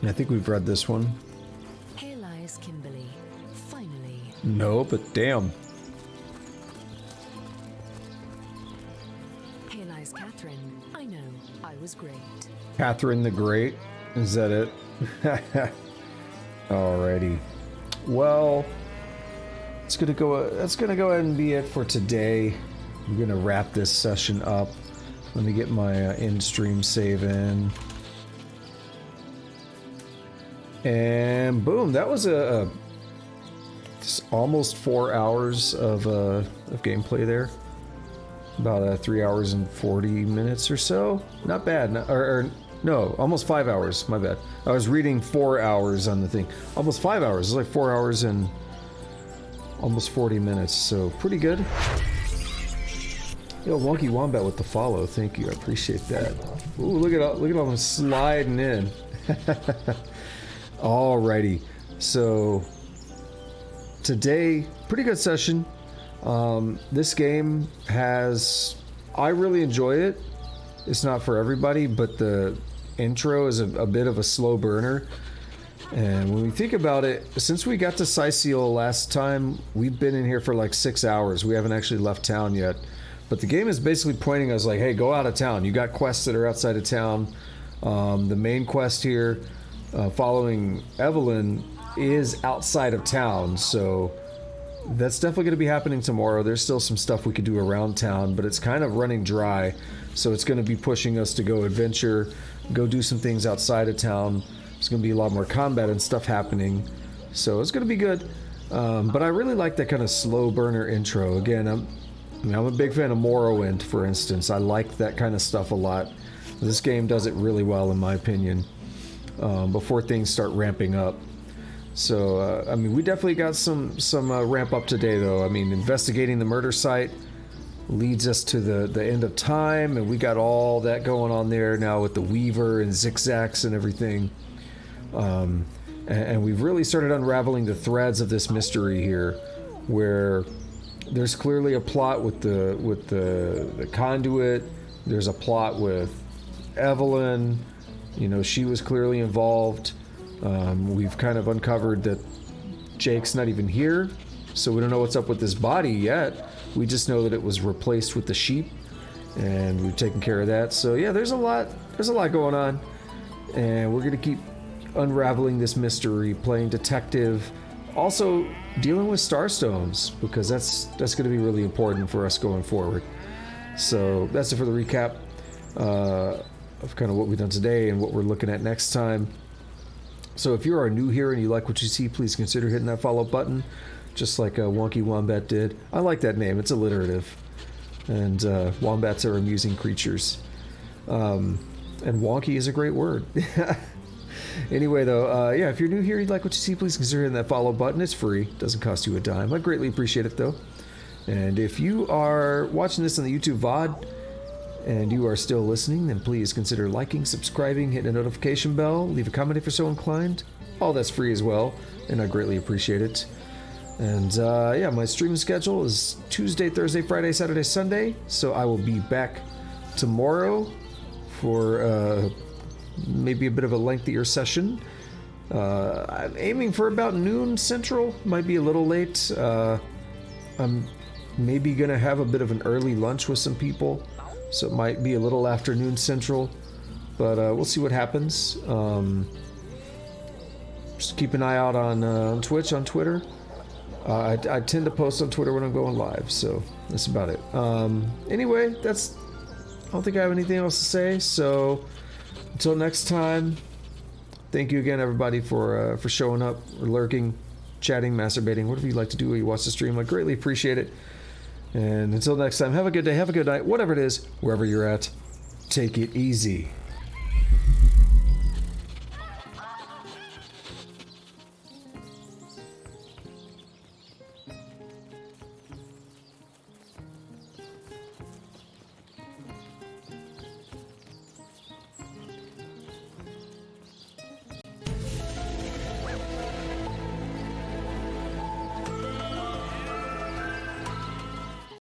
I think we've read this one. Here lies Kimberly, finally. No, but damn. Here lies Catherine. I know, I was great. Catherine the Great? Is that it? Alrighty. Well, that's gonna go ahead and be it for today. I'm gonna wrap this session up. Let me get my in-stream save in. And boom, that was almost 4 hours of gameplay there. About 3 hours and 40 minutes or so. Not bad. No, almost 5 hours. My bad. I was reading 4 hours on the thing. Almost 5 hours. It's like 4 hours and almost 40 minutes. So pretty good. Yo, Wonky Wombat with the follow. Thank you. I appreciate that. Ooh, look at all them sliding in. Alrighty. So today, pretty good session. This game has, I really enjoy it. It's not for everybody, but the intro is a bit of a slow burner. And when we think about it, since we got to Sicil last time, we've been in here for like 6 hours. We haven't actually left town yet. But the game is basically pointing us like, hey, go out of town. You got quests that are outside of town. The main quest here, following Evelyn, is outside of town. So that's definitely going to be happening tomorrow. There's still some stuff we could do around town, but it's kind of running dry. So it's going to be pushing us to go adventure, go do some things outside of town. There's going to be a lot more combat and stuff happening. So it's going to be good. But I really like that kind of slow burner intro. Again, I'm a big fan of Morrowind, for instance. I like that kind of stuff a lot. This game does it really well, in my opinion, before things start ramping up. So, we definitely got some ramp up today, though. Investigating the murder site leads us to the end of time, and we got all that going on there now with the Weaver and Zixzax and everything. And we've really started unraveling the threads of this mystery here, where there's clearly a plot with the Conduit. There's a plot with Evelyn. She was clearly involved. We've kind of uncovered that Jake's not even here, so we don't know what's up with this body yet. We just know that it was replaced with the sheep, and we've taken care of that. So yeah, there's a lot going on, and we're gonna keep unraveling this mystery, playing detective, also dealing with starstones, because that's gonna be really important for us going forward. So that's it for the recap of kind of what we've done today and what we're looking at next time. So if you are new here and you like what you see, please consider hitting that follow button, just like Wonky Wombat did. I like that name. It's alliterative. And wombats are amusing creatures. And wonky is a great word. Anyway, though, yeah, if you're new here, you'd like what you see, please consider hitting that follow button. It's free. Doesn't cost you a dime. I greatly appreciate it, though. And if you are watching this on the YouTube VOD, and you are still listening, then please consider liking, subscribing, hitting a notification bell, leave a comment if you're so inclined. All that's free as well, and I greatly appreciate it. And yeah, my streaming schedule is Tuesday, Thursday, Friday, Saturday, Sunday, so I will be back tomorrow for maybe a bit of a lengthier session. I'm aiming for about noon Central, might be a little late. I'm maybe gonna have a bit of an early lunch with some people, so it might be a little afternoon Central, but we'll see what happens. Just keep an eye out on Twitch, on Twitter. I tend to post on Twitter when I'm going live, so that's about it. Anyway, that's don't think I have anything else to say. So until next time, thank you again, everybody, for showing up, or lurking, chatting, masturbating, whatever you like to do while you watch the stream. I greatly appreciate it. And until next time, have a good day, have a good night, whatever it is, wherever you're at. Take it easy.